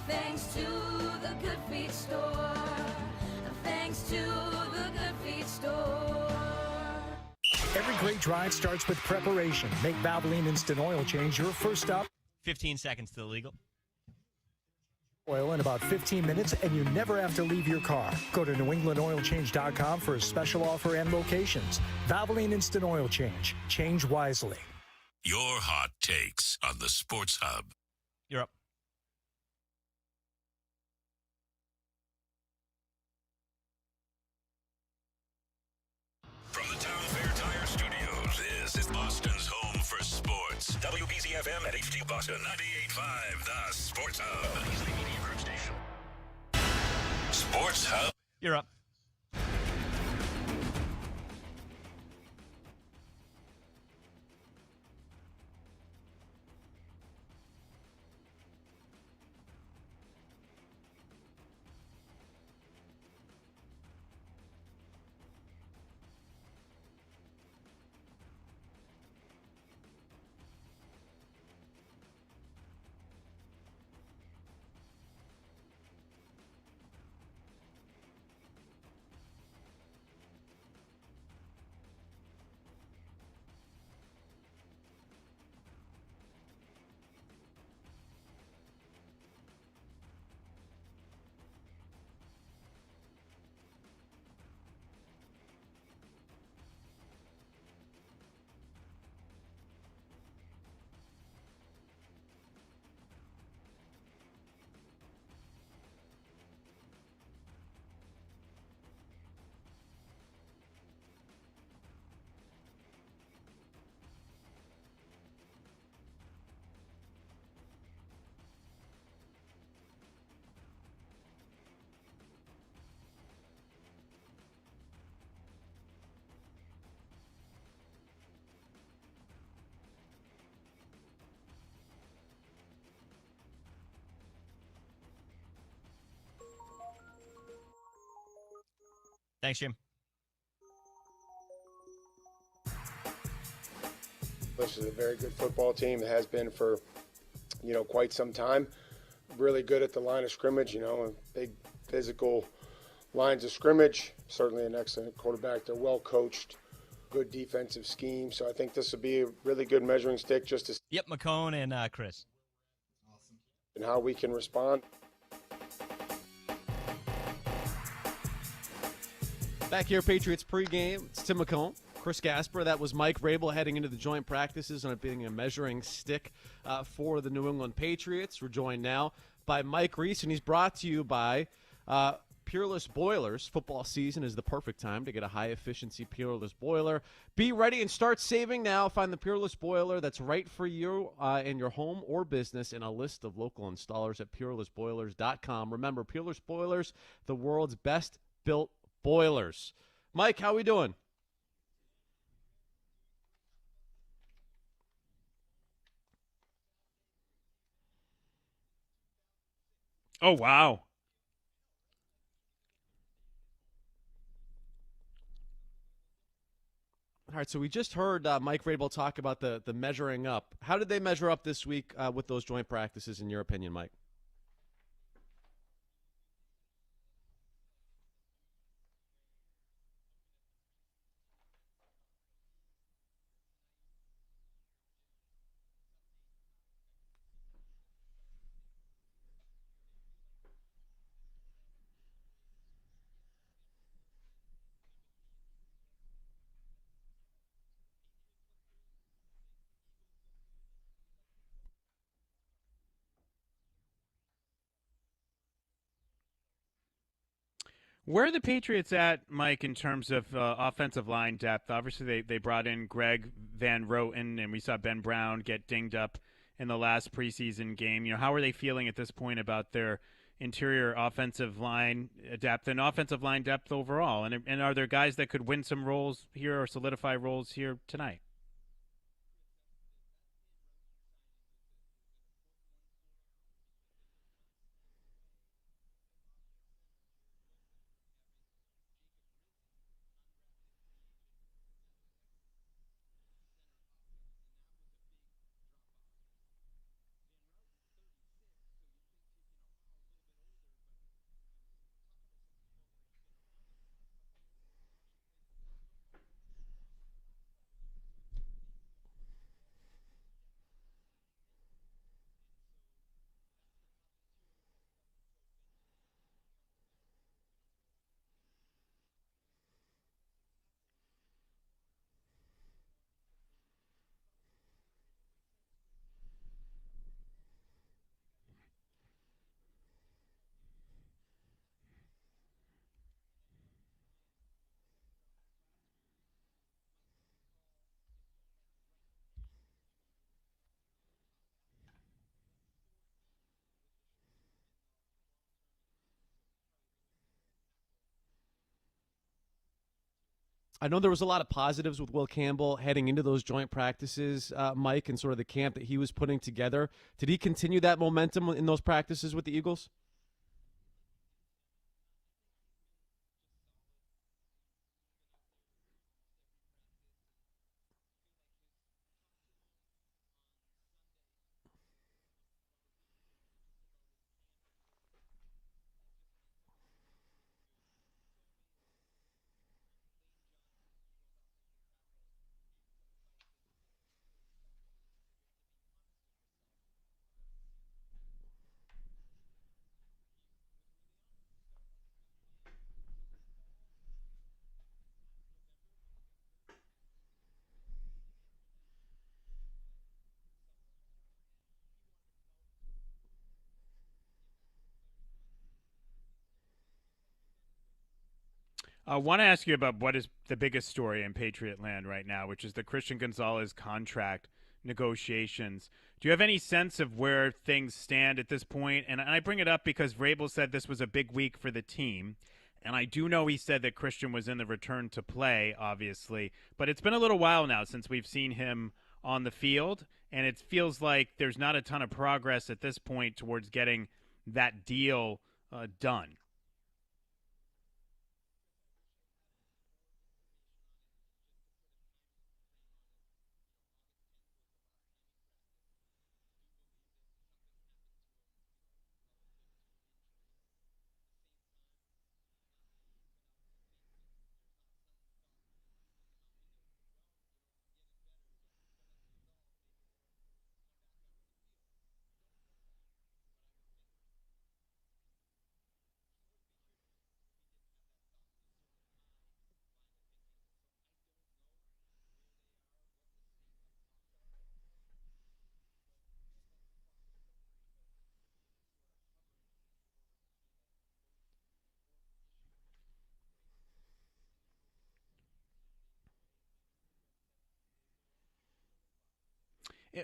Thanks to the Good Feet store. Thanks to the Good Feet store. Every great drive starts with preparation. Make Valvoline Instant Oil Change your first stop. 15 seconds to the legal. Oil in about 15 minutes, and you never have to leave your car. Go to NewEnglandOilChange.com for a special offer and locations. Valvoline Instant Oil Change. Change wisely. Your hot takes on the Sports Hub. You're up. From the Town Fair Tire Studios, this is Boston's home for sports. WBZFM at HD Boston 98.5, the Sports Hub. Easily Media Group Station. Sports Hub. You're up. Thanks, Jim. This is a very good football team. It has been for, quite some time. Really good at the line of scrimmage, big physical lines of scrimmage. Certainly an excellent quarterback. They're well coached, good defensive scheme. So I think this will be a really good measuring stick just to see. Yep, McCone and Chris. Awesome. And how we can respond. Back here, Patriots pregame. It's Tim McCone, Chris Gasper. That was Mike Rabel heading into the joint practices on it being a measuring stick for the New England Patriots. We're joined now by Mike Reese, and he's brought to you by Peerless Boilers. Football season is the perfect time to get a high-efficiency Peerless boiler. Be ready and start saving now. Find the Peerless boiler that's right for you in your home or business in a list of local installers at peerlessboilers.com. Remember, Peerless Boilers, the world's best-built boilers. Mike, how we doing? Oh, wow. All right, so we just heard Mike Rabel talk about the measuring up. How did they measure up this week with those joint practices, in your opinion, Mike? Where are the Patriots at, Mike, in terms of offensive line depth? Obviously, they brought in Greg Van Roten, and we saw Ben Brown get dinged up in the last preseason game. How are they feeling at this point about their interior offensive line depth and offensive line depth overall? And are there guys that could win some roles here or solidify roles here tonight? I know there was a lot of positives with Will Campbell heading into those joint practices, Mike, and sort of the camp that he was putting together. Did he continue that momentum in those practices with the Eagles? I want to ask you about what is the biggest story in Patriot land right now, which is the Christian Gonzalez contract negotiations. Do you have any sense of where things stand at this point? And I bring it up because Vrabel said this was a big week for the team. And I do know he said that Christian was in the return to play, obviously. But it's been a little while now since we've seen him on the field. And it feels like there's not a ton of progress at this point towards getting that deal done.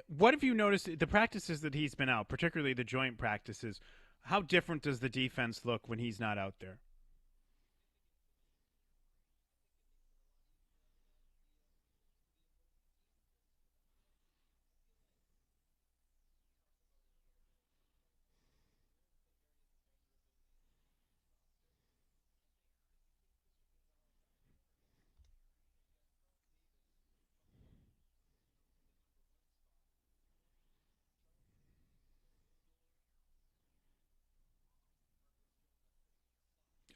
What have you noticed, the practices that he's been out, particularly the joint practices, how different does the defense look when he's not out there?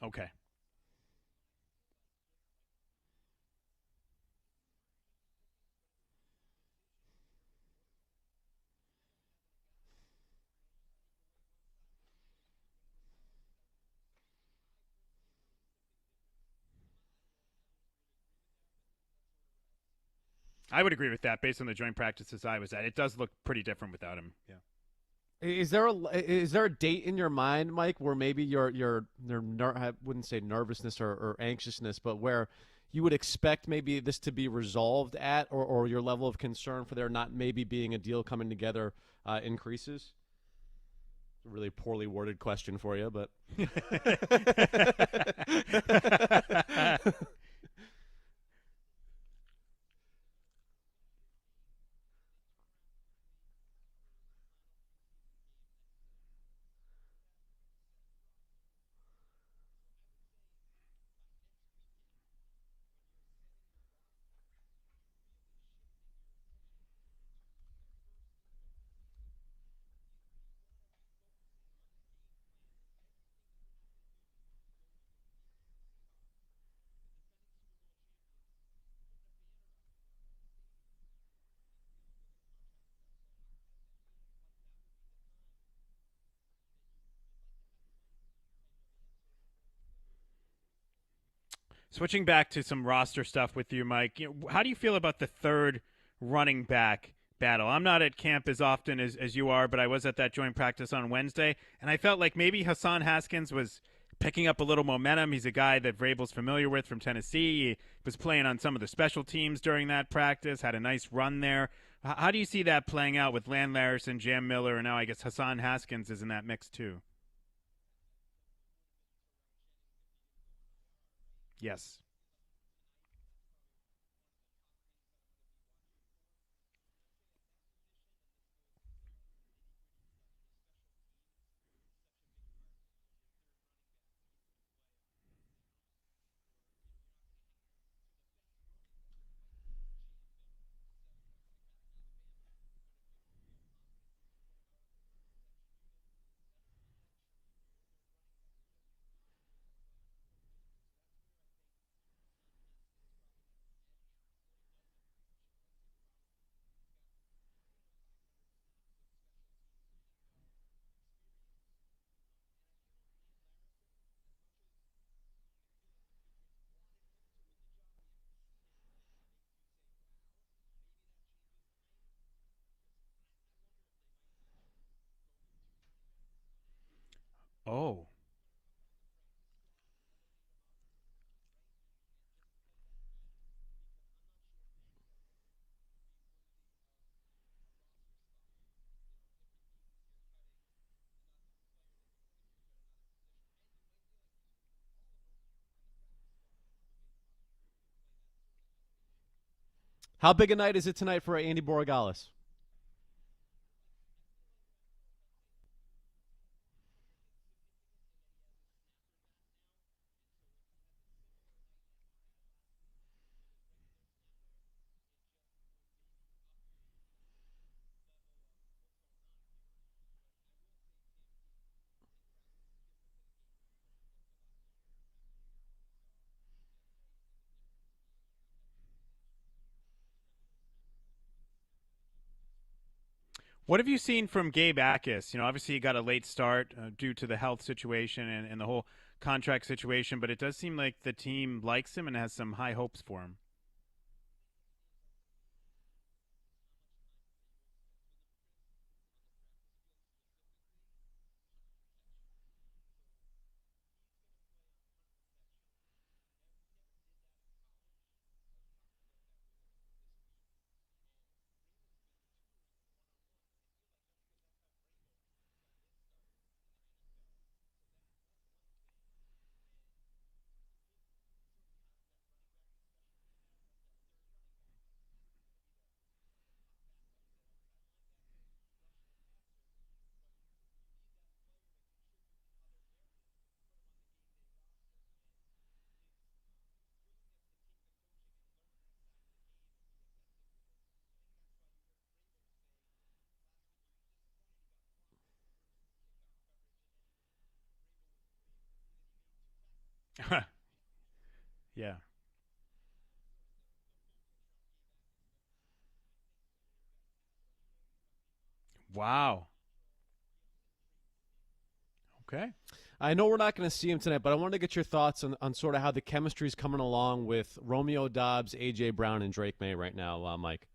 Okay. I would agree with that based on the joint practices I was at. It does look pretty different without him. Yeah. Is there a date in your mind, Mike, where maybe I wouldn't say nervousness or anxiousness, but where you would expect maybe this to be resolved at, or your level of concern for there not maybe being a deal coming together increases? It's a really poorly worded question for you, but switching back to some roster stuff with you, Mike, how do you feel about the third running back battle? I'm not at camp as often as you are, but I was at that joint practice on Wednesday, and I felt like maybe Hassan Haskins was picking up a little momentum. He's a guy that Vrabel's familiar with from Tennessee. He was playing on some of the special teams during that practice, had a nice run there. How do you see that playing out with Land Larson, Jam Miller, and now I guess Hassan Haskins is in that mix too? Yes. Oh. How big a night is it tonight for Andy Borregales? What have you seen from Gabe Akis? Obviously he got a late start due to the health situation and the whole contract situation, but it does seem like the team likes him and has some high hopes for him. Yeah. Wow. Okay. I know we're not going to see him tonight, but I wanted to get your thoughts on sort of how the chemistry is coming along with Romeo Dobbs, A.J. Brown, and Drake May right now, Mike.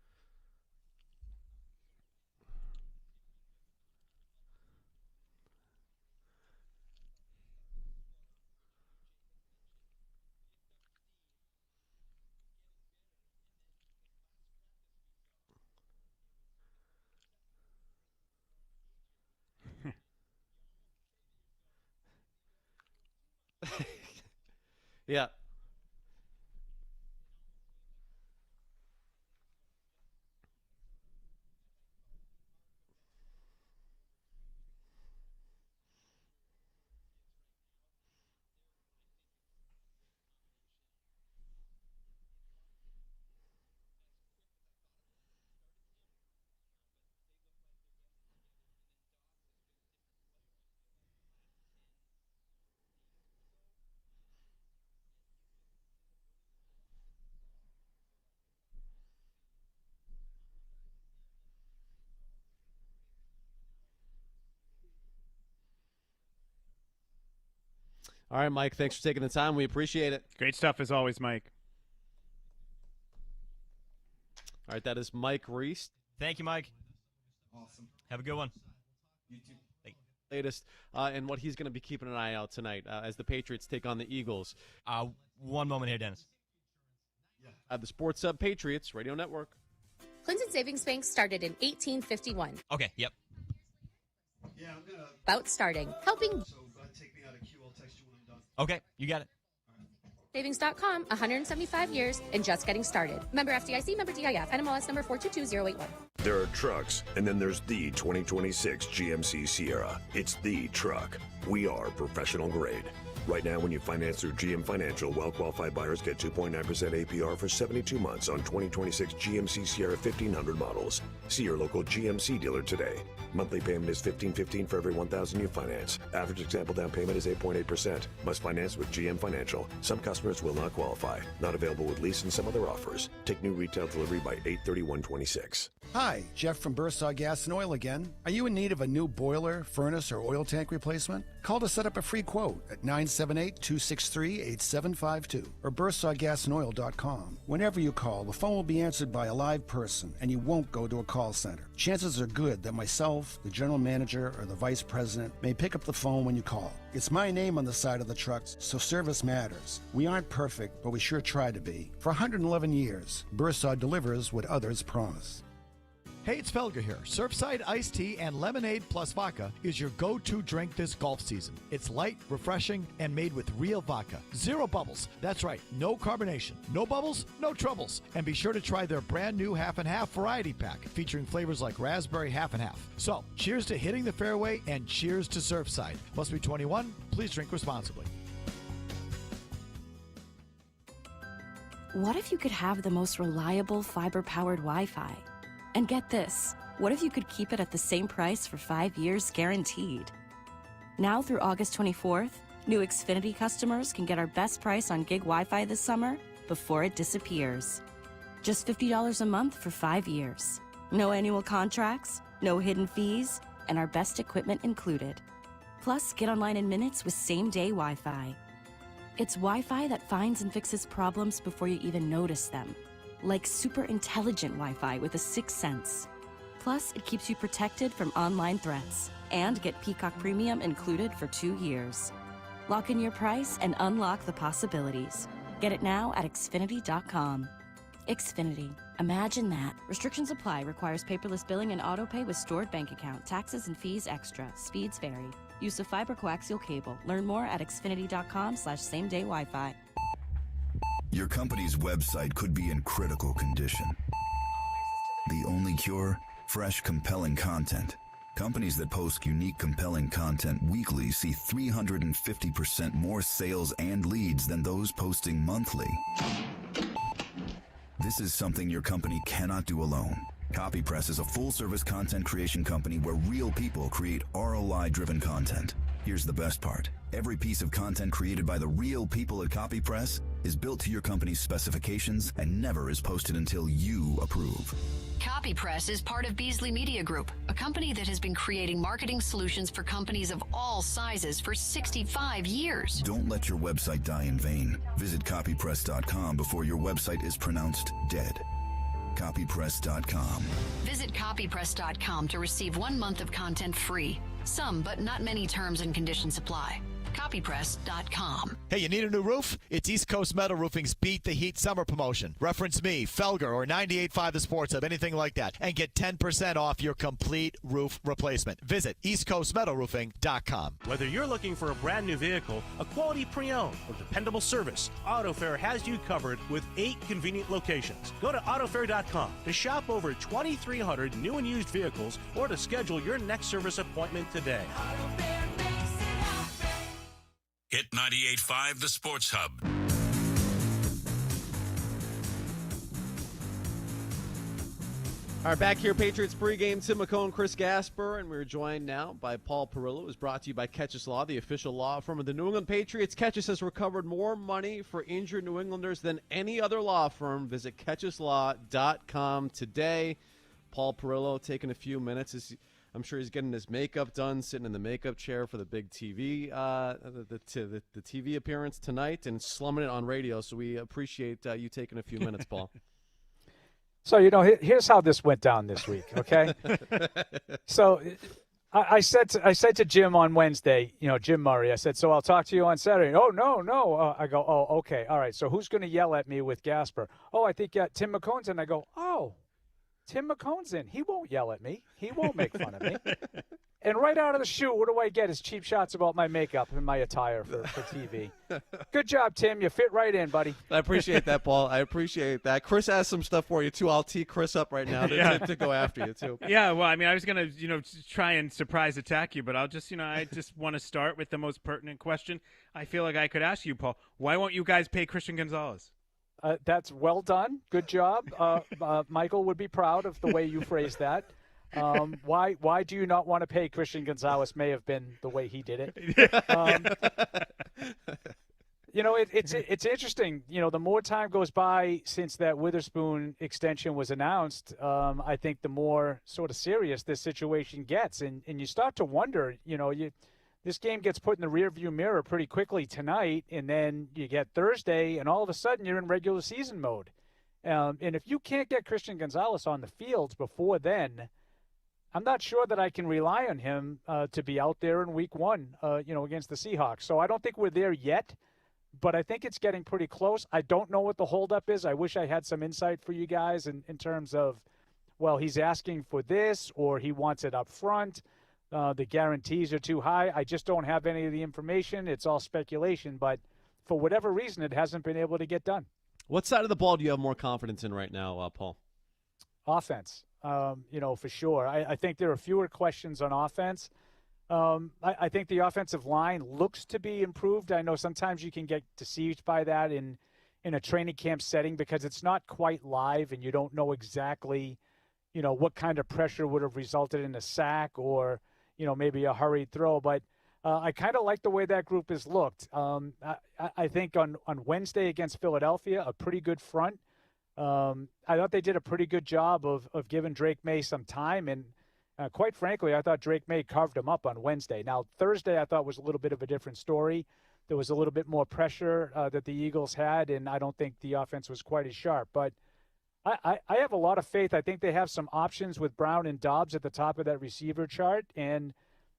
Yeah. All right, Mike, thanks for taking the time. We appreciate it. Great stuff as always, Mike. All right, that is Mike Reese. Thank you, Mike. Awesome. Have a good one. You too. Latest and what he's going to be keeping an eye out tonight as the Patriots take on the Eagles. One moment here, Dennis. The Sports Hub Patriots Radio Network. Clinton Savings Bank started in 1851. Okay, yep. Yeah, I'm gonna. About starting, helping So take me out of queue. I'll text you when I'm done. Okay, you got it. savings.com, 175 years and just getting started. Member FDIC, member DIF, NMLS number 422081. There are trucks, and then there's the 2026 GMC Sierra. It's the truck. We are professional grade. Right now, when you finance through GM Financial, well-qualified buyers get 2.9% APR for 72 months on 2026 GMC Sierra 1500 models. See your local GMC dealer today. Monthly payment is $1,515 for every $1,000 you finance. Average example down payment is 8.8%. Must finance with GM Financial. Some customers will not qualify. Not available with lease and some other offers. Take new retail delivery by 8/31/26. Hi, Jeff from Bursaw Gas and Oil again. Are you in need of a new boiler, furnace, or oil tank replacement? Call to set up a free quote at 978-263-8752 or bursawgasanoil.com. Whenever you call, the phone will be answered by a live person and you won't go to a call center. Chances are good that myself, the general manager, or the vice president may pick up the phone when you call. It's my name on the side of the trucks, so service matters. We aren't perfect, but we sure try to be. For 111 years, Bursaw delivers what others promise. Hey, it's Felger here. Surfside iced tea and lemonade plus vodka is your go-to drink this golf season. It's light, refreshing, and made with real vodka. Zero bubbles. That's right, no carbonation. No bubbles, no troubles. And be sure to try their brand new half and half variety pack featuring flavors like raspberry half and half. So, cheers to hitting the fairway and cheers to Surfside. Must be 21. Please drink responsibly. What if you could have the most reliable fiber-powered Wi-Fi? And get this, what if you could keep it at the same price for 5 years guaranteed? Now through August 24th, new Xfinity customers can get our best price on gig Wi-Fi this summer before it disappears. Just $50 a month for 5 years. No annual contracts, no hidden fees, and our best equipment included. Plus, get online in minutes with same-day Wi-Fi. It's Wi-Fi that finds and fixes problems before you even notice them. Like super intelligent Wi-Fi with a sixth sense. Plus, it keeps you protected from online threats. And get Peacock Premium included for 2 years. Lock in your price and unlock the possibilities. Get it now at Xfinity.com. Xfinity. Imagine that. Restrictions apply. Requires paperless billing and autopay with stored bank account. Taxes and fees extra. Speeds vary. Use of fiber coaxial cable. Learn more at Xfinity.com/same-day Wi-Fi. Your company's website could be in critical condition. The only cure? Fresh, compelling content. Companies that post unique, compelling content weekly see 350% more sales and leads than those posting monthly. This is something your company cannot do alone. CopyPress is a full-service content creation company where real people create ROI-driven content. Here's the best part. Every piece of content created by the real people at CopyPress is built to your company's specifications and never is posted until you approve. CopyPress is part of Beasley Media Group, a company that has been creating marketing solutions for companies of all sizes for 65 years. Don't let your website die in vain. Visit copypress.com before your website is pronounced dead. Copypress.com. Visit copypress.com to receive 1 month of content free. Some, but not many terms and conditions apply. Copypress.com. Hey, you need a new roof? It's East Coast Metal Roofing's Beat the Heat summer promotion. Reference me, Felger, or 98.5 The Sports Hub, anything like that, and get 10% off your complete roof replacement. Visit eastcoastmetalroofing.com. Whether you're looking for a brand new vehicle, a quality pre-owned, or dependable service, AutoFair has you covered with 8 convenient locations. Go to autofair.com to shop over 2,300 new and used vehicles or to schedule your next service appointment today. Hit 98.5 The Sports Hub. All right, back here, Patriots pregame. Tim McCone, Chris Gasper, and we're joined now by Paul Perillo. It was brought to you by Ketchus Law, the official law firm of the New England Patriots. Ketchus has recovered more money for injured New Englanders than any other law firm. Visit KetchusLaw.com today. Paul Perillo taking a few minutes. I'm sure he's getting his makeup done, sitting in the makeup chair for the big TV, the TV appearance tonight, and slumming it on radio. So we appreciate you taking a few minutes, Paul. So, here's how this went down this week, okay? So I said to Jim on Wednesday, Jim Murray, I said, so I'll talk to you on Saturday. Oh, no. I go, oh, okay. All right. So who's going to yell at me with Gasper? Oh, I think Tim McCone's in. I go, oh, Tim McCone's in. He won't yell at me. He won't make fun of me. And right out of the chute, what do I get is cheap shots about my makeup and my attire for TV. Good job, Tim. You fit right in, buddy. I appreciate that, Paul. I appreciate that. Chris has some stuff for you, too. I'll tee Chris up right now to go after you, too. Yeah, well, I mean, I was going to, try and surprise attack you, but I'll just, I just want to start with the most pertinent question I feel like I could ask you, Paul. Why won't you guys pay Christian Gonzalez? That's well done. Good job. Michael would be proud of the way you phrased that. Why do you not want to pay Christian Gonzalez may have been the way he did it. It's interesting. The more time goes by since that Witherspoon extension was announced, I think the more sort of serious this situation gets. And you start to wonder, this game gets put in the rearview mirror pretty quickly tonight, and then you get Thursday, and all of a sudden you're in regular season mode. And if you can't get Christian Gonzalez on the field before then, I'm not sure that I can rely on him to be out there in week one, against the Seahawks. So I don't think we're there yet. But I think it's getting pretty close. I don't know what the holdup is. I wish I had some insight for you guys in terms of, well, he's asking for this or he wants it up front. The guarantees are too high. I just don't have any of the information. It's all speculation. But for whatever reason, it hasn't been able to get done. What side of the ball do you have more confidence in right now, Paul? Offense, for sure. I think there are fewer questions on offense. I think the offensive line looks to be improved. I know sometimes you can get deceived by that in a training camp setting because it's not quite live and you don't know exactly, what kind of pressure would have resulted in a sack or, maybe a hurried throw. But I kind of like the way that group has looked. I think on Wednesday against Philadelphia, a pretty good front. I thought they did a pretty good job of giving Drake May some time, and quite frankly, I thought Drake May carved him up on Wednesday. Now, Thursday I thought was a little bit of a different story. There was a little bit more pressure that the Eagles had, and I don't think the offense was quite as sharp. But I have a lot of faith. I think they have some options with Brown and Dobbs at the top of that receiver chart. And,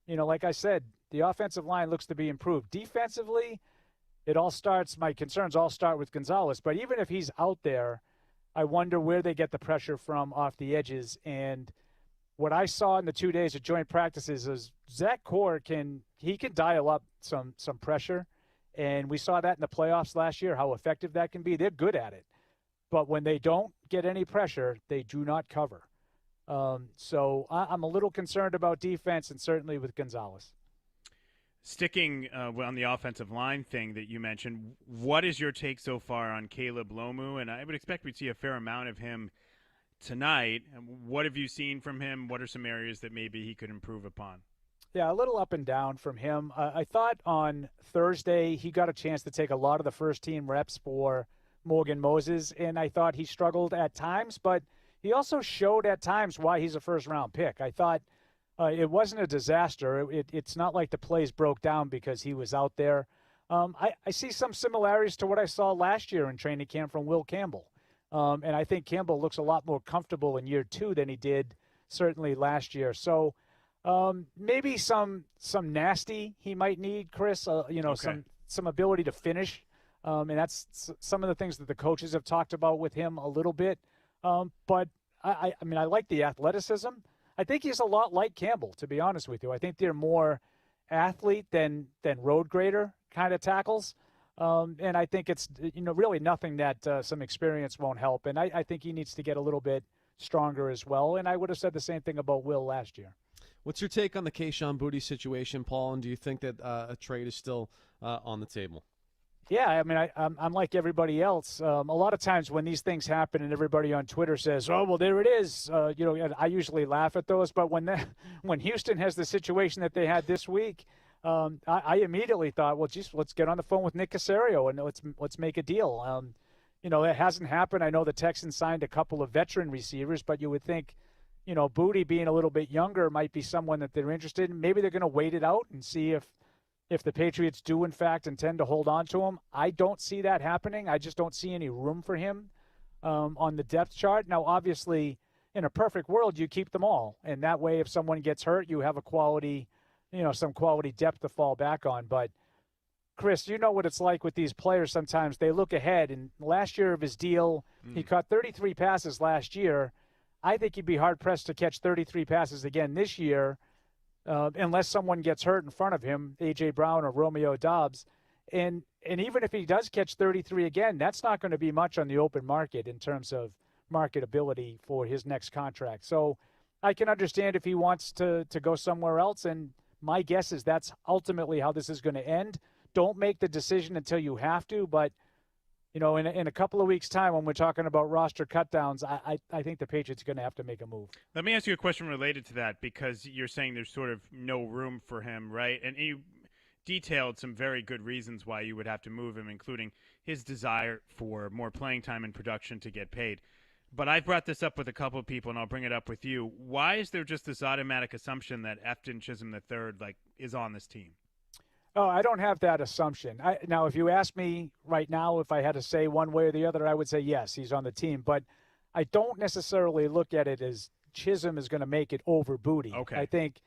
like I said, the offensive line looks to be improved. Defensively, my concerns all start with Gonzalez. But even if he's out there, I wonder where they get the pressure from off the edges. And what I saw in the 2 days of joint practices is Zach Core can dial up some pressure, and we saw that in the playoffs last year, how effective that can be. They're good at it. But when they don't get any pressure, they do not cover. So I'm a little concerned about defense and certainly with Gonzalez. Sticking on the offensive line thing that you mentioned, what is your take so far on Caleb Lomu? And I would expect we'd see a fair amount of him tonight. What have you seen from him? What are some areas that maybe he could improve upon? Yeah, a little up and down from him. I thought on Thursday he got a chance to take a lot of the first-team reps for Morgan Moses, and I thought he struggled at times, but he also showed at times why he's a first-round pick. I thought it wasn't a disaster. It's not like the plays broke down because he was out there. I see some similarities to what I saw last year in training camp from Will Campbell. And I think Campbell looks a lot more comfortable in year two than he did certainly last year. So maybe some nasty he might need, Chris, okay. some ability to finish. And that's some of the things that the coaches have talked about with him a little bit. But I like the athleticism. I think he's a lot like Campbell, to be honest with you. I think they're more athlete than road grader kind of tackles. And I think it's, really nothing that some experience won't help. And I think he needs to get a little bit stronger as well. And I would have said the same thing about Will last year. What's your take on the Kayshon Boutte situation, Paul? And do you think that a trade is still on the table? Yeah, I'm like everybody else. A lot of times when these things happen and everybody on Twitter says, "Oh, well, there it is," I usually laugh at those. But when Houston has the situation that they had this week, I immediately thought, well, geez, let's get on the phone with Nick Caserio and let's make a deal. It hasn't happened. I know the Texans signed a couple of veteran receivers, but you would think, Boutte being a little bit younger might be someone that they're interested in. Maybe they're going to wait it out and see if the Patriots do, in fact, intend to hold on to him. I don't see that happening. I just don't see any room for him on the depth chart. Now, obviously, in a perfect world, you keep them all. And that way, if someone gets hurt, you have a quality, some quality depth to fall back on. But, Chris, you know what it's like with these players sometimes. They look ahead. And last year of his deal, he caught 33 passes last year. I think he'd be hard-pressed to catch 33 passes again this year, unless someone gets hurt in front of him, A.J. Brown or Romeo Dobbs. And even if he does catch 33 again, that's not going to be much on the open market in terms of marketability for his next contract. So I can understand if he wants to go somewhere else, and my guess is that's ultimately how this is going to end. Don't make the decision until you have to, but in a couple of weeks' time when we're talking about roster cutdowns, I think the Patriots are going to have to make a move. Let me ask you a question related to that, because you're saying there's sort of no room for him, right? And detailed some very good reasons why you would have to move him, including his desire for more playing time and production to get paid. But I've brought this up with a couple of people, and I'll bring it up with you. Why is there just this automatic assumption that Efton Chisholm III is on this team? Oh, I don't have that assumption. Now, if you ask me right now if I had to say one way or the other, I would say yes, he's on the team. But I don't necessarily look at it as Chisholm is going to make it over Booty. Okay. I think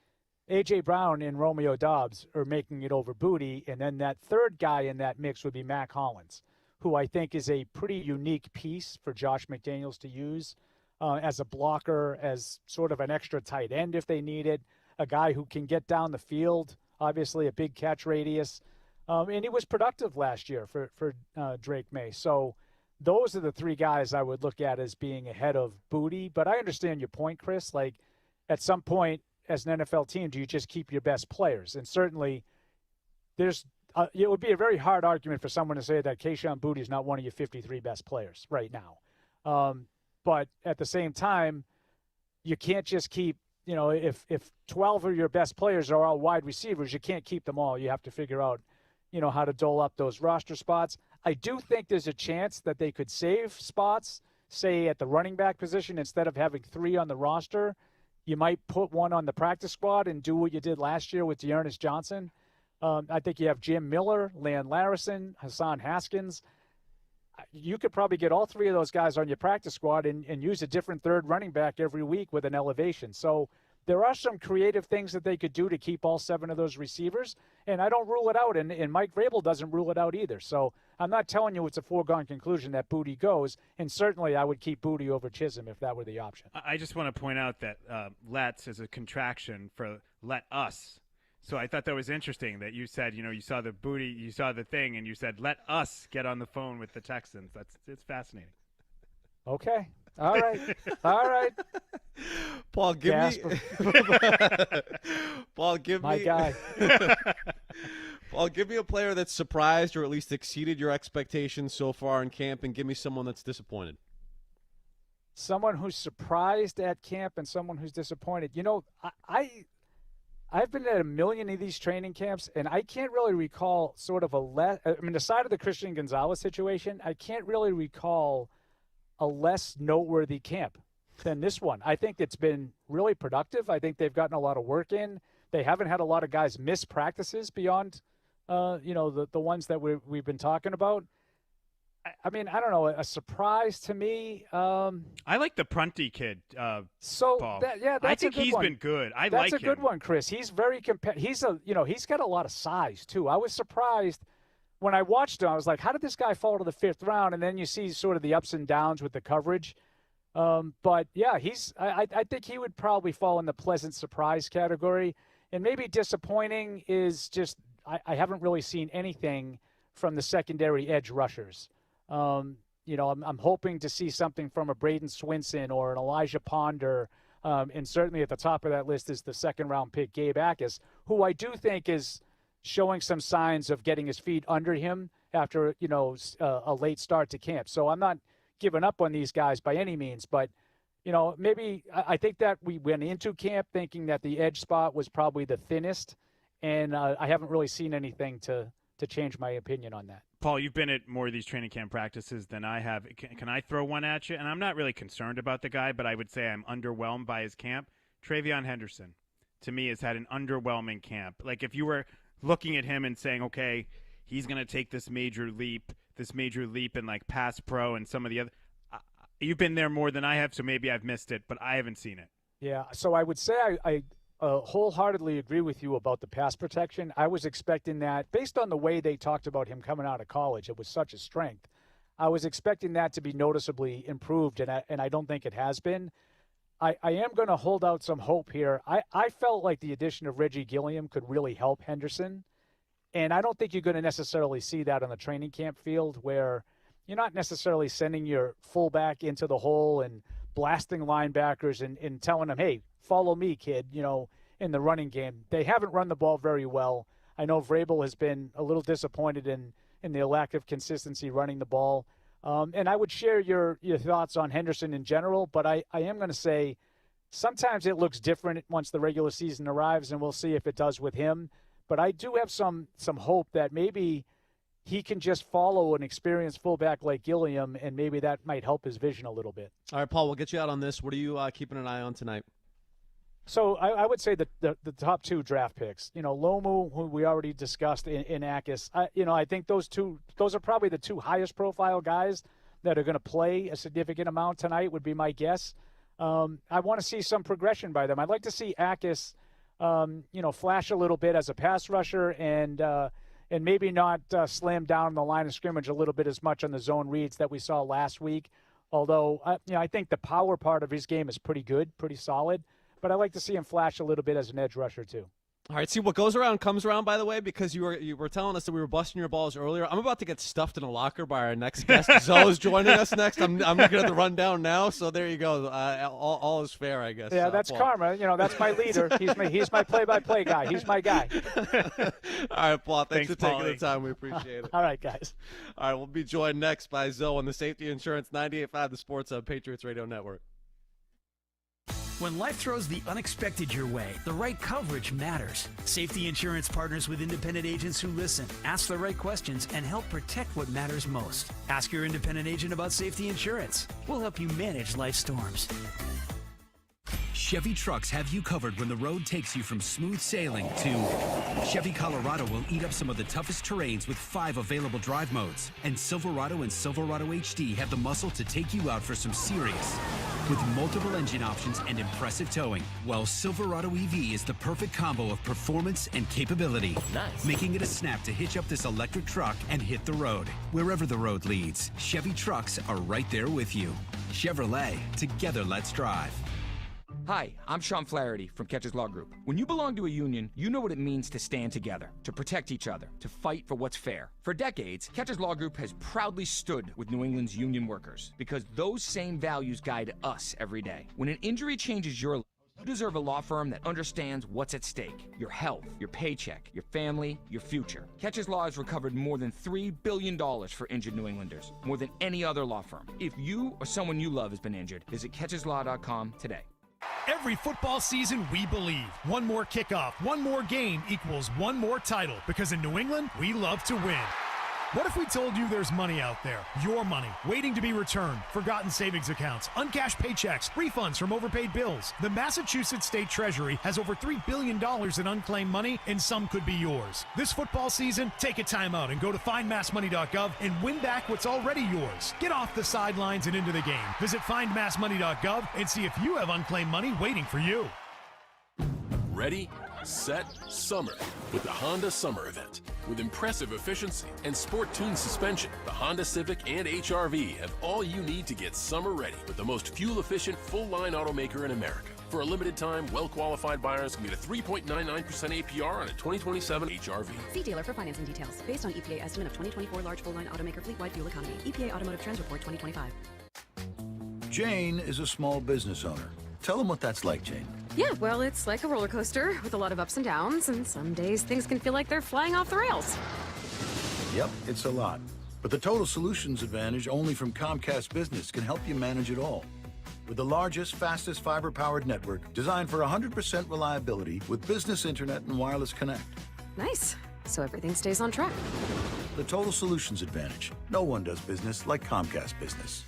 A.J. Brown and Romeo Dobbs are making it over Booty, and then that third guy in that mix would be Mac Hollins, who I think is a pretty unique piece for Josh McDaniels to use as a blocker, as sort of an extra tight end if they need it, a guy who can get down the field, obviously a big catch radius. And he was productive last year for Drake May. So those are the three guys I would look at as being ahead of Booty. But I understand your point, Chris. Like, at some point as an NFL team, do you just keep your best players? And certainly there's it would be a very hard argument for someone to say that Kayshon Boutte is not one of your 53 best players right now. But at the same time, you can't just keep, if 12 of your best players are all wide receivers, you can't keep them all. You have to figure out, how to dole up those roster spots. I do think there's a chance that they could save spots, say at the running back position, instead of having 3 on the roster. You might put 1 on the practice squad and do what you did last year with Dearness Johnson. I think you have Jim Miller, Lan Larison, Hassan Haskins. You could probably get all 3 of those guys on your practice squad and use a different third running back every week with an elevation. So there are some creative things that they could do to keep all 7 of those receivers, and I don't rule it out, and Mike Vrabel doesn't rule it out either. So I'm not telling you it's a foregone conclusion that Booty goes, and certainly I would keep Booty over Chisholm if that were the option. I just want to point out that let's is a contraction for let us. So I thought that was interesting that you said, you saw the Booty, you saw the thing, and you said, let us get on the phone with the Texans. It's fascinating. Okay. All right. All right. Paul, give me Paul, give my me guy. Paul, give me a player that's surprised or at least exceeded your expectations so far in camp, and give me someone that's disappointed. Someone who's surprised at camp and someone who's disappointed. I've been at a million of these training camps, and I can't really recall sort of aside of the Christian Gonzalez situation, I can't really recall a less noteworthy camp than this one. I think it's been really productive. I think they've gotten a lot of work in. They haven't had a lot of guys miss practices beyond, the ones that we've been talking about. I mean, I don't know, a surprise to me. I like the Prunty kid, Paul. That's I think a good he's one. been good. That's like a good one, Chris. He's very he's got a lot of size too. I was surprised when I watched him. I was like, how did this guy fall to the 5th round? And then you see sort of the ups and downs with the coverage. But yeah, I think he would probably fall in the pleasant surprise category. And maybe disappointing is just I haven't really seen anything from the secondary edge rushers. I'm hoping to see something from a Braden Swinson or an Elijah Ponder. And certainly at the top of that list is the 2nd-round pick, Gabe Akis, who I do think is showing some signs of getting his feet under him after, a late start to camp. So I'm not giving up on these guys by any means, but, maybe I think that we went into camp thinking that the edge spot was probably the thinnest, and I haven't really seen anything to change my opinion on that. Paul, you've been at more of these training camp practices than I have. Can I throw one at you? And I'm not really concerned about the guy, but I would say I'm underwhelmed by his camp. Travion Henderson, to me, has had an underwhelming camp. Like, if you were looking at him and saying, okay, he's going to take this major leap in, like, pass pro and some of the other you've been there more than I have, so maybe I've missed it, but I haven't seen it. Yeah, so I would say I wholeheartedly agree with you about the pass protection. I was expecting that, based on the way they talked about him coming out of college, it was such a strength. I was expecting that to be noticeably improved, and I don't think it has been. I am going to hold out some hope here. I felt like the addition of Reggie Gilliam could really help Henderson, and I don't think you're going to necessarily see that on the training camp field, where you're not necessarily sending your fullback into the hole and blasting linebackers and telling them, hey, follow me, kid, in the running game. They haven't run the ball very well. I know Vrabel has been a little disappointed in the lack of consistency running the ball. And I would share your thoughts on Henderson in general, but I am going to say sometimes it looks different once the regular season arrives, and we'll see if it does with him. But I do have some hope that maybe he can just follow an experienced fullback like Gilliam, and maybe that might help his vision a little bit. All right, Paul, we'll get you out on this. What are you keeping an eye on tonight? So I would say the top 2 draft picks, Lomu, who we already discussed, in Akis. I think those are probably the 2 highest profile guys that are going to play a significant amount tonight, would be my guess. I want to see some progression by them. I'd like to see Akis, flash a little bit as a pass rusher and maybe not slam down the line of scrimmage a little bit as much on the zone reads that we saw last week. Although, I think the power part of his game is pretty good, pretty solid. But I like to see him flash a little bit as an edge rusher too. All right, see, what goes around comes around, by the way, because you were telling us that we were busting your balls earlier. I'm about to get stuffed in a locker by our next guest. Zoe's joining us next. I'm looking at the rundown now, so there you go. All is fair, I guess. Yeah, that's Paul. karma. That's my leader. He's my play-by-play guy. He's my guy. All right, Paul, thanks for taking Paulie. the time. We appreciate it. All right, guys. All right, we'll be joined next by Zoe on the Safety Insurance 98.5, the Sports Hub, Patriots Radio Network. When life throws the unexpected your way, the right coverage matters. Safety Insurance partners with independent agents who listen, ask the right questions, and help protect what matters most. Ask your independent agent about Safety Insurance. We'll help you manage life's storms. Chevy trucks have you covered when the road takes you from smooth sailing to Chevy Colorado will eat up some of the toughest terrains with 5 available drive modes. And Silverado and Silverado HD have the muscle to take you out for some serious. With multiple engine options and impressive towing, while Silverado EV is the perfect combo of performance and capability. Nice. Making it a snap to hitch up this electric truck and hit the road. Wherever the road leads, Chevy trucks are right there with you. Chevrolet, together let's drive. Hi, I'm Sean Flaherty from Catches Law Group. When you belong to a union, you know what it means to stand together, to protect each other, to fight for what's fair. For decades, Catches Law Group has proudly stood with New England's union workers because those same values guide us every day. When an injury changes your life, you deserve a law firm that understands what's at stake. Your health, your paycheck, your family, your future. Catches Law has recovered more than $3 billion for injured New Englanders, more than any other law firm. If you or someone you love has been injured, visit catcheslaw.com today. Every football season, we believe one more kickoff, one more game equals one more title. Because in New England, we love to win. What if we told you there's money out there, your money, waiting to be returned, forgotten savings accounts, uncashed paychecks, refunds from overpaid bills? The Massachusetts State Treasury has over $3 billion in unclaimed money, and some could be yours. This football season, take a time out and go to findmassmoney.gov and win back what's already yours. Get off the sidelines and into the game. Visit findmassmoney.gov and see if you have unclaimed money waiting for you. Ready, set, summer with the Honda Summer Event. With impressive efficiency and sport-tuned suspension, the Honda Civic and HR-V have all you need to get summer ready with the most fuel-efficient, full-line automaker in America. For a limited time, well-qualified buyers can get a 3.99% APR on a 2027 HR-V. See dealer for financing details. Based on EPA estimate of 2024 large full-line automaker fleet-wide fuel economy. EPA Automotive Trends Report 2025. Jane is a small business owner. Tell them what that's like, Jane. Yeah, well, it's like a roller coaster with a lot of ups and downs, and some days things can feel like they're flying off the rails. Yep, it's a lot. But the Total Solutions Advantage only from Comcast Business can help you manage it all. With the largest, fastest fiber-powered network designed for 100% reliability with business internet and wireless connect. Nice. So everything stays on track. The Total Solutions Advantage. No one does business like Comcast Business.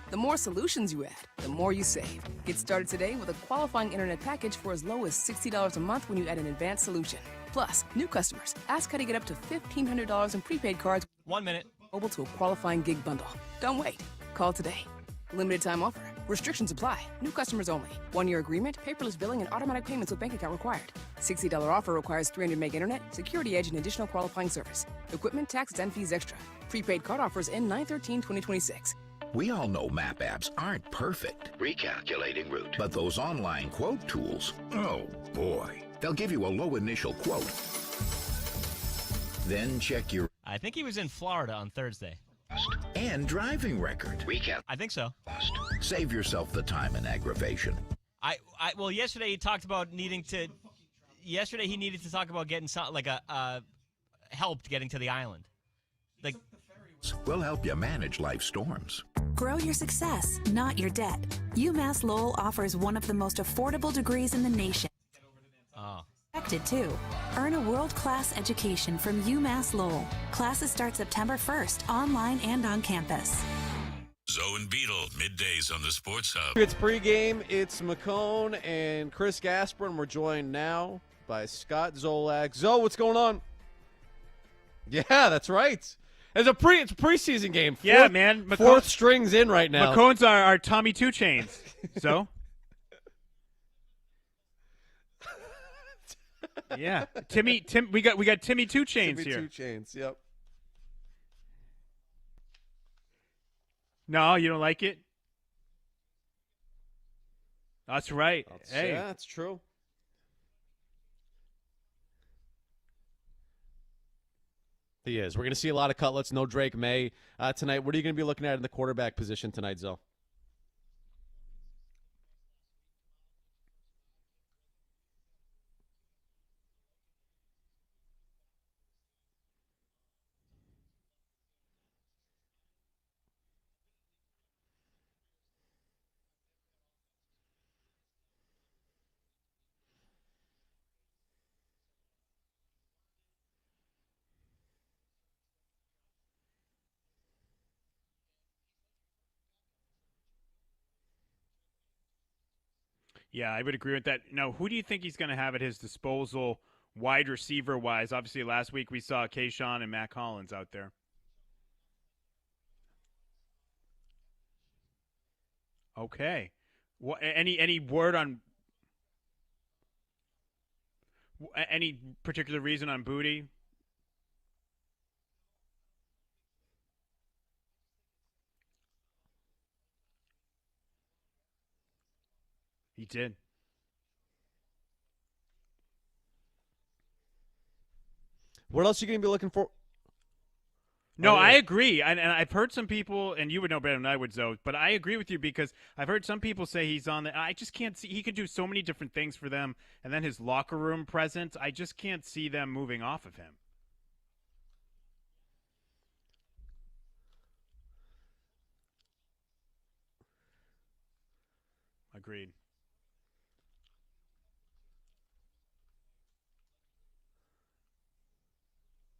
The more solutions you add, the more you save. Get started today with a qualifying internet package for as low as $60 a month when you add an advanced solution. Plus, new customers, ask how to get up to $1,500 in prepaid cards. 1 minute. Mobile to a qualifying gig bundle. Don't wait. Call today. Limited time offer. Restrictions apply. New customers only. 1-year agreement, paperless billing, and automatic payments with bank account required. $60 offer requires 300 meg internet, security edge, and additional qualifying service. Equipment, taxes, and fees extra. Prepaid card offers end 9/13/2026. We all know map apps aren't perfect. Recalculating route. But those online quote tools, oh boy. They'll give you a low initial quote. Then check your... I think he was in Florida on Thursday. And driving record. I think so. Save yourself the time and aggravation. Well, yesterday he talked about needing to... Yesterday he needed to talk about getting some, like helped getting to the island. Like... We'll help you manage life storms. Grow your success, not your debt. UMass Lowell offers one of the most affordable degrees in the nation. Oh. accepted too. Earn a world-class education from UMass Lowell. Classes start September 1st, online and on campus. Zoe and Beetle, middays on the Sports Hub. It's pregame. It's McCone and Chris Gasper, and we're joined now by Scott Zolak. Zoe, what's going on? Yeah, that's right. It's a preseason game. Yeah, man. Fourth strings in right now. McCone's our Tommy Two Chains. So. Yeah, we got Timmy Two Chains here. Two Chains, yep. No, you don't like it? That's right. Hey. Yeah, that's true. He is. We're going to see a lot of cutlets. No Drake May tonight. What are you going to be looking at in the quarterback position tonight, Zoe? Yeah, I would agree with that. Now, who do you think he's going to have at his disposal, wide receiver-wise? Obviously, last week we saw Kayshawn and Matt Collins out there. Okay. Any word on any particular reason on Booty? He did. What else are you going to be looking for? No, I agree. And I've heard some people, and you would know better than I would, Zoe, but I agree with you because I've heard some people say he's on the – I just can't see – he could do so many different things for them. And then his locker room presence, I just can't see them moving off of him. Agreed.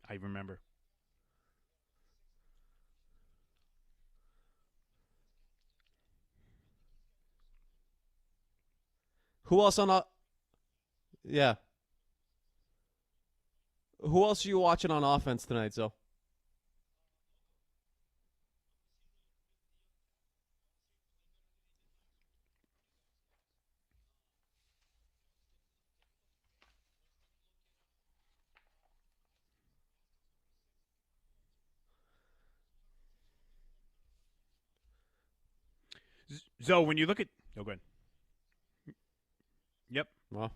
I remember. Who else on yeah. Who else are you watching on offense tonight, Zoe? Zoe, when you look at – oh, go ahead. Yep. Well,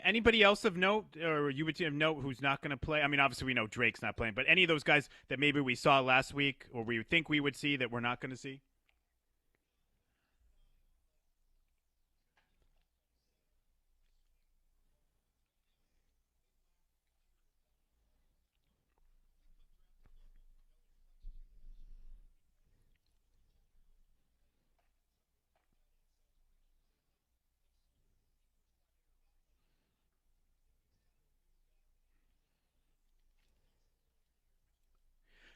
anybody else of note, or you would have note who's not going to play? I mean, obviously we know Drake's not playing, but any of those guys that maybe we saw last week or we think we would see that we're not going to see?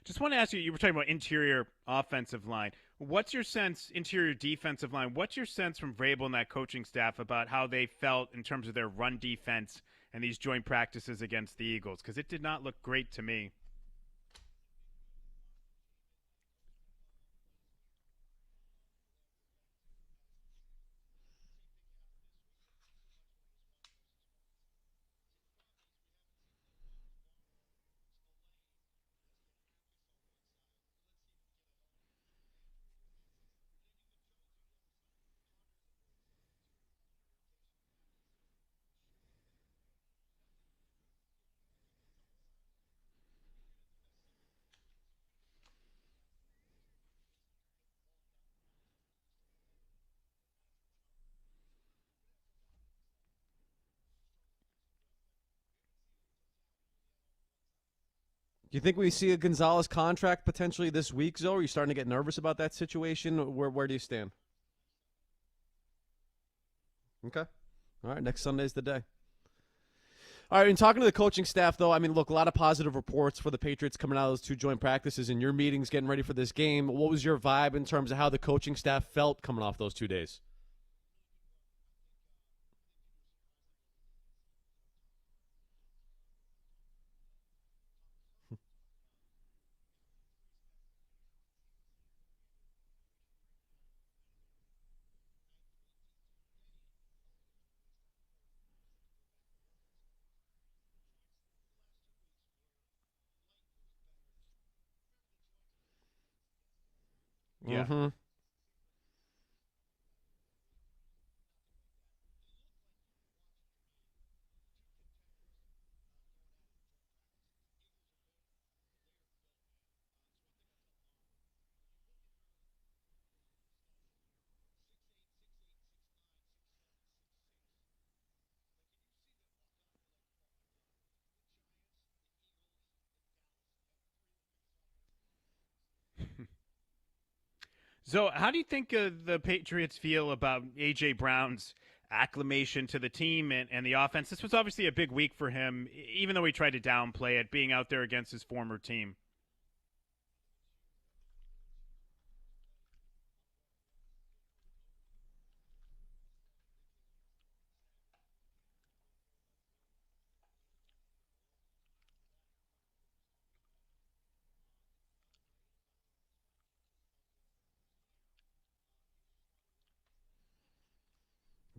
Just want to ask you, you were talking about interior offensive line. What's your sense, interior defensive line, what's your sense from Vrabel and that coaching staff about how they felt in terms of their run defense and these joint practices against the Eagles? Because it did not look great to me. Do you think we see a Gonzalez contract potentially this week, Zoe? Are you starting to get nervous about that situation? Where do you stand? Okay. All right, next Sunday's the day. All right, and talking to the coaching staff, though, I mean, look, a lot of positive reports for the Patriots coming out of those 2 joint practices and your meetings getting ready for this game. What was your vibe in terms of how the coaching staff felt coming off those 2 days? Yeah. Mm-hmm. So, how do you think the Patriots feel about A.J. Brown's acclimation to the team and the offense? This was obviously a big week for him, even though he tried to downplay it, being out there against his former team.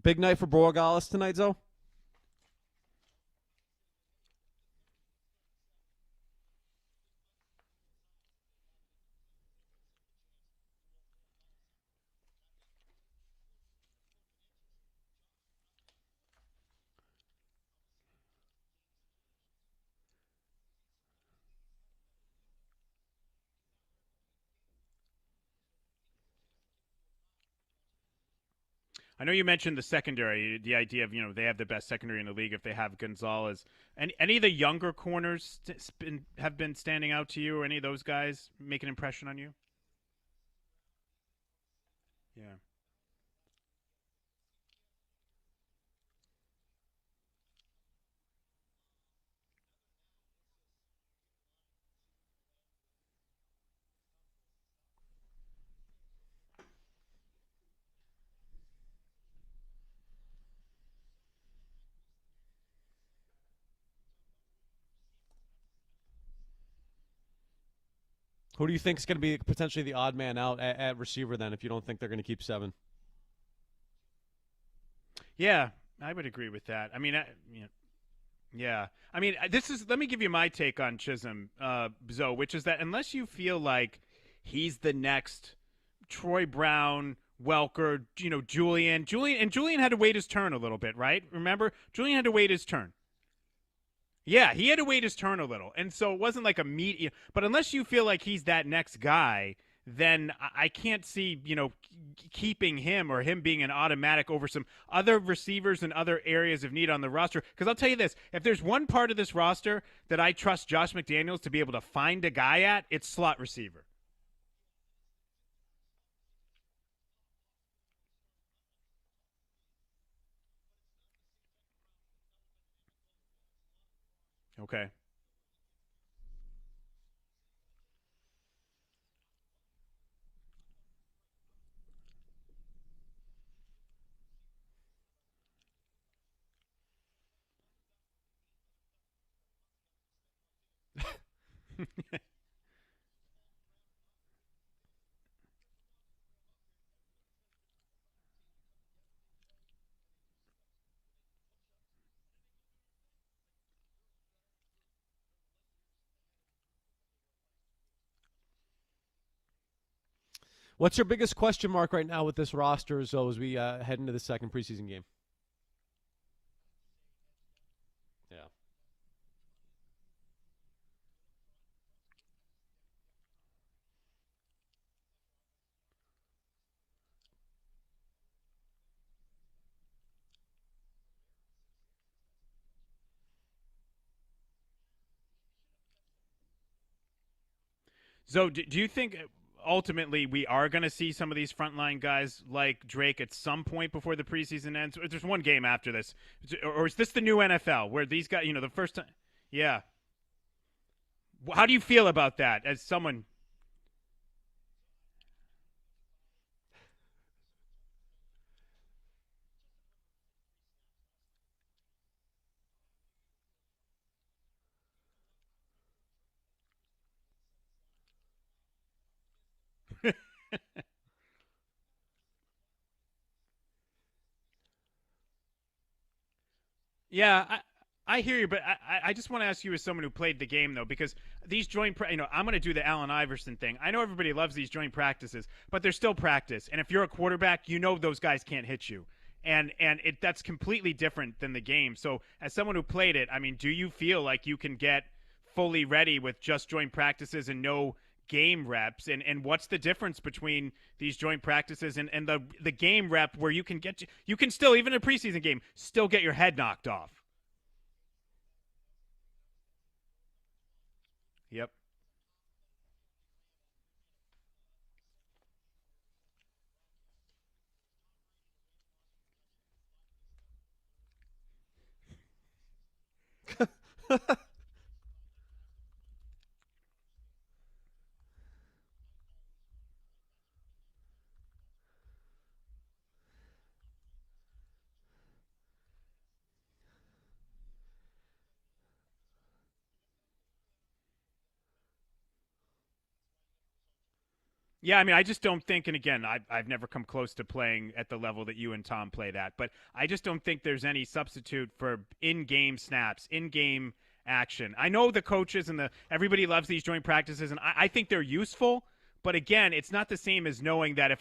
Big night for Borregales tonight, Zoe? I know you mentioned the secondary, the idea of, they have the best secondary in the league if they have Gonzalez. And any of the younger corners have been standing out to you, or any of those guys make an impression on you? Yeah. Who do you think is going to be potentially the odd man out at receiver then if you don't think they're going to keep 7? Yeah, I would agree with that. I mean, yeah. I mean, let me give you my take on Chisholm, Zoe, which is that unless you feel like he's the next Troy Brown, Welker, Julian had to wait his turn a little bit, right? Remember? Julian had to wait his turn. Yeah, he had to wait his turn a little. And so it wasn't like immediate. But unless you feel like he's that next guy, then I can't see, keeping him or him being an automatic over some other receivers and other areas of need on the roster. Because I'll tell you this, if there's one part of this roster that I trust Josh McDaniels to be able to find a guy at, it's slot receiver. Okay. What's your biggest question mark right now with this roster, Zoe, as we head into the second preseason game? Yeah. So do you think ultimately we are going to see some of these frontline guys like Drake at some point before the preseason ends? There's one game after this. Or is this the new NFL where these guys, the first time? Yeah. How do you feel about that as someone? Yeah, I hear you, but I just want to ask you as someone who played the game, though, because these joint I'm going to do the Allen Iverson thing. I know everybody loves these joint practices, but they're still practice. And if you're a quarterback, those guys can't hit you. And that's completely different than the game. So as someone who played it, I mean, do you feel like you can get fully ready with just joint practices and no game reps? And what's the difference between these joint practices and the game rep where you can still, even in a preseason game, still get your head knocked off? Yep. Yeah, I mean, I just don't think, and again, I've never come close to playing at the level that you and Tom played at, but I just don't think there's any substitute for in-game snaps, in-game action. I know the coaches and everybody loves these joint practices, and I think they're useful, but again, it's not the same as knowing that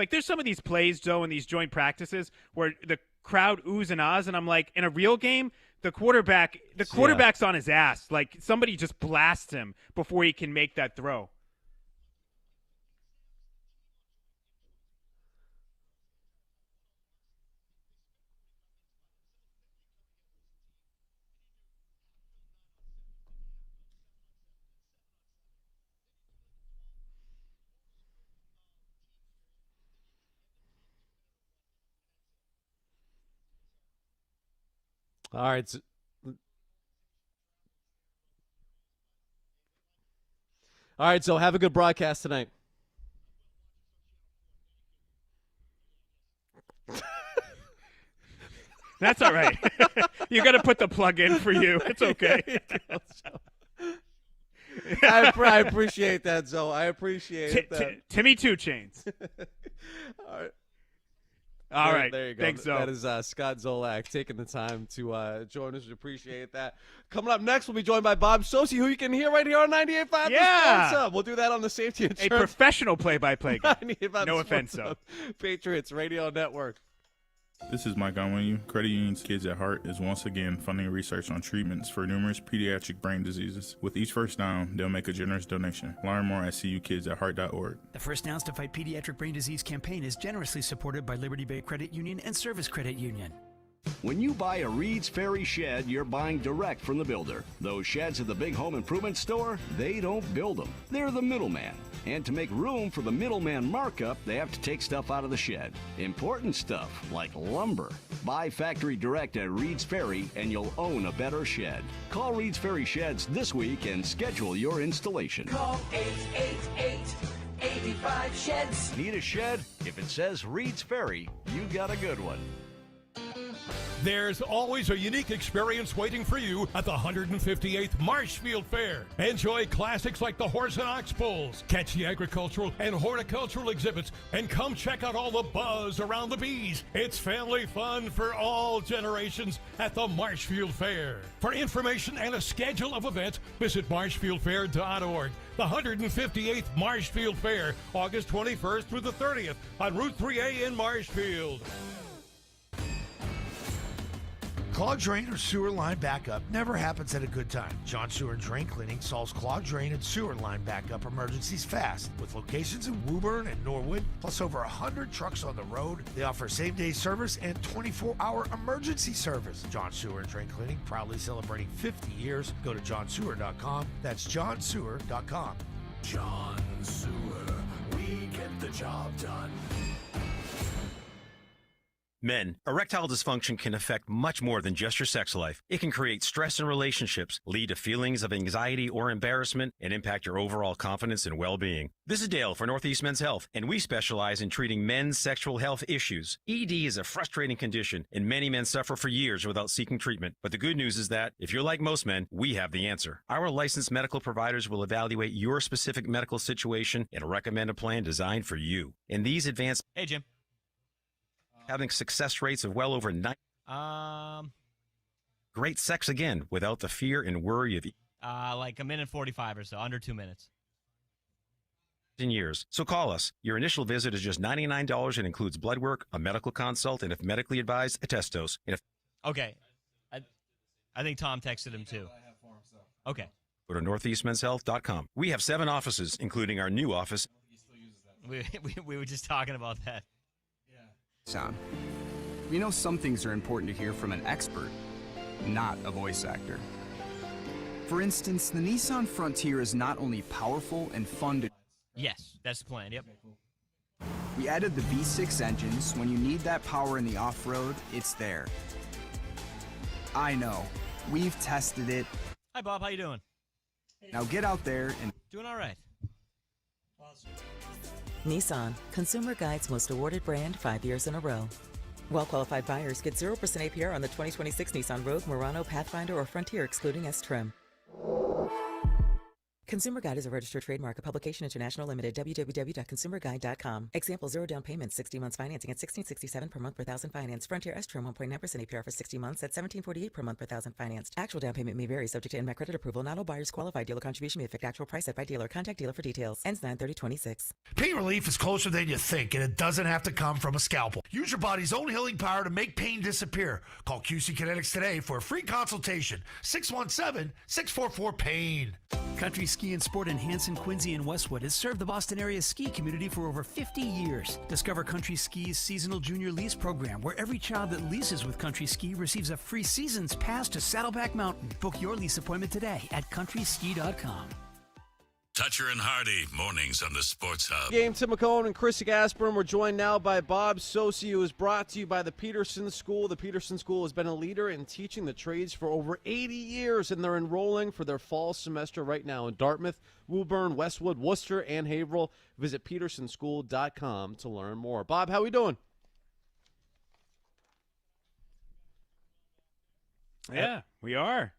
there's some of these plays, Joe, in these joint practices where the crowd oohs and ahs, and I'm like, in a real game, the quarterback's on his ass. Like, somebody just blasts him before he can make that throw. All right. So have a good broadcast tonight. That's all right. You got to put the plug in for you. It's okay. I appreciate that, Zoe. I appreciate that. Timmy 2 Chains. All right. All right. There you go. Thanks, Zoe. That is Scott Zolak taking the time to join us. We appreciate that. Coming up next, we'll be joined by Bob Sosi, who you can hear right here on 98.5. Yeah. We'll do that on the Safety Insurance. A professional play-by-play guy. No offense, though. Patriots Radio Network. This is Mike Onwayu. Credit Union's Kids at Heart is once again funding research on treatments for numerous pediatric brain diseases. With each first down, they'll make a generous donation. Learn more at cukidsatheart.org. The First Downs to Fight Pediatric Brain Disease campaign is generously supported by Liberty Bay Credit Union and Service Credit Union. When you buy a Reed's Ferry shed, you're buying direct from the builder. Those sheds at the big home improvement store, they don't build them. They're the middleman. And to make room for the middleman markup, they have to take stuff out of the shed. Important stuff, like lumber. Buy factory direct at Reed's Ferry, and you'll own a better shed. Call Reed's Ferry Sheds this week and schedule your installation. Call 888-85-SHEDS. Need a shed? If it says Reed's Ferry, you got a good one. There's always a unique experience waiting for you at the 158th Marshfield Fair. Enjoy classics like the Horse and Ox Bulls, catch the agricultural and horticultural exhibits, and come check out all the buzz around the bees. It's family fun for all generations at the Marshfield Fair. For information and a schedule of events, visit marshfieldfair.org. The 158th Marshfield Fair, August 21st through the 30th on Route 3A in Marshfield. Clogged drain or sewer line backup never happens at a good time. John Sewer Drain Cleaning solves clogged drain and sewer line backup emergencies fast. With locations in Woburn and Norwood, plus over 100 trucks on the road, they offer same-day service and 24-hour emergency service. John Sewer Drain Cleaning, proudly celebrating 50 years. Go to johnsewer.com. That's johnsewer.com. John Sewer, get the job done. Men, erectile dysfunction can affect much more than just your sex life. It can create stress in relationships, lead to feelings of anxiety or embarrassment, and impact your overall confidence and well-being. This is Dale for Northeast Men's Health, and we specialize in treating men's sexual health issues. ED is a frustrating condition, and many men suffer for years without seeking treatment. But the good news is that, if you're like most men, we have the answer. Our licensed medical providers will evaluate your specific medical situation and recommend a plan designed for you. And these advanced... Hey, Jim. Having success rates of well over 90. Great sex again without the fear and worry of like a minute 45 or so, under 2 minutes. in years. So call us. Your initial visit is just $99 and includes blood work, a medical consult, and if medically advised, a test dose. And if Okay. I think Tom texted him too. Okay. Go to northeastmenshealth.com. We have 7 offices, including our new office. We were just talking about that. Sound. You know, some things are important to hear from an expert, not a voice actor. For instance, the Nissan Frontier is not only powerful and fun to... Yes, that's the plan, yep. We added the V6 engines. When you need that power in the off-road, it's there. I know. We've tested it. Hi, Bob. How you doing? Now get out there and... Doing all right. Nissan, Consumer Guide's most awarded brand 5 years in a row. Well-qualified buyers get 0% APR on the 2026 Nissan Rogue, Murano, Pathfinder, or Frontier, excluding S-Trim. Consumer Guide is a registered trademark of Publication International Limited, www.consumerguide.com. Example, 0 down payment, 60 months financing at $1,667 per month per thousand finance. Frontier S-Trim 1.9% APR for 60 months at $1,748 per month per thousand financed. Actual down payment may vary, subject to NMAC credit approval. Not all buyers qualify. Dealer contribution may affect actual price set by dealer. Contact dealer for details. Ends 9/30/26. Pain relief is closer than you think, and it doesn't have to come from a scalpel. Use your body's own healing power to make pain disappear. Call QC Kinetics today for a free consultation. 617-644-PAIN. Country Ski and Sport in Hanson, Quincy, and Westwood has served the Boston area ski community for over 50 years. Discover Country Ski's seasonal junior lease program, where every child that leases with Country Ski receives a free season's pass to Saddleback Mountain. Book your lease appointment today at countryski.com. Toucher and Hardy, mornings on the Sports Hub. Game, Tim McCone and Chris Gasper. We're joined now by Bob Sosi, who is brought to you by the Peterson School. The Peterson School has been a leader in teaching the trades for over 80 years, and they're enrolling for their fall semester right now in Dartmouth, Woburn, Westwood, Worcester, and Haverhill. Visit petersonschool.com to learn more. Bob, how we doing? Yeah, we are.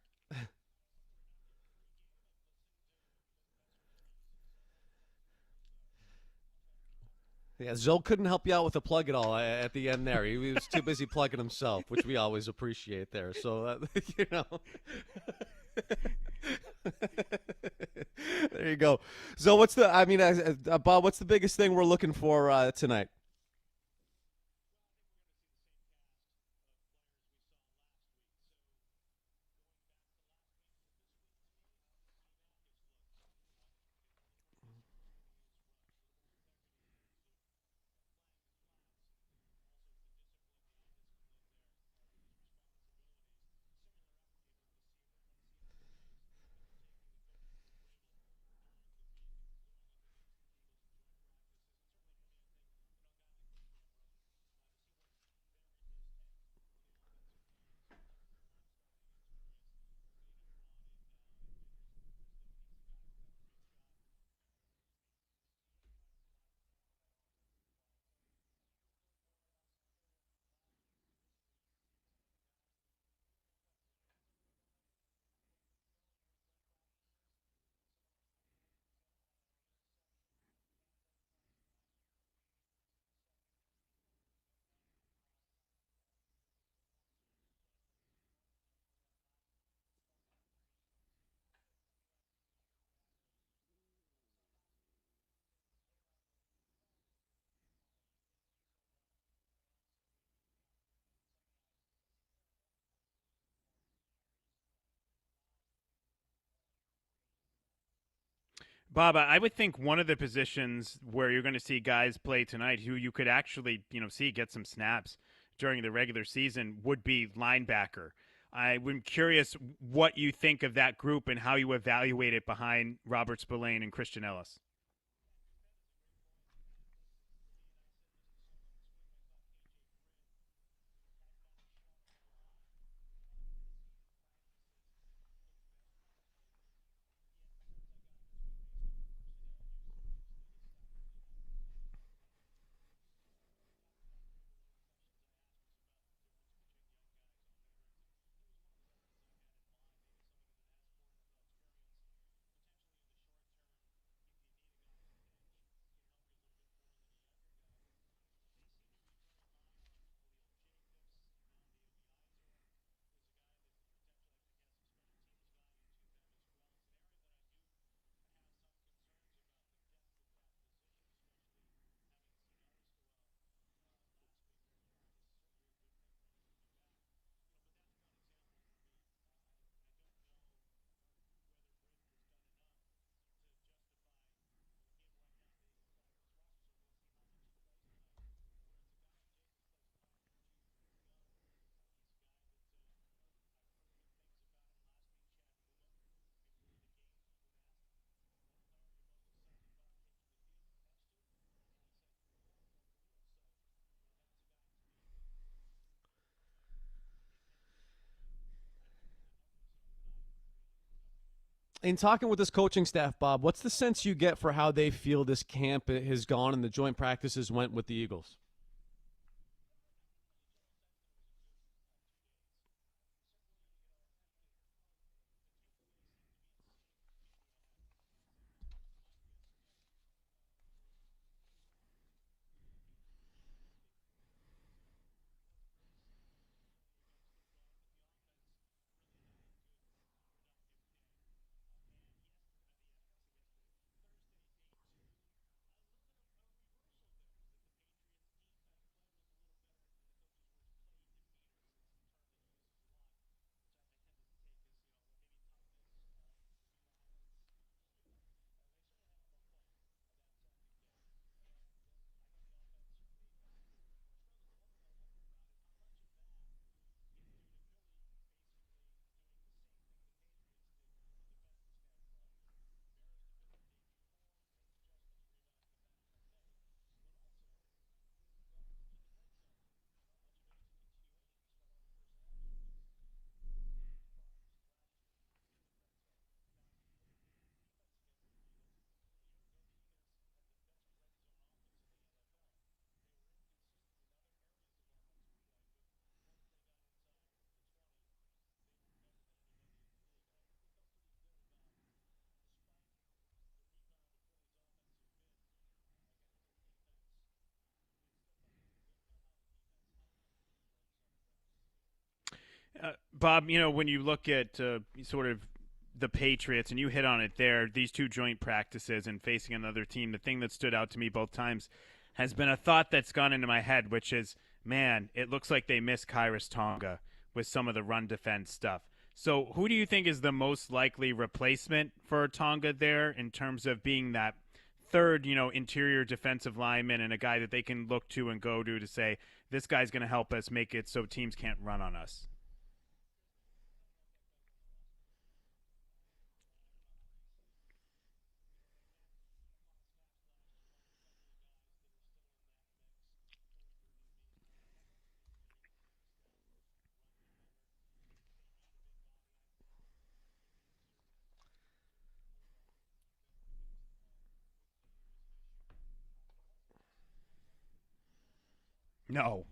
Yeah, Zoe couldn't help you out with the plug at all at the end there. He was too busy plugging himself, which we always appreciate there. So, you know. There you go. So Bob, what's the biggest thing we're looking for tonight? Bob, I would think one of the positions where you're going to see guys play tonight who you could actually, see get some snaps during the regular season would be linebacker. I'm curious what you think of that group and how you evaluate it behind Robert Spillane and Christian Ellis. In talking with this coaching staff, Bob, what's the sense you get for how they feel this camp has gone and the joint practices went with the Eagles? Bob, when you look at sort of the Patriots, and you hit on it there, these two joint practices and facing another team, the thing that stood out to me both times has been a thought that's gone into my head, which is, man, it looks like they miss Kairos Tonga with some of the run defense stuff. So who do you think is the most likely replacement for Tonga there in terms of being that third, interior defensive lineman and a guy that they can look to and go to say, this guy's going to help us make it so teams can't run on us? No.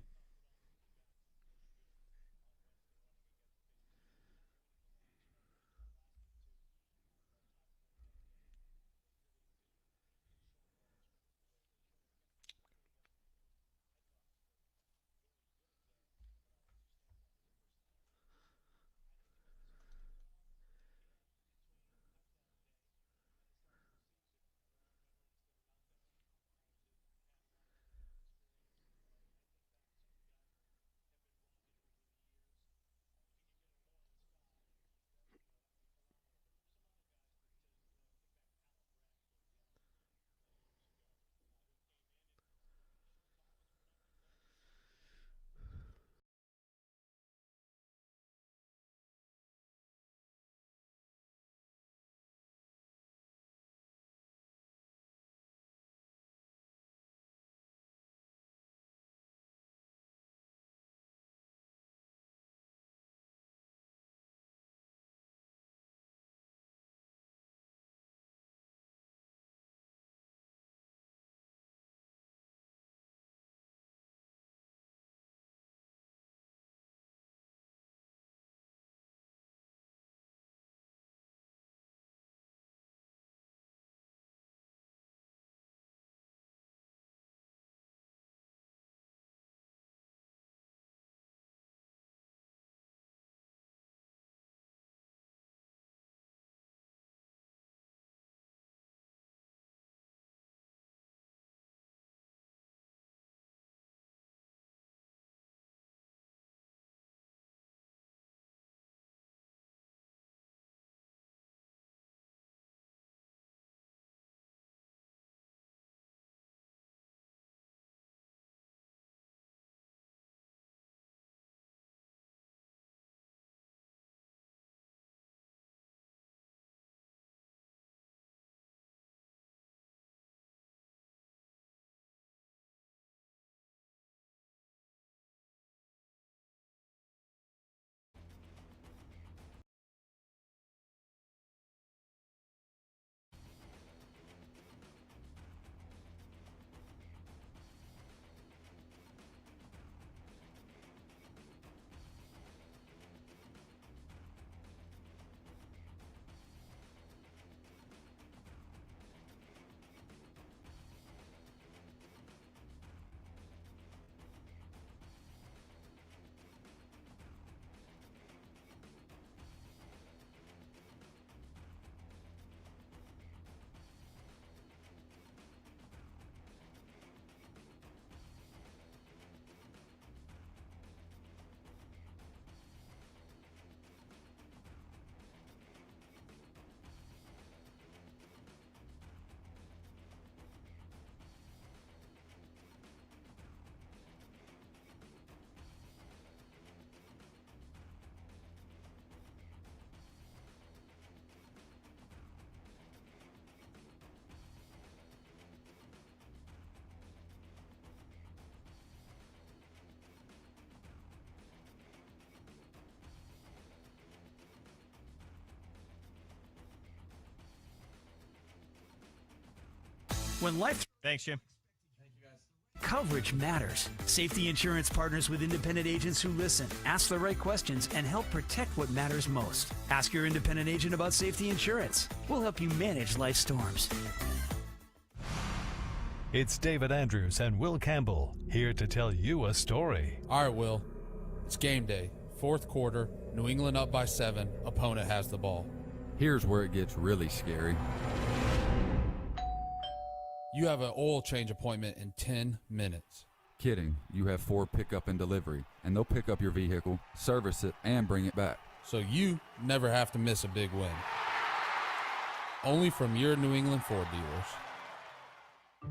When life Thanks, Jim. coverage matters. Safety Insurance partners with independent agents who listen, ask the right questions, and help protect what matters most. Ask your independent agent about safety insurance. We'll help you manage life storms. It's David Andrews and Will Campbell here to tell you a story. All right, Will. It's game day. Fourth quarter, New England up by 7. Opponent has the ball. Here's where it gets really scary. You have an oil change appointment in 10 minutes. Kidding. You have 4 pickup and delivery, and they'll pick up your vehicle, service it, and bring it back. So you never have to miss a big win. Only from your New England Ford dealers.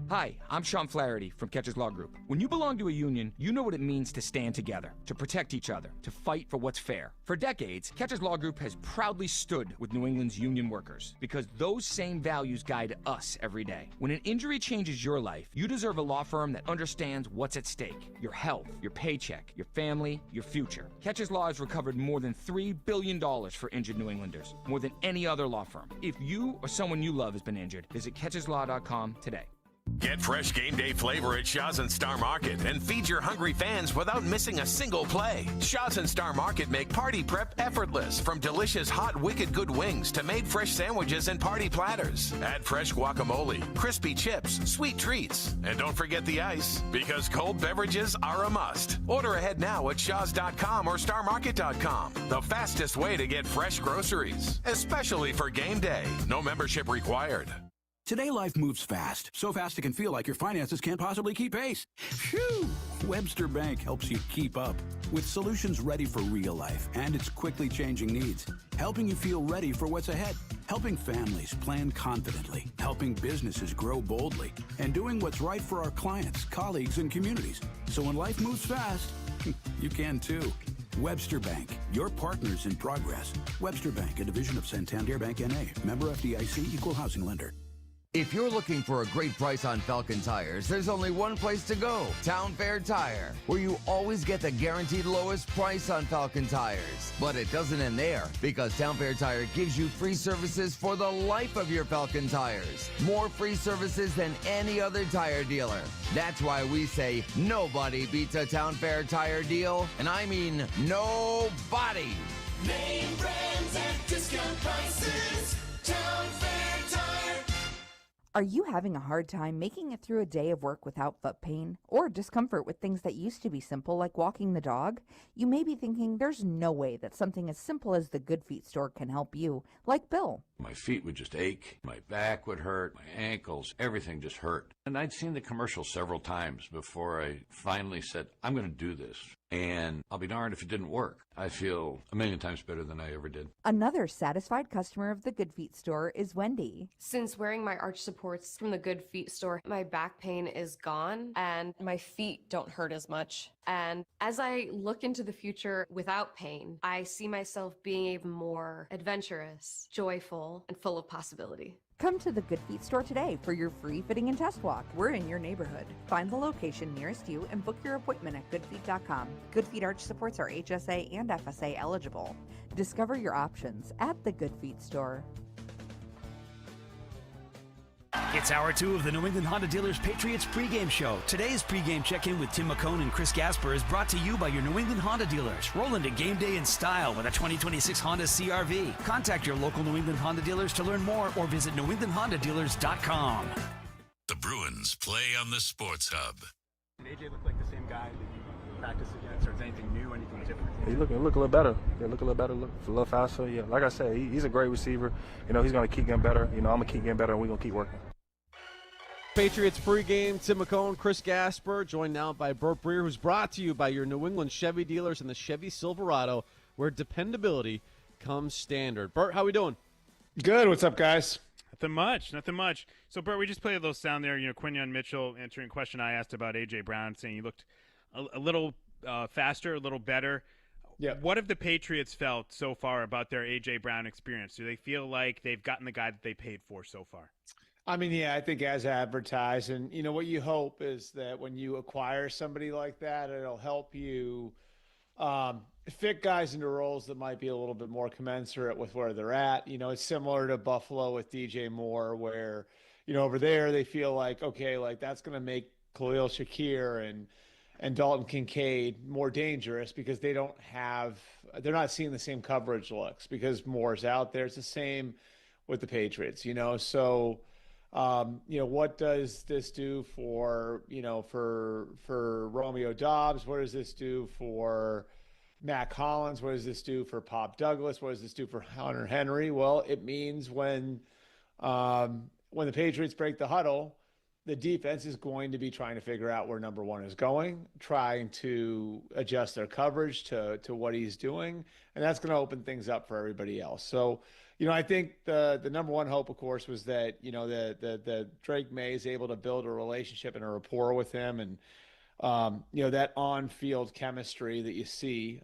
Hi, I'm Sean Flaherty from Catcher's Law Group. When you belong to a union, you know what it means to stand together, to protect each other, to fight for what's fair. For decades, Catcher's Law Group has proudly stood with New England's union workers because those same values guide us every day. When an injury changes your life, you deserve a law firm that understands what's at stake. Your health, your paycheck, your family, your future. Catcher's Law has recovered more than $3 billion for injured New Englanders, more than any other law firm. If you or someone you love has been injured, visit catcherslaw.com today. Get fresh game day flavor at Shaw's and Star Market and feed your hungry fans without missing a single play. Shaw's and Star Market make party prep effortless, from delicious hot Wicked Good wings to made fresh sandwiches and party platters. Add fresh guacamole, crispy chips, sweet treats, and don't forget the ice, because cold beverages are a must. Order ahead now at shaws.com or starmarket.com. The fastest way to get fresh groceries, especially for game day. No membership required. Today, life moves fast. So fast it can feel like your finances can't possibly keep pace. Phew! Webster Bank helps you keep up with solutions ready for real life and its quickly changing needs. Helping you feel ready for what's ahead. Helping families plan confidently. Helping businesses grow boldly. And doing what's right for our clients, colleagues, and communities. So when life moves fast, you can too. Webster Bank, your partners in progress. Webster Bank, a division of Santander Bank N.A. Member FDIC, equal housing lender. If you're looking for a great price on Falcon tires, there's only one place to go, Town Fair Tire, where you always get the guaranteed lowest price on Falcon tires. But it doesn't end there, because Town Fair Tire gives you free services for the life of your Falcon tires. More free services than any other tire dealer. That's why we say nobody beats a Town Fair Tire deal, and I mean nobody. Name brands at discount prices. Town Fair Tire. Are you having a hard time making it through a day of work without foot pain or discomfort with things that used to be simple, like walking the dog? You may be thinking there's no way that something as simple as the Good Feet store can help you, like Bill. My feet would just ache, my back would hurt, my ankles, everything just hurt. And I'd seen the commercial several times before I finally said, I'm going to do this. And I'll be darned if it didn't work. I feel a million times better than I ever did. Another satisfied customer of the Good Feet store is Wendy. Since wearing my arch supports from the Good Feet store, my back pain is gone and my feet don't hurt as much. And as I look into the future without pain, I see myself being even more adventurous, joyful, and full of possibility. Come to the Good Feet store today for your free fitting and test walk. We're in your neighborhood. Find the location nearest you and book your appointment at goodfeet.com. Good Feet arch supports are HSA and FSA eligible. Discover your options at the Good Feet store. It's hour 2 of the New England Honda Dealers Patriots pregame show. Today's pregame check-in with Tim McCone and Chris Gasper is brought to you by your New England Honda dealers. Roll into game day in style with a 2026 Honda CRV. Contact your local New England Honda dealers to learn more or visit newenglandhondadealers.com. The Bruins play on the Sports Hub. AJ looked like the same guy that you practiced against, or is anything new, anything different? He look a little better. Yeah, look a little better, look a little faster. Yeah, like I said, he's a great receiver. You know, he's going to keep getting better. You know, I'm going to keep getting better, and we're going to keep working. Patriots pregame, Tim McCone, Chris Gasper, joined now by Burt Breer, who's brought to you by your New England Chevy dealers and the Chevy Silverado, where dependability comes standard. Burt, how we doing? Good. What's up, guys? Nothing much. So, Bert, we just played a little sound there. You know, Quinyon Mitchell answering a question I asked about A.J. Brown, saying he looked a little faster, a little better. Yeah. What have the Patriots felt so far about their A.J. Brown experience? Do they feel like they've gotten the guy that they paid for so far? I mean, yeah, I think as advertised, and you know what you hope is that when you acquire somebody like that, it'll help you fit guys into roles that might be a little bit more commensurate with where they're at. You know, it's similar to Buffalo with DJ Moore, where over there they feel like, okay, like that's going to make Khalil Shakir and Dalton Kincaid more dangerous because they're not seeing the same coverage looks because Moore's out there. It's the same with the Patriots, so what does this do for Romeo Dobbs? What does this do for Matt Collins? What does this do for Pop Douglas? What does this do for Hunter Henry? Well, it means when the Patriots break the huddle, the defense is going to be trying to figure out where number one is going, trying to adjust their coverage to what he's doing, and that's going to open things up for everybody else. So, I think the number one hope, of course, was that the Drake May is able to build a relationship and a rapport with him, and that on-field chemistry that you see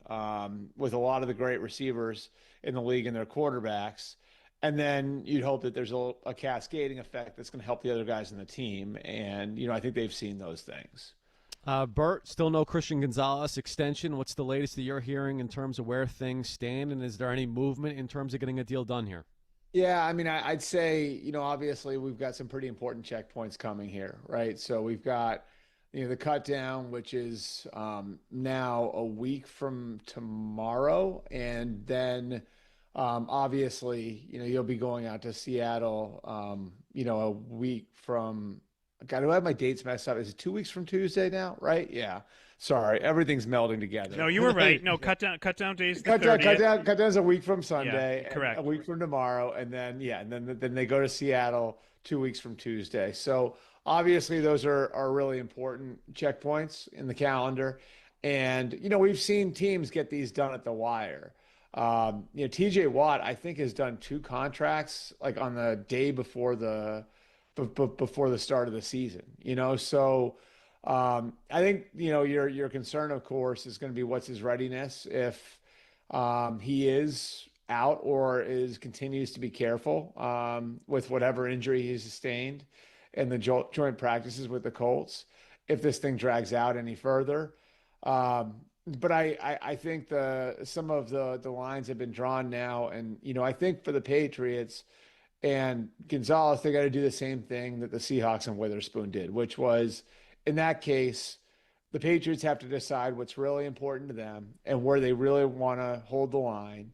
with a lot of the great receivers in the league and their quarterbacks. And then you'd hope that there's a cascading effect that's going to help the other guys in the team. And, I think they've seen those things. Bert, still no Christian Gonzalez extension. What's the latest that you're hearing in terms of where things stand? And is there any movement in terms of getting a deal done here? Yeah, I mean, I'd say, obviously we've got some pretty important checkpoints coming here, right? So we've got, the cut down, which is now a week from tomorrow. And then obviously, you'll be going out to Seattle, a week from, God, do I have my dates messed up? Is it 2 weeks from Tuesday now? Right? Yeah. Sorry. Everything's melding together. No, you were right. No, cut down days. Cut down's a week from Sunday. Yeah, correct. A week from tomorrow. And then, then they go to Seattle 2 weeks from Tuesday. So obviously those are really important checkpoints in the calendar. And, we've seen teams get these done at the wire. TJ Watt, I think, has done 2 contracts like on the day before the start of the season, so I think, your concern, of course, is going to be what's his readiness if he is out or continues to be careful with whatever injury he sustained in the joint practices with the Colts, if this thing drags out any further. But I think some of the lines have been drawn now. And, I think for the Patriots and Gonzalez, they got to do the same thing that the Seahawks and Witherspoon did, which was, in that case, the Patriots have to decide what's really important to them and where they really want to hold the line.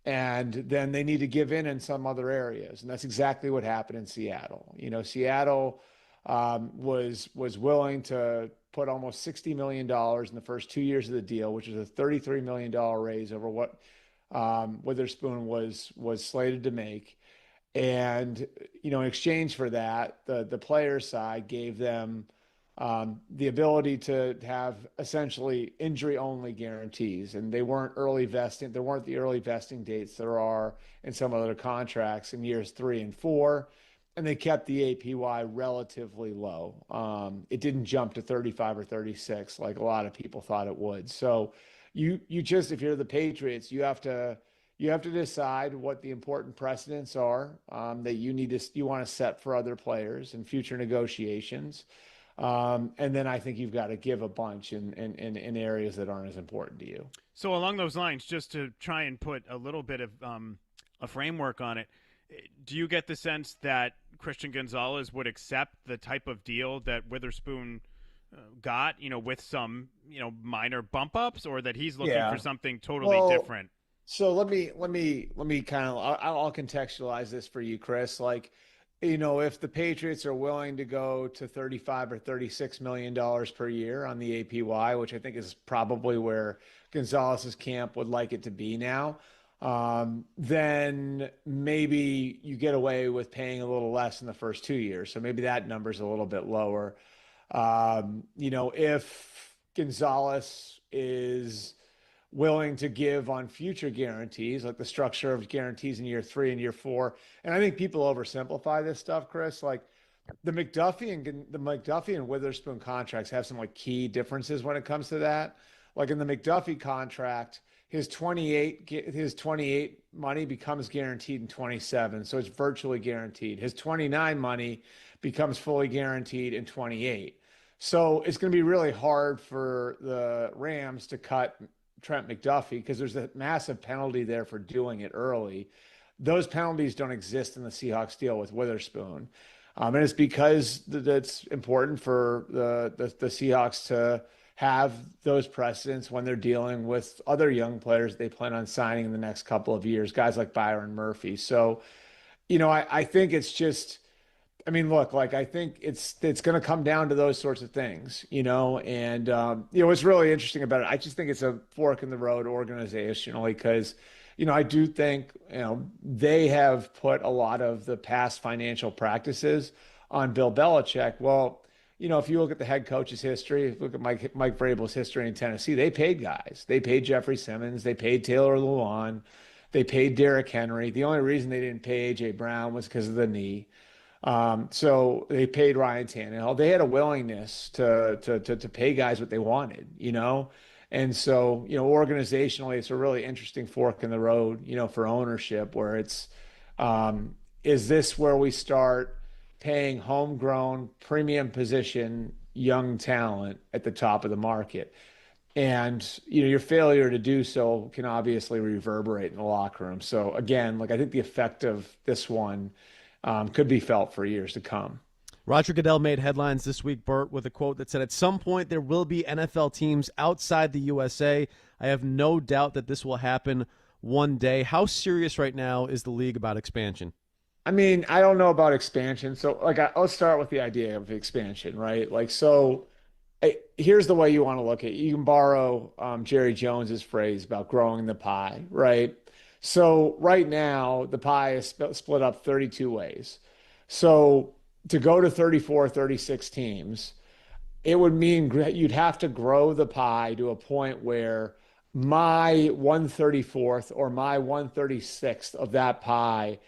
And then they need to give in some other areas. And that's exactly what happened in Seattle. Seattle was willing to put almost $60 million in the first 2 years of the deal, which is a $33 million raise over what Witherspoon was slated to make. And, in exchange for that, the players' side gave them the ability to have essentially injury-only guarantees. And they weren't early vesting. There weren't the early vesting dates there are in some other contracts in years 3 and 4. And they kept the APY relatively low. It didn't jump to 35 or 36 like a lot of people thought it would. So you just, if you're the Patriots, you have to decide what the important precedents are that you want to set for other players in future negotiations. And then I think you've got to give a bunch in areas that aren't as important to you. So along those lines, just to try and put a little bit of a framework on it, do you get the sense that Christian Gonzalez would accept the type of deal that Witherspoon got, with some, minor bump ups, or that he's looking for something totally different? So let me kind of, I'll contextualize this for you, Chris. Like, if the Patriots are willing to go to $35 or $36 million per year on the APY, which I think is probably where Gonzalez's camp would like it to be now, then maybe you get away with paying a little less in the first 2 years. So maybe that number's a little bit lower. If Gonzalez is willing to give on future guarantees, like the structure of guarantees in year 3 and year 4. And I think people oversimplify this stuff, Chris. Like the McDuffie and Witherspoon contracts have some like key differences when it comes to that. Like in the McDuffie contract, his 28 money becomes guaranteed in 27. So it's virtually guaranteed. His 29 money becomes fully guaranteed in 28. So it's going to be really hard for the Rams to cut Trent McDuffie because there's a massive penalty there for doing it early. Those penalties don't exist in the Seahawks deal with Witherspoon. And it's because that's important for the Seahawks to have those precedents when they're dealing with other young players they plan on signing in the next couple of years, guys like Byron Murphy. So, I think it's just, I mean, look, like I think it's going to come down to those sorts of things, and what's really interesting about it, I just think it's a fork in the road organizationally because, I do think, they have put a lot of the past financial practices on Bill Belichick. Well, if you look at the head coach's history, if you look at Mike Vrabel's history in Tennessee, they paid guys. They paid Jeffrey Simmons. They paid Taylor Lewan. They paid Derrick Henry. The only reason they didn't pay A.J. Brown was because of the knee. So they paid Ryan Tannehill. They had a willingness to pay guys what they wanted, And so, organizationally, it's a really interesting fork in the road, for ownership where it's, is this where we start paying homegrown premium position young talent at the top of the market? And, your failure to do so can obviously reverberate in the locker room. So again, I think the effect of this one could be felt for years to come. Roger Goodell made headlines this week, Bert, with a quote that said, "At some point there will be NFL teams outside the USA. I have no doubt that this will happen one day." How serious right now is the league about expansion? I mean, I don't know about expansion. So, let's start with the idea of expansion, right? Here's the way you want to look at it. You can borrow Jerry Jones's phrase about growing the pie, right? So right now, the pie is split up 32 ways. So to go to 34, 36 teams, it would mean you'd have to grow the pie to a point where my 134th or my 136th of that pie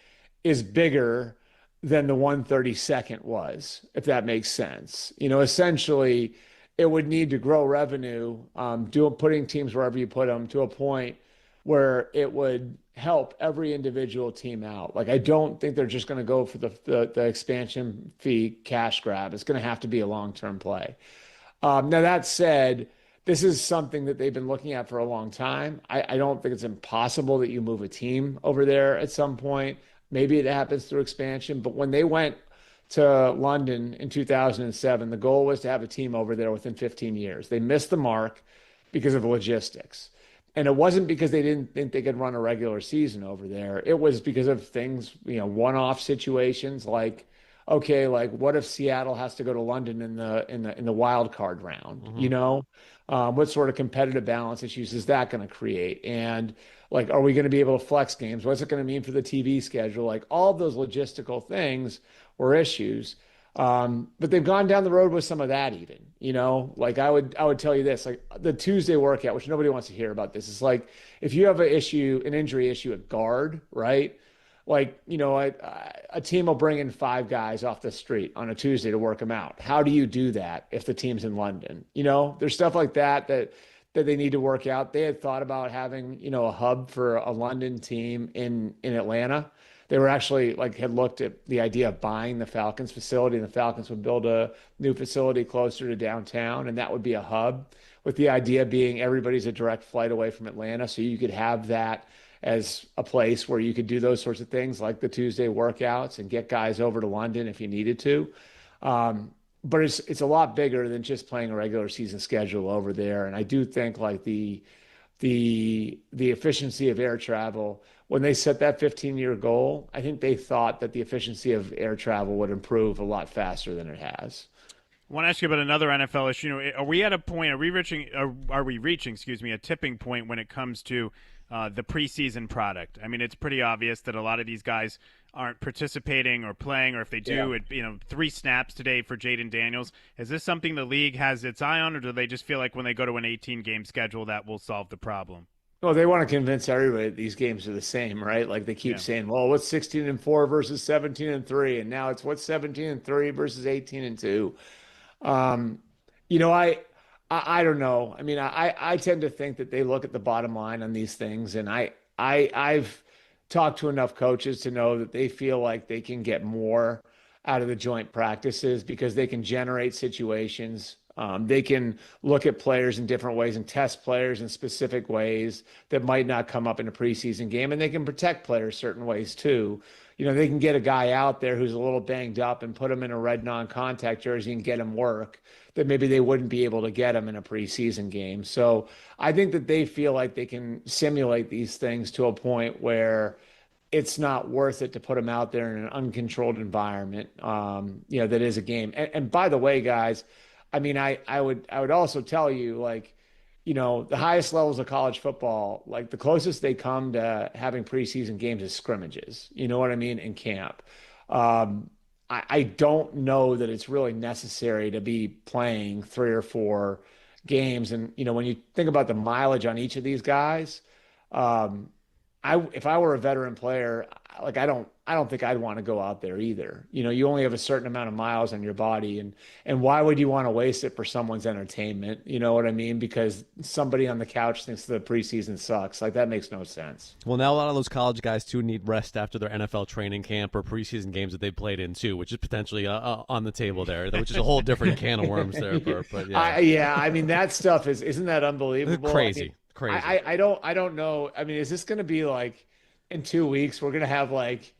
is bigger than the 132nd was, if that makes sense. Essentially, it would need to grow revenue, putting teams wherever you put them to a point where it would help every individual team out. I don't think they're just going to go for the expansion fee cash grab. It's going to have to be a long-term play. Now, that said, this is something that they've been looking at for a long time. I don't think it's impossible that you move a team over there at some point. Maybe it happens through expansion. But when they went to London in 2007, the goal was to have a team over there within 15 years. They missed the mark because of logistics. And it wasn't because they didn't think they could run a regular season over there. It was because of things, one-off situations what if Seattle has to go to London in the wild card round? Mm-hmm. What sort of competitive balance issues is that going to create? And are we going to be able to flex games? What's it going to mean for the TV schedule? All of those logistical things were issues. But they've gone down the road with some of that even, I would tell you this, the Tuesday workout, which nobody wants to hear about this, is if you have an injury issue at guard, right? A team will bring in 5 guys off the street on a Tuesday to work them out. How do you do that if the team's in London? There's stuff like that they need to work out. They had thought about having, a hub for a London team in Atlanta. They were actually had looked at the idea of buying the Falcons facility, and the Falcons would build a new facility closer to downtown, and that would be a hub, with the idea being everybody's a direct flight away from Atlanta. So you could have that as a place where you could do those sorts of things like the Tuesday workouts and get guys over to London if you needed to. But it's a lot bigger than just playing a regular season schedule over there. And I do think the efficiency of air travel, when they set that 15-year goal, I think they thought that the efficiency of air travel would improve a lot faster than it has. I want to ask you about another NFL issue. Are we at a point? Are we reaching a tipping point when it comes to the preseason product? I mean, it's pretty obvious that a lot of these guys aren't participating or playing, or if they do, 3 snaps today for Jaden Daniels. Is this something the league has its eye on, or do they just feel like when they go to an 18-game schedule that will solve the problem? Well, they want to convince everybody that these games are the same, right? They keep saying, well, what's 16-4 versus 17-3? And now it's what's 17-3 versus 18-2. I don't know. I mean, I tend to think that they look at the bottom line on these things. And I've talked to enough coaches to know that they feel like they can get more out of the joint practices because they can generate situations. They can look at players in different ways and test players in specific ways that might not come up in a preseason game. And they can protect players certain ways too. they can get a guy out there who's a little banged up and put him in a red non-contact jersey and get him work that maybe they wouldn't be able to get him in a preseason game. So I think that they feel like they can simulate these things to a point where it's not worth it to put him out there in an uncontrolled environment, that is a game. And by the way, guys, I mean, I would also tell you, like, the highest levels of college football, like the closest they come to having preseason games is scrimmages, you know what I mean, in camp. I don't know that it's really necessary to be playing 3 or 4 games. And, when you think about the mileage on each of these guys, if I were a veteran player, like I don't think I'd want to go out there either. You only have a certain amount of miles on your body, and why would you want to waste it for someone's entertainment? You know what I mean? Because somebody on the couch thinks the preseason sucks. Like, that makes no sense. Well, now a lot of those college guys too need rest after their NFL training camp or preseason games that they've played in too, which is potentially on the table there, which is a whole different can of worms there. But yeah, I mean, that stuff isn't that unbelievable? Crazy. I don't know. I mean, is this going to be like in 2 weeks we're going to have like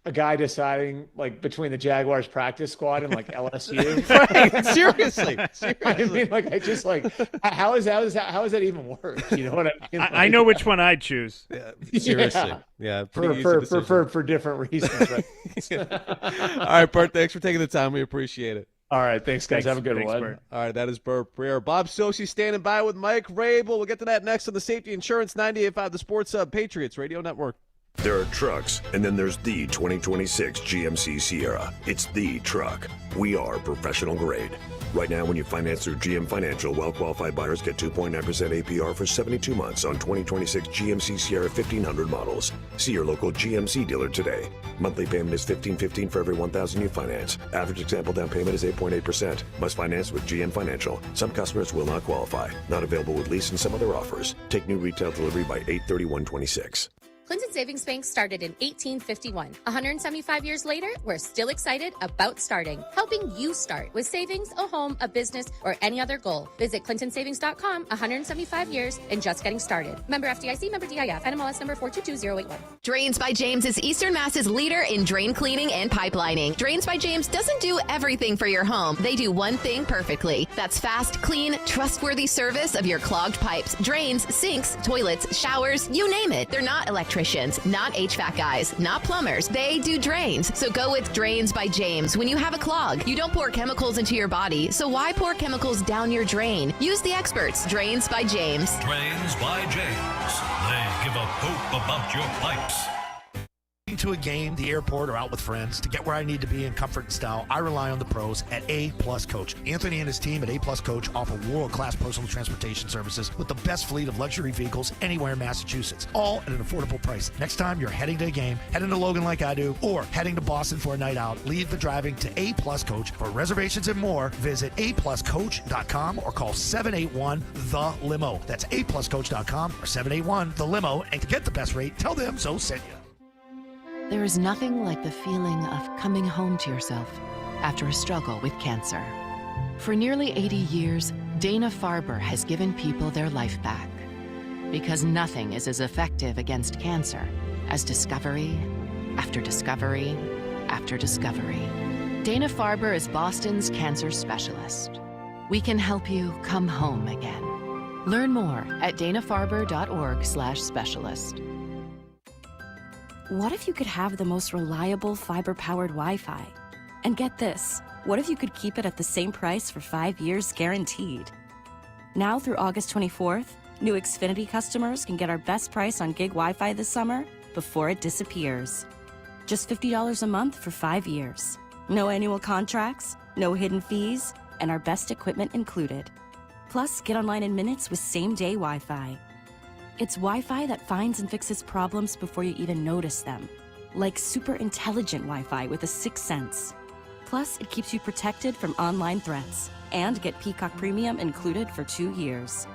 a guy deciding like between the Jaguars practice squad and like LSU? Right. Seriously. I mean, like, I just like, how is that even work? You know what I mean? Like, I know which one I'd choose. Yeah, seriously. Yeah. For different reasons. Right? All right, Bert, thanks for taking the time. We appreciate it. All right. Thanks, guys. Have a good one. Bert. All right. That is Bert Breer. Bob Sochi standing by with Mike Rabel. We'll get to that next on the Safety Insurance 98.5, the Sports Hub Patriots Radio Network. There are trucks, and then there's the 2026 GMC Sierra. It's the truck. We are professional grade. Right now, when you finance through GM Financial, well-qualified buyers get 2.9% APR for 72 months on 2026 GMC Sierra 1500 models. See your local GMC dealer today. Monthly payment is $1,515 for every $1,000 you finance. Average example down payment is 8.8%. Must finance with GM Financial. Some customers will not qualify. Not available with lease and some other offers. Take new retail delivery by 8/31/26. Clinton Savings Bank started in 1851. 175 years later, we're still excited about starting, helping you start with savings, a home, a business, or any other goal. Visit clintonsavings.com, 175 years and just getting started. Member FDIC, member DIF, NMLS number 422081. Drains by James is Eastern Mass's leader in drain cleaning and pipelining. Drains by James doesn't do everything for your home. They do one thing perfectly. That's fast, clean, trustworthy service of your clogged pipes, drains, sinks, toilets, showers, you name it. They're not electricians, not HVAC guys, not plumbers. They do drains. So go with Drains by James when you have a clog. You don't pour chemicals into your body, so why pour chemicals down your drain? Use the experts. Drains by James. Drains by James. They give a poop about your pipes. To a game, the airport, or out with friends, to get where I need to be in comfort and style, I rely on the pros at A Plus Coach. Anthony and his team at A Plus Coach offer world-class personal transportation services with the best fleet of luxury vehicles anywhere in Massachusetts, all at an affordable price. Next time you're heading to a game, heading to Logan like I do, or heading to Boston for a night out, leave the driving to A Plus Coach. For reservations and more, visit apluscoach.com or call 781-THE-LIMO. That's apluscoach.com or 781-THE-LIMO. And to get the best rate, tell them so sent you. There is nothing like the feeling of coming home to yourself after a struggle with cancer. For nearly 80 years, Dana-Farber has given people their life back. Because nothing is as effective against cancer as discovery after discovery after discovery. Dana-Farber is Boston's cancer specialist. We can help you come home again. Learn more at danafarber.org/specialist. What if you could have the most reliable fiber-powered Wi-Fi? And get this, what if you could keep it at the same price for 5 years guaranteed? Now through August 24th, new Xfinity customers can get our best price on gig Wi-Fi this summer before it disappears. Just $50 a month for 5 years. No annual contracts, no hidden fees, and our best equipment included. Plus, get online in minutes with same-day Wi-Fi. It's Wi-Fi that finds and fixes problems before you even notice them. Like super intelligent Wi-Fi with a 6th sense. Plus, it keeps you protected from online threats. And get Peacock Premium included for 2 years.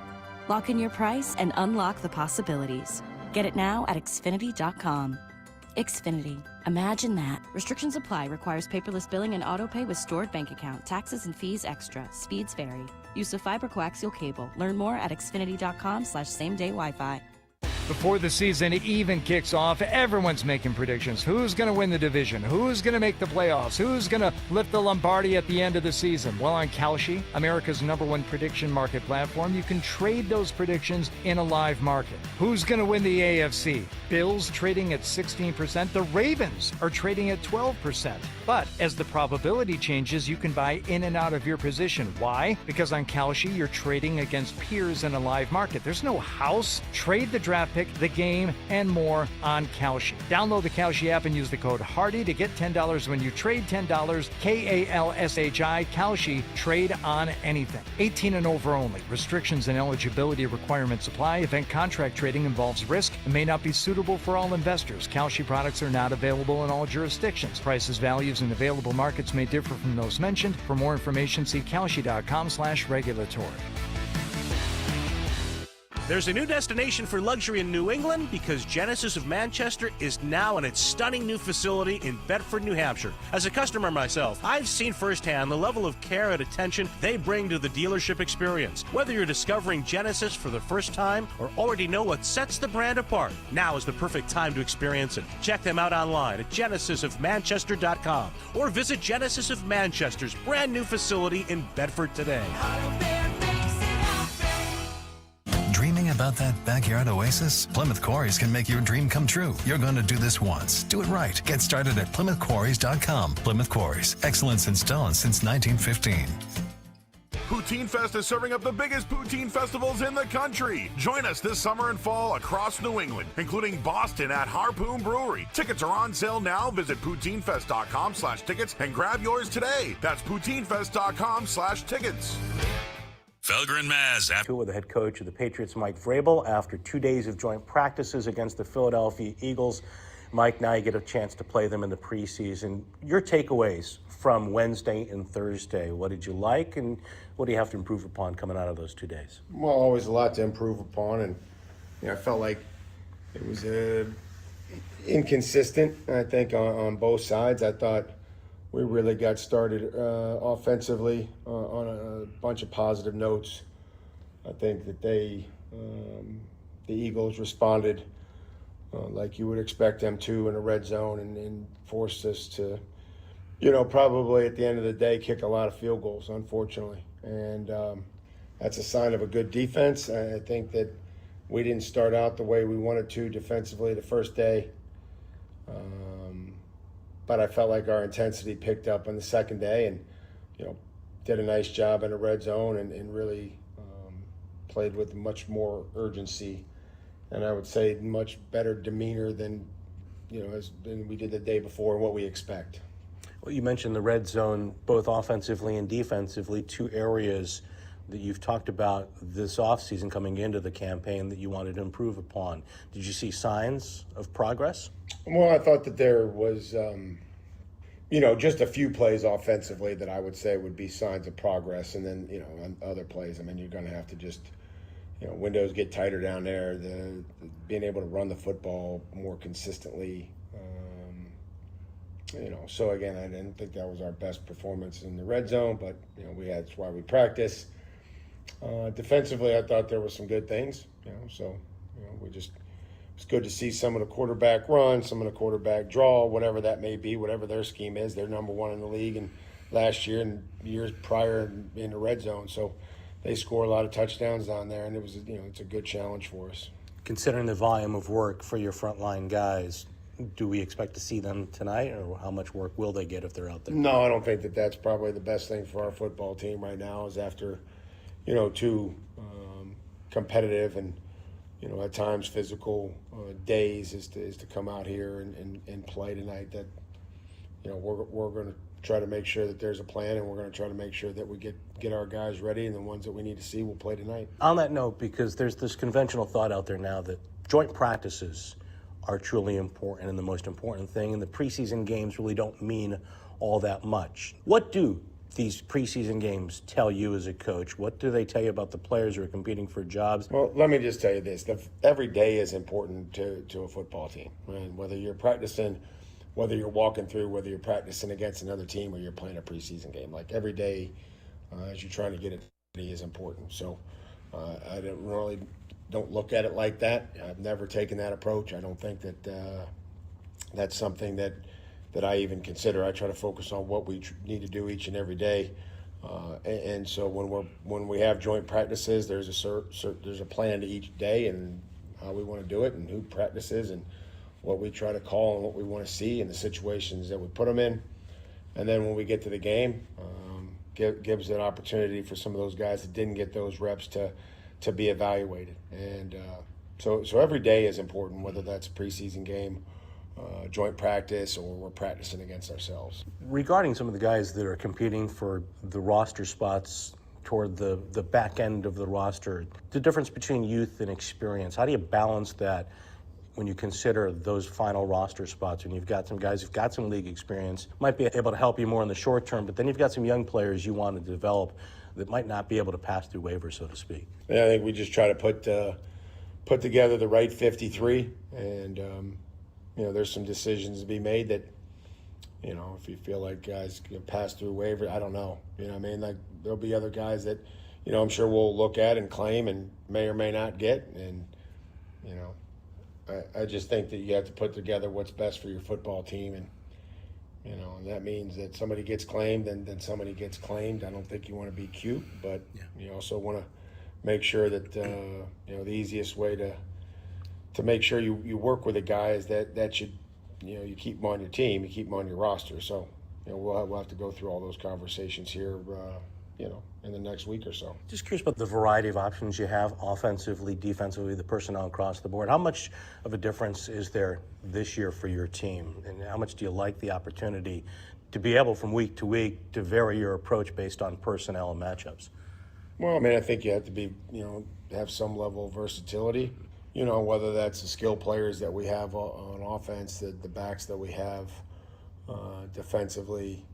Lock in your price and unlock the possibilities. Get it now at Xfinity.com. Xfinity. Imagine that. Restrictions apply. Requires paperless billing and autopay with stored bank account. Taxes and fees extra. Speeds vary. Use of fiber coaxial cable. Learn more at Xfinity.com/same-day Wi-Fi. Before the season even kicks off, everyone's making predictions. Who's going to win the division? Who's going to make the playoffs? Who's going to lift the Lombardi at the end of the season? Well, on Kalshi, America's #1 prediction market platform, you can trade those predictions in a live market. Who's going to win the AFC? Bills trading at 16%. The Ravens are trading at 12%. But as the probability changes, you can buy in and out of your position. Why? Because on Kalshi, you're trading against peers in a live market. There's no house. Trade the draft pick, the game, and more on Kalshi. Download the Kalshi app and use the code HARDY to get $10 when you trade $10. KALSHI, Kalshi, trade on anything. 18 and over only. Restrictions and eligibility requirements apply. Event contract trading involves risk and may not be suitable for all investors. Kalshi products are not available in all jurisdictions. Prices, values, and available markets may differ from those mentioned. For more information, see kalshi.com/regulatory. There's a new destination for luxury in New England because Genesis of Manchester is now in its stunning new facility in Bedford, New Hampshire. As a customer myself, I've seen firsthand the level of care and attention they bring to the dealership experience. Whether you're discovering Genesis for the first time or already know what sets the brand apart, now is the perfect time to experience it. Check them out online at genesisofmanchester.com or visit Genesis of Manchester's brand new facility in Bedford today. Dreaming about that backyard oasis? Plymouth Quarries can make your dream come true. You're going to do this once. Do it right. Get started at PlymouthQuarries.com. Plymouth Quarries. Excellence in stone since 1915. Poutine Fest is serving up the biggest poutine festivals in the country. Join us this summer and fall across New England, including Boston at Harpoon Brewery. Tickets are on sale now. Visit PoutineFest.com/tickets and grab yours today. That's PoutineFest.com/tickets. Felger and Maz. With the head coach of the Patriots, Mike Vrabel, after 2 days of joint practices against the Philadelphia Eagles. Mike, now you get a chance to play them in the preseason. Your takeaways from Wednesday and Thursday, what did you like and what do you have to improve upon coming out of those 2 days? Well, always a lot to improve upon, and I felt like it was inconsistent, I think, on both sides. I thought we really got started offensively on a bunch of positive notes. I think that the Eagles responded like you would expect them to in a red zone and forced us to, probably at the end of the day, kick a lot of field goals, unfortunately. And that's a sign of a good defense. I think that we didn't start out the way we wanted to defensively the first day. But I felt like our intensity picked up on the second day and, did a nice job in the red zone and really played with much more urgency. And I would say much better demeanor than we did the day before and what we expect. Well, you mentioned the red zone, both offensively and defensively, two areas that you've talked about this offseason coming into the campaign that you wanted to improve upon. Did you see signs of progress? Well, I thought that there was, just a few plays offensively that I would say would be signs of progress. And then, on other plays, you're going to have to just, windows get tighter down there. Being able to run the football more consistently. So again, I didn't think that was our best performance in the red zone, but, that's why we practice. Defensively, I thought there were some good things, it's good to see some of the quarterback run, some of the quarterback draw, whatever that may be, whatever their scheme is. They're number one in the league, and last year and years prior in the red zone. So they score a lot of touchdowns down there, and it was, it's a good challenge for us. Considering the volume of work for your frontline guys, do we expect to see them tonight, or how much work will they get if they're out there? No, I don't think that that's probably the best thing for our football team right now is after, two competitive and, at times physical days is to come out here and play tonight. That, we're going to try to make sure that there's a plan, and we're going to try to make sure that we get our guys ready, and the ones that we need to see will play tonight. On that note, because there's this conventional thought out there now that joint practices are truly important and the most important thing, and the preseason games really don't mean all that much. What do these preseason games tell you as a coach? What do they tell you about the players who are competing for jobs? Well, let me just tell you this. Every day is important to a football team. Right? Whether you're practicing, whether you're walking through, whether you're practicing against another team or you're playing a preseason game. Like every day as you're trying to get it ready is important. So I didn't really don't look at it like that. I've never taken that approach. I don't think that that's something that I even consider. I try to focus on what we need to do each and every day. And so when we have joint practices, there's a plan to each day and how we want to do it and who practices and what we try to call and what we want to see and the situations that we put them in. And then when we get to the game, gives an opportunity for some of those guys that didn't get those reps to be evaluated. And so every day is important, whether that's a preseason game, joint practice, or we're practicing against ourselves. Regarding some of the guys that are competing for the roster spots toward the back end of the roster, the difference between youth and experience, how do you balance that when you consider those final roster spots, when you've got some guys who've got some league experience, might be able to help you more in the short term, but then you've got some young players you want to develop that might not be able to pass through waivers, so to speak? Yeah, I think we just try to put together the right 53, and there's some decisions to be made that, if you feel like guys can pass through waiver, I don't know. Like there'll be other guys that, I'm sure we'll look at and claim and may or may not get, and I just think that you have to put together what's best for your football team, and and that means that somebody gets claimed and then somebody gets claimed. I don't think you want to be cute, but you also want to make sure that the easiest way to make sure you work with a guy is that should you keep him on your team, you keep him on your roster. So we'll have to go through all those conversations here in the next week or so. Just curious about the variety of options you have, offensively, defensively, the personnel across the board. How much of a difference is there this year for your team? And how much do you like the opportunity to be able from week to week to vary your approach based on personnel and matchups? Well, I think you have to be, have some level of versatility, whether that's the skill players that we have on offense, the backs that we have defensively,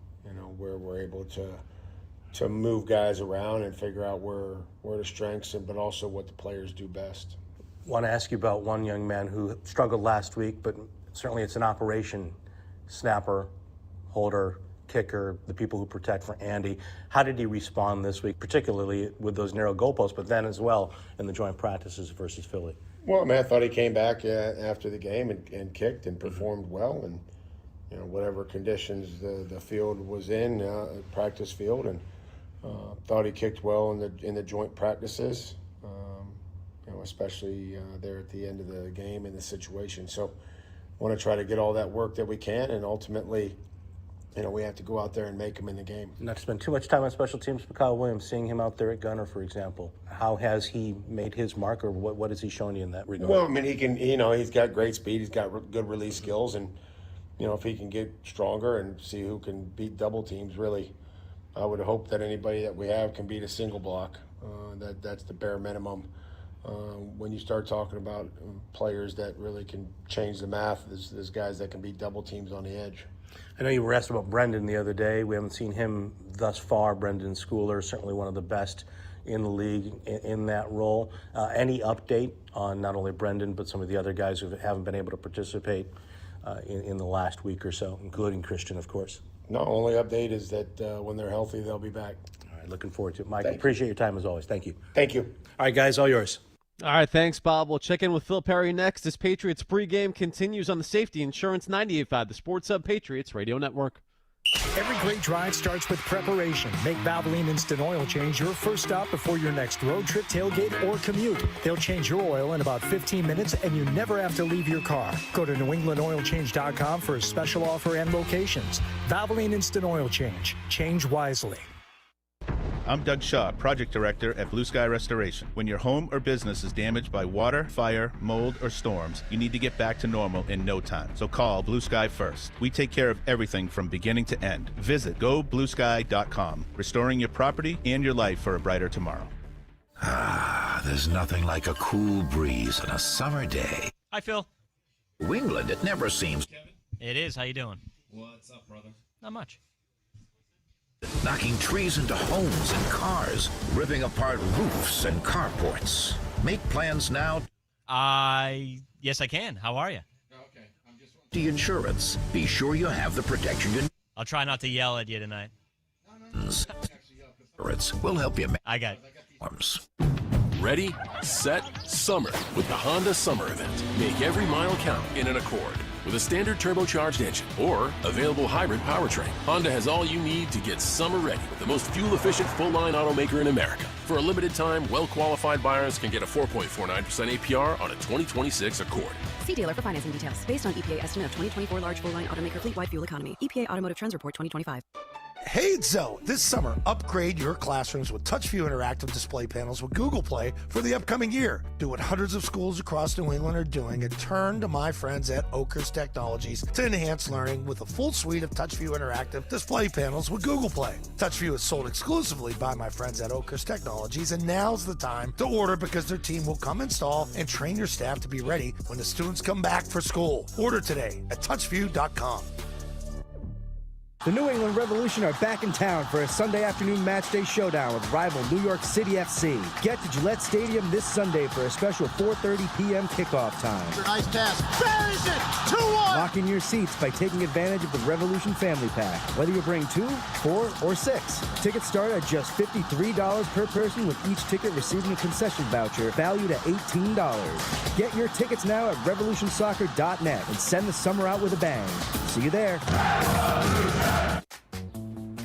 where we're able to move guys around and figure out where the strengths but also what the players do best. I want to ask you about one young man who struggled last week, but certainly it's an operation. Snapper, holder, kicker, the people who protect for Andy. How did he respond this week, particularly with those narrow goalposts, but then as well in the joint practices versus Philly? Well, I thought he came back after the game and kicked and performed well, and whatever conditions the field was in, practice field, and thought he kicked well in the joint practices, especially there at the end of the game in the situation. So want to try to get all that work that we can, and ultimately, we have to go out there and make them in the game. Not to spend too much time on special teams, but Kyle Williams, seeing him out there at gunner, for example, how has he made his mark, or what has he shown you in that regard? Well, he can, he's got great speed, he's got good release skills, and if he can get stronger and see who can beat double teams, really, I would hope that anybody that we have can beat a single block. That's the bare minimum. When you start talking about players that really can change the math, there's guys that can beat double teams on the edge. I know you were asked about Brendan the other day. We haven't seen him thus far. Brendan Schooler, certainly one of the best in the league in that role. Any update on not only Brendan, but some of the other guys who haven't been able to participate in the last week or so, including Christian, of course? No, only update is that when they're healthy, they'll be back. All right, looking forward to it. Mike, appreciate your time as always. Thank you. Thank you. All right, guys, all yours. All right, thanks, Bob. We'll check in with Phil Perry next as Patriots pregame continues on the Safety Insurance 98.5, the Sports Hub Patriots Radio Network. Every great drive starts with preparation. Make Valvoline Instant Oil Change your first stop before your next road trip, tailgate, or commute. They'll change your oil in about 15 minutes, and you never have to leave your car. Go to NewEnglandOilChange.com for a special offer and locations. Valvoline Instant Oil Change. Change wisely. I'm Doug Shaw, Project Director at Blue Sky Restoration. When your home or business is damaged by water, fire, mold, or storms, you need to get back to normal in no time. So call Blue Sky first. We take care of everything from beginning to end. Visit gobluesky.com, restoring your property and your life for a brighter tomorrow. Ah, there's nothing like a cool breeze on a summer day. Hi, Phil. New England, it never seems. It is. How you doing? What's up, brother? Not much. Knocking trees into homes and cars, ripping apart roofs and carports. Make plans now. Yes, I can. How are you? Okay, I'm just. The insurance. Be sure you have the protection you need. I'll try not to yell at you tonight. Insurance will help you. I got it. Ready, set, summer with the Honda Summer Event. Make every mile count in an Accord with a standard turbocharged engine or available hybrid powertrain. Honda has all you need to get summer ready with the most fuel-efficient full-line automaker in America. For a limited time, well-qualified buyers can get a 4.49% APR on a 2026 Accord. See dealer for financing details. Based on EPA estimate of 2024 large full-line automaker fleet-wide fuel economy. EPA Automotive Trends Report 2025. Hey Zoe, this summer, upgrade your classrooms with TouchView interactive display panels with Google Play for the upcoming year. Do what hundreds of schools across New England are doing and turn to my friends at Oakers Technologies to enhance learning with a full suite of TouchView interactive display panels with Google Play. TouchView is sold exclusively by my friends at Oakers Technologies, and now's the time to order because their team will come install and train your staff to be ready when the students come back for school. Order today at touchview.com. The New England Revolution are back in town for a Sunday afternoon matchday showdown with rival New York City FC. Get to Gillette Stadium this Sunday for a special 4:30 p.m. kickoff time. Nice pass. Buries it. 2-1. Lock in your seats by taking advantage of the Revolution Family Pack. Whether you bring 2, 4, or 6. Tickets start at just $53 per person, with each ticket receiving a concession voucher valued at $18. Get your tickets now at revolutionsoccer.net and send the summer out with a bang. See you there.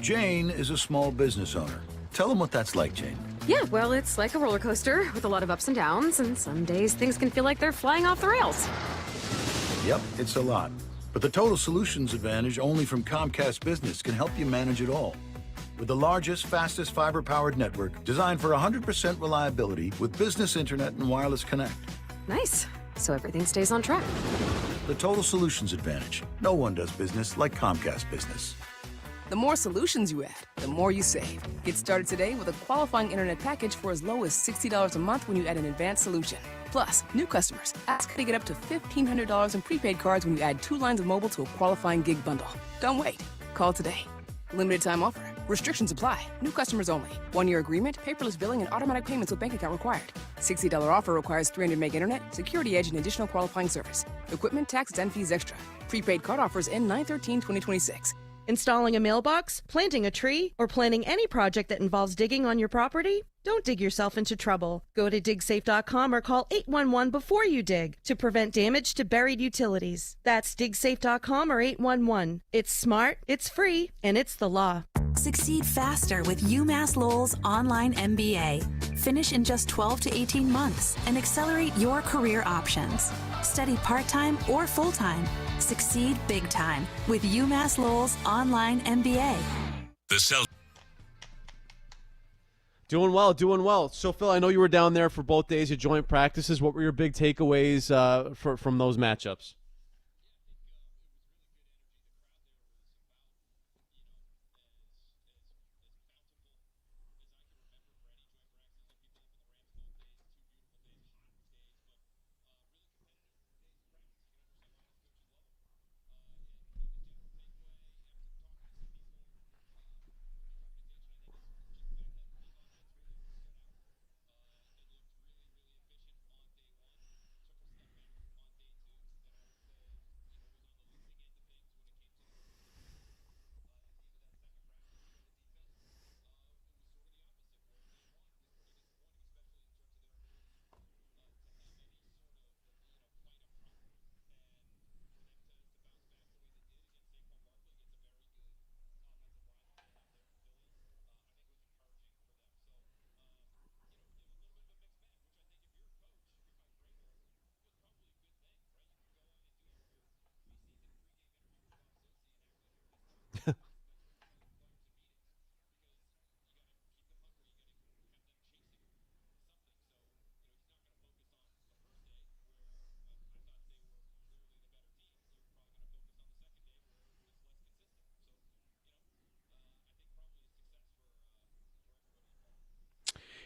Jane is a small business owner. Tell them what that's like, Jane. Yeah, well, it's like a roller coaster with a lot of ups and downs, and some days things can feel like they're flying off the rails. Yep, it's a lot. But the Total Solutions Advantage only from Comcast Business can help you manage it all. With the largest, fastest fiber-powered network designed for 100% reliability with business internet and wireless connect. Nice. So everything stays on track. The Total Solutions Advantage. No one does business like Comcast Business. The more solutions you add, the more you save. Get started today with a qualifying internet package for as low as $60 a month when you add an advanced solution. Plus, new customers ask to get up to $1,500 in prepaid cards when you add 2 lines of mobile to a qualifying gig bundle. Don't wait. Call today. Limited time offer. Restrictions apply. New customers only. 1-year agreement, paperless billing, and automatic payments with bank account required. $60 offer requires 300 meg internet, security edge, and additional qualifying service. Equipment, tax, and fees extra. Prepaid card offers end 9/13/2026. Installing a mailbox, planting a tree, or planning any project that involves digging on your property? Don't dig yourself into trouble. Go to digsafe.com or call 811 before you dig to prevent damage to buried utilities. That's digsafe.com or 811. It's smart, it's free, and it's the law. Succeed faster with UMass Lowell's online MBA. Finish in just 12 to 18 months and accelerate your career options. Study part-time or full-time. Succeed big time with UMass Lowell's online MBA. Doing well. So, Phil, I know you were down there for both days of joint practices. What were your big takeaways from those matchups?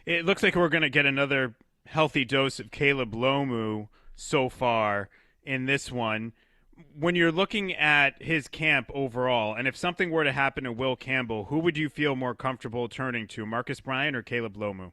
It looks like we're going to get another healthy dose of Caleb Lomu so far in this one. When you're looking at his camp overall, and if something were to happen to Will Campbell, who would you feel more comfortable turning to, Marcus Bryant or Caleb Lomu?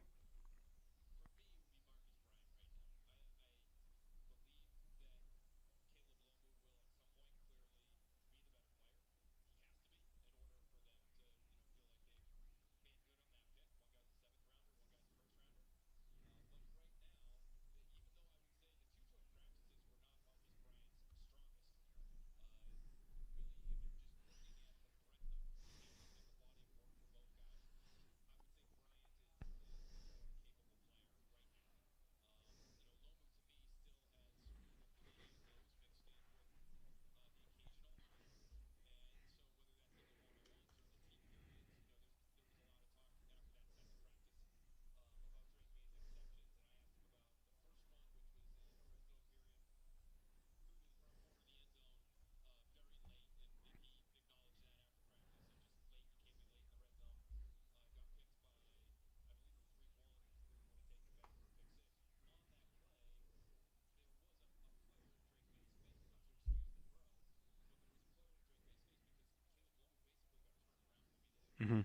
Mm-hmm.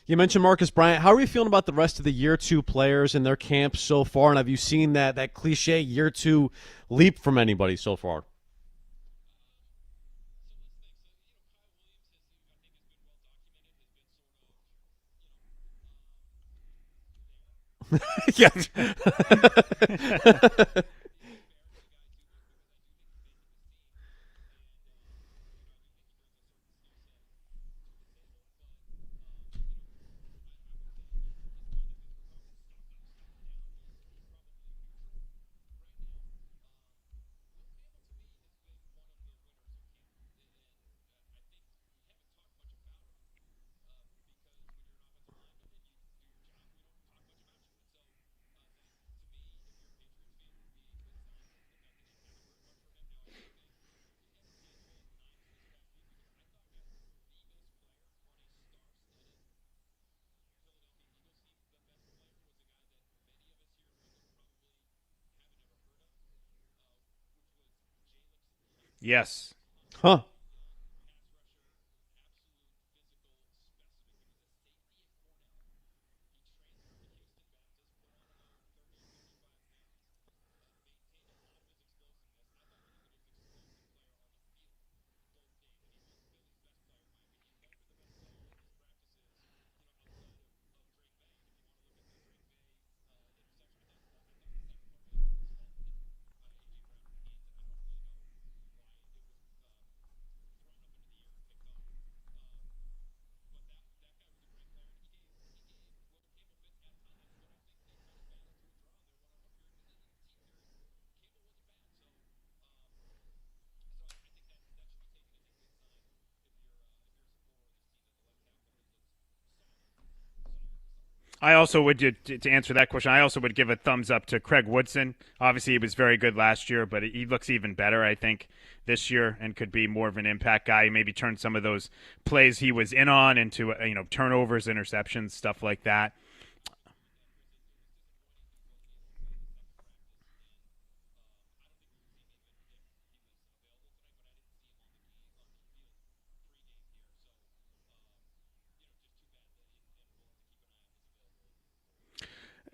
You mentioned Marcus Bryant. How are you feeling about the rest of the year two players in their camp so far? And have you seen that cliche year two leap from anybody so far? Yeah. Yes. Huh. I also would, to answer that question, I also would give a thumbs up to Craig Woodson. Obviously, he was very good last year, but he looks even better, I think, this year and could be more of an impact guy. He maybe turn some of those plays he was in on into, turnovers, interceptions, stuff like that.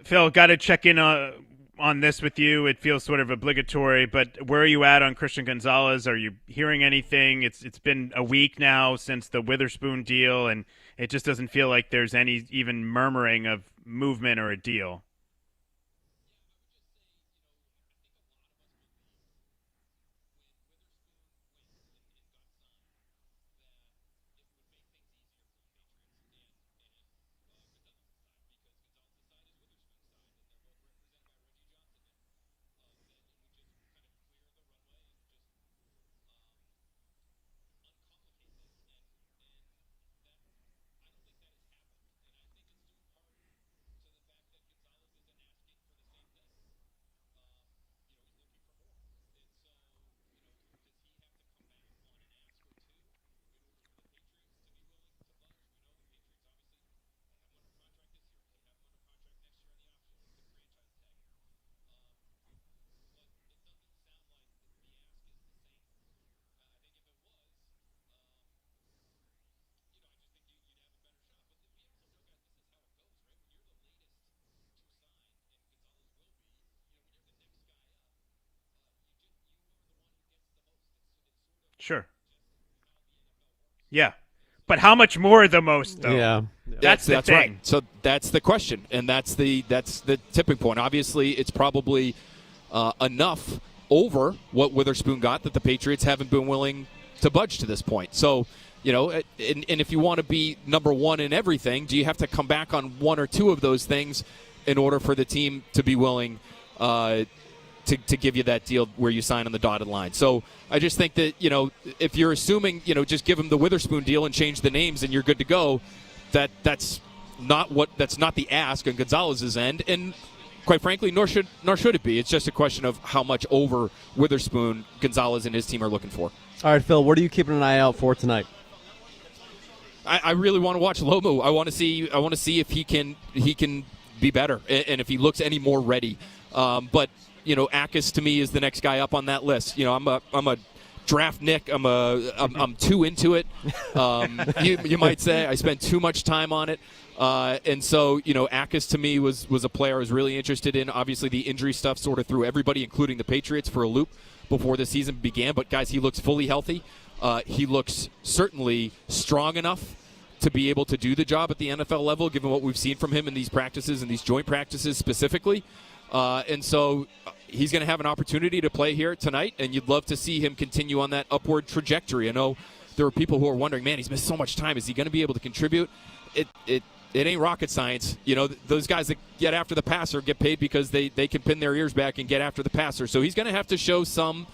Phil, got to check in on this with you. It feels sort of obligatory, but where are you at on Christian Gonzalez? Are you hearing anything? It's been a week now since the Witherspoon deal, and it just doesn't feel like there's any even murmuring of movement or a deal. Sure. Yeah. But how much more the most, though? Yeah. That's the thing. Right. So that's the question, and that's the tipping point. Obviously, it's probably enough over what Witherspoon got that the Patriots haven't been willing to budge to this point. So, and if you want to be number one in everything, do you have to come back on one or two of those things in order for the team to be willing to give you that deal where you sign on the dotted line? So I just think that, if you're assuming, just give them the Witherspoon deal and change the names and you're good to go, that's not the ask on Gonzalez's end. And quite frankly, nor should it be. It's just a question of how much over Witherspoon Gonzalez and his team are looking for. All right, Phil, what are you keeping an eye out for tonight? I really want to watch Lomu. I want to see if he can be better and if he looks any more ready. But Akis to me is the next guy up on that list. I'm a draft Nick. I'm too into it. You might say I spent too much time on it. And so, Akis to me was a player I was really interested in. Obviously, the injury stuff sort of threw everybody, including the Patriots, for a loop before the season began. But, guys, he looks fully healthy. He looks certainly strong enough to be able to do the job at the NFL level, given what we've seen from him in these practices and these joint practices specifically. And so he's going to have an opportunity to play here tonight, and you'd love to see him continue on that upward trajectory. I know there are people who are wondering, man, he's missed so much time. Is he going to be able to contribute? It ain't rocket science. Those guys that get after the passer get paid because they can pin their ears back and get after the passer. So he's going to have to show some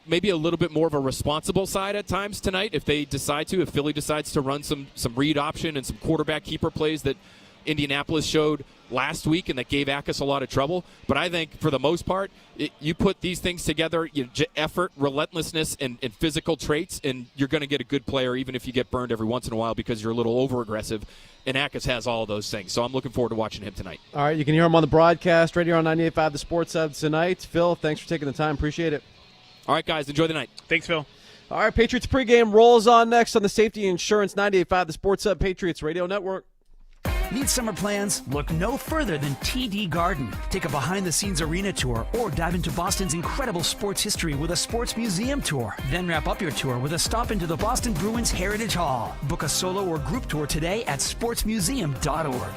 maybe a little bit more of a responsible side at times tonight if Philly decides to run some read option and some quarterback keeper plays that Indianapolis showed last week and that gave Akis a lot of trouble. But I think for the most part, you put these things together, effort, relentlessness, and physical traits, and you're going to get a good player even if you get burned every once in a while because you're a little over-aggressive. And Akis has all of those things. So I'm looking forward to watching him tonight. All right, you can hear him on the broadcast right here on 98.5 The Sports Hub tonight. Phil, thanks for taking the time. Appreciate it. All right, guys, enjoy the night. Thanks, Phil. All right, Patriots pregame rolls on next on the Safety Insurance 98.5 The Sports Hub Patriots Radio Network. Need summer plans? Look no further than TD Garden. Take a behind-the-scenes arena tour or dive into Boston's incredible sports history with a sports museum tour. Then wrap up your tour with a stop into the Boston Bruins Heritage Hall. Book a solo or group tour today at sportsmuseum.org.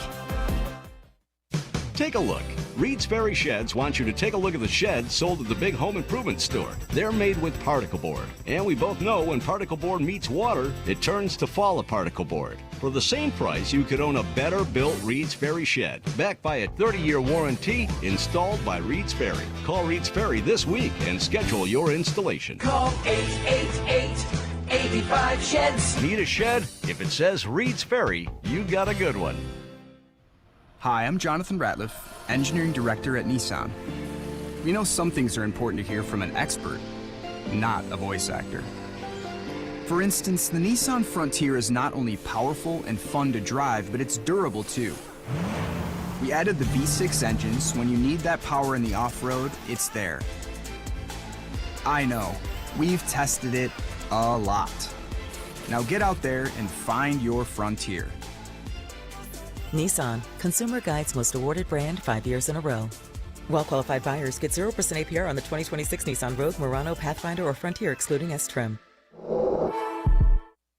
Take a look. Reed's Ferry Sheds wants you to take a look at the sheds sold at the big home improvement store. They're made with particle board. And we both know when particle board meets water, it turns to fall particle board. For the same price, you could own a better built Reed's Ferry shed, backed by a 30-year warranty, installed by Reed's Ferry. Call Reed's Ferry this week and schedule your installation. Call 888-85-SHEDS. Need a shed? If it says Reed's Ferry, you got a good one. Hi, I'm Jonathan Ratliff, Engineering Director at Nissan. We know some things are important to hear from an expert, not a voice actor. For instance, the Nissan Frontier is not only powerful and fun to drive, but it's durable too. We added the V6 engine, so when you need that power in the off-road, it's there. I know, we've tested it a lot. Now get out there and find your Frontier. Nissan, Consumer Guide's most awarded brand 5 years in a row. Well-qualified buyers get 0% APR on the 2026 Nissan Rogue, Murano, Pathfinder, or Frontier, excluding S-Trim.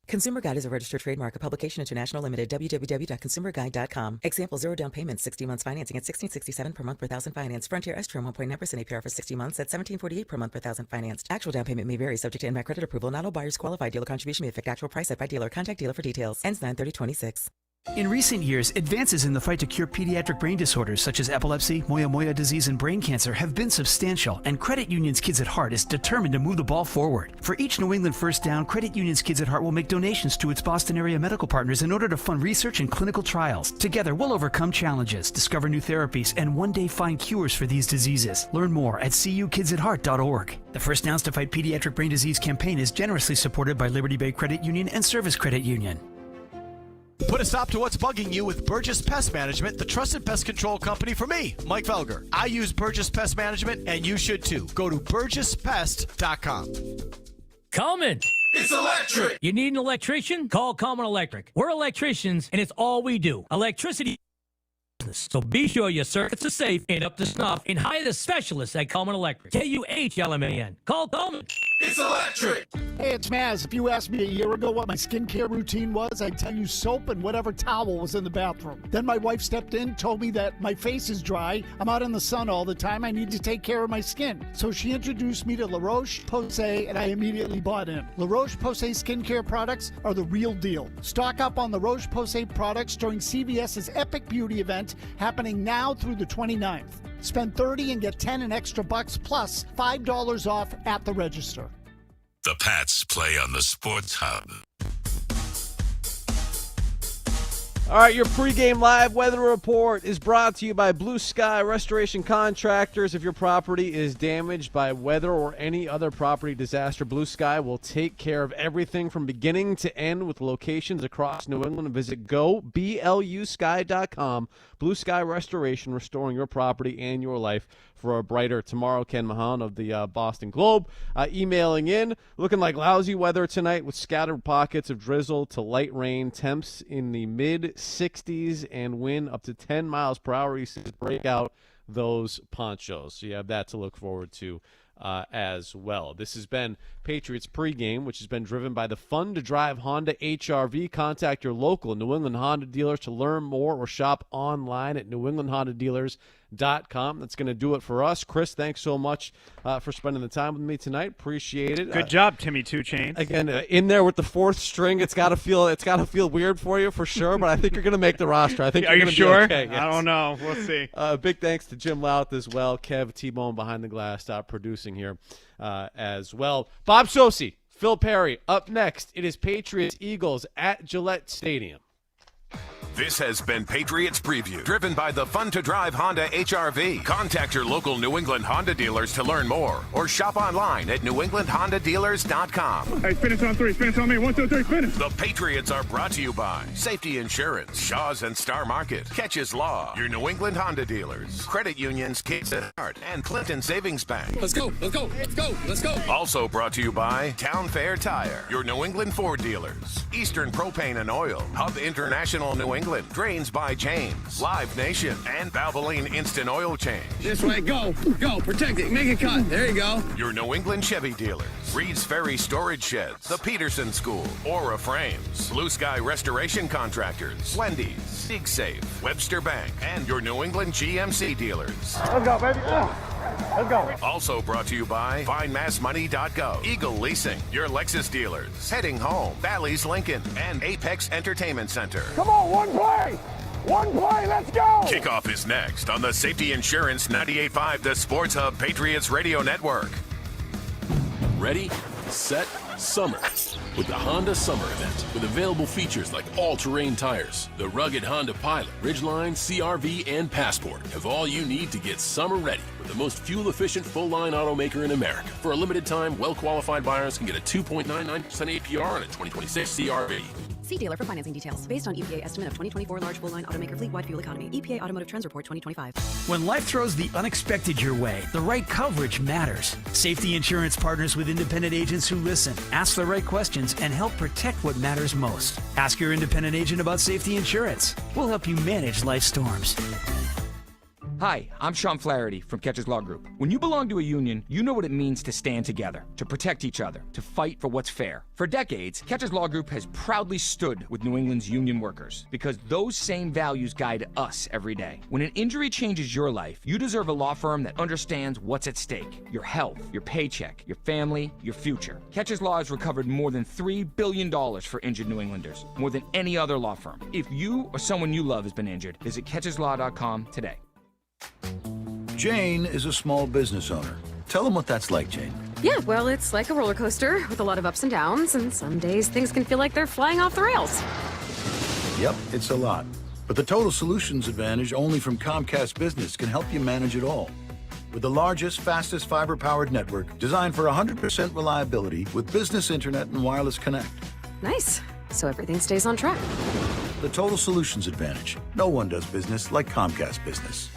Consumer Guide is a registered trademark of Publication International Limited, www.consumerguide.com. Example, 0 down payment, 60 months financing at $1,667 per month per thousand finance. Frontier S-Trim 1.9% APR for 60 months at $1,748 per month per thousand financed. Actual down payment may vary, subject to in-bank credit approval. Not all buyers qualify. Dealer contribution may affect actual price set by dealer. Contact dealer for details. Ends 9/30/26. In recent years, advances in the fight to cure pediatric brain disorders such as epilepsy, moyamoya disease, and brain cancer have been substantial, and Credit Union's Kids at Heart is determined to move the ball forward. For each New England first down, Credit Union's Kids at Heart will make donations to its Boston area medical partners in order to fund research and clinical trials. Together, we'll overcome challenges, discover new therapies, and one day find cures for these diseases. Learn more at cukidsatheart.org. The First Downs to Fight Pediatric Brain Disease campaign is generously supported by Liberty Bay Credit Union and Service Credit Union. Put a stop to what's bugging you with Burgess Pest Management, the trusted pest control company for me, Mike Felger. I use Burgess Pest Management, and you should too. Go to burgesspest.com. Comment. It's electric. You need an electrician? Call Common Electric. We're electricians, and it's all we do. Electricity. So be sure your circuits are safe and up to snuff, and hire the specialists at Common Electric. KUHLMAN. Call Common. It's electric. Hey, it's Maz. If you asked me a year ago what my skincare routine was, I'd tell you soap and whatever towel was in the bathroom. Then my wife stepped in, told me that my face is dry, I'm out in the sun all the time, I need to take care of my skin. So she introduced me to La Roche-Posay, and I immediately bought in. La Roche-Posay skincare products are the real deal. Stock up on the Roche-Posay products during CVS's Epic Beauty event happening now through the 29th. Spend $30 and get 10 and extra bucks plus $5 off at the register. The Pats play on the Sports Hub. All right, your pregame live weather report is brought to you by Blue Sky Restoration Contractors. If your property is damaged by weather or any other property disaster, Blue Sky will take care of everything from beginning to end with locations across New England. Visit goblusky.com. Blue Sky Restoration, restoring your property and your life for a brighter tomorrow. Ken Mahan of the Boston Globe emailing in. Looking like lousy weather tonight with scattered pockets of drizzle to light rain. Temps in the mid-60s and wind up to 10 miles per hour. He says break out those ponchos. So you have that to look forward to as well. This has been Patriots pregame, which has been driven by the Fun to Drive Honda HR-V. Contact your local New England Honda dealers to learn more or shop online at newenglandhondadealers.com. That's going to do it for us. Chris, thanks so much for spending the time with me tonight. Appreciate it. Good job, Timmy 2 Chainz. Again, in there with the fourth string, it's got to feel weird for you for sure, but I think you're going to make the roster. I think Are you're you gonna sure? Be okay. Yes. I don't know. We'll see. Big thanks to Jim Louth as well. Kev T-Bone behind the glass, producing here as well. Bob Sosi, Phil Perry, up next. It is Patriots-Eagles at Gillette Stadium. This has been Patriots Preview, driven by the Fun to Drive Honda HR-V. Contact your local New England Honda dealers to learn more or shop online at newenglandhondadealers.com. Hey, finish on 3. Finish on me. 1, 2, 3, finish. The Patriots are brought to you by Safety Insurance, Shaw's and Star Market, Catches Law, your New England Honda dealers, Credit Unions, Kids at Heart, and Clinton Savings Bank. Let's go. Also brought to you by Town Fair Tire, your New England Ford dealers, Eastern Propane and Oil, Hub International New England, Drains by James, Live Nation, and Valvoline Instant Oil Change. This way, go, protect it, make it cut. There you go. Your New England Chevy dealers, Reed's Ferry Storage Sheds, the Peterson School, Aura Frames, Blue Sky Restoration Contractors, Wendy's, Dig Safe, Webster Bank, and your New England GMC dealers. Let's go, baby. Let's go. Also brought to you by FindMassMoney.gov, Eagle Leasing, your Lexus dealers, Heading Home, Bally's Lincoln, and Apex Entertainment Center. Come on, one play, let's go. Kickoff is next on the Safety Insurance 98.5 The Sports Hub Patriots Radio Network. Ready, set, summer. With the Honda Summer Event, with available features like all-terrain tires, the rugged Honda Pilot, Ridgeline, CR-V, and Passport have all you need to get summer ready with the most fuel-efficient full-line automaker in America. For a limited time, well-qualified buyers can get a 2.99% APR on a 2026 CR-V. See dealer for financing details. Based on EPA estimate of 2024 large full-line automaker fleet-wide fuel economy. EPA Automotive Trends Report 2025. When life throws the unexpected your way, the right coverage matters. Safety Insurance partners with independent agents who listen, ask the right questions, and help protect what matters most. Ask your independent agent about Safety Insurance. We'll help you manage life storms. Hi, I'm Sean Flaherty from Catches Law Group. When you belong to a union, you know what it means to stand together, to protect each other, to fight for what's fair. For decades, Catches Law Group has proudly stood with New England's union workers because those same values guide us every day. When an injury changes your life, you deserve a law firm that understands what's at stake. Your health, your paycheck, your family, your future. Catches Law has recovered more than $3 billion for injured New Englanders, more than any other law firm. If you or someone you love has been injured, visit catcheslaw.com today. Jane is a small business owner. Tell them what that's like, Jane. Yeah, well, it's like a roller coaster with a lot of ups and downs, and some days things can feel like they're flying off the rails. Yep, it's a lot. But the Total Solutions Advantage only from Comcast Business can help you manage it all. With the largest, fastest fiber-powered network designed for 100% reliability with business internet and wireless connect. Nice. So everything stays on track. The Total Solutions Advantage. No one does business like Comcast Business.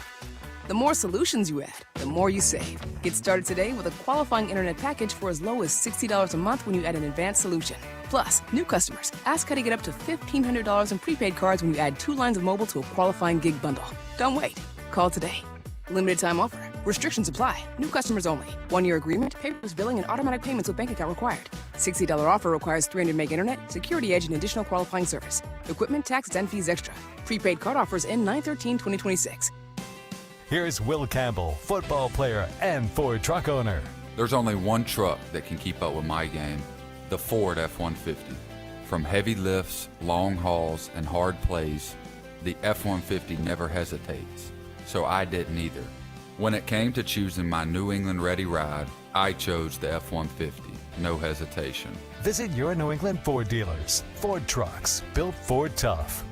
The more solutions you add, the more you save. Get started today with a qualifying internet package for as low as $60 a month when you add an advanced solution. Plus, new customers, ask how to get up to $1,500 in prepaid cards when you add 2 lines of mobile to a qualifying gig bundle. Don't wait. Call today. Limited time offer. Restrictions apply. New customers only. 1-year agreement, paperless billing, and automatic payments with bank account required. $60 offer requires 300 meg internet, security edge, and additional qualifying service. Equipment, taxes, and fees extra. Prepaid card offers end 9/13/2026. Here's Will Campbell, football player and Ford truck owner. There's only one truck that can keep up with my game, the Ford F-150. From heavy lifts, long hauls, and hard plays, the F-150 never hesitates. So I didn't either. When it came to choosing my New England ready ride, I chose the F-150, no hesitation. Visit your New England Ford dealers. Ford trucks, built Ford tough.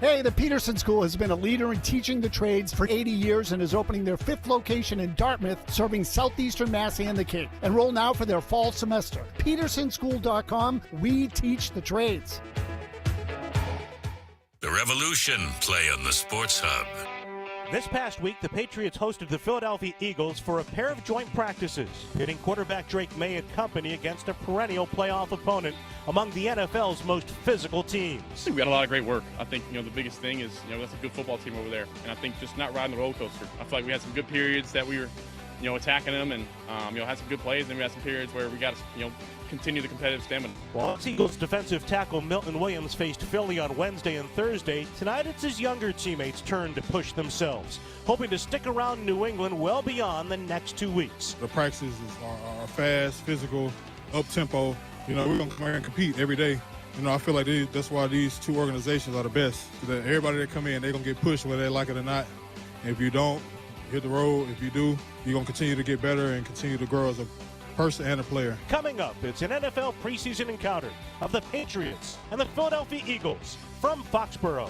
Hey, the Peterson School has been a leader in teaching the trades for 80 years and is opening their 5th location in Dartmouth, serving southeastern Mass and the Cape. Enroll now for their fall semester. PetersonSchool.com. We teach the trades. The Revolution play on the Sports Hub. This past week, the Patriots hosted the Philadelphia Eagles for a pair of joint practices, pitting quarterback Drake May and company against a perennial playoff opponent among the NFL's most physical teams. We had a lot of great work. I think, the biggest thing is, that's a good football team over there. And I think just not riding the roller coaster. I feel like we had some good periods that we were, attacking them and, had some good plays. And then we had some periods where we got to, continue the competitive stamina. While Eagles defensive tackle Milton Williams faced Philly on Wednesday and Thursday, tonight it's his younger teammates' turn to push themselves, hoping to stick around New England well beyond the next 2 weeks. The practices are fast, physical, up-tempo. We're going to come here and compete every day. I feel like that's why these two organizations are the best. That everybody that come in, they're going to get pushed whether they like it or not. And if you don't, hit the road. If you do, you're going to continue to get better and continue to grow as a person and a player. Coming up, it's an NFL preseason encounter of the Patriots and the Philadelphia Eagles from Foxborough.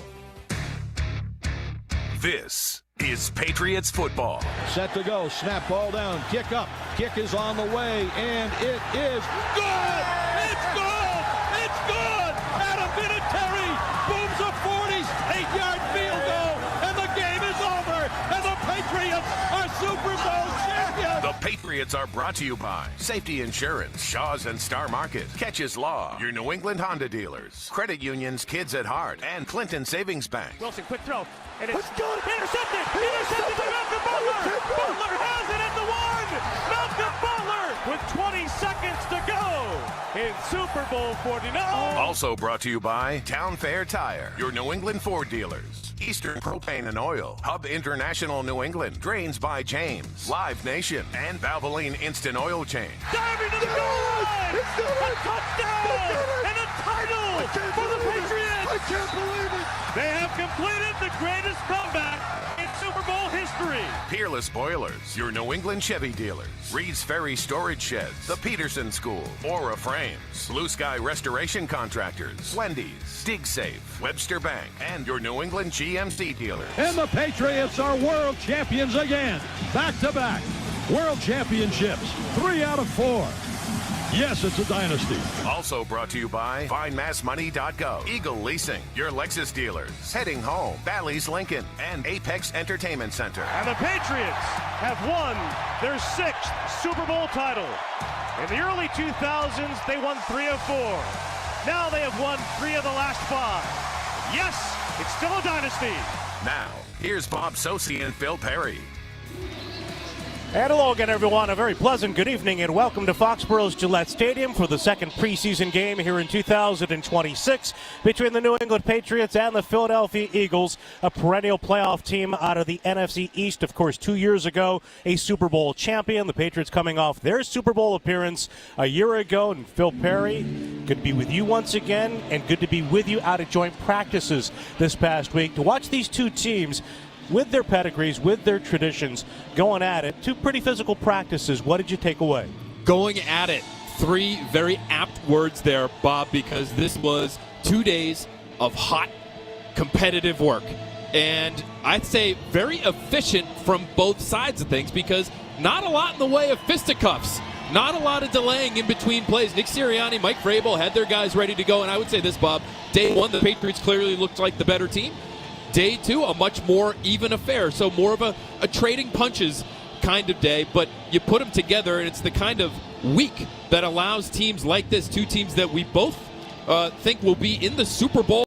This is Patriots football. Set to go, snap, ball down, kick up, kick is on the way, and it is good! It's good! It's good! Adam Vinatieri booms a 48-yard field goal, and the game is over, and the Patriots are Super Bowl champions! The Patriots are brought to you by Safety Insurance, Shaw's and Star Market, Catches Law, your New England Honda dealers, Credit Unions, Kids at Heart, and Clinton Savings Bank. Wilson, quick throw. And it's intercepted! Intercepted by Malcolm Butler! Butler has it at the 1! Malcolm Butler with 20 seconds to go in Super Bowl 49. Also brought to you by Town Fair Tire, your New England Ford dealers, Eastern Propane and Oil, Hub International New England, Drains by James, Live Nation, and Valvoline Instant Oil Change. Diving to the goal line! A touchdown! And a title for the Patriots! I can't believe it! They have completed the greatest comeback in Super Bowl history. Peerless Boilers, your New England Chevy dealers, Reed's Ferry Storage Sheds, the Peterson School, Aura Frames, Blue Sky Restoration Contractors, Wendy's, Dig Safe, Webster Bank, and your New England GMC dealers. And the Patriots are world champions again, back-to-back. World championships, 3 out of 4. Yes, it's a dynasty. Also brought to you by FindMassMoney.gov, Eagle Leasing, your Lexus dealers, Heading Home, Bally's Lincoln, and Apex Entertainment Center. And the Patriots have won their 6th Super Bowl title. In the early 2000s, they won 3 of 4. Now they have won 3 of the last 5. Yes, it's still a dynasty. Now, here's Bob Sosi and Phil Perry. And hello again, everyone. A very pleasant good evening and welcome to Foxborough's Gillette Stadium for the second preseason game here in 2026 between the New England Patriots and the Philadelphia Eagles, a perennial playoff team out of the NFC East. Of course, 2 years ago, a Super Bowl champion. The Patriots coming off their Super Bowl appearance a year ago. And Phil Perry, good to be with you once again, and good to be with you out at joint practices this past week to watch these two teams with their pedigrees, with their traditions, going at it. 2 pretty physical practices. What did you take away? Going at it. 3 very apt words there, Bob, because this was 2 days of hot, competitive work. And I'd say very efficient from both sides of things because not a lot in the way of fisticuffs. Not a lot of delaying in between plays. Nick Sirianni, Mike Vrabel had their guys ready to go. And I would say this, Bob, day 1, the Patriots clearly looked like the better team. Day 2, a much more even affair. So more of a trading punches kind of day, but you put them together, and it's the kind of week that allows teams like this, 2 teams that we both think will be in the Super Bowl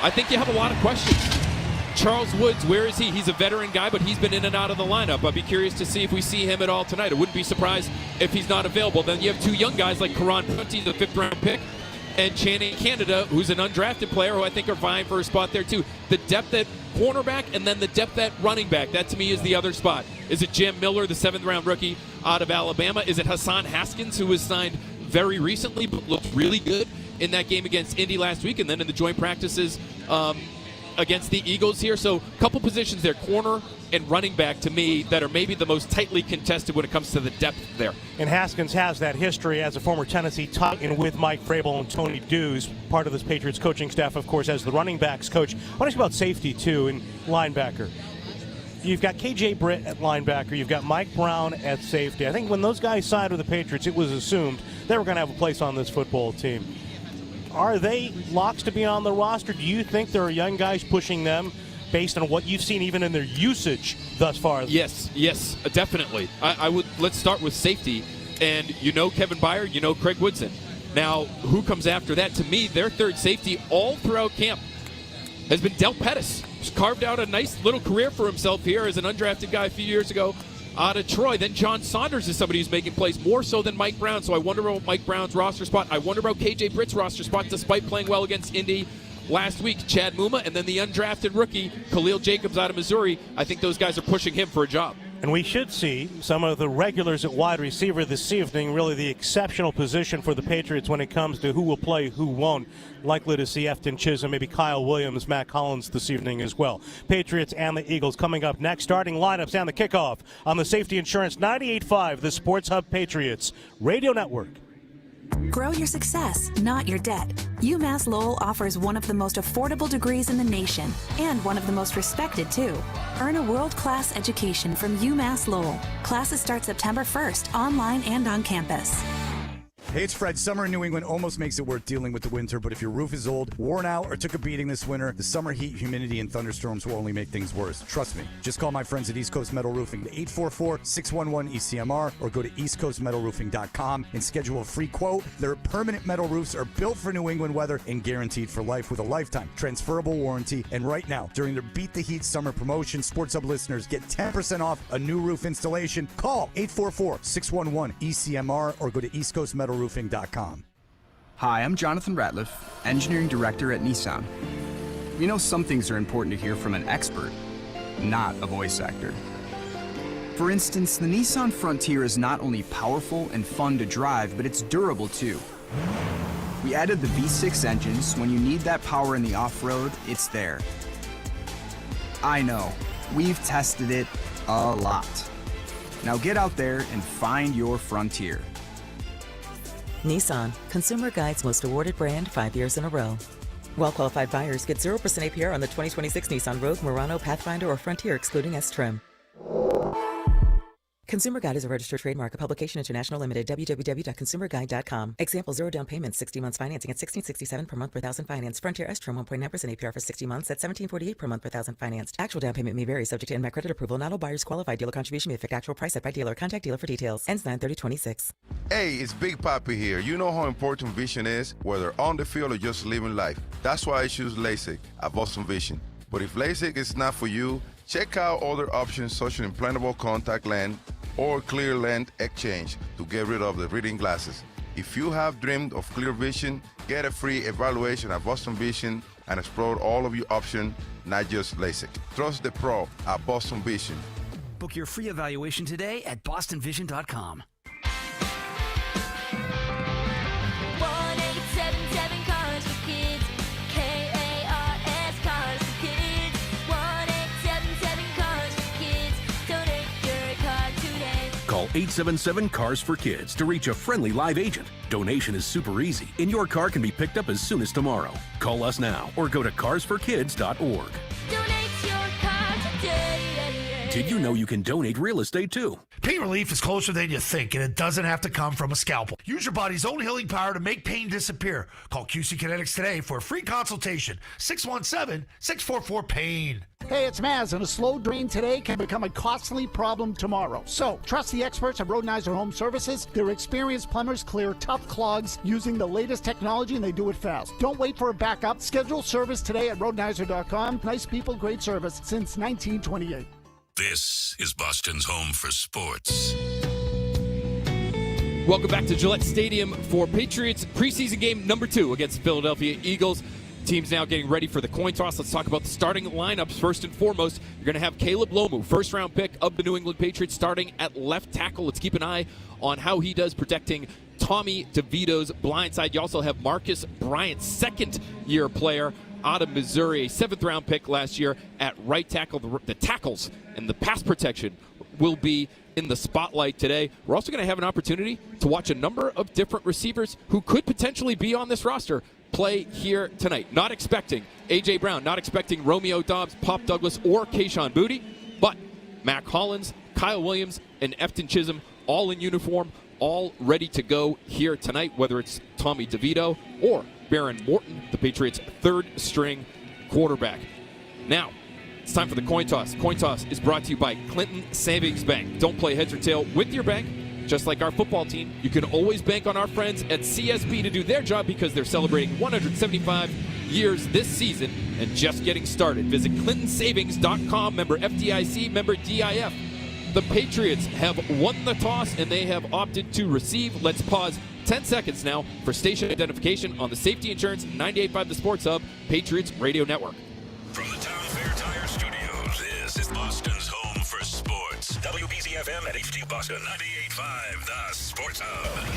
I think you have a lot of questions. Charles Woods, where is he? He's a veteran guy, but he's been in and out of the lineup. I'd be curious to see if we see him at all tonight. I wouldn't be surprised if he's not available. Then you have two young guys like Karan Punty, the 5th-round pick, and Channing Canada, who's an undrafted player who I think are vying for a spot there too. The depth at cornerback and then the depth at running back, that to me is the other spot. Is it Jam Miller, the 7th-round rookie out of Alabama? Is it Hassan Haskins, who was signed very recently but looked really good in that game against Indy last week and then in the joint practices against the Eagles here? So a couple positions there, corner and running back, to me, that are maybe the most tightly contested when it comes to the depth there. And Haskins has that history as a former Tennessee Titan with Mike Vrabel and Tony Dews, part of this Patriots coaching staff, of course, as the running backs coach. I want to ask you about safety, too, and linebacker. You've got K.J. Britt at linebacker. You've got Mike Brown at safety. I think when those guys signed with the Patriots, it was assumed they were going to have a place on this football team. Are they locks to be on the roster? Do you think there are young guys pushing them based on what you've seen even in their usage thus far? Yes, definitely. Let's start with safety. And Kevin Byard, Craig Woodson. Now, who comes after that? To me, their third safety all throughout camp has been Del Pettis. He's carved out a nice little career for himself here as an undrafted guy a few years ago out of Troy. Then John Saunders is somebody who's making plays more so than Mike Brown. So I wonder about Mike Brown's roster spot. I wonder about KJ Britt's roster spot despite playing well against Indy last week. Chad Muma and then the undrafted rookie Khalil Jacobs out of Missouri. I think those guys are pushing him for a job. And we should see some of the regulars at wide receiver this evening, really the exceptional position for the Patriots when it comes to who will play, who won't. Likely to see Efton Chisholm, maybe Kyle Williams, Matt Collins this evening as well. Patriots and the Eagles coming up next. Starting lineups and the kickoff on the Safety Insurance 98.5, the Sports Hub Patriots Radio Network. Grow your success, not your debt. UMass Lowell offers one of the most affordable degrees in the nation and one of the most respected, too. Earn a world-class education from UMass Lowell. Classes start September 1st, online and on campus. Hey, it's Fred. Summer in New England almost makes it worth dealing with the winter, but if your roof is old, worn out, or took a beating this winter, the summer heat, humidity, and thunderstorms will only make things worse. Trust me. Just call my friends at East Coast Metal Roofing, 844-611-ECMR, or go to eastcoastmetalroofing.com and schedule a free quote. Their permanent metal roofs are built for New England weather and guaranteed for life with a lifetime transferable warranty. And right now, during their Beat the Heat summer promotion, Sports Hub listeners get 10% off a new roof installation. Call 844-611-ECMR or go to eastcoastmetalroofing.com. Hi, I'm Jonathan Ratliff, Engineering Director at Nissan. Some things are important to hear from an expert, not a voice actor. For instance, the Nissan Frontier is not only powerful and fun to drive, but it's durable too. We added the V6 engine, so when you need that power in the off-road, it's there. I know, we've tested it a lot. Now get out there and find your Frontier. Nissan, Consumer Guide's most awarded brand 5 years in a row. Well-qualified buyers get 0% APR on the 2026 Nissan Rogue, Murano, Pathfinder, or Frontier, excluding S-Trim. Consumer Guide is a registered trademark of Publication International Limited, www.consumerguide.com. Example, 0 down payment, 60 months financing at $1,667 per month per thousand financed. Frontier S-Trim 1.9% APR for 60 months at $1,748 per month per thousand financed. Actual down payment may vary, subject to NMAC credit approval. Not all buyers qualify. Dealer contribution may affect actual price set by dealer. Contact dealer for details. Ends 9/30/26. Hey, it's Big Papi here. You know how important vision is, whether on the field or just living life. That's why I choose LASIK at Boston Vision. But if LASIK is not for you, check out other options such as implantable contact lens or clear lens exchange to get rid of the reading glasses. If you have dreamed of clear vision, get a free evaluation at Boston Vision and explore all of your options, not just LASIK. Trust the pro at Boston Vision. Book your free evaluation today at bostonvision.com. 1-877 Cars for Kids. K-A-R-S Cars for Kids. 1-877 Cars for Kids. Donate your car today. Call 877 Cars for Kids to reach a friendly live agent. Donation is super easy, and your car can be picked up as soon as tomorrow. Call us now or go to carsforkids.org. Donate your car today. Did you know you can donate real estate too? Pain relief is closer than you think, and it doesn't have to come from a scalpel. Use your body's own healing power to make pain disappear. Call QC Kinetics today for a free consultation. 617-644-PAIN. Hey, it's Maz, and a slow drain today can become a costly problem tomorrow. So, trust the experts at Rodenizer Home Services. Their experienced plumbers clear tough clogs using the latest technology, and they do it fast. Don't wait for a backup. Schedule service today at rodenizer.com. Nice people, great service since 1928. This is Boston's home for sports. Welcome back to Gillette Stadium for Patriots preseason game number 2 against the Philadelphia Eagles. Team's now getting ready for the coin toss. Let's talk about the starting lineups first and foremost. You're going to have Caleb Lomu, first-round pick of the New England Patriots, starting at left tackle. Let's keep an eye on how he does protecting Tommy DeVito's blind side. You also have Marcus Bryant, second-year player out of Missouri, a 7th-round pick last year at right tackle. The tackles and the pass protection will be in the spotlight today. We're also going to have an opportunity to watch a number of different receivers who could potentially be on this roster play here tonight. Not expecting A.J. Brown, not expecting Romeo Doubs, Pop Douglas, or Kayshon Boutte, but Mac Hollins, Kyle Williams, and Efton Chisholm all in uniform, all ready to go here tonight, whether it's Tommy DeVito or Baron Morton, the Patriots' third-string quarterback. Now, it's time for the coin toss. Coin toss is brought to you by Clinton Savings Bank. Don't play heads or tail with your bank. Just like our football team, you can always bank on our friends at CSB to do their job because they're celebrating 175 years this season and just getting started. Visit ClintonSavings.com, member FDIC, member DIF. The Patriots have won the toss and they have opted to receive. Let's pause 10 seconds now for station identification on the Safety Insurance 98.5 The Sports Hub, Patriots Radio Network. From the Town Fair Tire Studios, this is Boston's home for sports. WBZ-FM at HD Boston, 98.5 The Sports Hub.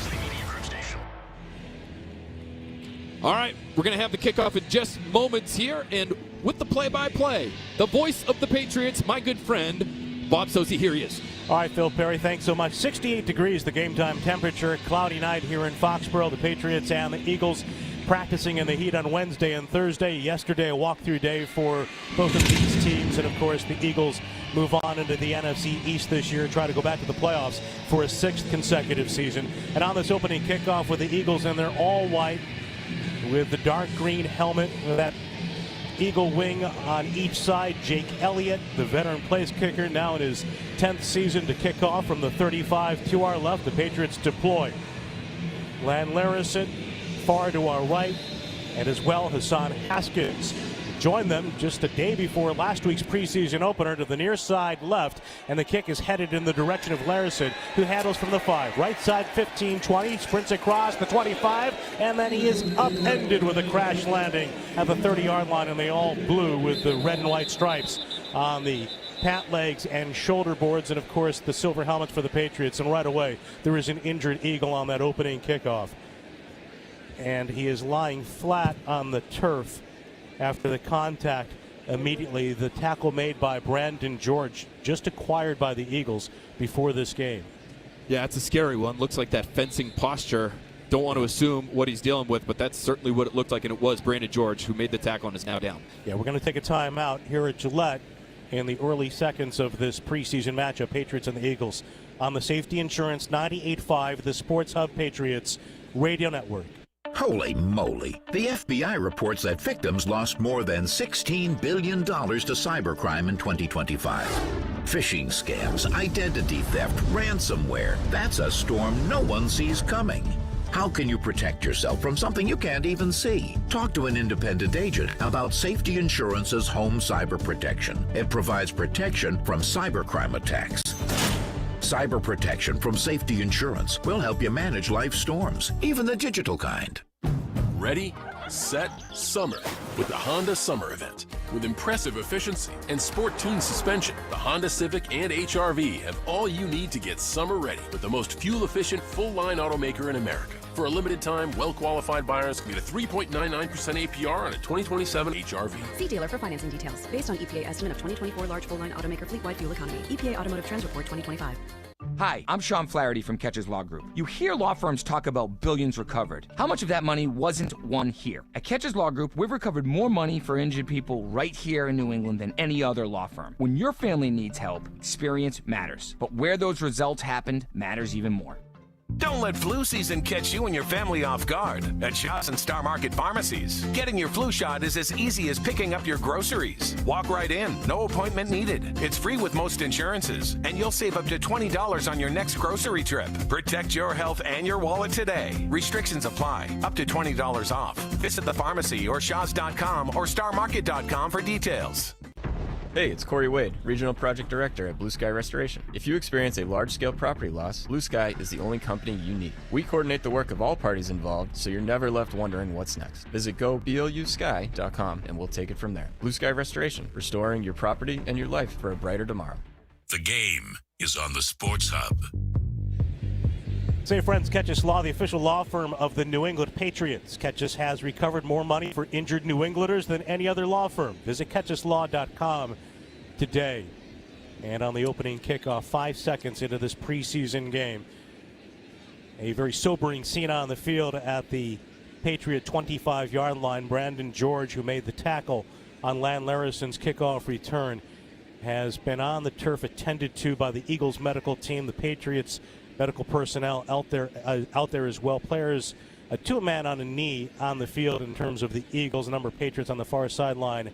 All right, we're going to have the kickoff in just moments here, and with the play-by-play, the voice of the Patriots, my good friend, Bob Socci. Here he is. All right, Phil Perry, thanks so much. 68 degrees, the game time temperature. Cloudy night here in Foxborough. The Patriots and the Eagles practicing in the heat on Wednesday and Thursday. Yesterday, a walkthrough day for both of these teams. And, of course, the Eagles move on into the NFC East this year, try to go back to the playoffs for a 6th consecutive season. And on this opening kickoff with the Eagles in their all-white with the dark green helmet, with that Eagle wing on each side, Jake Elliott, the veteran place kicker, now in his 10th season to kick off from the 35 to our left. The Patriots deploy Lan Larison far to our right, and as well Hassan Haskins joined them just a day before last week's preseason opener to the near side left, and the kick is headed in the direction of Larison, who handles from the 5. Right side 15-20, sprints across the 25, and then he is upended with a crash landing at the 30-yard line in the all blue with the red and white stripes on the pant legs and shoulder boards, and of course the silver helmets for the Patriots. And right away there is an injured Eagle on that opening kickoff, and he is lying flat on the turf after the contact immediately. The tackle made by Brandon George, just acquired by the Eagles before this game. Yeah, it's a scary one. Looks like that fencing posture. Don't want to assume what he's dealing with, but that's certainly what it looked like, and it was Brandon George who made the tackle and is now down. Yeah, we're going to take a timeout here at Gillette in the early seconds of this preseason matchup, Patriots and the Eagles, on the Safety Insurance 98.5, the Sports Hub Patriots Radio Network. Holy moly. The FBI reports that victims lost more than $16 billion to cybercrime in 2025. Phishing scams, identity theft, ransomware. That's a storm no one sees coming. How can you protect yourself from something you can't even see? Talk to an independent agent about Safety Insurance's Home Cyber Protection. It provides protection from cybercrime attacks. Cyber protection from Safety Insurance will help you manage life's storms, even the digital kind. Ready, set, summer with the Honda Summer Event. With impressive efficiency and sport-tuned suspension, the Honda Civic and HR-V have all you need to get summer ready with the most fuel-efficient, full-line automaker in America. For a limited time, well-qualified buyers can get a 3.99% APR on a 2027 HR-V. See dealer for financing details. Based on EPA estimate of 2024 large full-line automaker fleet-wide fuel economy. EPA Automotive Trends Report 2025. Hi, I'm Sean Flaherty from Catches Law Group. You hear law firms talk about billions recovered. How much of that money wasn't won here? At Catches Law Group, we've recovered more money for injured people right here in New England than any other law firm. When your family needs help, experience matters. But where those results happened matters even more. Don't let flu season catch you and your family off guard at Shots and Star Market Pharmacies. Getting your flu shot is as easy as picking up your groceries. Walk right in, no appointment needed. It's free with most insurances, and you'll save up to $20 on your next grocery trip. Protect your health and your wallet today. Restrictions apply, up to $20 off. Visit the pharmacy or shots.com or starmarket.com for details. Hey, it's Corey Wade, Regional Project Director at Blue Sky Restoration. If you experience a large-scale property loss, Blue Sky is the only company you need. We coordinate the work of all parties involved, so you're never left wondering what's next. Visit goBLUsky.com and we'll take it from there. Blue Sky Restoration, restoring your property and your life for a brighter tomorrow. The game is on the Sports Hub. Say friends, Catches Law, the official law firm of the New England Patriots. Catches has recovered more money for injured New Englanders than any other law firm. Visit catcheslaw.com today. And on the opening kickoff, 5 seconds into this preseason game, a very sobering scene on the field at the Patriot 25-yard line. Brandon George, who made the tackle on Lan Larison's kickoff return, has been on the turf, attended to by the Eagles medical team. The Patriots medical personnel out there as well. Players, a two-man on a knee on the field in terms of the Eagles. A number of Patriots on the far sideline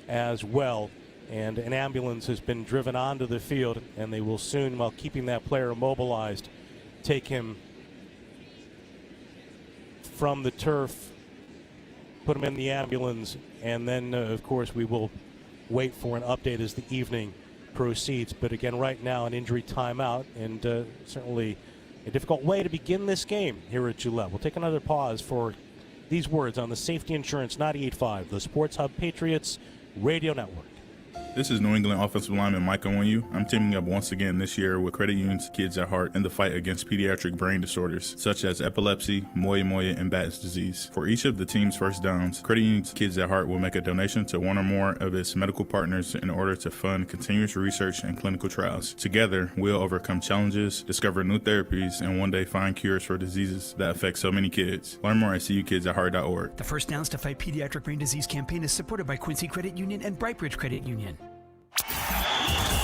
as well. And an ambulance has been driven onto the field, and they will soon, while keeping that player immobilized, take him from the turf, put him in the ambulance, and then, of course, we will wait for an update as the evening proceeds. But again, right now, an injury timeout, and certainly a difficult way to begin this game here at Gillette. We'll take another pause for these words on the Safety Insurance 98.5, the Sports Hub Patriots Radio Network. This is New England offensive lineman Mike Onwenu. I'm teaming up once again this year with Credit Union's Kids at Heart in the fight against pediatric brain disorders such as epilepsy, moya and Batt's disease. For each of the team's first downs, Credit Union's Kids at Heart will make a donation to one or more of its medical partners in order to fund continuous research and clinical trials. Together, we'll overcome challenges, discover new therapies, and one day find cures for diseases that affect so many kids. Learn more at cukidsatheart.org. The First Downs to Fight Pediatric Brain Disease campaign is supported by Quincy Credit Union and Brightbridge Credit Union.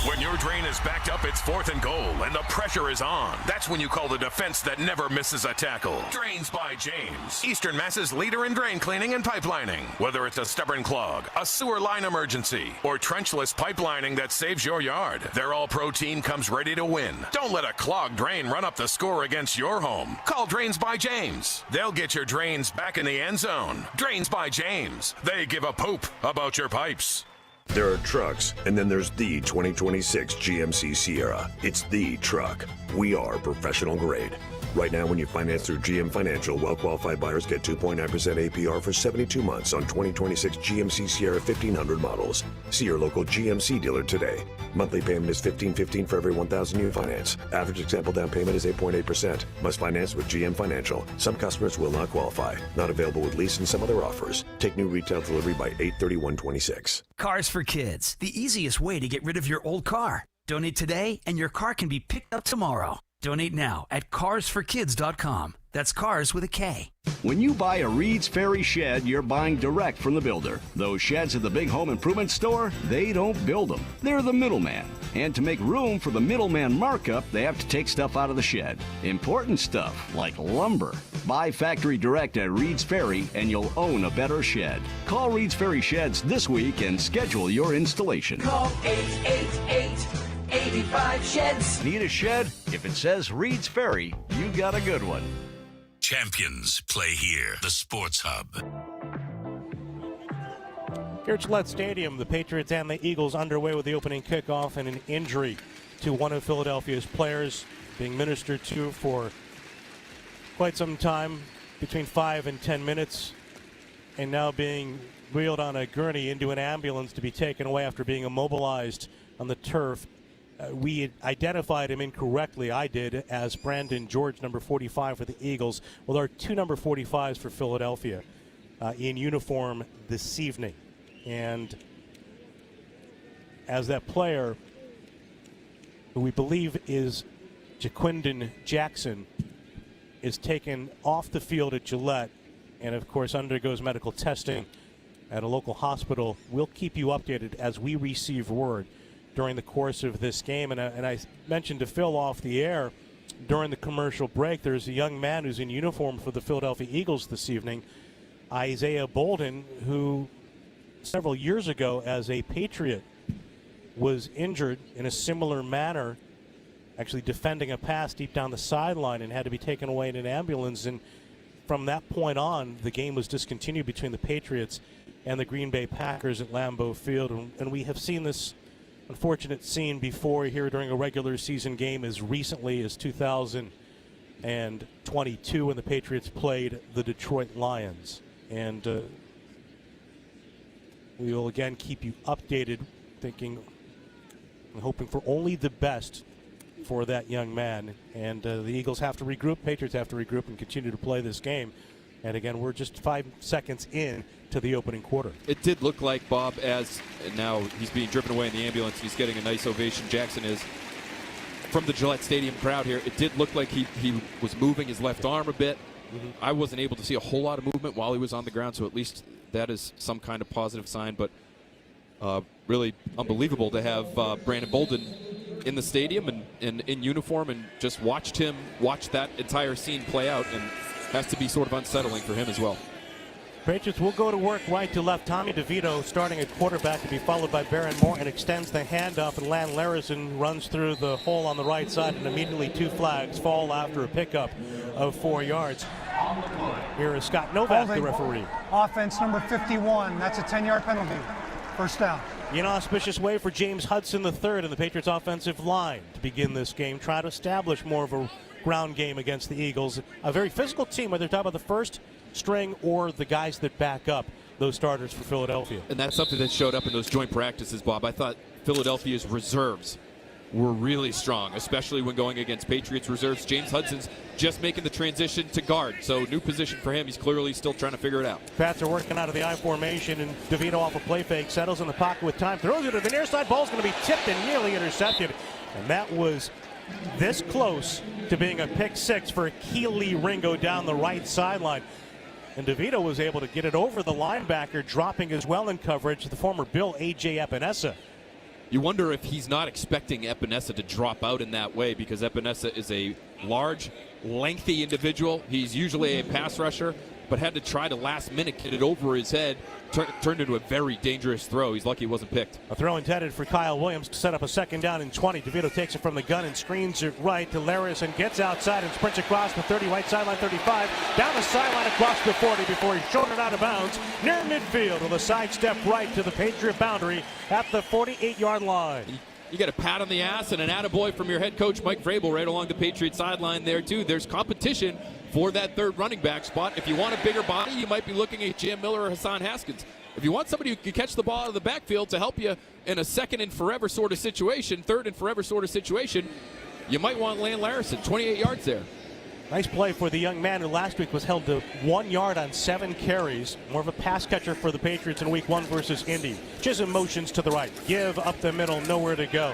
When your drain is backed up, it's 4th and goal, and the pressure is on. That's when you call the defense that never misses a tackle. Drains by James, Eastern Mass's leader in drain cleaning and pipelining. Whether it's a stubborn clog, a sewer line emergency, or trenchless pipelining that saves your yard, their all-pro team comes ready to win. Don't let a clogged drain run up the score against your home. Call Drains by James. They'll get your drains back in the end zone. Drains by James. They give a poop about your pipes. There are trucks, and then there's the 2026 GMC Sierra. It's the truck. We are professional grade. Right now, when you finance through GM Financial, well-qualified buyers get 2.9% APR for 72 months on 2026 GMC Sierra 1500 models. See your local GMC dealer today. Monthly payment is $1,515 for every $1,000 you finance. Average example down payment is 8.8%. Must finance with GM Financial. Some customers will not qualify. Not available with lease and some other offers. Take new retail delivery by 8/31/26. Cars for Kids, the easiest way to get rid of your old car. Donate today, and your car can be picked up tomorrow. Donate now at carsforkids.com. That's cars with a K. When you buy a Reed's Ferry shed, you're buying direct from the builder. Those sheds at the big home improvement store, they don't build them. They're the middleman. And to make room for the middleman markup, they have to take stuff out of the shed. Important stuff, like lumber. Buy factory direct at Reed's Ferry, and you'll own a better shed. Call Reed's Ferry Sheds this week and schedule your installation. Call 888-85 Sheds. Need a shed? If it says Reed's Ferry, you got a good one. Champions play here. The Sports Hub. Here at Gillette Stadium, the Patriots and the Eagles underway with the opening kickoff, and an injury to one of Philadelphia's players being ministered to for quite some time, between 5 and 10 minutes, and now being wheeled on a gurney into an ambulance to be taken away after being immobilized on the turf. We identified him incorrectly, I did, as Brandon George, number 45 for the Eagles. Well, there are two number 45s for Philadelphia in uniform this evening. And as that player, who we believe is Jaquindon Jackson is taken off the field at Gillette and, of course, undergoes medical testing at a local hospital. We'll keep you updated as we receive word during the course of this game. And I mentioned to Phil off the air during the commercial break, there's a young man who's in uniform for the Philadelphia Eagles this evening, Isaiah Bolden, who several years ago as a Patriot was injured in a similar manner, actually defending a pass deep down the sideline, and had to be taken away in an ambulance. And from that point on, the game was discontinued between the Patriots and the Green Bay Packers at Lambeau Field. And we have seen this unfortunate scene before here during a regular season game as recently as 2022 when the Patriots played the Detroit Lions. And we will again keep you updated, thinking and hoping for only the best for that young man. And the Eagles have to regroup, Patriots have to regroup and continue to play this game. And again, we're just 5 seconds in to the opening quarter. It did look like, Bob, as now he's being driven away in the ambulance, he's getting a nice ovation, Jackson is, from the Gillette Stadium crowd here. It did look like he was moving his left arm a bit. I wasn't able to see a whole lot of movement while he was on the ground, so at least that is some kind of positive sign. But really unbelievable to have Brandon Bolden in the stadium and in uniform, and just watch that entire scene play out, and has to be sort of unsettling for him as well. Patriots will go to work right to left. Tommy DeVito starting at quarterback to be followed by Baron Morton, extends the handoff, and Lan Larison runs through the hole on the right side, and immediately 2 flags fall after a pickup of 4 yards. Here is Scott Novak, the referee. Offense number 51. That's a 10-yard penalty. First down. Inauspicious way for James Hudson III and the Patriots offensive line to begin this game, try to establish more of a ground game against the Eagles. A very physical team, whether you're talking about the first string or the guys that back up those starters for Philadelphia. And that's something that showed up in those joint practices, Bob. I thought Philadelphia's reserves were really strong, especially when going against Patriots reserves. James Hudson's just making the transition to guard, so new position for him. He's clearly still trying to figure it out. Pats are working out of the I formation, and DeVito off a play fake, settles in the pocket with time, throws it to the near side. Ball's going to be tipped and nearly intercepted, and that was this close to being a pick six for Keely Ringo down the right sideline. And DeVito was able to get it over the linebacker, dropping as well in coverage, the former Bill A.J. Epinesa. You wonder if he's not expecting Epinesa to drop out in that way, because Epinesa is a large, lengthy individual. He's usually a pass rusher, but had to try to last minute get it over his head. Turned into a very dangerous throw. He's lucky he wasn't picked. A throw intended for Kyle Williams to set up a second down and 20. DeVito takes it from the gun and screens it right to Larius and gets outside and sprints across the 30, right sideline 35, down the sideline across the 40 before he's shouldered out of bounds near midfield with a sidestep right to the Patriot boundary at the 48-yard line. You get a pat on the ass and an attaboy from your head coach, Mike Vrabel, right along the Patriot sideline there, too. There's competition for that third running back spot. If you want a bigger body, you might be looking at Jam Miller or Hassan Haskins. If you want somebody who can catch the ball out of the backfield to help you in a second and forever sort of situation, third and forever sort of situation, you might want Lan Larison, 28 yards there. Nice play for the young man who last week was held to 1 yard on 7 carries. More of a pass catcher for the Patriots in week 1 versus Indy. Chisholm motions to the right. Give up the middle, nowhere to go.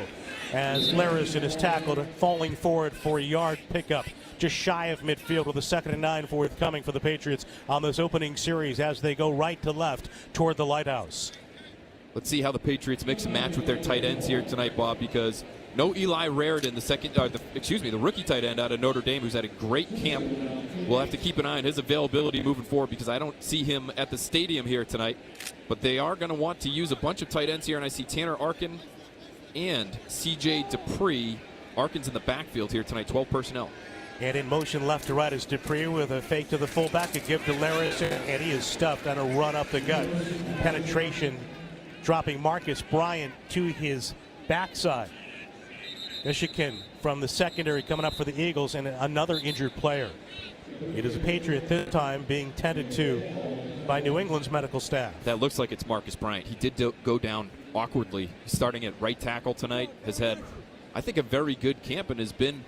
As Larison is tackled, falling forward for a yard pickup. Just shy of midfield with a 2nd and 9 forthcoming for the Patriots on this opening series as they go right to left toward the lighthouse. Let's see how the Patriots mix and match with their tight ends here tonight, Bob, because no Eli Raridan, the rookie tight end out of Notre Dame, who's had a great camp. We'll have to keep an eye on his availability moving forward, because I don't see him at the stadium here tonight. But they are going to want to use a bunch of tight ends here, and I see Tanner Arkin and C.J. Dupree. Arkin's in the backfield here tonight, 12 personnel. And in motion left to right is Dupree with a fake to the fullback, a give to Larison, and he is stuffed on a run up the gut. Penetration dropping Marcus Bryant to his backside. Michigan from the secondary coming up for the Eagles, and another injured player. It is a Patriot this time being tended to by New England's medical staff. That looks like it's Marcus Bryant. He did go down awkwardly. He's starting at right tackle tonight. Has had, I think, a very good camp and has been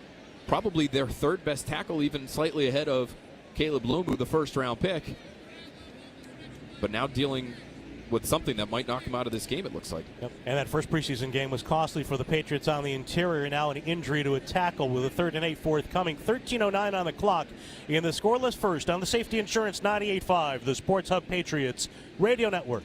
probably their third best tackle, even slightly ahead of Caleb Lumu, the first-round pick. But now dealing with something that might knock him out of this game, it looks like. Yep. And that first preseason game was costly for the Patriots on the interior. Now an injury to a tackle with a 3rd and 8 forthcoming. 13:09 on the clock in the scoreless first on the Safety Insurance 98.5, the Sports Hub Patriots Radio Network.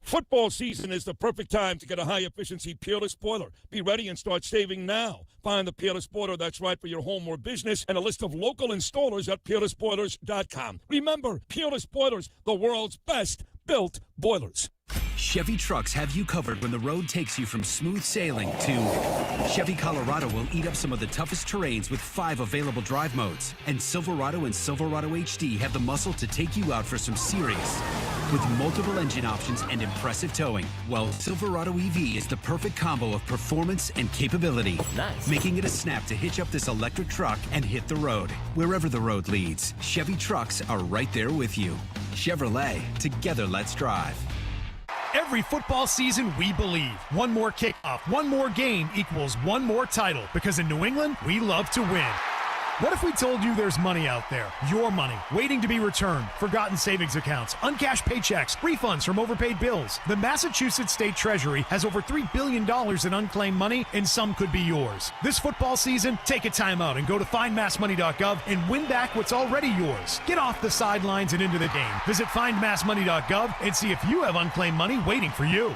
Football season is the perfect time to get a high-efficiency Peerless boiler. Be ready and start saving now. Find the Peerless boiler that's right for your home or business and a list of local installers at peerlessboilers.com. Remember, Peerless Boilers, the world's best built boilers. Chevy trucks have you covered when the road takes you from smooth sailing to Chevy Colorado will eat up some of the toughest terrains with 5 available drive modes. And Silverado and Silverado HD have the muscle to take you out for some serious. With multiple engine options and impressive towing, well, Silverado EV is the perfect combo of performance and capability. Nice. Making it a snap to hitch up this electric truck and hit the road. Wherever the road leads, Chevy trucks are right there with you. Chevrolet, together let's drive. Every football season, we believe one more kickoff, one more game equals one more title. Because in New England, we love to win. What if we told you there's money out there, your money, waiting to be returned, forgotten savings accounts, uncashed paychecks, refunds from overpaid bills? The Massachusetts State Treasury has over $3 billion in unclaimed money, and some could be yours. This football season, take a time out and go to findmassmoney.gov and win back what's already yours. Get off the sidelines and into the game. Visit findmassmoney.gov and see if you have unclaimed money waiting for you.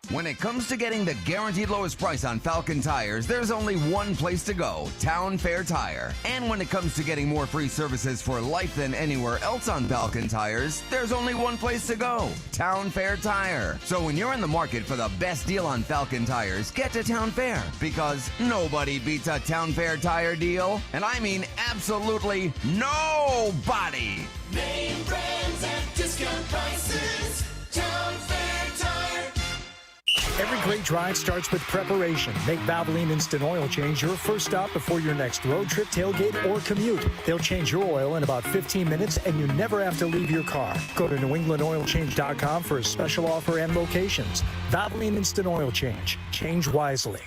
When it comes to getting the guaranteed lowest price on Falcon tires, there's only one place to go, Town Fair Tire. And when it comes to getting more free services for life than anywhere else on Falcon tires, there's only one place to go, Town Fair Tire. So when you're in the market for the best deal on Falcon tires, get to Town Fair, because nobody beats a Town Fair tire deal. And I mean absolutely nobody. Name brands at discount prices. Town Fair Tire. Every great drive starts with preparation. Make Valvoline Instant Oil Change your first stop before your next road trip, tailgate, or commute. They'll change your oil in about 15 minutes, and you never have to leave your car. Go to NewEnglandOilChange.com for a special offer and locations. Valvoline Instant Oil Change. Change wisely.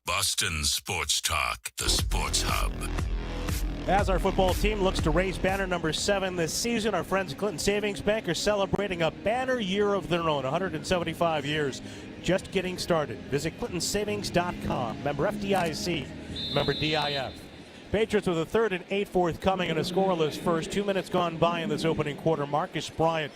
Boston Sports Talk, the Sports Hub. As our football team looks to raise banner number 7 this season, our friends at Clinton Savings Bank are celebrating a banner year of their own, 175 years, just getting started. Visit ClintonSavings.com. Member FDIC, member DIF. Patriots with a 3rd and 8 forthcoming and a scoreless first. 2 minutes gone by in this opening quarter. Marcus Bryant,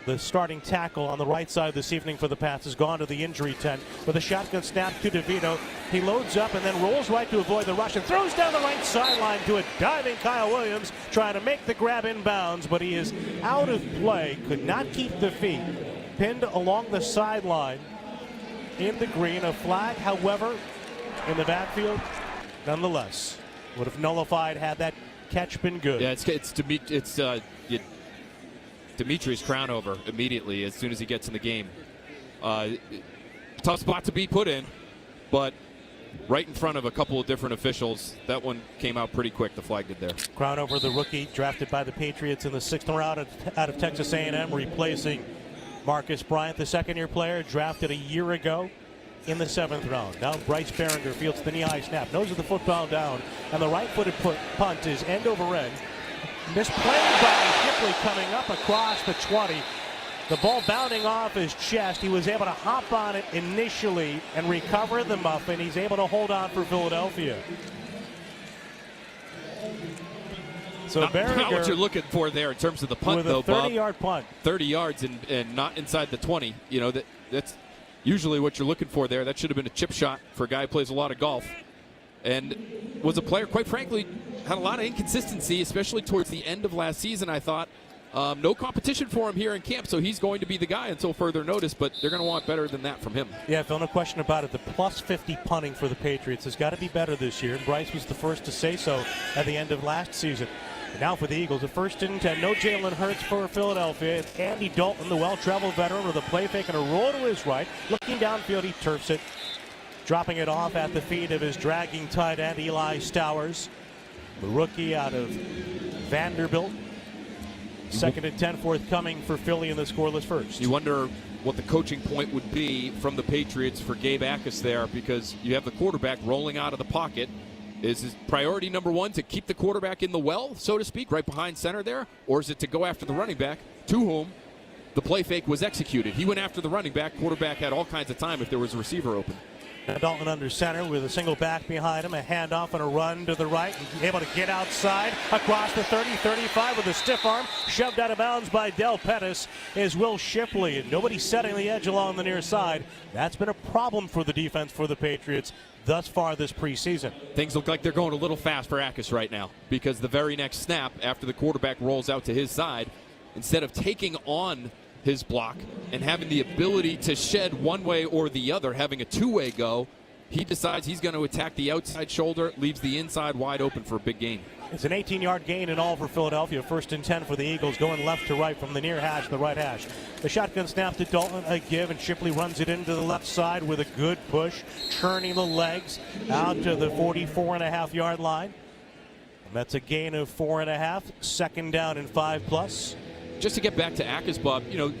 the starting tackle on the right side this evening for the Pats, has gone to the injury tent with a shotgun snap to DeVito. He loads up and then rolls right to avoid the rush and throws down the right sideline to a diving Kyle Williams, trying to make the grab inbounds, but he is out of play, could not keep the feet. Pinned along the sideline in the green. A flag, however, in the backfield, nonetheless, would have nullified had that catch been good. Yeah, it's Dimitri's crown over immediately as soon as he gets in the game. Tough spot to be put in, but right in front of a couple of different officials. That one came out pretty quick, the flag did there. Crown over the rookie drafted by the Patriots in the 6th round out of Texas A&M, replacing Marcus Bryant, the second-year player drafted a year ago in the 7th round. Now Bryce Behringer fields the knee-high snap, noses the football down, and the right-footed punt is end over end. Misplayed by Shipley coming up across the 20. The ball bounding off his chest. He was able to hop on it initially and recover the muffin. He's able to hold on for Philadelphia. So Behringer, not what you're looking for there in terms of the punt, though, Bob. 30-yard punt. 30 yards and not inside the 20. You know, that's usually what you're looking for there. That should have been a chip shot for a guy who plays a lot of golf. And was a player, quite frankly, had a lot of inconsistency, especially towards the end of last season, I thought. No competition for him here in camp, so he's going to be the guy until further notice, but they're going to want better than that from him. Yeah, Phil, no question about it. The plus 50 punting for the Patriots has got to be better this year, and Bryce was the first to say so at the end of last season. And now for the Eagles, a 1st and 10. No Jalen Hurts for Philadelphia. It's Andy Dalton, the well-traveled veteran, with a play fake and a roll to his right. Looking downfield, he turfs it, dropping it off at the feet of his dragging tight end, Eli Stowers, the rookie out of Vanderbilt. 2nd and 10 forthcoming for Philly in the scoreless first. You wonder what the coaching point would be from the Patriots for Gabe Akis there, because you have the quarterback rolling out of the pocket. Is his priority number 1 to keep the quarterback in the well, so to speak, right behind center there? Or is it to go after the running back, to whom the play fake was executed. He went after the running back. Quarterback had all kinds of time if there was a receiver open. Dalton under center with a single back behind him, a handoff and a run to the right, and able to get outside across the 30-35 with a stiff arm, shoved out of bounds by Del Pettis is Will Shipley. And nobody setting the edge along the near side. That's been a problem for the defense for the Patriots thus far this preseason. Things look like they're going a little fast for Akis right now, because the very next snap after the quarterback rolls out to his side, instead of taking on his block and having the ability to shed one way or the other, having a two-way go, he decides he's going to attack the outside shoulder, leaves the inside wide open for a big gain. It's an 18-yard gain in all for Philadelphia. 1st and 10 for the Eagles, going left to right from the near hash, the right hash. The shotgun snap to Dalton, a give, and Shipley runs it into the left side with a good push, churning the legs out to the 44.5-yard line. And that's a gain of 4.5. 2nd down and 5+. Just to get back to Akis, Bob, you know,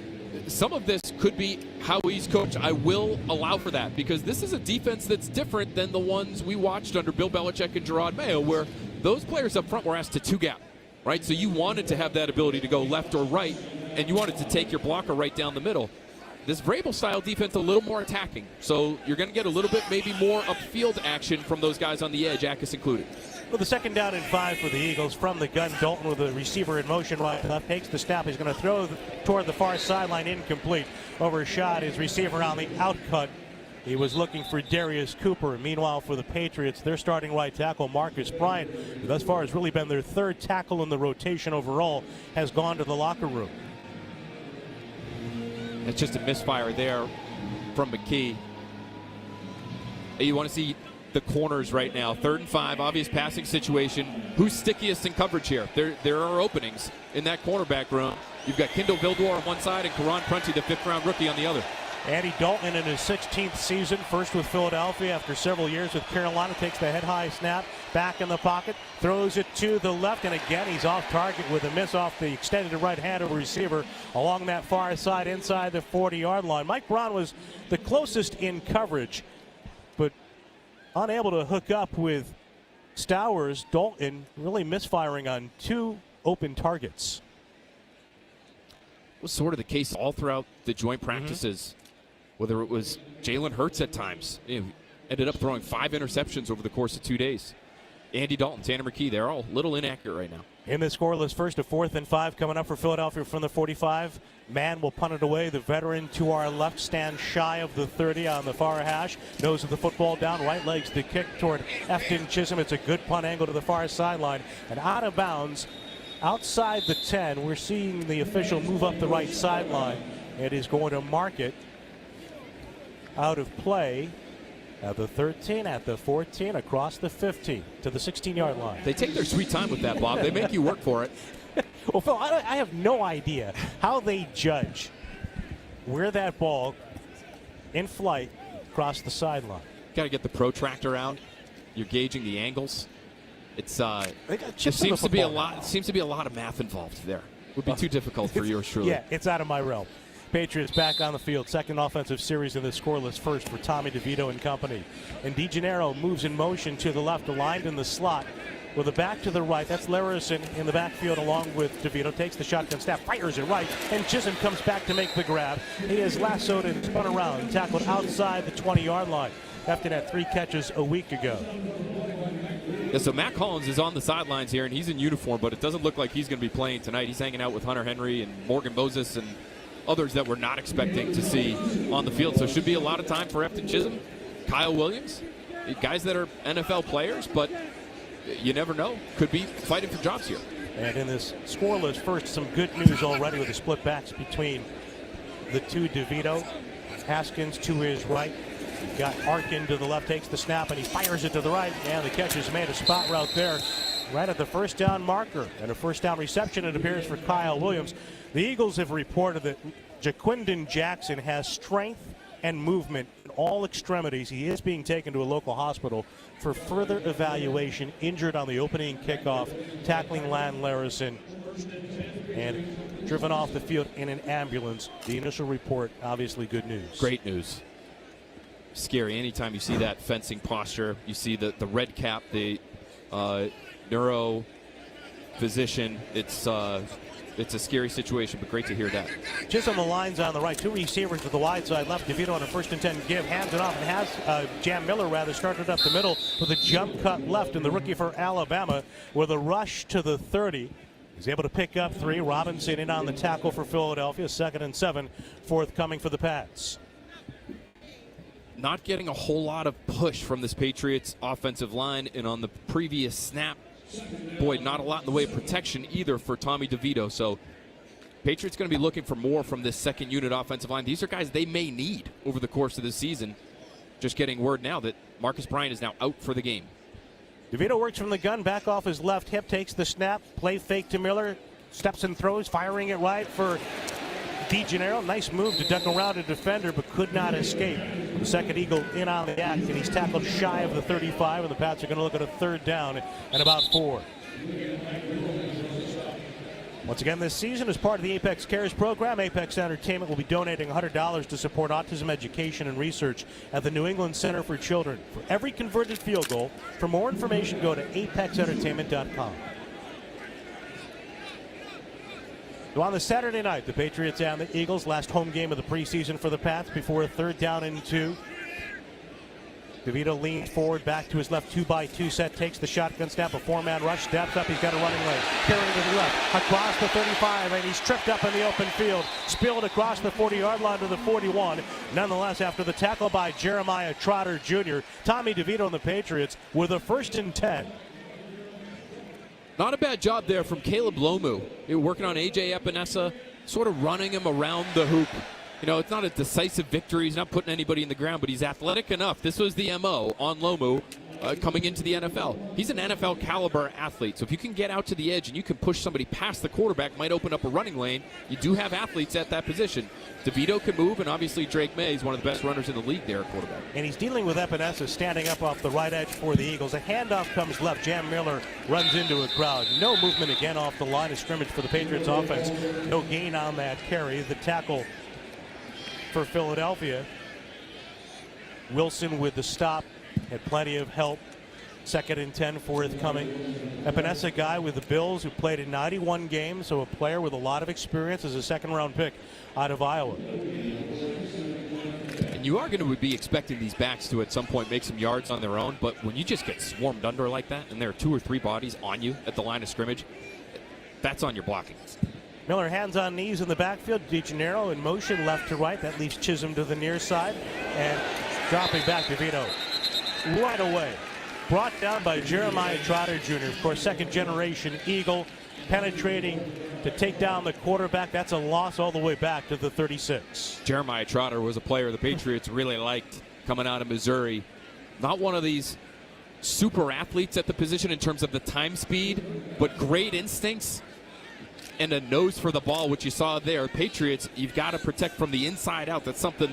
some of this could be how he's coached. I will allow for that, because this is a defense that's different than the ones we watched under Bill Belichick and Gerard Mayo, where those players up front were asked to two-gap, right? So you wanted to have that ability to go left or right, and you wanted to take your blocker right down the middle. This Vrabel-style defense a little more attacking, so you're going to get a little bit maybe more upfield action from those guys on the edge, Akis included. With the 2nd down and 5 for the Eagles from the gun, Dalton with a receiver in motion right left, takes the snap. He's going to throw toward the far sideline, incomplete. Overshot his receiver on the outcut. He was looking for Darius Cooper. Meanwhile, for the Patriots, their starting right tackle, Marcus Bryant, who thus far has really been their 3rd tackle in the rotation overall, has gone to the locker room. It's just a misfire there from McKee. You want to see the corners right now. 3rd and 5, obvious passing situation. Who's stickiest in coverage here? There are openings in that cornerback room. You've got Kendall Vildor on one side and Karan Prunty, the 5th-round rookie, on the other. Andy Dalton in his 16th season, first with Philadelphia after several years with Carolina, takes the head-high snap, back in the pocket, throws it to the left, and again he's off target with a miss off the extended right hand of a receiver along that far side inside the 40-yard line. Mike Brown was the closest in coverage, but unable to hook up with Stowers. Dalton really misfiring on 2 open targets. It was sort of the case all throughout the joint practices. Whether it was Jalen Hurts at times, ended up throwing 5 interceptions over the course of 2 days. Andy Dalton, Tanner McKee, they're all a little inaccurate right now. In the scoreless first, a 4th and 5 coming up for Philadelphia from the 45. Mann will punt it away. The veteran to our left stands shy of the 30 on the far hash. Nose of the football down, right legs the kick toward Efton Chisholm. It's a good punt angle to the far sideline and out of bounds outside the 10. We're seeing the official move up the right sideline. It is going to mark it out of play at the 13, at the 14, across the 15 to the 16-yard line. They take their sweet time with that, Bob. They make you work for it. Well, Phil, I have no idea how they judge where that ball in flight across the sideline. Got to get the protractor out. You're gauging the angles. It's It seems to be a lot. It seems to be a lot of math involved there. Would be too difficult for yours truly. Yeah, it's out of my realm. Patriots back on the field. 2nd offensive series in the scoreless first for Tommy DeVito and company. And DeGennaro moves in motion to the left, aligned in the slot with a back to the right. That's Larison in the backfield along with DeVito. Takes the shotgun snap, fires it right, and Chisholm comes back to make the grab. He is lassoed and spun around and tackled outside the 20-yard line after that 3 catches a week ago. Yeah, so Matt Collins is on the sidelines here, and he's in uniform, but it doesn't look like he's going to be playing tonight. He's hanging out with Hunter Henry and Morgan Moses and others that we're not expecting to see on the field. So it should be a lot of time for Efton Chisholm, Kyle Williams, guys that are NFL players, but you never know. Could be fighting for jobs here. And in this scoreless first, some good news already with the split backs between the 2. DeVito, Haskins to his right. Got Arkin to the left, takes the snap, and he fires it to the right. And the catch is made, a spot route there right at the 1st down marker. And a 1st down reception, it appears, for Kyle Williams. The Eagles have reported that Jaquindon Jackson has strength and movement in all extremities. He is being taken to a local hospital for further evaluation. Injured on the opening kickoff, tackling Lan Larison, and driven off the field in an ambulance. The initial report, obviously good news. Great news. Scary anytime you see that fencing posture. You see the red cap, the neuro physician. It's it's a scary situation, but great to hear that. Just on the lines on the right, two receivers to the wide side left. DeVito on a 1st and 10 give, hands it off, and has Jam Miller started up the middle with a jump cut left, and the rookie for Alabama with a rush to the 30. He's able to pick up 3. Robinson in on the tackle for Philadelphia. 2nd and 7, forthcoming for the Pats. Not getting a whole lot of push from this Patriots offensive line, and on the previous snap, boy, not a lot in the way of protection either for Tommy DeVito. So Patriots going to be looking for more from this second unit offensive line. These are guys they may need over the course of the season. Just getting word now that Marcus Bryant is now out for the game. DeVito works from the gun, back off his left hip, takes the snap, play fake to Miller, steps and throws, firing it right for DeGennaro. Nice move to duck around a defender, but could not escape. The second Eagle in on the act, and he's tackled shy of the 35, and the Pats are going to look at a 3rd down and about 4. Once again this season, as part of the Apex Cares program, Apex Entertainment will be donating $100 to support autism education and research at the New England Center for Children. For every converted field goal, for more information, go to apexentertainment.com. So on the Saturday night, the Patriots and the Eagles, last home game of the preseason for the Pats before a 3rd down and 2. DeVito leans forward, back to his left, 2-by-2 set, takes the shotgun snap, a 4-man rush, steps up, he's got a running lane, carrying to the left, across the 35, and he's tripped up in the open field, spilled across the 40-yard line to the 41. Nonetheless, after the tackle by Jeremiah Trotter Jr., Tommy DeVito and the Patriots with a 1st and 10. Not a bad job there from Caleb Lomu. Working on A.J. Epinesa, sort of running him around the hoop. You know, it's not a decisive victory. He's not putting anybody in the ground, but he's athletic enough. This was the M.O. on Lomu coming into the NFL. He's an NFL caliber athlete. So if you can get out to the edge and you can push somebody past the quarterback, might open up a running lane. You do have athletes at that position. DeVito can move, and obviously Drake May is one of the best runners in the league there at quarterback. And he's dealing with Epinesa standing up off the right edge for the Eagles. A handoff comes left. Jam Miller runs into a crowd. No movement again off the line of scrimmage for the Patriots offense. No gain on that carry. The tackle for Philadelphia. Wilson with the stop. Had plenty of help. 2nd and 10 forthcoming. Epinesa guy with the Bills who played in 91 games, so a player with a lot of experience as a 2nd-round pick out of Iowa. And you are going to be expecting these backs to at some point make some yards on their own, but when you just get swarmed under like that and there are 2 or 3 bodies on you at the line of scrimmage, that's on your blocking. Miller hands on knees in the backfield. DeGennaro in motion left to right. That leaves Chisholm to the near side. And dropping back DeVito right away. Brought down by Jeremiah Trotter Jr. Of course, 2nd-generation Eagle, penetrating to take down the quarterback. That's a loss all the way back to the 36. Jeremiah Trotter was a player the Patriots really liked coming out of Missouri. Not one of these super athletes at the position in terms of the time speed, but great instincts and a nose for the ball, which you saw there. Patriots, you've got to protect from the inside out. That's something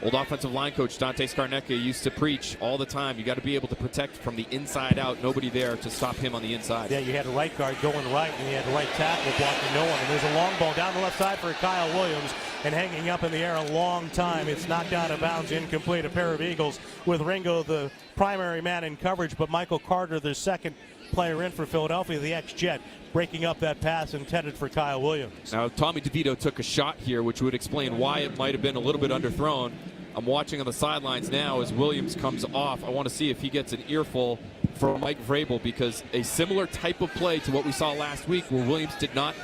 old offensive line coach Dante Scarnecchia used to preach all the time. You got to be able to protect from the inside out. Nobody there to stop him on the inside. Yeah, you had a right guard going right, and you had a right tackle blocking no one. And there's a long ball down the left side for Kyle Williams, and hanging up in the air a long time. It's knocked out of bounds, incomplete. A pair of Eagles with Ringo, the primary man in coverage, but Michael Carter, their 2nd player in for Philadelphia, the ex-Jet, breaking up that pass intended for Kyle Williams. Now, Tommy DeVito took a shot here, which would explain why it might have been a little bit underthrown. I'm watching on the sidelines now as Williams comes off. I want to see if he gets an earful from Mike Vrabel, because a similar type of play to what we saw last week where Williams did not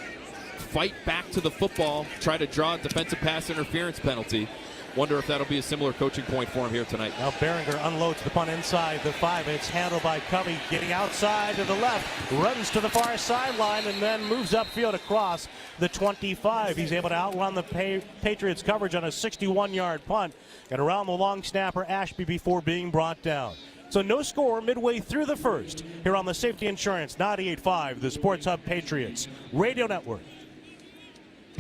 fight back to the football, try to draw a defensive pass interference penalty. Wonder if that'll be a similar coaching point for him here tonight. Now Behringer unloads the punt inside the 5. It's handled by Covey, getting outside to the left, runs to the far sideline, and then moves upfield across the 25. He's able to outrun the Patriots coverage on a 61-yard punt and around the long snapper Ashby before being brought down. So no score midway through the first here on the Safety Insurance 98.5, the Sports Hub Patriots Radio Network.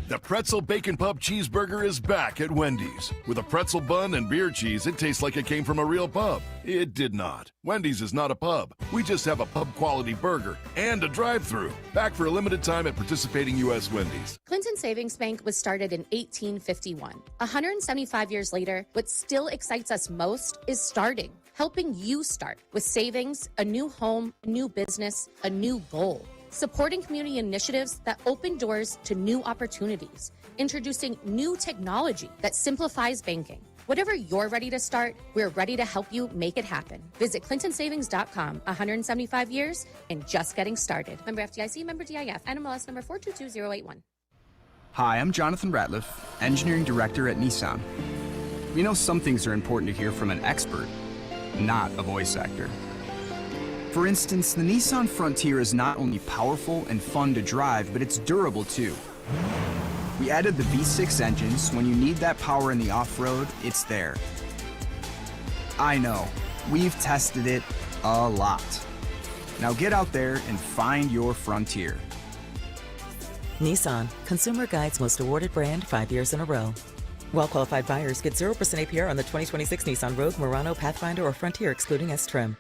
The Pretzel Bacon Pub Cheeseburger is back at Wendy's. With a pretzel bun and beer cheese, it tastes like it came from a real pub. It did not. Wendy's is not a pub. We just have a pub-quality burger and a drive-thru. Back for a limited time at participating U.S. Wendy's. Clinton Savings Bank was started in 1851. 175 years later, what still excites us most is starting. Helping you start with savings, a new home, a new business, a new goal. supporting community initiatives that open doors to new opportunities, introducing new technology that simplifies banking. Whatever you're ready to start, we're ready to help you make it happen. Visit ClintonSavings.com. 175 years and just getting started. Member FDIC, member DIF, NMLS number 422081. Hi, I'm Jonathan Ratliff, Engineering Director at Nissan. We know some things are important to hear from an expert, not a voice actor. For instance, the Nissan Frontier is not only powerful and fun to drive, but it's durable too. We added the V6 engines. When you need that power in the off-road, it's there. I know, we've tested it a lot. Now get out there and find your Frontier. Nissan, Consumer Guide's most awarded brand 5 years in a row. Well-qualified buyers get 0% APR on the 2026 Nissan Rogue, Murano, Pathfinder, or Frontier, excluding S-Trim.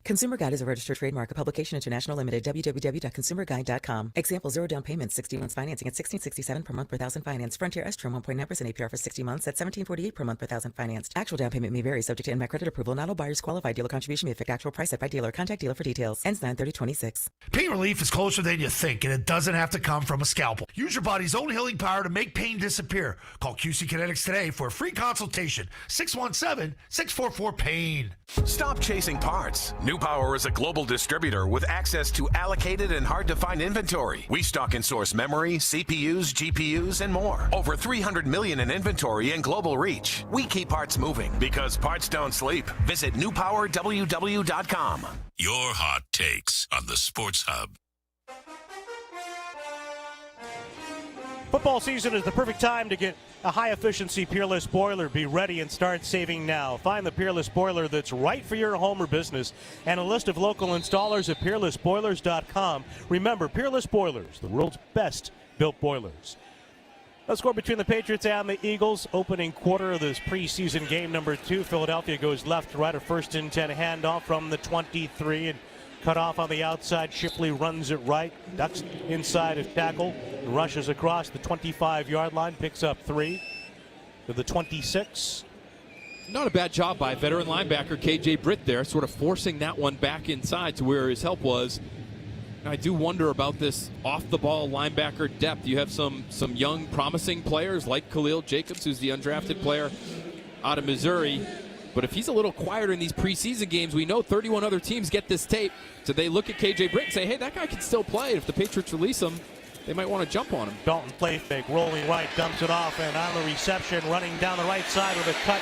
Consumer Guide is a registered trademark, a publication international limited, www.consumerguide.com. Example, 0 down payment, 60 months financing at $1667 per month per thousand finance. Frontier S-Trim 1.9% APR for 60 months at $1748 per month per thousand financed. Actual down payment may vary, subject to NMAC credit approval. Not all buyers qualify. Dealer contribution may affect actual price set by dealer. Contact dealer for details. Ends 9/30/26. Pain relief is closer than you think, and it doesn't have to come from a scalpel. Use your body's own healing power to make pain disappear. Call QC Kinetics today for a free consultation. 617-644-PAIN. Stop chasing parts. New Power is a global distributor with access to allocated and hard-to-find inventory. We stock and source memory, CPUs, GPUs, and more. Over 300 million in inventory and global reach. We keep parts moving because parts don't sleep. Visit newpowerww.com. Your hot takes on the Sports Hub. Football season is the perfect time to get a high-efficiency Peerless boiler. Be ready and start saving now. Find the Peerless boiler that's right for your home or business and a list of local installers at peerlessboilers.com. Remember, Peerless Boilers, the world's best built boilers. A score between the Patriots and the Eagles. Opening quarter of this preseason game number 2. Philadelphia goes left to right, a 1st and 10 handoff from the 23 and cut off on the outside. Shipley runs it right, ducks inside of tackle, rushes across the 25-yard line, picks up 3 to the 26. Not a bad job by veteran linebacker KJ Britt there, sort of forcing that one back inside to where his help was. I do wonder about this off-the-ball linebacker depth. You have some young, promising players like Khalil Jacobs, who's the undrafted player out of Missouri. But if he's a little quieter in these preseason games, we know 31 other teams get this tape. So they look at KJ Britt and say, hey, that guy can still play. If the Patriots release him, they might want to jump on him. Dalton play fake, rolling right, dumps it off, and on the reception, running down the right side with a cut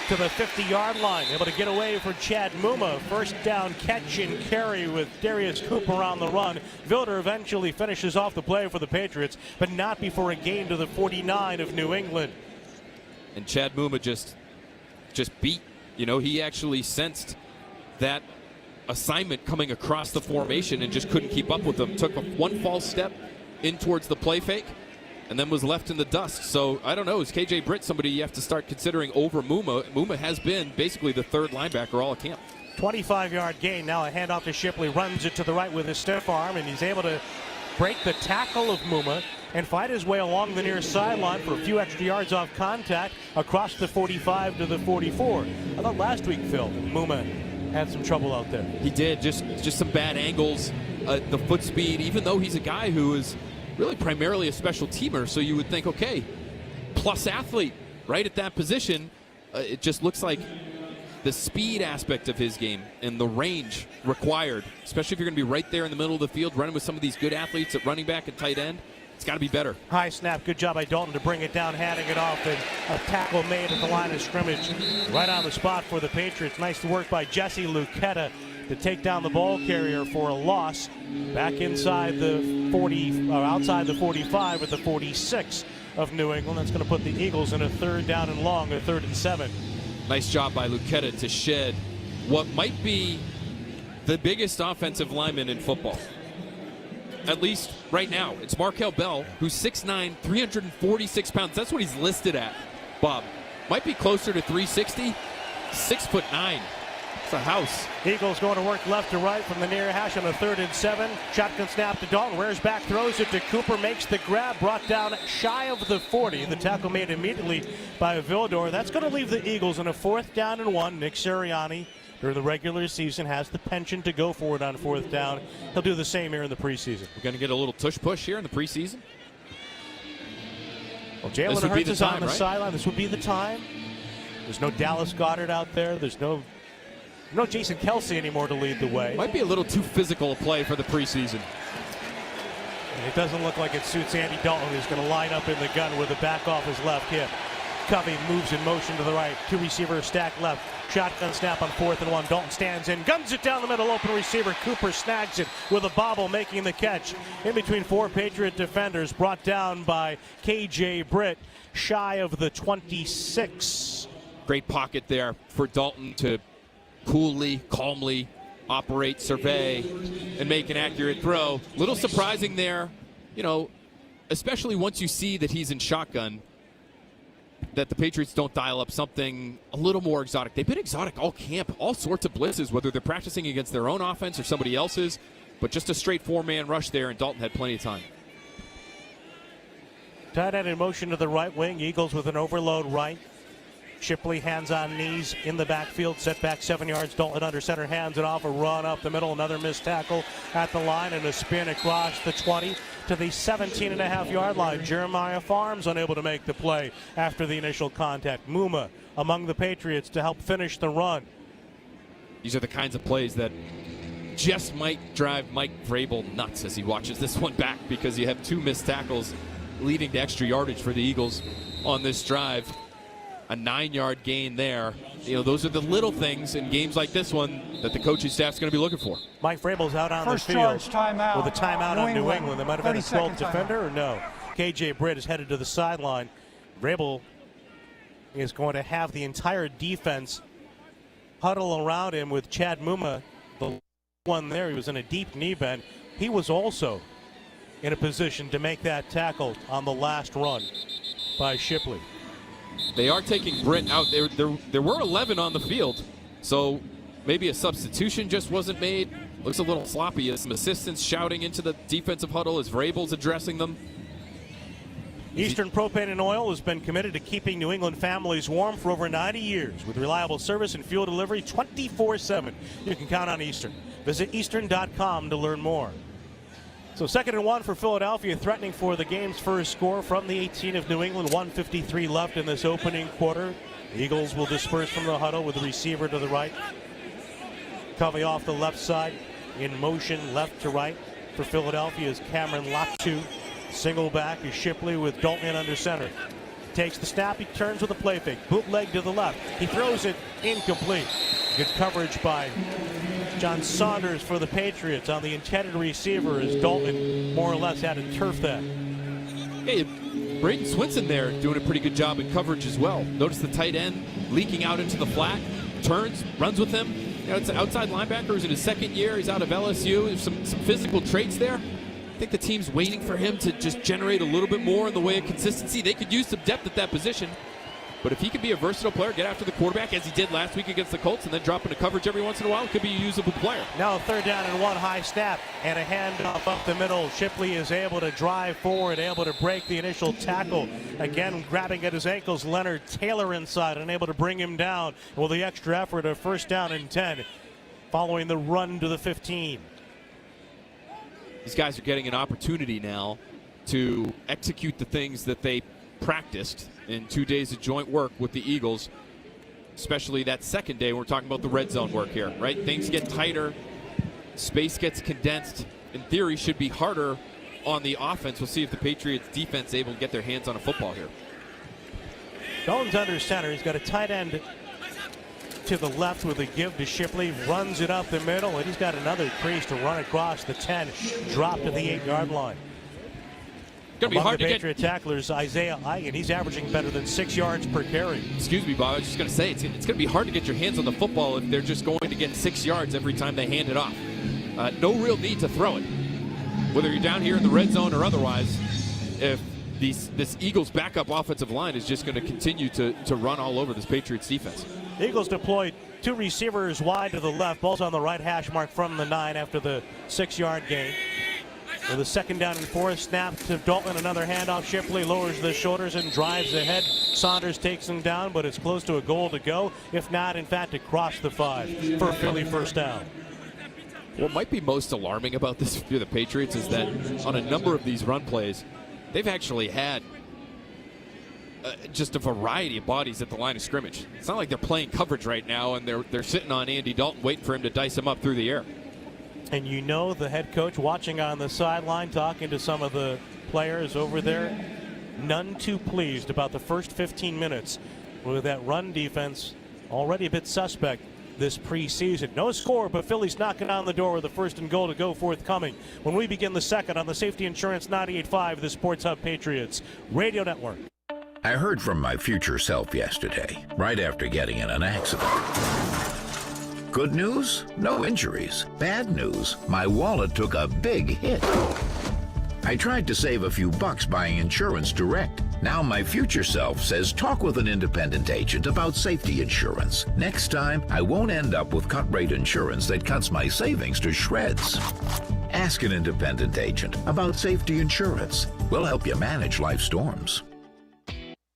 to the 50-yard line. Able to get away for Chad Muma. First down catch and carry with Darius Cooper on the run. Vilder eventually finishes off the play for the Patriots, but not before a gain to the 49 of New England. And Chad Muma just beat. You know, he actually sensed that assignment coming across the formation and just couldn't keep up with them. Took one false step in towards the play fake and then was left in the dust. So, I don't know, is KJ Britt somebody you have to start considering over Muma? Muma has been basically the third linebacker all at camp. 25-yard gain. Now a handoff to Shipley. Runs it to the right with his stiff arm, and he's able to break the tackle of Muma and fight his way along the near sideline for a few extra yards off contact across the 45 to the 44. I thought last week, Phil, Muma had some trouble out there. He did, just some bad angles, the foot speed, even though he's a guy who is really primarily a special teamer, so you would think, okay, plus athlete right at that position. It just looks like the speed aspect of his game and the range required, especially if you're going to be right there in the middle of the field running with some of these good athletes at running back and tight end. It's got to be better. High snap. Good job by Dalton to bring it down, handing it off, and a tackle made at the line of scrimmage right on the spot for the Patriots. Nice work by Jesse Lucchetta to take down the ball carrier for a loss. Back inside the 40, or outside the 45 at the 46 of New England. That's going to put the Eagles in a 3rd down and long, a 3rd and 7. Nice job by Lucchetta to shed what might be the biggest offensive lineman in football. At least right now. It's Markel Bell, who's 6'9", 346 pounds. That's what he's listed at, Bob. Might be closer to 360, 6'9". It's a house. Eagles going to work left to right from the near hash on a 3rd and 7. Shotgun snap to Dalton. Rears back, throws it to Cooper, makes the grab, brought down shy of the 40. The tackle made immediately by Vildor. That's going to leave the Eagles in a 4th down and 1. Nick Sirianni during the regular season, has the penchant to go for it on fourth down. He'll do the same here in the preseason. We're going to get a little tush push here in the preseason. Well, Jalen Hurts is on the sideline. This would be the time. There's no Dallas Goedert out there. There's no Jason Kelsey anymore to lead the way. Might be a little too physical a play for the preseason. And it doesn't look like it suits Andy Dalton, who's going to line up in the gun with the back off his left hip. Covey moves in motion to the right. Two receivers stacked left. Shotgun snap on 4th and 1. Dalton stands in, guns it down the middle. Open receiver. Cooper snags it with a bobble, making the catch. In between 4 Patriot defenders, brought down by KJ Britt, shy of the 26. Great pocket there for Dalton to coolly, calmly operate, survey, and make an accurate throw. Little surprising there, especially once you see that he's in shotgun, that the Patriots don't dial up something a little more exotic. They've been exotic all camp, all sorts of blitzes, whether they're practicing against their own offense or somebody else's, but just a straight 4-man rush there, and Dalton had plenty of time. Tight end in motion to the right wing. Eagles with an overload right. Shipley hands on knees in the backfield, set back 7 yards. Dalton under center, hands it off, a run up the middle, another missed tackle at the line, and a spin across the 20 to the 17.5-yard line. Jeremiah Farms unable to make the play after the initial contact. Muma among the Patriots to help finish the run. These are the kinds of plays that just might drive Mike Vrabel nuts as he watches this one back, because you have 2 missed tackles leading to extra yardage for the Eagles on this drive. A 9-yard gain there. Those are the little things in games like this one that the coaching staff's going to be looking for. Mike Vrabel's out on First the field charge, timeout. with a timeout on New England. There might have been a 12th 32nd defender, or no? KJ Britt is headed to the sideline. Vrabel is going to have the entire defense huddle around him with Chad Muma, the one there. He was in a deep knee bend. He was also in a position to make that tackle on the last run by Shipley. They are taking Britt out. There were 11 on the field, so maybe a substitution just wasn't made. Looks a little sloppy as some assistants shouting into the defensive huddle as Vrabel's addressing them. Eastern Propane and Oil has been committed to keeping New England families warm for over 90 years with reliable service and fuel delivery 24/7. You can count on Eastern. Visit eastern.com to learn more. So 2nd and 1 for Philadelphia, threatening for the game's first score from the 18 of New England. 1:53 left in this opening quarter. The Eagles will disperse from the huddle with the receiver to the right. Covey off the left side, in motion left to right for Philadelphia is Cameron Latu. Single back is Shipley with Dalton under center. Takes the snap, he turns with a play fake. Bootleg to the left. He throws it incomplete. Good coverage by John Saunders for the Patriots on the intended receiver as Dalton more or less had to turf that. Hey, Braden Swinson there doing a pretty good job in coverage as well. Notice the tight end leaking out into the flat, turns, runs with him. It's an outside linebacker who's in his 2nd year. He's out of LSU. There's some physical traits there. I think the team's waiting for him to just generate a little bit more in the way of consistency. They could use some depth at that position. But if he can be a versatile player, get after the quarterback as he did last week against the Colts, and then drop into coverage every once in a while, it could be a usable player. Now 3rd down and 1, high snap and a handoff up the middle. Shipley is able to drive forward, able to break the initial tackle. Again, grabbing at his ankles, Leonard Taylor inside, unable to bring him down. With the extra effort, a 1st down and 10 following the run to the 15. These guys are getting an opportunity now to execute the things that they practiced in 2 days of joint work with the Eagles, especially that 2nd day. We're talking about the red zone work here, right? Things get tighter, space gets condensed. In theory, should be harder on the offense. We'll see if the Patriots defense is able to get their hands on a football here. Dalton's under center. He's got a tight end to the left with a give to Shipley, runs it up the middle, and he's got another crease to run across the 10, drop to the 8-yard line. Gonna be hard the to Patriot tacklers, Isaiah Egan, he's averaging better than 6 yards per carry. Excuse me, Bob. I was just going to say, it's going to be hard to get your hands on the football if they're just going to get 6 yards every time they hand it off. No real need to throw it, whether you're down here in the red zone or otherwise, if this Eagles backup offensive line is just going to continue to run all over this Patriots defense. The Eagles deployed 2 receivers wide to the left. Ball's on the right hash mark from the 9 after the 6-yard gain. With a 2nd down and 4, snap to Dalton, another handoff. Shipley lowers the shoulders and drives ahead. Saunders takes him down, but it's close to a goal to go. If not, in fact, across the 5 for Philly first down. What might be most alarming about this for the Patriots is that on a number of these run plays, they've actually had just a variety of bodies at the line of scrimmage. It's not like they're playing coverage right now and they're sitting on Andy Dalton waiting for him to dice him up through the air. And you know the head coach watching on the sideline, talking to some of the players over there, none too pleased about the first 15 minutes with that run defense already a bit suspect this preseason. No score, but Philly's knocking on the door with a 1st and goal to go forthcoming when we begin the second on the Safety Insurance 98.5, the Sports Hub Patriots Radio Network. I heard from my future self yesterday, right after getting in an accident. Good news? No injuries. Bad news? My wallet took a big hit. I tried to save a few bucks buying insurance direct. Now my future self says talk with an independent agent about safety insurance. Next time, I won't end up with cut-rate insurance that cuts my savings to shreds. Ask an independent agent about safety insurance. We'll help you manage life storms.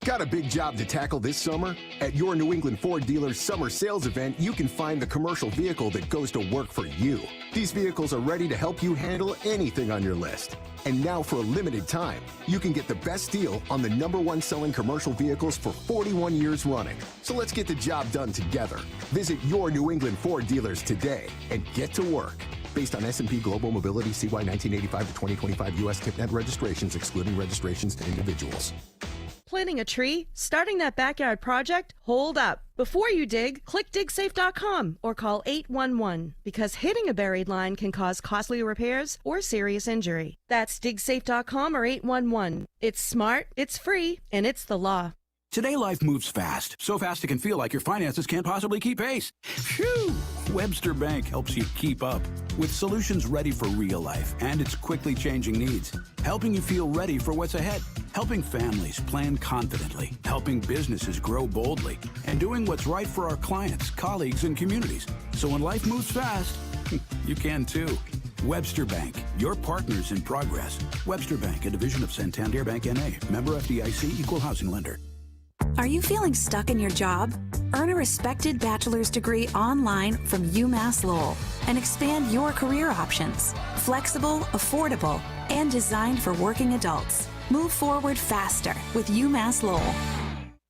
Got a big job to tackle this summer? At your New England Ford dealer's summer sales event, you can find the commercial vehicle that goes to work for you. These vehicles are ready to help you handle anything on your list. And now for a limited time, you can get the best deal on the #1 selling commercial vehicles for 41 years running. So let's get the job done together. Visit your New England Ford dealers today and get to work. Based on S&P Global Mobility CY 1985 to 2025 U.S. TIPNet registrations, excluding registrations to individuals. Planting a tree? Starting that backyard project? Hold up. Before you dig, click digsafe.com or call 811 because hitting a buried line can cause costly repairs or serious injury. That's digsafe.com or 811. It's smart, it's free, and it's the law. Today, life moves fast. So fast it can feel like your finances can't possibly keep pace. Phew! Webster Bank helps you keep up with solutions ready for real life and its quickly changing needs. Helping you feel ready for what's ahead. Helping families plan confidently. Helping businesses grow boldly. And doing what's right for our clients, colleagues, and communities. So when life moves fast, you can too. Webster Bank, your partners in progress. Webster Bank, a division of Santander Bank N.A., member FDIC, equal housing lender. Are you feeling stuck in your job? Earn a respected bachelor's degree online from UMass Lowell and expand your career options. Flexible, affordable, and designed for working adults. Move forward faster with UMass Lowell.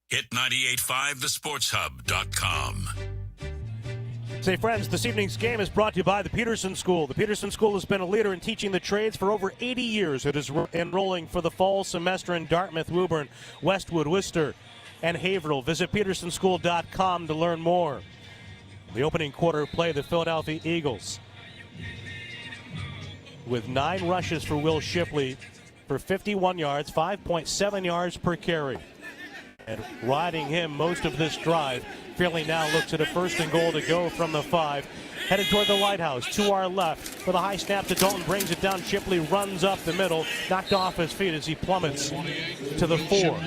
Hit 98.5 thesportshub.com. Say, friends, this evening's game is brought to you by the Peterson School. The Peterson School has been a leader in teaching the trades for over 80 years. It is enrolling for the fall semester in Dartmouth, Woburn, Westwood, Worcester, and Haverhill. Visit petersonschool.com to learn more. The opening quarter play, the Philadelphia Eagles with 9 rushes for Will Shipley for 51 yards, 5.7 yards per carry. And riding him most of this drive, Philly now looks at a 1st and goal to go from the 5. Headed toward the lighthouse, to our left. With a high snap to Dalton, brings it down. Shipley runs up the middle, knocked off his feet as he plummets to the 4.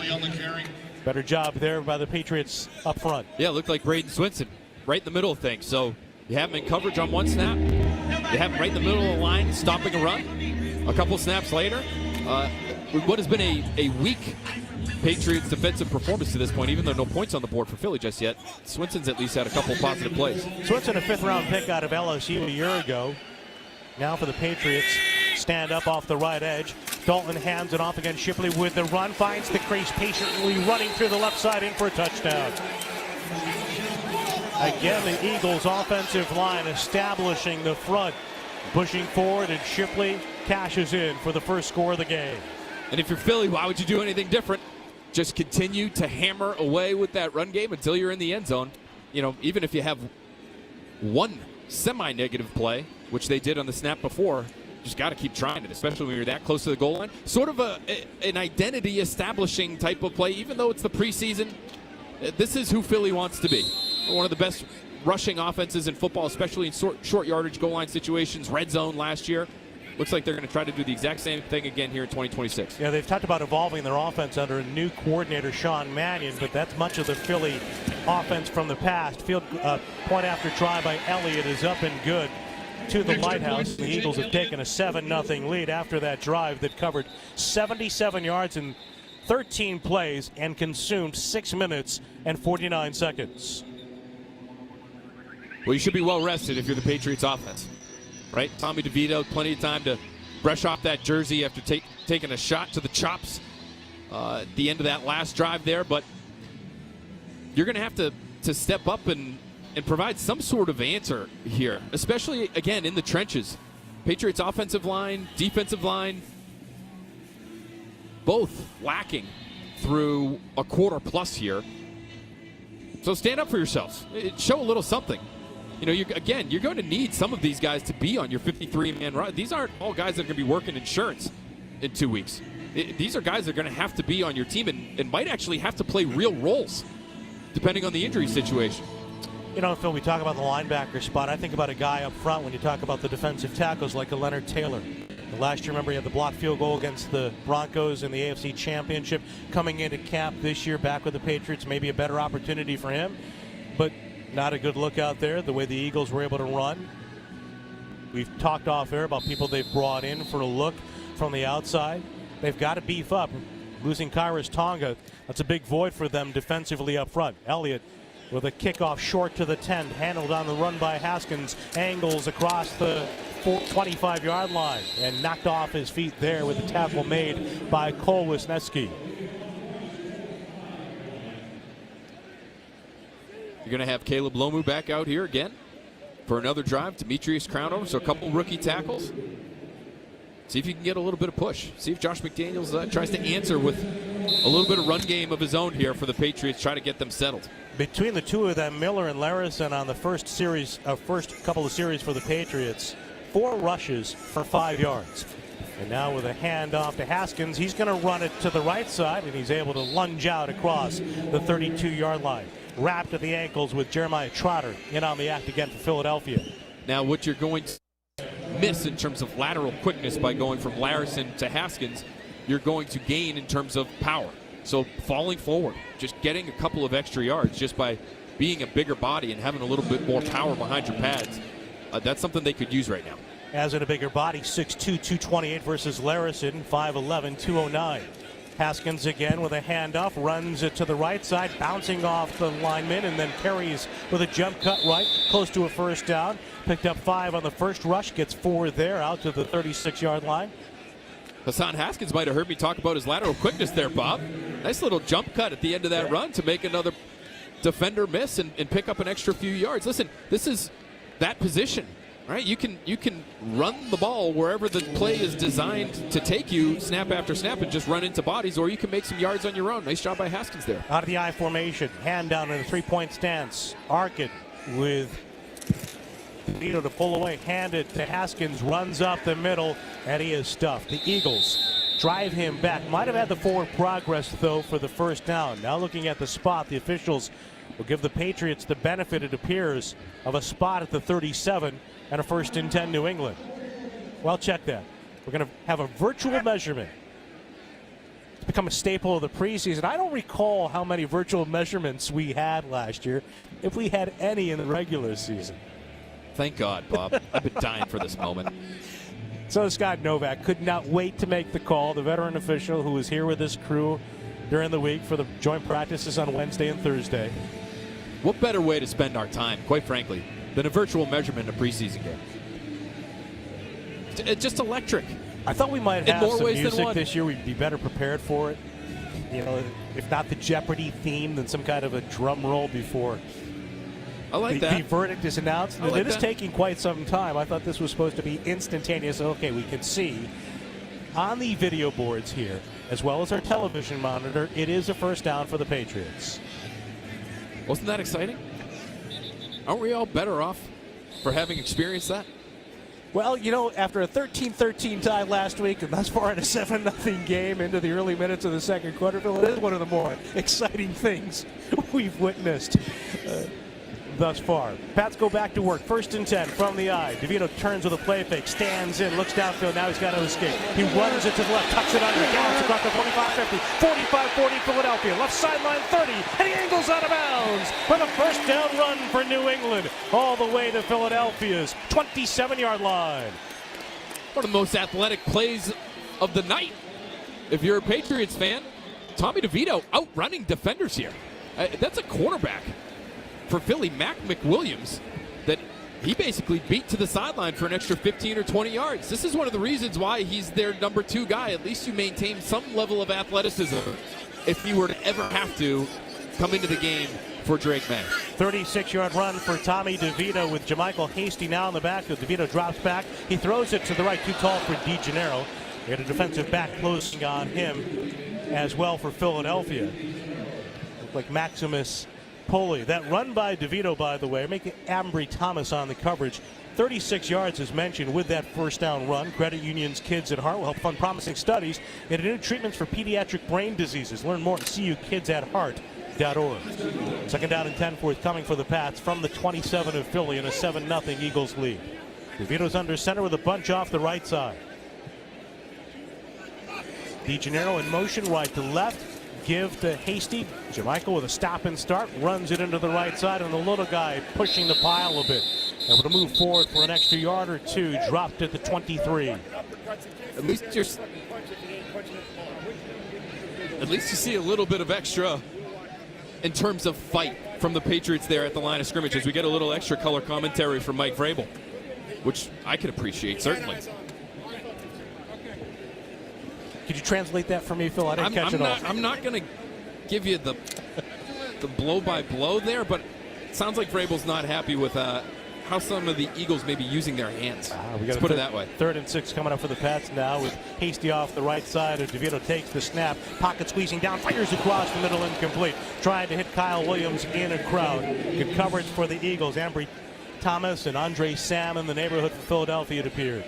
Better job there by the Patriots up front. Yeah, it looked like Braden Swinson right in the middle of things. So you have him in coverage on one snap. You have him right in the middle of the line, stopping a run. A couple snaps later, what has been a weak Patriots defensive performance to this point, even though no points on the board for Philly just yet. Swinson's at least had a couple positive plays. Swinson, a 5th-round pick out of LSU a year ago. Now for the Patriots, stand up off the right edge. Dalton hands it off against Shipley with the run, finds the crease, patiently running through the left side in for a touchdown. Again, the Eagles' offensive line establishing the front, pushing forward, and Shipley cashes in for the first score of the game. And if you're Philly, why would you do anything different? Just continue to hammer away with that run game until you're in the end zone. You know, even if you have one semi-negative play, which they did on the snap before, just got to keep trying it, especially when you're that close to the goal line. Sort of an identity-establishing type of play, even though it's the preseason. This is who Philly wants to be. One of the best rushing offenses in football, especially in short yardage goal line situations, red zone last year. Looks like they're going to try to do the exact same thing again here in 2026. Yeah, they've talked about evolving their offense under a new coordinator, Sean Mannion, but that's much of the Philly offense from the past. Field point after try by Elliott is up and good. to the Lighthouse. The Eagles have taken a 7-0 lead after that drive that covered 77 yards in 13 plays and consumed 6 minutes and 49 seconds. Well, you should be well rested if you're the Patriots offense, right? Tommy DeVito, plenty of time to brush off that jersey after taking a shot to the chops at the end of that last drive there. But you're going to have to step up and provide some sort of answer here, especially, again, in the trenches. Patriots offensive line, defensive line, both lacking through a quarter plus here. So stand up for yourselves. Show a little something. You know, you're going to need some of these guys to be on your 53-man roster. These aren't all guys that are going to be working insurance in 2 weeks. These are guys that are going to have to be on your team and might actually have to play real roles, depending on the injury situation. You know, Phil, we talk about the linebacker spot. I think about a guy up front when you talk about the defensive tackles like a Leonard Taylor. Last year, remember, he had the blocked field goal against the Broncos in the AFC Championship. Coming into camp this year, back with the Patriots, maybe a better opportunity for him. But not a good look out there, the way the Eagles were able to run. We've talked off air about people they've brought in for a look from the outside. They've got to beef up. Losing Kairos Tonga, that's a big void for them defensively up front. Elliott with a kickoff short to the 10, handled on the run by Haskins, angles across the 25-yard line and knocked off his feet there with the tackle made by Cole Wisniewski. You're going to have Caleb Lomu back out here again for another drive. Demetrius Crownover, so a couple rookie tackles. See if you can get a little bit of push. See if Josh McDaniels tries to answer with a little bit of run game of his own here for the Patriots, try to get them settled. Between the two of them, Miller and Larison on the first couple of series for the Patriots, 4 rushes for 5 yards. And now with a handoff to Haskins, he's going to run it to the right side, and he's able to lunge out across the 32-yard line. Wrapped at the ankles with Jeremiah Trotter in on the act again for Philadelphia. Now what you're going to miss in terms of lateral quickness by going from Larison to Haskins, you're going to gain in terms of power. So falling forward, just getting a couple of extra yards just by being a bigger body and having a little bit more power behind your pads, that's something they could use right now. As in a bigger body, 6'2", 228 versus Larison, 5'11", 209. Haskins again with a handoff, runs it to the right side, bouncing off the lineman, and then carries with a jump cut right, close to a first down. Picked up 5 on the first rush, gets 4 there, out to the 36-yard line. Hassan Haskins might have heard me talk about his lateral quickness there, Bob. Nice little jump cut at the end of that run to make another defender miss and pick up an extra few yards. Listen, this is that position, right? You can run the ball wherever the play is designed to take you, snap after snap, and just run into bodies, or you can make some yards on your own. Nice job by Haskins there. Out of the I formation, hand down in a 3-point stance. Arkin with Vito to pull away, hand it to Haskins, runs up the middle, and he is stuffed. The Eagles drive him back. Might have had the forward progress, though, for the first down. Now looking at the spot, the officials will give the Patriots the benefit, it appears, of a spot at the 37 and a 1st and 10 New England. Well, check that. We're going to have a virtual measurement. It's become a staple of the preseason. I don't recall how many virtual measurements we had last year, if we had any in the regular season. Thank God, Bob. I've been dying for this moment. So Scott Novak could not wait to make the call, the veteran official who was here with his crew during the week for the joint practices on Wednesday and Thursday. What better way to spend our time, quite frankly, than a virtual measurement in a preseason game? It's just electric. I thought we might have some music this year. We'd be better prepared for it. You know, if not the Jeopardy theme, then some kind of a drum roll before I like that. The verdict is announced. Like it is taking quite some time. I thought this was supposed to be instantaneous. Okay, we can see on the video boards here, as well as our television monitor, it is a first down for the Patriots. Wasn't that exciting? Aren't we all better off for having experienced that? Well, you know, after a 13-13 tie last week and thus far in a 7-0 game into the early minutes of the second quarter, Phil, it is one of the more exciting things we've witnessed. thus far. Pats go back to work. 1st and 10 from the eye. DeVito turns with a play fake, stands in, looks downfield. Now he's got to escape. He runs it to the left, tucks it under, gallops across the 25-50, 45-40 Philadelphia. Left sideline 30, and he angles out of bounds for the first down run for New England, all the way to Philadelphia's 27-yard line. One of the most athletic plays of the night. If you're a Patriots fan, Tommy DeVito outrunning defenders here. That's a cornerback for Philly, Mac McWilliams, that he basically beat to the sideline for an extra 15 or 20 yards. This is one of the reasons why he's their number 2 guy. At least you maintain some level of athleticism if you were to ever have to come into the game for Drake May. 36-yard run for Tommy DeVito with Jermichael Hasty now in the backfield. DeVito drops back. He throws it to the right, too tall for DeGennaro. They had a defensive back closing on him as well for Philadelphia. Looked like Maximus Poli. That run by DeVito, by the way, making Ambry Thomas on the coverage. 36 yards as mentioned with that first down run. Credit Union's Kids at Heart will help fund promising studies into new treatments for pediatric brain diseases. Learn more at cukidsatheart.org. 2nd down and 10 forthcoming for the Pats from the 27 of Philly in a 7-0 Eagles lead. DeVito's under center with a bunch off the right side. DeGennaro in motion right to left. Give to Hasty. Jermichael with a stop and start. Runs it into the right side, and the little guy pushing the pile a bit. Able to move forward for an extra yard or two. Dropped at the 23. At least you see a little bit of extra in terms of fight from the Patriots there at the line of scrimmage as we get a little extra color commentary from Mike Vrabel, which I can appreciate, certainly. Could you translate that for me, Phil? I didn't catch it all. I'm not going to give you the blow-by-blow there, but it sounds like Vrabel's not happy with how some of the Eagles may be using their hands. Let's put it that way. 3rd and 6 coming up for the Pats now with Hasty off the right side. DeVito takes the snap. Pocket squeezing down. Fires across the middle, incomplete. Trying to hit Kyle Williams in a crowd. Good coverage for the Eagles. Ambry Thomas and Andre Sam in the neighborhood for Philadelphia, it appeared.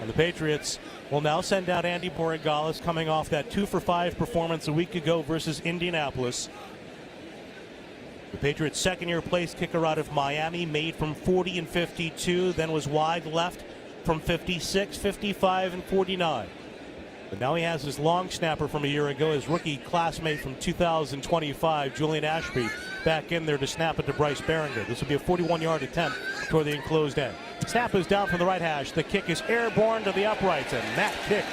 And the Patriots will now send out Andy Borregales, coming off that 2-for-5 performance a week ago versus Indianapolis. The Patriots' second-year place kicker out of Miami, made from 40 and 52, then was wide left from 56, 55, and 49. But now he has his long snapper from a year ago, his rookie classmate from 2025, Julian Ashby, back in there to snap it to Bryce Behringer. This will be a 41-yard attempt toward the enclosed end. Snap is down from the right hash. The kick is airborne to the uprights, and that kick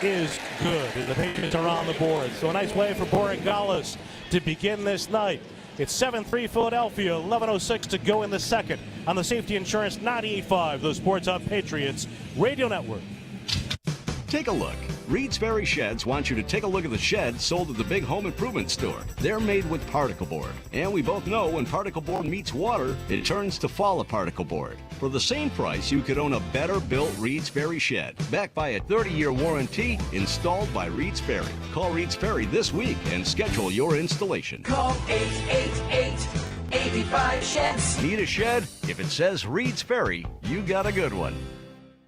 is good. And the Patriots are on the board. So a nice way for Borregales to begin this night. It's 7-3 Philadelphia, 11:06 to go in the second on the Safety Insurance 98.5, the Sports Hub Patriots Radio Network. Take a look. Reed's Ferry Sheds wants you to take a look at the sheds sold at the big home improvement store. They're made with particle board. And we both know when particle board meets water, it turns to fall particle board. For the same price, you could own a better built Reed's Ferry shed. Backed by a 30-year warranty, installed by Reed's Ferry. Call Reed's Ferry this week and schedule your installation. Call 888-85-SHEDS. Need a shed? If it says Reed's Ferry, you got a good one.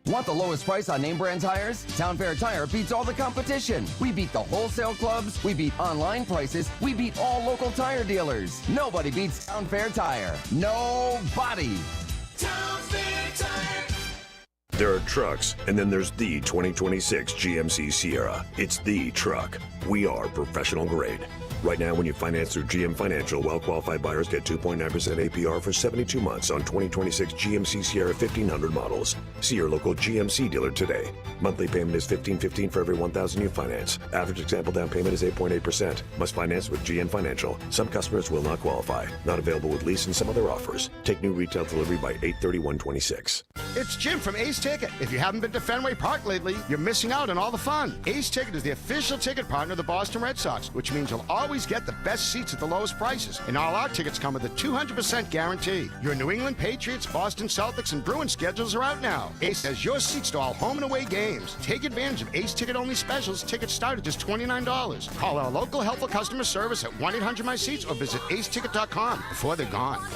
Want the lowest price on name brand tires? Town Fair Tire beats all the competition. We beat the wholesale clubs. We beat online prices. We beat all local tire dealers. Nobody beats Town Fair Tire. Nobody. Town Fair Tire. There are trucks, and then there's the 2026 GMC Sierra. It's the truck. We are professional grade. Right now, when you finance through GM Financial, well-qualified buyers get 2.9% APR for 72 months on 2026 GMC Sierra 1500 models. See your local GMC dealer today. Monthly payment is $1,515 for every $1,000 you finance. Average example down payment is 8.8%. Must finance with GM Financial. Some customers will not qualify. Not available with lease and some other offers. Take new retail delivery by 8/31/26. It's Jim from Ace Ticket. If you haven't been to Fenway Park lately, you're missing out on all the fun. Ace Ticket is the official ticket partner of the Boston Red Sox, which means you'll always get the best seats at the lowest prices. And all our tickets come with a 200% guarantee. Your New England Patriots, Boston Celtics, and Bruins schedules are out now. Ace has your seats to all home and away games. Take advantage of Ace Ticket-only specials. Tickets start at just $29. Call our local helpful customer service at 1-800-MY-SEATS or visit aceticket.com before they're gone.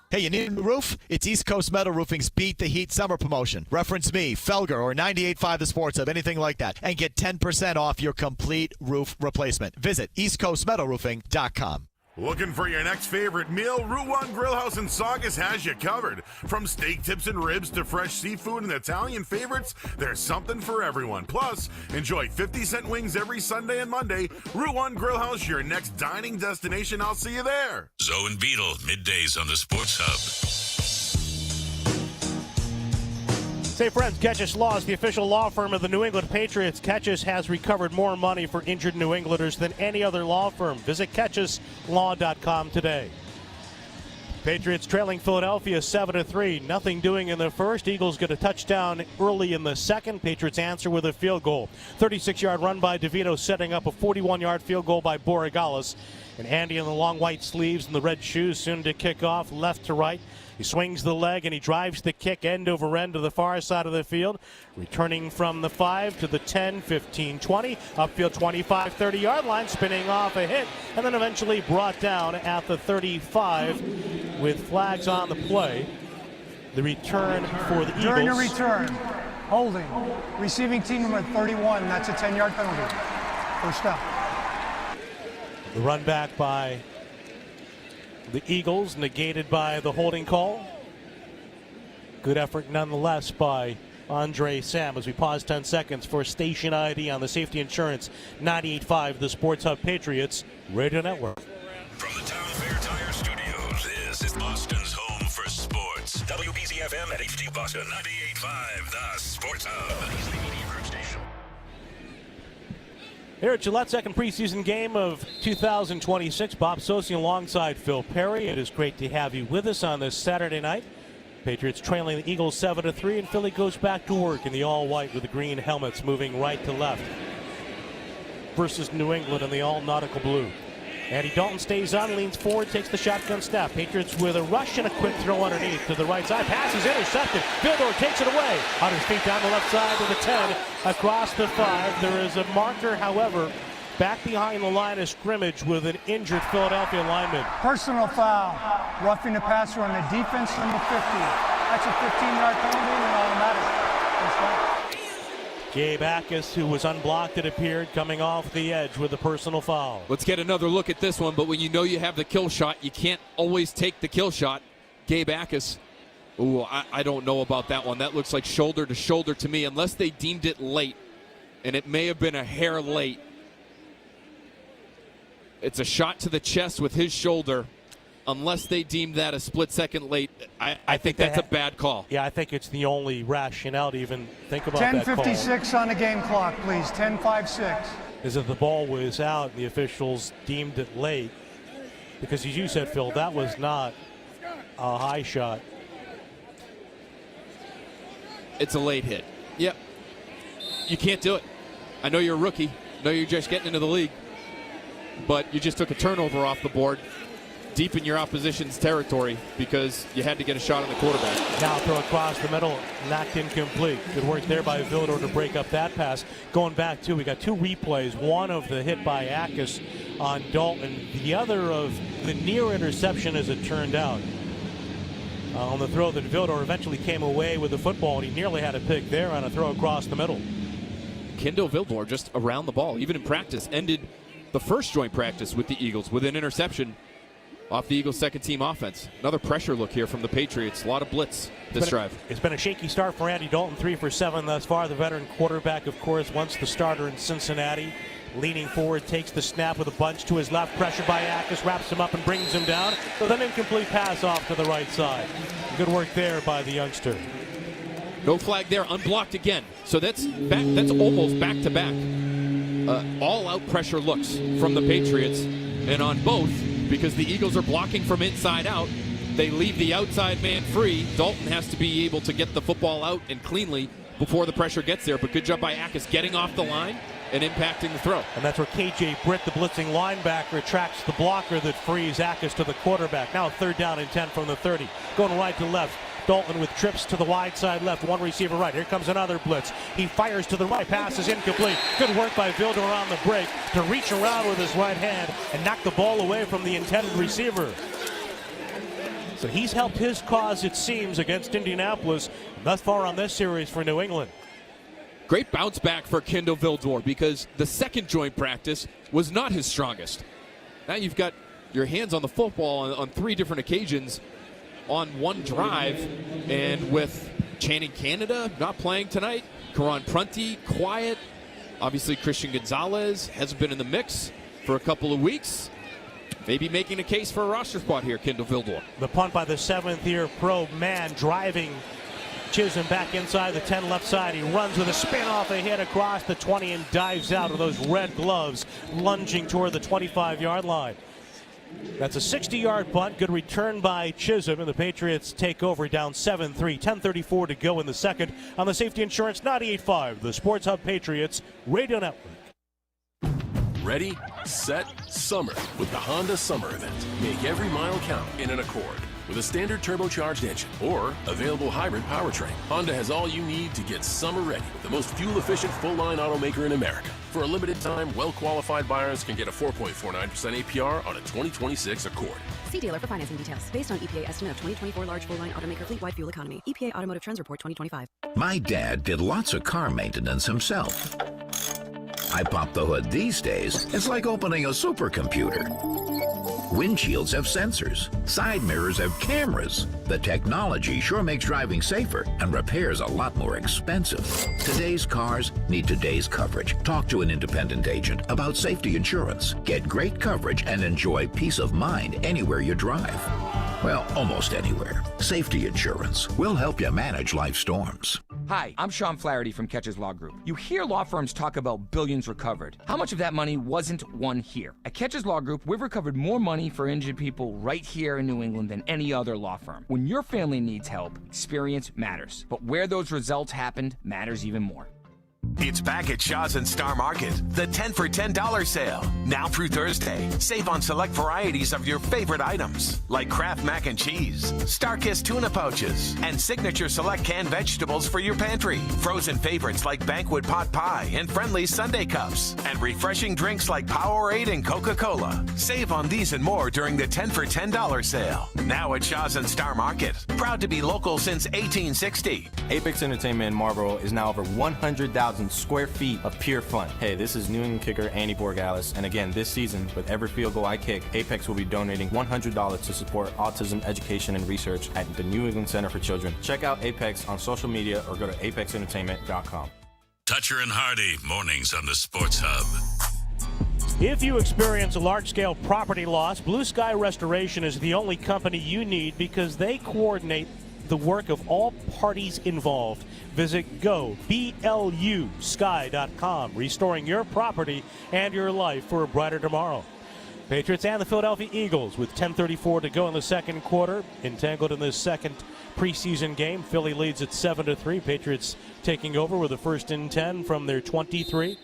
Hey, you need a new roof? It's East Coast Metal Roofing's Beat the Heat Summer Promotion. Reference me, Felger, or 98.5 The Sports Hub, anything like that, and get 10% off your complete roof replacement. Visit eastcoastmetalroofing.com. Looking for your next favorite meal? Route 1 Grillhouse in Saugus has you covered. From steak tips and ribs to fresh seafood and Italian favorites, there's something for everyone. Plus, enjoy 50-cent wings every Sunday and Monday. Route 1 Grillhouse, your next dining destination. I'll see you there. Zoe and Beetle, middays on the Sports Hub. Say friends, Ketchus Law is the official law firm of the New England Patriots. Ketchus has recovered more money for injured New Englanders than any other law firm. Visit KetchusLaw.com today. Patriots trailing Philadelphia 7-3. Nothing doing in the first. Eagles get a touchdown early in the second. Patriots answer with a field goal. 36-yard run by DeVito, setting up a 41-yard field goal by Borregales. And Andy in the long white sleeves and the red shoes soon to kick off left to right. He swings the leg and he drives the kick end over end to the far side of the field. Returning from the 5 to the 10, 15, 20. Upfield 25, 30-yard line, spinning off a hit. And then eventually brought down at the 35 with flags on the play. The return for the Eagles. During the return, holding. Receiving team number 31. That's a 10-yard penalty. First down. The run back by the Eagles, negated by the holding call. Good effort nonetheless by Andre Sam as we pause 10 seconds for station ID on the Safety Insurance 98.5, the Sports Hub Patriots Radio Network. From the Town Fair Tire Studios, this is Boston's home for sports. WBZFM at HD Boston 98.5, the Sports Hub. Here at Gillette, second preseason game of 2026. Bob Socci alongside Phil Perry. It is great to have you with us on this Saturday night. Patriots trailing the Eagles 7-3, and Philly goes back to work in the all-white with the green helmets, moving right to left versus New England in the all-nautical blue. Andy Dalton stays on, leans forward, takes the shotgun snap. Patriots with a rush and a quick throw underneath to the right side. Pass is intercepted. Vildor takes it away. On his feet down the left side to the 10, across the 5. There is a marker, however, back behind the line of scrimmage with an injured Philadelphia lineman. Personal foul. Roughing the passer on the defense, number 50. That's a 15-yard penalty and automatic. First down. Gabe Akis, who was unblocked, it appeared, coming off the edge with a personal foul. Let's get another look at this one, but when you know you have the kill shot, you can't always take the kill shot. Gabe Akis, ooh, I don't know about that one. That looks like shoulder to shoulder to me, unless they deemed it late, and it may have been a hair late. It's a shot to the chest with his shoulder. Unless they deemed that a split second late, I think that's a bad call. Yeah, I think it's the only rationale to even think about that call. 10:56 on the game clock, please. 10:56. Is that the ball was out and the officials deemed it late. Because as you said, Phil, that was not a high shot. It's a late hit. Yep. You can't do it. I know you're a rookie. I know you're just getting into the league. But you just took a turnover off the board, deep in your opposition's territory, because you had to get a shot on the quarterback. Now throw across the middle, knocked incomplete. Good work there by Vildor to break up that pass. Going back to, we got two replays. One of the hit by Akis on Dalton. The other of the near interception, as it turned out. On the throw that Vildor eventually came away with the football, and he nearly had a pick there on a throw across the middle. Kindle Vildor just around the ball, even in practice, ended the first joint practice with the Eagles with an interception off the Eagles' second-team offense. Another pressure look here from the Patriots. A lot of blitz this drive. It's been a shaky start for Andy Dalton, 3 for 7 thus far. The veteran quarterback, of course, once the starter in Cincinnati. Leaning forward, takes the snap with a bunch to his left. Pressure by Akis, wraps him up and brings him down. With an incomplete pass off to the right side. Good work there by the youngster. No flag there, unblocked again. So that's almost back-to-back. All-out pressure looks from the Patriots. And on both, because the Eagles are blocking from inside out, they leave the outside man free. Dalton has to be able to get the football out and cleanly before the pressure gets there. But good job by Akis getting off the line and impacting the throw. And that's where KJ Britt, the blitzing linebacker, tracks the blocker that frees Akis to the quarterback. Now 3rd down and 10 from the 30. Going right to left. Dalton with trips to the wide side left, one receiver right. Here comes another blitz. He fires to the right, pass is incomplete. Good work by Vildor on the break to reach around with his right hand and knock the ball away from the intended receiver. So he's helped his cause, it seems, against Indianapolis thus far on this series for New England. Great bounce back for Kindle Vildor because the second joint practice was not his strongest. Now you've got your hands on the football on 3 different occasions on one drive. And with Channing Canada not playing tonight, Karan Prunty quiet, obviously Christian Gonzalez hasn't been in the mix for a couple of weeks. Maybe making a case for a roster spot here, Kendall Vildor. The punt by the 7th-year pro, man driving Chisholm back inside the 10 left side. He runs with a spin off a hit across the 20 and dives out with those red gloves, lunging toward the 25-yard line. That's a 60-yard punt. Good return by Chisholm, and the Patriots take over down 7-3. 10:34 to go in the second on the Safety Insurance 98.5, the Sports Hub Patriots Radio Network. Ready, set, summer with the Honda Summer Event. Make every mile count in an Accord with a standard turbocharged engine or available hybrid powertrain. Honda has all you need to get summer ready with the most fuel-efficient full-line automaker in America. For a limited time, well-qualified buyers can get a 4.49% APR on a 2026 Accord. See dealer for financing details. Based on EPA estimate of 2024 large full-line automaker fleet-wide fuel economy. EPA Automotive Trends Report 2025. My dad did lots of car maintenance himself. I pop the hood these days, it's like opening a supercomputer. Windshields have sensors. Side mirrors have cameras. The technology sure makes driving safer and repairs a lot more expensive. Today's cars need today's coverage. Talk to an independent agent about safety insurance. Get great coverage and enjoy peace of mind anywhere you drive. Well, almost anywhere. Safety insurance will help you manage life storms. Hi, I'm Sean Flaherty from Catches Law Group. You hear law firms talk about billions recovered. How much of that money wasn't won here? At Catches Law Group, we've recovered more money for injured people right here in New England than any other law firm. When your family needs help, experience matters. But where those results happened matters even more. It's back at Shaw's and Star Market, the 10 for $10 sale. Now through Thursday, save on select varieties of your favorite items, like Kraft Mac and Cheese, Starkist tuna pouches, and Signature Select canned vegetables for your pantry. Frozen favorites like Banquet Pot Pie and Friendly Sundae Cups, and refreshing drinks like Powerade and Coca-Cola. Save on these and more during the 10 for $10 sale. Now at Shaw's and Star Market, proud to be local since 1860. Apex Entertainment in Marlboro is now over 100,000 square feet of pure fun. Hey, this is New England kicker Andy Borgalis, and again, this season, with every field goal I kick, Apex will be donating $100 to support autism education and research at the New England Center for Children. Check out Apex on social media or go to apexentertainment.com. Toucher and Hardy, mornings on the Sports Hub. If you experience a large-scale property loss, Blue Sky Restoration is the only company you need because they coordinate the work of all parties involved. Visit goblusky.com, restoring your property and your life for a brighter tomorrow. Patriots and the Philadelphia Eagles with 10:34 to go in the second quarter. Entangled in this second preseason game. Philly leads at 7-3. Patriots taking over with a 1st and 10 from their 23.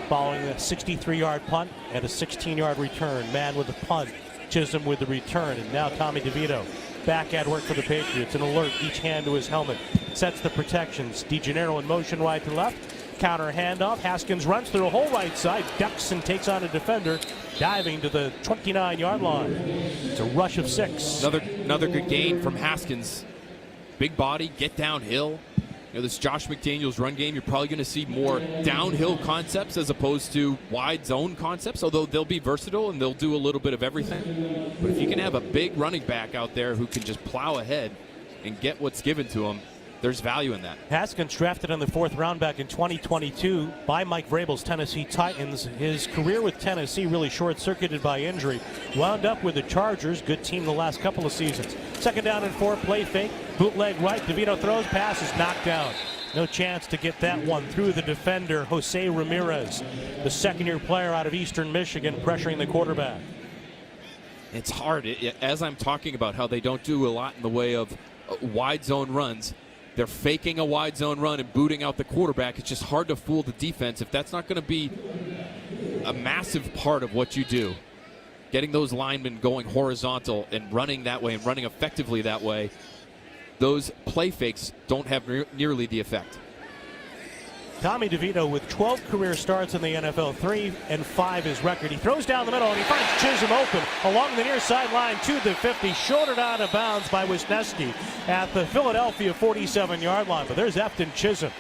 Following a 63-yard punt and a 16-yard return. Man with the punt, Chisholm with the return, and now Tommy DeVito back at work for the Patriots. An alert, each hand to his helmet. Sets the protections. DeGennaro in motion right to left. Counter handoff. Haskins runs through a whole right side. Ducks and takes on a defender. Diving to the 29-yard line. It's a rush of 6. Another good gain from Haskins. Big body, get downhill. You know, this Josh McDaniels run game, you're probably going to see more downhill concepts as opposed to wide zone concepts, although they'll be versatile and they'll do a little bit of everything. But if you can have a big running back out there who can just plow ahead and get what's given to him, there's value in that. Haskins drafted in the 4th round back in 2022 by Mike Vrabel's Tennessee Titans. His career with Tennessee really short-circuited by injury. Wound up with the Chargers, good team the last couple of seasons. 2nd down and 4, play fake, bootleg right, DeVito throws, pass is knocked down. No chance to get that one through the defender, Jose Ramirez, the 2nd-year player out of Eastern Michigan, pressuring the quarterback. It's hard, as I'm talking about how they don't do a lot in the way of wide zone runs. They're faking a wide zone run and booting out the quarterback. It's just hard to fool the defense if that's not going to be a massive part of what you do. Getting those linemen going horizontal and running that way and running effectively that way, those play fakes don't have nearly the effect. Tommy DeVito with 12 career starts in the NFL, 3 and 5 his record. He throws down the middle and he finds Chisholm open along the near sideline to the 50, shouldered out of bounds by Wisniewski at the Philadelphia 47-yard line. But there's Efton Chisholm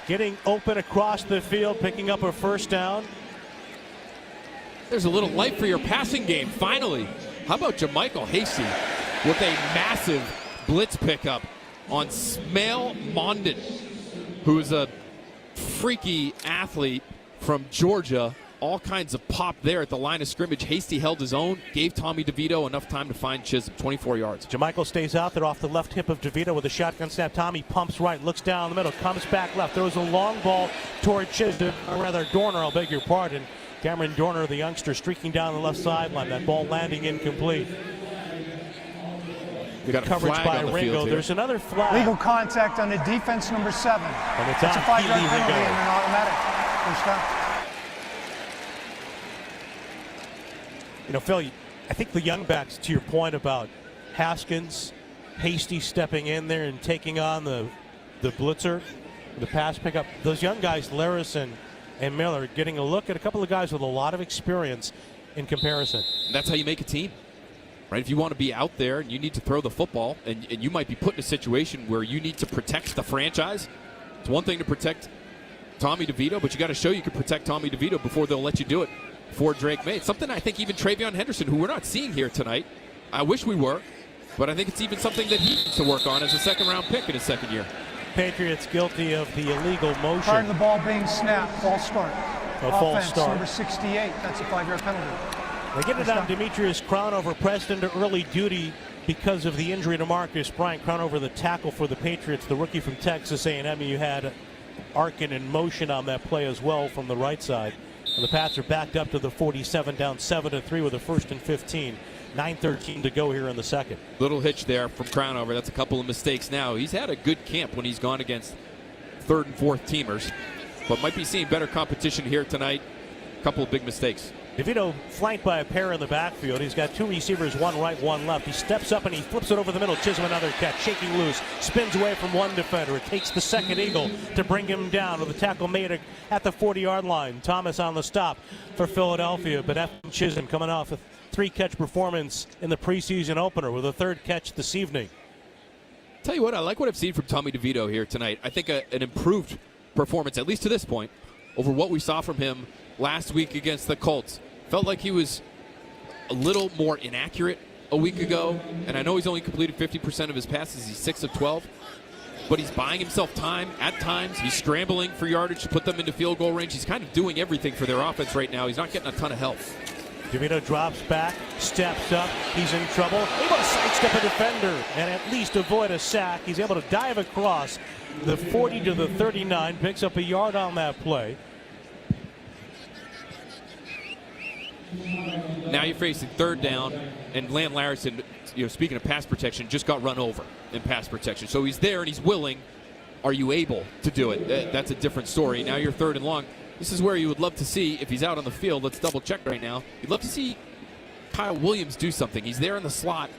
getting open across the field, picking up a 1st down. There's a little life for your passing game, finally. How about Jamichael Hasty with a massive blitz pickup on Smail Mondin, who's a freaky athlete from Georgia. All kinds of pop there at the line of scrimmage. Hasty held his own, gave Tommy DeVito enough time to find Chisholm, 24 yards. Jamichael stays out there off the left hip of DeVito with a shotgun snap. Tommy pumps right, looks down the middle, comes back left. Throws a long ball toward Chisholm, or rather Dorner, I'll beg your pardon. Cameron Dorner, the youngster, streaking down the left sideline. That ball landing incomplete. We got coverage by Ringo. There's another flag. Legal contact on the defense, number 7. And it's a 5-yard Keely penalty Ringo. and an automatic. First down. You know, Phil, I think the young backs, to your point about Haskins, Hasty stepping in there and taking on the blitzer, the pass pickup, those young guys, Larison and Miller, getting a look at a couple of guys with a lot of experience in comparison. And that's how you make a team, right? If you want to be out there and you need to throw the football, and you might be put in a situation where you need to protect the franchise, it's one thing to protect Tommy DeVito, but you got to show you can protect Tommy DeVito before they'll let you do it for Drake May. It's something I think even Travion Henderson, who we're not seeing here tonight, I wish we were, but I think it's even something that he needs to work on as a second-round pick in his second year. Patriots guilty of the illegal motion. Part of the ball being snapped, false start. A false Offense, start. number 68. That's a 5-yard penalty. They get it on Demetrius Crownover, pressed into early duty because of the injury to Marcus Bryant. Crownover, the tackle for the Patriots, the rookie from Texas A&M. You had Arkin in motion on that play as well from the right side. And the Pats are backed up to the 47, down 7-3 with a 1st and 15. 9:13 to go here in the second. Little hitch there from Crownover. That's a couple of mistakes now. He's had a good camp when he's gone against 3rd and 4th teamers, but might be seeing better competition here tonight. A couple of big mistakes. DeVito flanked by a pair in the backfield. He's got 2 receivers, one right, one left. He steps up and he flips it over the middle. Chisholm another catch, shaking loose, spins away from one defender. It takes the second Eagle to bring him down with a tackle made at the 40-yard line. Thomas on the stop for Philadelphia, but Efton Chisholm coming off a 3-catch performance in the preseason opener with a 3rd catch this evening. Tell you what, I like what I've seen from Tommy DeVito here tonight. I think an improved performance, at least to this point, over what we saw from him last week against the Colts. Felt like he was a little more inaccurate a week ago, and I know he's only completed 50% of his passes. He's 6 of 12, but he's buying himself time at times. He's scrambling for yardage to put them into field goal range. He's kind of doing everything for their offense right now. He's not getting a ton of help. DeVito drops back, steps up, he's in trouble, able to sidestep a defender and at least avoid a sack. He's able to dive across the 40 to the 39, picks up a yard on that play. Now you're facing 3rd down, and Land Larison, speaking of pass protection, just got run over in pass protection. So he's there and he's willing. Are you able to do it? That's a different story. Now you're 3rd and long. This is where you would love to see, if he's out on the field, let's double check right now. You'd love to see Kyle Williams do something. He's there in the slot.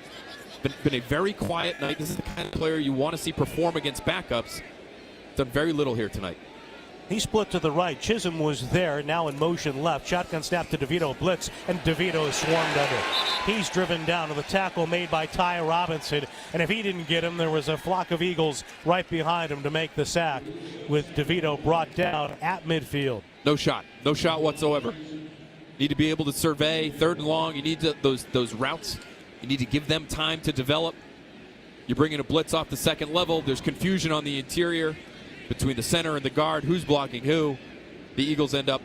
Been a very quiet night. This is the kind of player you want to see perform against backups. Done very little here tonight. He split to the right. Chisholm was there, now in motion left. Shotgun snap to DeVito, blitz, and DeVito is swarmed under. He's driven down with a tackle made by Ty Robinson, and if he didn't get him, there was a flock of Eagles right behind him to make the sack, with DeVito brought down at midfield. No shot whatsoever. Need to be able to survey 3rd and long. You need those routes. You need to give them time to develop. You're bringing a blitz off the 2nd level. There's confusion on the interior between the center and the guard, who's blocking who. The Eagles end up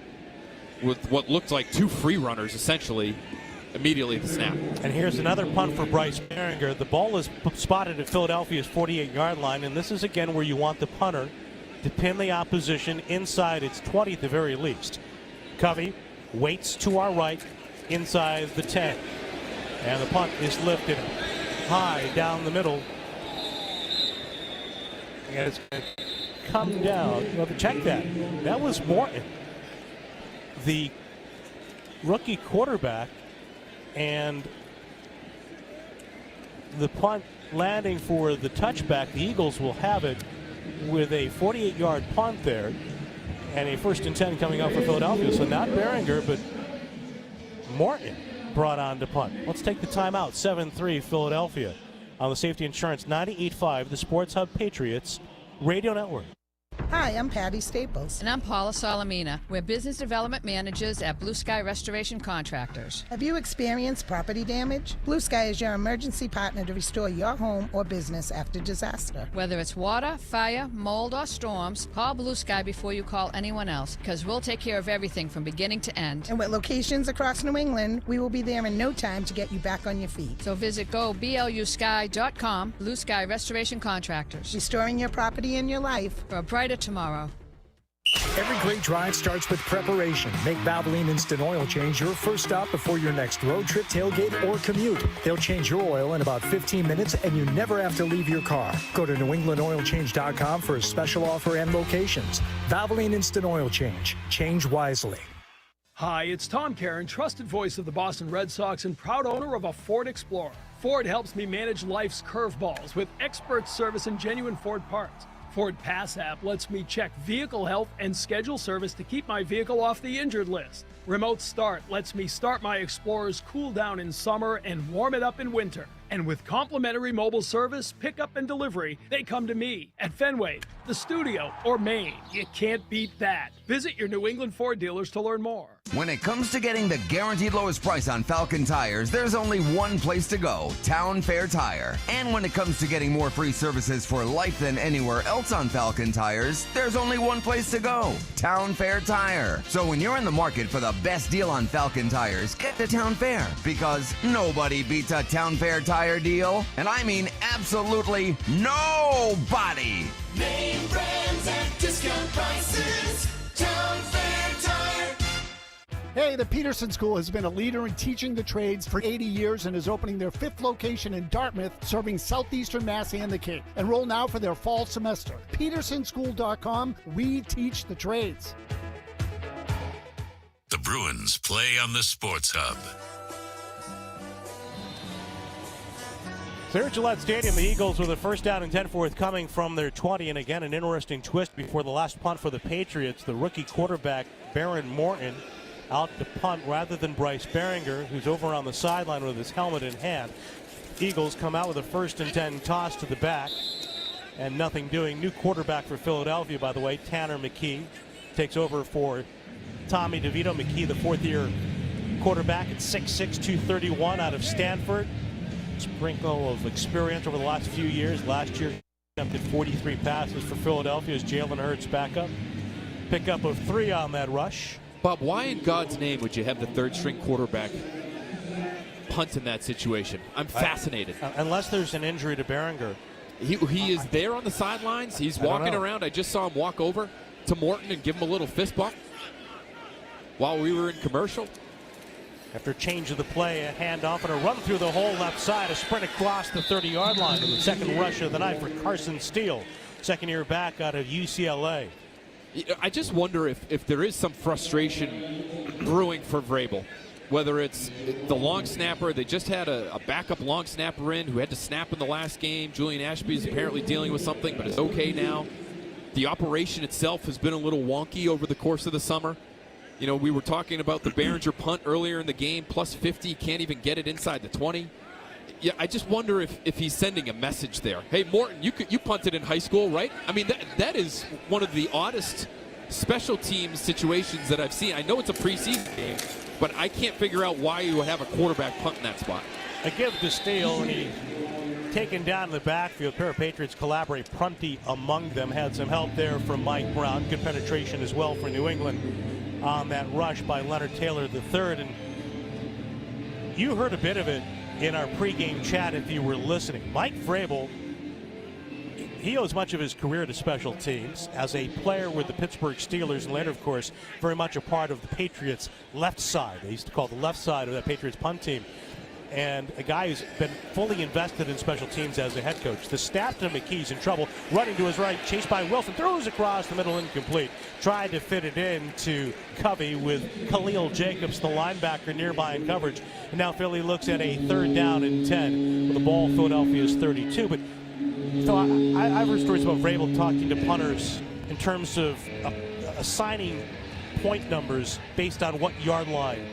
with what looked like 2 free runners, essentially, immediately at the snap. And here's another punt for Bryce Behringer. The ball is spotted at Philadelphia's 48-yard line, and this is again where you want the punter to pin the opposition inside its 20 at the very least. Covey waits to our right inside the 10. And the punt is lifted high down the middle. And it's going to come down. You have to check that. That was Morton, the rookie quarterback, and the punt landing for the touchback. The Eagles will have it with a 48-yard punt there and a 1st and 10 coming up for Philadelphia. So not Behringer, but Morton brought on to punt. Let's take the timeout. 7-3 Philadelphia on the Safety Insurance 98.5, the Sports Hub Patriots Radio Network. Hi, I'm Patty Staples. And I'm Paula Salamina. We're business development managers at Blue Sky Restoration Contractors. Have you experienced property damage? Blue Sky is your emergency partner to restore your home or business after disaster. Whether it's water, fire, mold, or storms, call Blue Sky before you call anyone else, because we'll take care of everything from beginning to end. And with locations across New England, we will be there in no time to get you back on your feet. So visit goblusky.com, Blue Sky Restoration Contractors. Restoring your property and your life for a brighter tomorrow. Every great drive starts with preparation. Make Valvoline Instant Oil Change your first stop before your next road trip, tailgate, or commute. They'll change your oil in about 15 minutes, and you never have to leave your car. Go to NewEnglandOilChange.com for a special offer and locations. Valvoline Instant Oil Change. Change wisely. Hi, it's Tom Caron, trusted voice of the Boston Red Sox and proud owner of a Ford Explorer. Ford helps me manage life's curveballs with expert service and genuine Ford parts. Ford Pass app lets me check vehicle health and schedule service to keep my vehicle off the injured list. Remote Start lets me start my Explorer's cool down in summer and warm it up in winter. And with complimentary mobile service, pickup and delivery, they come to me at Fenway, the studio, or Maine. You can't beat that. Visit your New England Ford dealers to learn more. When it comes to getting the guaranteed lowest price on Falcon tires, there's only one place to go, Town Fair Tire. And when it comes to getting more free services for life than anywhere else on Falcon tires, there's only one place to go, Town Fair Tire. So when you're in the market for the best deal on Falcon tires, get to Town Fair, because nobody beats a Town Fair tire deal. And I mean absolutely nobody. Name brands at discount prices. Town Fair Tire. Hey, the Peterson School has been a leader in teaching the trades for 80 years and is opening their 5th location in Dartmouth, serving Southeastern Mass and the Cape. Enroll now for their fall semester. PetersonSchool.com. We teach the trades. The Bruins play on the Sports Hub. There at Gillette Stadium, the Eagles with a first down and 10 forthcoming from their 20. And again, an interesting twist before the last punt for the Patriots. The rookie quarterback, Baron Morton, out to punt rather than Bryce Behringer, who's over on the sideline with his helmet in hand. Eagles come out with a first and 10 toss to the back and nothing doing. New quarterback for Philadelphia, by the way, Tanner McKee, takes over for Tommy DeVito. McKee, the fourth-year quarterback at 6'6", 231 out of Stanford. Sprinkle of experience over the last few years. Last year, attempted 43 passes for Philadelphia as Jalen Hurts backup. Pickup of 3 on that rush. Bob, why in God's name would you have the third-string quarterback punt in that situation? I'm fascinated. Unless there's an injury to Behringer. He is there on the sidelines. He's walking around. I just saw him walk over to Morton and give him a little fist bump while we were in commercial. After change of the play, a handoff and a run through the whole left side, a sprint across the 30-yard line to the second rush of the night for Carson Steele, second-year back out of UCLA. I just wonder if there is some frustration brewing for Vrabel, whether it's the long snapper. They just had a backup long snapper in who had to snap in the last game. Julian Ashby is apparently dealing with something, but is okay now. The operation itself has been a little wonky over the course of the summer. You know, we were talking about the Behringer punt earlier in the game, plus 50, can't even get it inside the 20. Yeah, I just wonder if he's sending a message there. Hey, Morton, you punted in high school, right? I mean, that is one of the oddest special teams situations that I've seen. I know it's a preseason game, but I can't figure out why you would have a quarterback punt in that spot. A give to Steele, and he's taken down in the backfield. Pair of Patriots collaborate. Prunty among them. Had some help there from Mike Brown. Good penetration as well for New England on that rush by Leonard Taylor III. And you heard a bit of it in our pregame chat if you were listening. Mike Vrabel, he owes much of his career to special teams as a player with the Pittsburgh Steelers, and later, of course, very much a part of the Patriots' left side. They used to call it the left side of that Patriots punt team. And a guy who's been fully invested in special teams as a head coach. The snap to McKee's in trouble, running to his right, chased by Wilson, throws across the middle, incomplete. Tried to fit it in to Covey with Khalil Jacobs, the linebacker, nearby in coverage. And now Philly looks at a 3rd down and 10 with the ball Philadelphia's 32. But so I've heard stories about Vrabel talking to punters in terms of assigning point numbers based on what yard line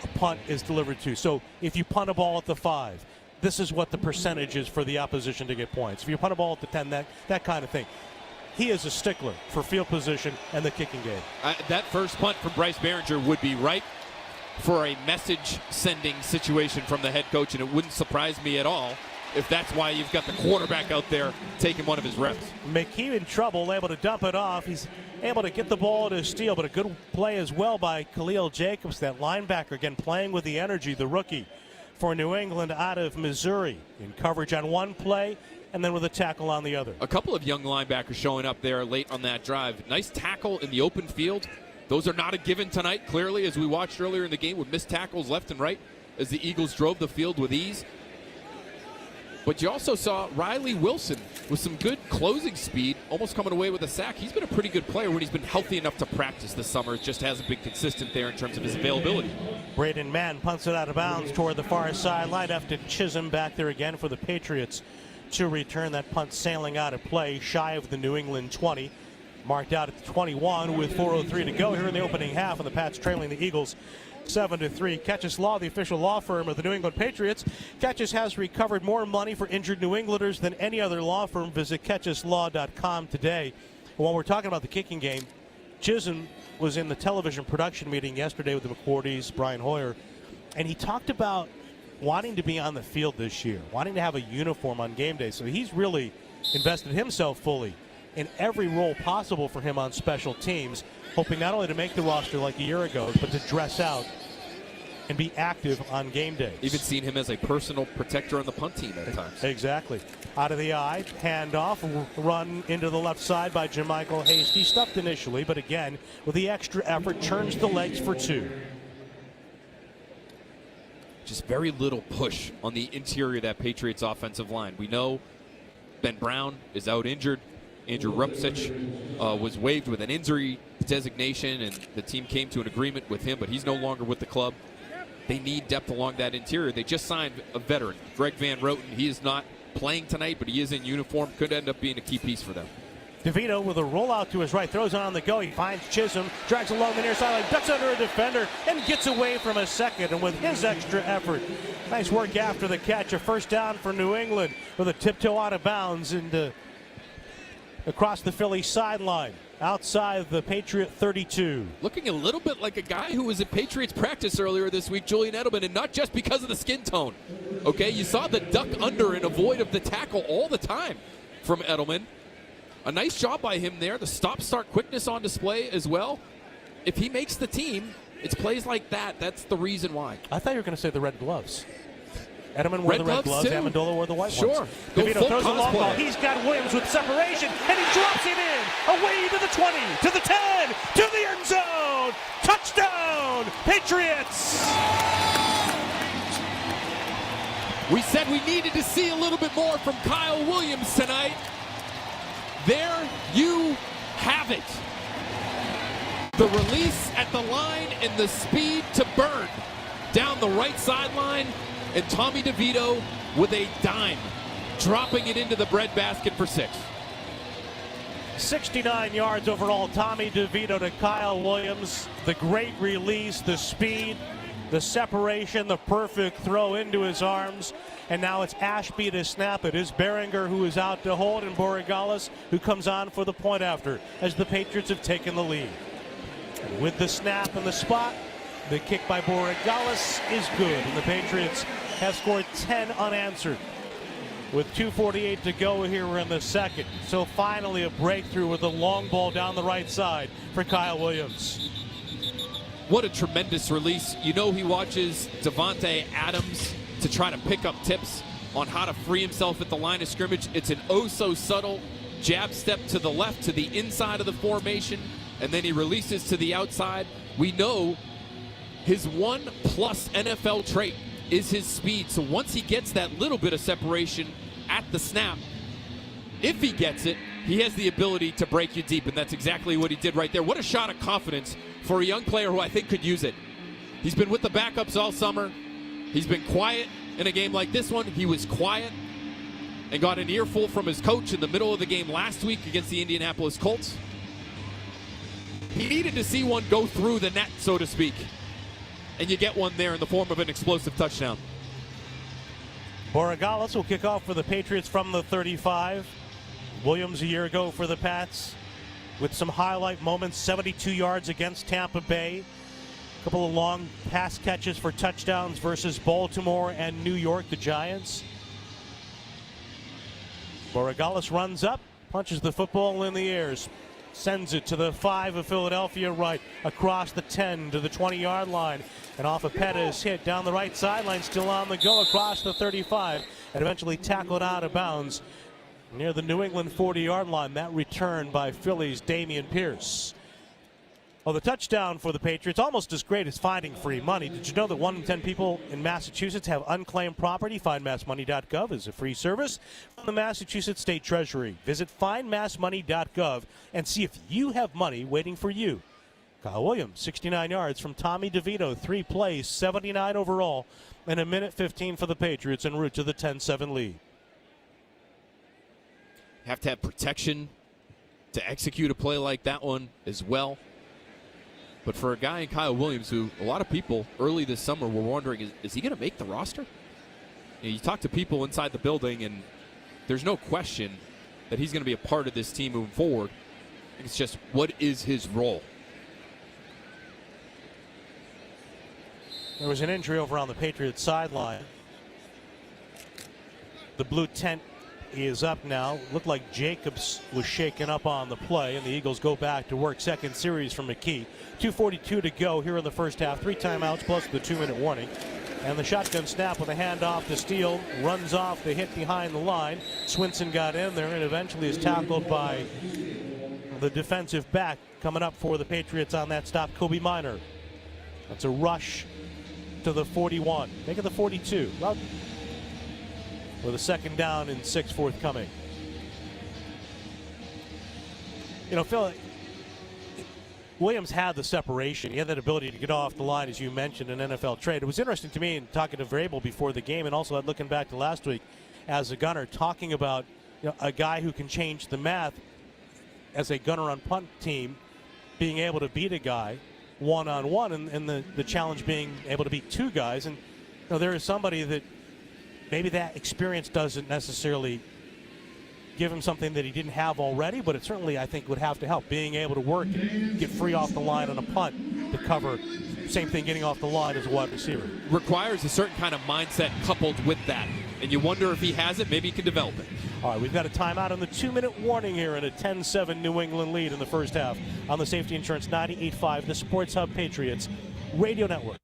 a punt is delivered to. So if you punt a ball at the 5, this is what the percentage is for the opposition to get points. If you punt a ball at the 10, that kind of thing. he is a stickler for field position and the kicking game. That first punt from Bryce Behringer would be ripe for a message-sending situation from the head coach, and it wouldn't surprise me at all if that's why you've got the quarterback out there taking one of his reps. McKee in trouble, able to dump it off. He's able to get the ball to steal, but a good play as well by Khalil Jacobs, that linebacker, again playing with the energy, the rookie for New England out of Missouri, in coverage on one play and then with a tackle on the other. A couple of young linebackers showing up there late on that drive. Nice tackle in the open field. Those are not a given tonight, clearly, as we watched earlier in the game with missed tackles left and right as the Eagles drove the field with ease. But you also saw Riley Wilson with some good closing speed, almost coming away with a sack. He's been a pretty good player when he's been healthy enough to practice this summer. It just hasn't been consistent there in terms of his availability. Braden Mann punts it out of bounds toward the far sideline. After Chisholm back there again for the Patriots to return that punt, sailing out of play, shy of the New England 20. Marked out at the 21 with 4:03 to go here in the opening half, and the Pats trailing the Eagles 7-3. Catches Law, the official law firm of the New England Patriots. Catches has recovered more money for injured New Englanders than any other law firm. Visit catcheslaw.com today. And while we're talking about the kicking game, Chisholm was in the television production meeting yesterday with the McCourties, Brian Hoyer, and he talked about wanting to be on the field this year, wanting to have a uniform on game day. So he's really invested himself fully in every role possible for him on special teams, hoping not only to make the roster like a year ago, but to dress out and be active on game day. Even seen him as a personal protector on the punt team at times. Exactly. Out of the eye, handoff, run into the left side by Jermichael Hasty. Stuffed initially, but again, with the extra effort, turns the legs for two. Just very little push on the interior of that Patriots offensive line. We know Ben Brown is out injured. Andrew Rupcich was waived with an injury designation, and the team came to an agreement with him, but he's no longer with the club. They need depth along that interior. They just signed a veteran, Greg Van Roten. He is not playing tonight, but he is in uniform. Could end up being a key piece for them. DeVito with a rollout to his right, throws on the go. He finds Chisholm, drags along the near sideline, ducks under a defender, and gets away from a second. And with his extra effort, nice work after the catch. A first down for New England with a tiptoe out of bounds and across the Philly sideline, outside the Patriot 32. Looking a little bit like a guy who was at Patriots practice earlier this week, Julian Edelman, and not just because of the skin tone. Okay, you saw the duck under and avoid of the tackle all the time from Edelman. A nice job by him there. The stop-start quickness on display as well. If he makes the team, it's plays like that. That's the reason why. I thought you were going to say the red gloves. Edelman wore the red gloves, Amendola wore the white ones. Sure. DeVito throws a long ball. He's got Williams with separation, and he drops it in. Away to the 20, to the 10, to the end zone. Touchdown, Patriots! We said we needed to see a little bit more from Kyle Williams tonight. There you have it. The release at the line and the speed to burn down the right sideline. And Tommy DeVito with a dime, dropping it into the breadbasket for 6. 69 yards overall. Tommy DeVito to Kyle Williams. The great release, the speed, the separation, the perfect throw into his arms. And now it's Ashby to snap it. It's Behringer who is out to hold, and Borregales who comes on for the point after as the Patriots have taken the lead. And with the snap and the spot, the kick by Borregales is good, and the Patriots have scored 10 unanswered with 2:48 to go here in the second. So finally a breakthrough with a long ball down the right side for Kyle Williams. What a tremendous release. You know he watches Devontae Adams to try to pick up tips on how to free himself at the line of scrimmage. It's an oh-so-subtle jab step to the left to the inside of the formation, and then he releases to the outside. We know his 1+ NFL trait is his speed. So once he gets that little bit of separation at the snap, if he gets it, he has the ability to break you deep, and that's exactly what he did right there. What a shot of confidence for a young player who I think could use it. He's been with the backups all summer. He's been quiet in a game like this one. He was quiet and got an earful from his coach in the middle of the game last week against the Indianapolis Colts. He needed to see one go through the net, so to speak. And you get one there in the form of an explosive touchdown. Borregales will kick off for the Patriots from the 35. Williams a year ago for the Pats with some highlight moments, 72 yards against Tampa Bay. A couple of long pass catches for touchdowns versus Baltimore and New York, the Giants. Borregales runs up, punches the football in the air, sends it to the 5 of Philadelphia right, across the 10 to the 20-yard line, and off a Pettis hit down the right sideline, still on the go across the 35, and eventually tackled out of bounds near the New England 40-yard line. That return by Philly's Dameon Pierce. Well, the touchdown for the Patriots, almost as great as finding free money. Did you know that 1 in 10 people in Massachusetts have unclaimed property? FindMassMoney.gov is a free service from the Massachusetts State Treasury. Visit FindMassMoney.gov and see if you have money waiting for you. Kyle Williams, 69 yards from Tommy DeVito, 3 plays, 79 overall, and a minute 15 for the Patriots en route to the 10-7 lead. Have to have protection to execute a play like that one as well. But for a guy in Kyle Williams, who a lot of people early this summer were wondering, is he going to make the roster? You talk to people inside the building, and there's no question that he's going to be a part of this team moving forward. It's just, what is his role? There was an injury over on the Patriots sideline. The blue tent is up now. Looked like Jacobs was shaken up on the play, and the Eagles go back to work. Second series from McKee. 2:42 to go here in the first half. 3 timeouts plus the 2-minute warning. And the shotgun snap with a handoff to Steele. Runs off the hit behind the line. Swinson got in there and eventually is tackled by the defensive back coming up for the Patriots on that stop, Kobe Minor. That's a rush to the 41. Make it the 42. Well, with a second down and 6 forthcoming. You know, Phil, Williams had the separation. He had that ability to get off the line, as you mentioned, in NFL trade. It was interesting to me in talking to Vrabel before the game, and also looking back to last week as a gunner, talking about, you know, a guy who can change the math as a gunner on punt team, being able to beat a guy one-on-one, and the challenge being able to beat 2 guys. And you know, there is somebody that maybe that experience doesn't necessarily give him something that he didn't have already, but it certainly, I think, would have to help. Being able to work and get free off the line on a punt to cover. Same thing getting off the line as a wide receiver. Requires a certain kind of mindset coupled with that. And you wonder if he has it, maybe he can develop it. All right, we've got a timeout on the 2-minute warning here and a 10-7 New England lead in the first half on the Safety Insurance 98.5, the Sports Hub Patriots Radio Network.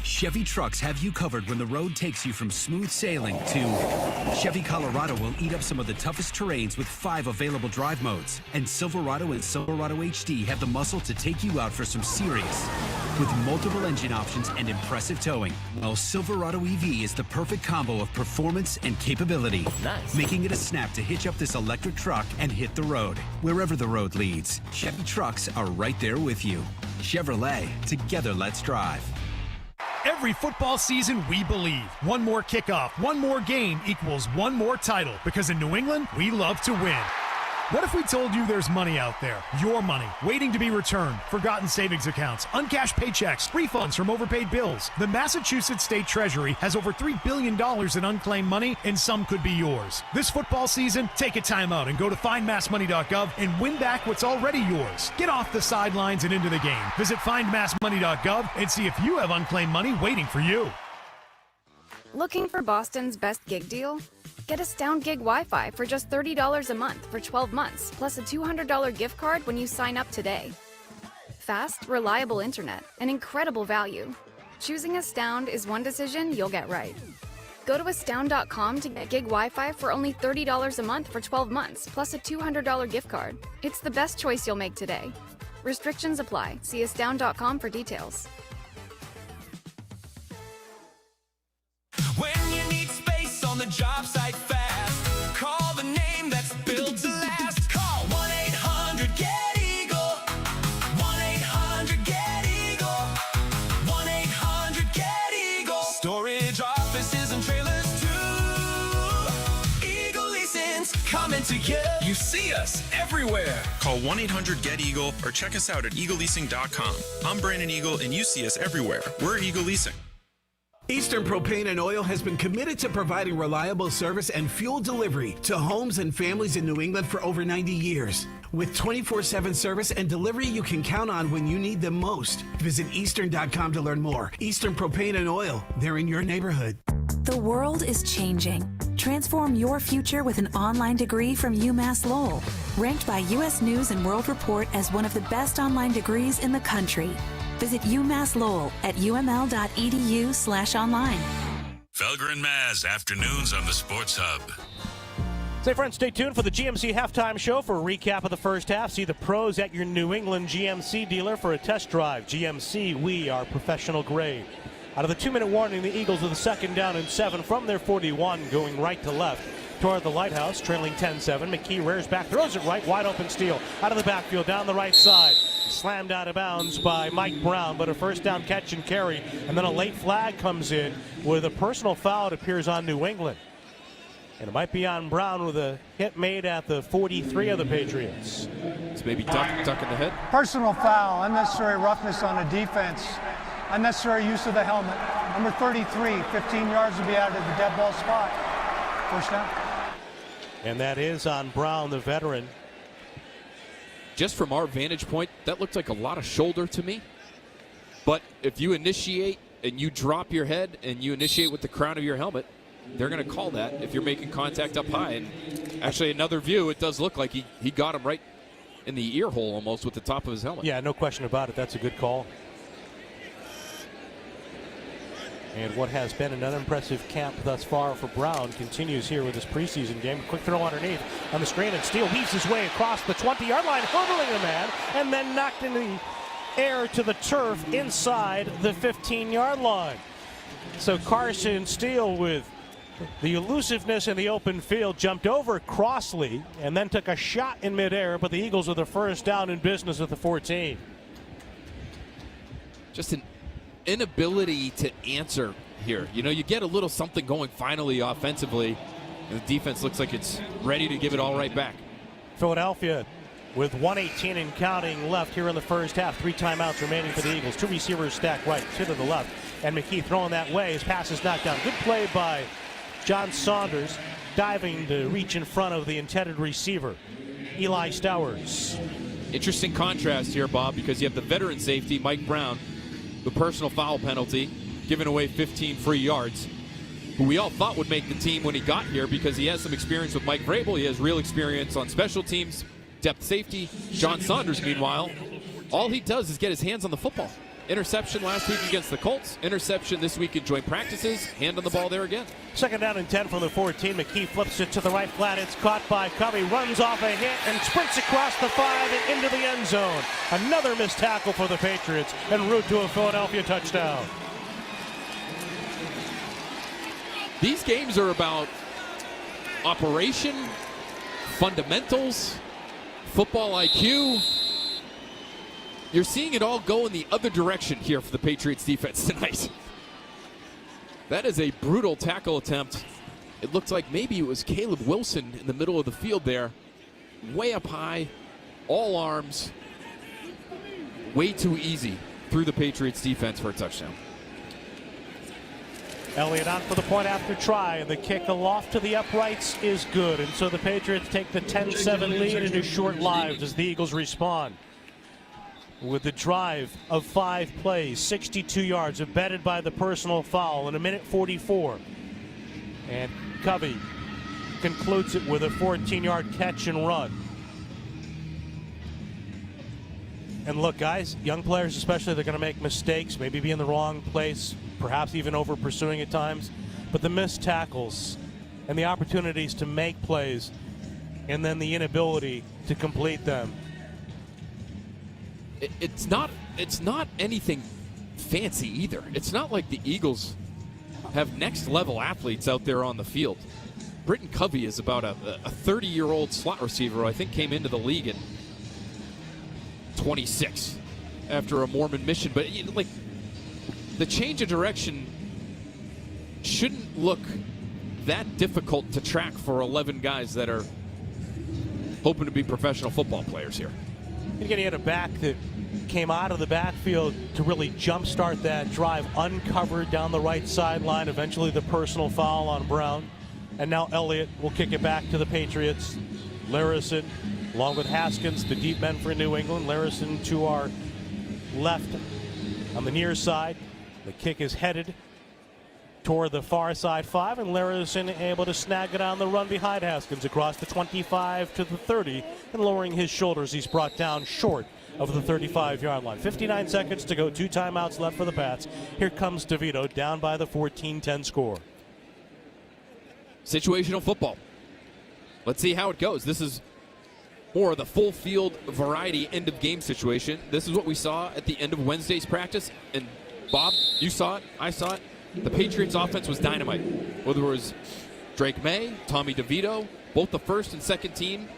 Chevy trucks have you covered when the road takes you from smooth sailing to Chevy Colorado will eat up some of the toughest terrains with 5 available drive modes. And Silverado and Silverado HD have the muscle to take you out for some serious. With multiple engine options and impressive towing, well, Silverado EV is the perfect combo of performance and capability. Nice. Making it a snap to hitch up this electric truck and hit the road. Wherever the road leads, Chevy trucks are right there with you. Chevrolet, together let's drive. Every football season, we believe one more kickoff, one more game equals one more title. Because in New England, we love to win. What if we told you there's money out there, your money, waiting to be returned, forgotten savings accounts, uncashed paychecks, refunds from overpaid bills? The Massachusetts State Treasury has over $3 billion in unclaimed money, and some could be yours. This football season, take a time out and go to findmassmoney.gov and win back what's already yours. Get off the sidelines and into the game. Visit findmassmoney.gov and see if you have unclaimed money waiting for you. Looking for Boston's best gig deal? Get Astound Gig Wi-Fi for just $30 a month for 12 months, plus a $200 gift card when you sign up today. Fast, reliable internet, and incredible value. Choosing Astound is one decision you'll get right. Go to astound.com to get gig Wi-Fi for only $30 a month for 12 months, plus a $200 gift card. It's the best choice you'll make today. Restrictions apply. See astound.com for details. When you need space on the job site fast, call the name that's built to last. Call 1-800-GET-EAGLE. 1-800-GET-EAGLE. 1-800-GET-EAGLE. Storage, offices, and trailers too. Eagle Leasing's coming to you. You see us everywhere. Call 1-800-GET-EAGLE or check us out at eagleleasing.com. I'm Brandon Eagle, and you see us everywhere. We're Eagle Leasing. Eastern Propane and Oil has been committed to providing reliable service and fuel delivery to homes and families in New England for over 90 years. With 24/7 service and delivery you can count on when you need them most. Visit Eastern.com to learn more. Eastern Propane and Oil, they're in your neighborhood. The world is changing. Transform your future with an online degree from UMass Lowell. Ranked by U.S. News and World Report as one of the best online degrees in the country. Visit UMass Lowell at uml.edu/online. Felger and Maz, afternoons on the Sports Hub. Say, friends, stay tuned for the GMC halftime show for a recap of the first half. See the pros at your New England GMC dealer for a test drive. GMC, we are professional grade. Out of the 2-minute warning, the Eagles with a 2nd down and 7 from their 41, going right to left toward the Lighthouse, trailing 10-7. McKee rears back, throws it right, wide open steal out of the backfield down the right side. Slammed out of bounds by Mike Brown, but a first down catch and carry. And then a late flag comes in with a personal foul, it appears, on New England. And it might be on Brown with a hit made at the 43 of the Patriots. It's maybe duck in the head. Personal foul, unnecessary roughness on a defense, unnecessary use of the helmet. Number 33, 15 yards to be added to the dead ball spot. First down. And that is on Brown, the veteran. Just from our vantage point, that looked like a lot of shoulder to me. But if you initiate and you drop your head and you initiate with the crown of your helmet, they're going to call that if you're making contact up high. And actually, another view, it does look like he got him right in the ear hole almost with the top of his helmet. Yeah, no question about it. That's a good call. And what has been an unimpressive camp thus far for Brown continues here with his preseason game. A quick throw underneath on the screen, and Steele weaves his way across the 20-yard line, hurdling a man, and then knocked in the air to the turf inside the 15-yard line. So Carson Steele, with the elusiveness in the open field, jumped over Crossley and then took a shot in midair, but the Eagles with the first down in business at the 14. Just an inability to answer here. You know, you get a little something going finally offensively, and the defense looks like it's ready to give it all right back. Philadelphia with 1:18 and counting left here in the first half. 3 timeouts remaining for the Eagles. 2 receivers stacked right, 2 to the left. And McKee throwing that way. His pass is knocked down. Good play by John Saunders, diving to reach in front of the intended receiver, Eli Stowers. Interesting contrast here, Bob, because you have the veteran safety, Mike Brown, the personal foul penalty, giving away 15 free yards, who we all thought would make the team when he got here because he has some experience with Mike Vrabel. He has real experience on special teams, depth safety. John Saunders, meanwhile, all he does is get his hands on the football. Interception last week against the Colts. Interception this week in joint practices. Hand on the ball there again. 2nd down and 10 from the 14. McKee flips it to the right flat. It's caught by Covey. Runs off a hit and sprints across the 5 and into the end zone. Another missed tackle for the Patriots en route to a Philadelphia touchdown. These games are about operation, fundamentals, football IQ. You're seeing it all go in the other direction here for the Patriots defense tonight. That is a brutal tackle attempt. It looked like maybe it was Caleb Wilson in the middle of the field there. Way up high, all arms. Way too easy through the Patriots defense for a touchdown. Elliott on for the point after try, and the kick aloft to the uprights is good. And so the Patriots take the 10-7 lead into short lives as the Eagles respond. With the drive of 5 plays, 62 yards, abetted by the personal foul in 1:44. And Covey concludes it with a 14-yard catch and run. And look, guys, young players especially, they're going to make mistakes, maybe be in the wrong place, perhaps even over pursuing at times. But the missed tackles and the opportunities to make plays and then the inability to complete them. It's not anything fancy either. It's not like the Eagles have next level athletes out there on the field. Britton Covey is about a 30-year-old slot receiver who I think came into the league at 26 after a Mormon mission. But like, the change of direction shouldn't look that difficult to track for 11 guys that are hoping to be professional football players here. Again, he had a back that came out of the backfield to really jumpstart that drive, uncovered down the right sideline. Eventually the personal foul on Brown. And now Elliott will kick it back to the Patriots. Larison, along with Haskins, the deep men for New England. Larison to our left on the near side. The kick is headed toward the far side 5, and Larison able to snag it on the run behind Haskins across the 25 to the 30, and lowering his shoulders, he's brought down short of the 35-yard line. 59 seconds to go, 2 timeouts left for the Pats. Here comes DeVito, down by the 14-10 score. Situational football. Let's see how it goes. This is more of the full field variety end of game situation. This is what we saw at the end of Wednesday's practice. And Bob, you saw it, I saw it. The Patriots offense was dynamite. Whether it was Drake May, Tommy DeVito, both the first and second team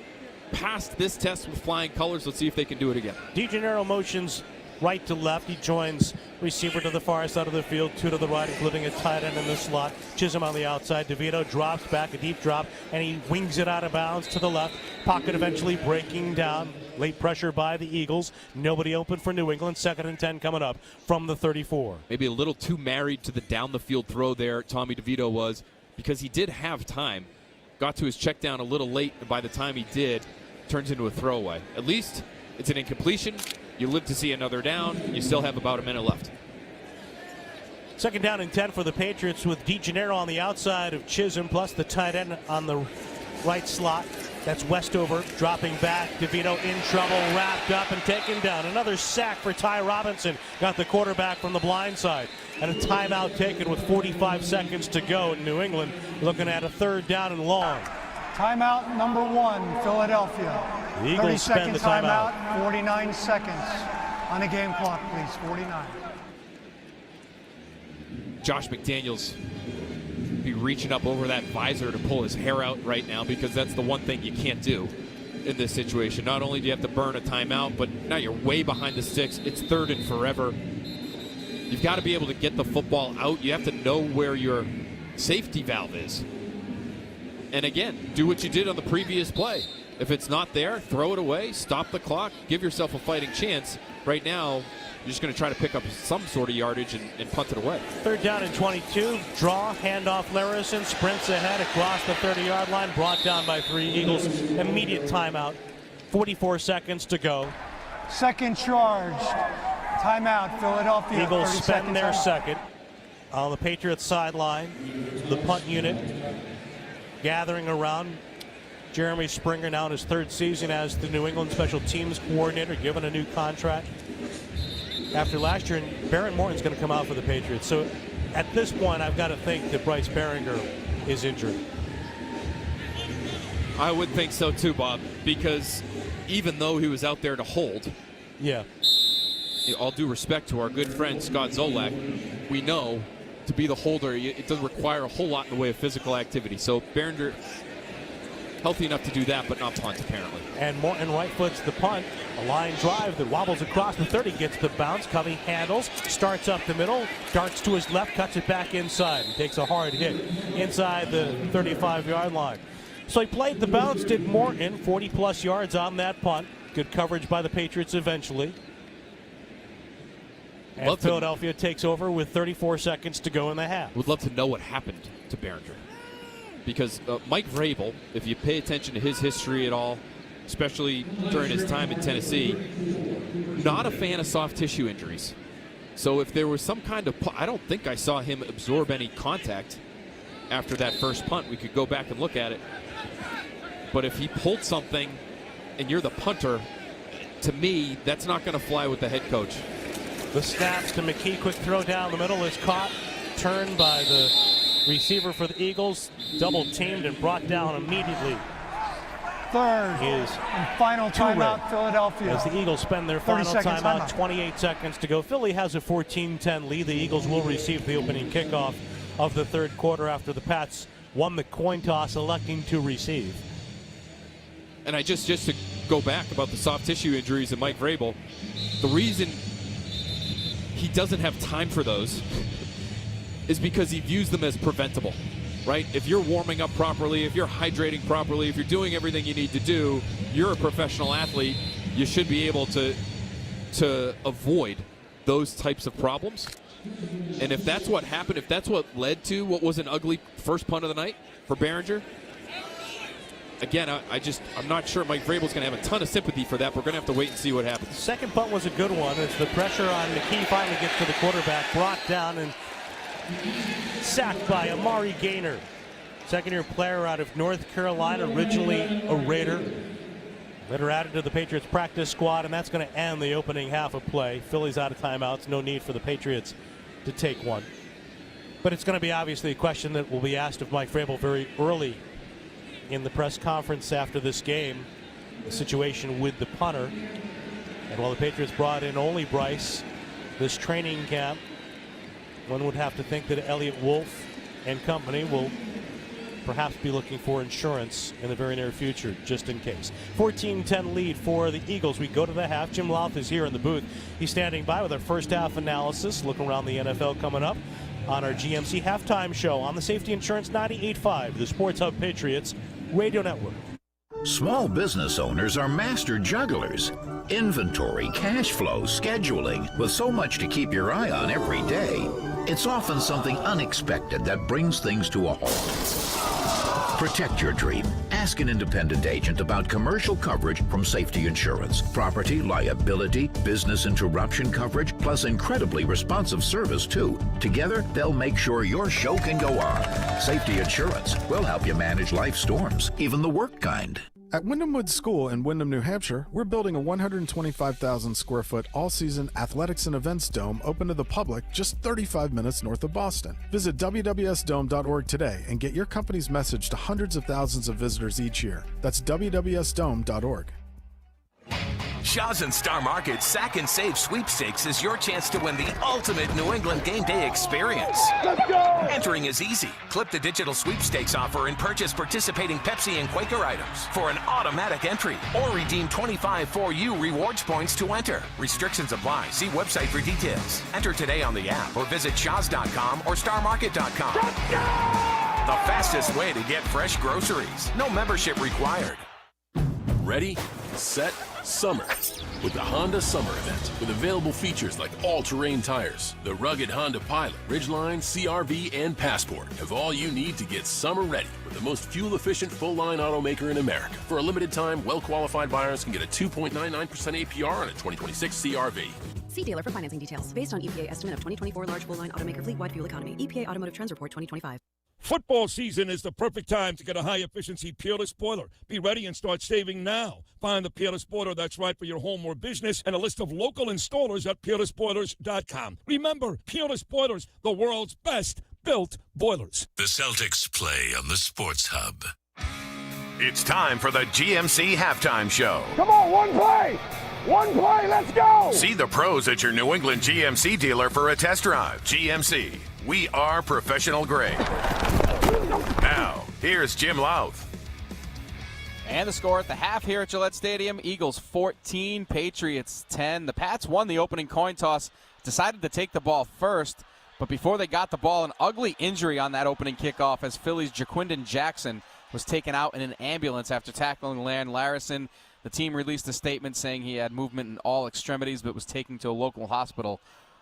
passed this test with flying colors. Let's see if they can do it again. DeGennaro motions right to left. He joins receiver to the far side of the field, 2 to the right, including a tight end in the slot. Chisholm on the outside. DeVito drops back, a deep drop, and he wings it out of bounds to the left. Pocket eventually breaking down. Late pressure by the Eagles. Nobody open for New England. 2nd and 10 coming up from the 34. Maybe a little too married to the down the field throw there, Tommy DeVito was, because he did have time. Got to his check down a little late, and by the time he did, turns into a throwaway. At least it's an incompletion. You live to see another down. You still have about a minute left. 2nd down and 10 for the Patriots with DeGennaro on the outside of Chisholm, plus the tight end on the right slot. That's Westover dropping back. DeVito in trouble, wrapped up and taken down. Another sack for Ty Robinson. Got the quarterback from the blind side. And a timeout taken with 45 seconds to go in New England. Looking at a 3rd down and long. Timeout number 1, Philadelphia. The Eagles spend the timeout. 49 seconds on a game clock, please. 49. Josh McDaniels be reaching up over that visor to pull his hair out right now, because that's the one thing you can't do in this situation. Not only do you have to burn a timeout, but now you're way behind the sticks. It's 3rd and forever. You've got to be able to get the football out. You have to know where your safety valve is. And again, do what you did on the previous play. If it's not there, throw it away, stop the clock, give yourself a fighting chance. Right now, you're just going to try to pick up some sort of yardage and punt it away. 3rd down and 22. Draw, handoff Larison, sprints ahead across the 30-yard line, brought down by 3 Eagles. Immediate timeout. 44 seconds to go. Second charge. Timeout, Philadelphia. Eagles spend their second. On the Patriots sideline, the punt unit gathering around. Jeremy Springer now in his 3rd season as the New England Special Teams Coordinator, given a new contract after last year, and Baron Morton's going to come out for the Patriots. So at this point, I've got to think that Bryce Behringer is injured. I would think so too, Bob, because even though he was out there to hold, all due respect to our good friend Scott Zolak, we know to be the holder, it doesn't require a whole lot in the way of physical activity. So Behringer, healthy enough to do that, but not punt, apparently. And Morton right foots the punt. A line drive that wobbles across the 30, gets the bounce. Covey handles, starts up the middle, darts to his left, cuts it back inside, and takes a hard hit inside the 35-yard line. So he played the bounce, did Morton, 40-plus yards on that punt. Good coverage by the Patriots eventually. And Philadelphia takes over with 34 seconds to go in the half. Would love to know what happened to Behringer. Because Mike Vrabel, if you pay attention to his history at all, especially during his time in Tennessee, not a fan of soft tissue injuries. So if there was some kind of, I don't think I saw him absorb any contact after that first punt. We could go back and look at it. But if he pulled something and you're the punter, to me, that's not going to fly with the head coach. The snaps to McKee, quick throw down the middle is caught, turned by the receiver for the Eagles, double teamed and brought down immediately. 3rd and final timeout, Philadelphia. As the Eagles spend their final timeout, 28 seconds to go. Philly has a 14-10 lead. The Eagles will receive the opening kickoff of the 3rd quarter after the Pats won the coin toss, electing to receive. And just to go back about the soft tissue injuries and Mike Vrabel, the reason he doesn't have time for those is because he views them as preventable, right? If you're warming up properly, if you're hydrating properly, if you're doing everything you need to do, you're a professional athlete. You should be able to to avoid those types of problems. And if that's what happened, if that's what led to what was an ugly first punt of the night for Behringer, again, I'm not sure Mike Vrabel's going to have a ton of sympathy for that. We're going to have to wait and see what happens. The second punt was a good one as the pressure on McKee finally gets to the quarterback, brought down and sacked by Amari Gaynor. Second-year player out of North Carolina, originally a Raider. Later added to the Patriots practice squad, and that's going to end the opening half of play. Philly's out of timeouts. No need for the Patriots to take one. But it's going to be obviously a question that will be asked of Mike Vrabel very early in the press conference after this game, the situation with the punter. And while the Patriots brought in only Bryce this training camp, one would have to think that Elliott Wolf and company will perhaps be looking for insurance in the very near future, just in case. 14-10 lead for the Eagles. We go to the half. Jim Louth is here in the booth. He's standing by with our first half analysis. Look around the NFL coming up on our GMC halftime show on the Safety Insurance 98.5, the Sports Hub Patriots Radio Network. Small business owners are master jugglers. Inventory, cash flow, scheduling. With so much to keep your eye on every day, it's often something unexpected that brings things to a halt. Protect your dream. Ask an independent agent about commercial coverage from Safety Insurance. Property, liability, business interruption coverage, plus incredibly responsive service, too. Together, they'll make sure your show can go on. Safety Insurance will help you manage life's storms, even the work kind. At Wyndham Woods School in Wyndham, New Hampshire, we're building a 125,000 square foot all-season athletics and events dome open to the public just 35 minutes north of Boston. Visit wwsdome.org today and get your company's message to hundreds of thousands of visitors each year. That's wwsdome.org. Shaw's and Star Market's Sack and Save Sweepstakes is your chance to win the ultimate New England game day experience. Let's go! Entering is easy. Clip the digital sweepstakes offer and purchase participating Pepsi and Quaker items for an automatic entry, or redeem 25 4U rewards points to enter. Restrictions apply. See website for details. Enter today on the app or visit shaws.com or starmarket.com. The fastest way to get fresh groceries. No membership required. Ready, set, summer with the Honda Summer Event. With available features like all-terrain tires, the rugged Honda Pilot, Ridgeline, CR-V, and Passport have all you need to get summer ready with the most fuel-efficient full-line automaker in America. For a limited time, well-qualified buyers can get a 2.99% APR on a 2026 CR-V. See dealer for financing details. Based on EPA estimate of 2024 large full-line automaker fleet-wide fuel economy. EPA Automotive Trends Report 2025. Football season is the perfect time to get a high-efficiency peerless boiler. Be ready and start saving now. Find the peerless boiler that's right for your home or business and a list of local installers at peerlessboilers.com. Remember, Peerless Boilers, the world's best built boilers. The Celtics play on the Sports Hub. It's time for the GMC Halftime Show. Come on, one play! One play, let's go! See the pros at your New England GMC dealer for a test drive. GMC, we are professional grade. Now, here's Jim Louth. And the score at the half here at Gillette Stadium, Eagles 14, Patriots 10. The Pats won the opening coin toss, decided to take the ball first, but before they got the ball, an ugly injury on that opening kickoff as Philly's Jaquindon Jackson was taken out in an ambulance after tackling Lan Larison. The team released a statement saying he had movement in all extremities but was taken to a local hospital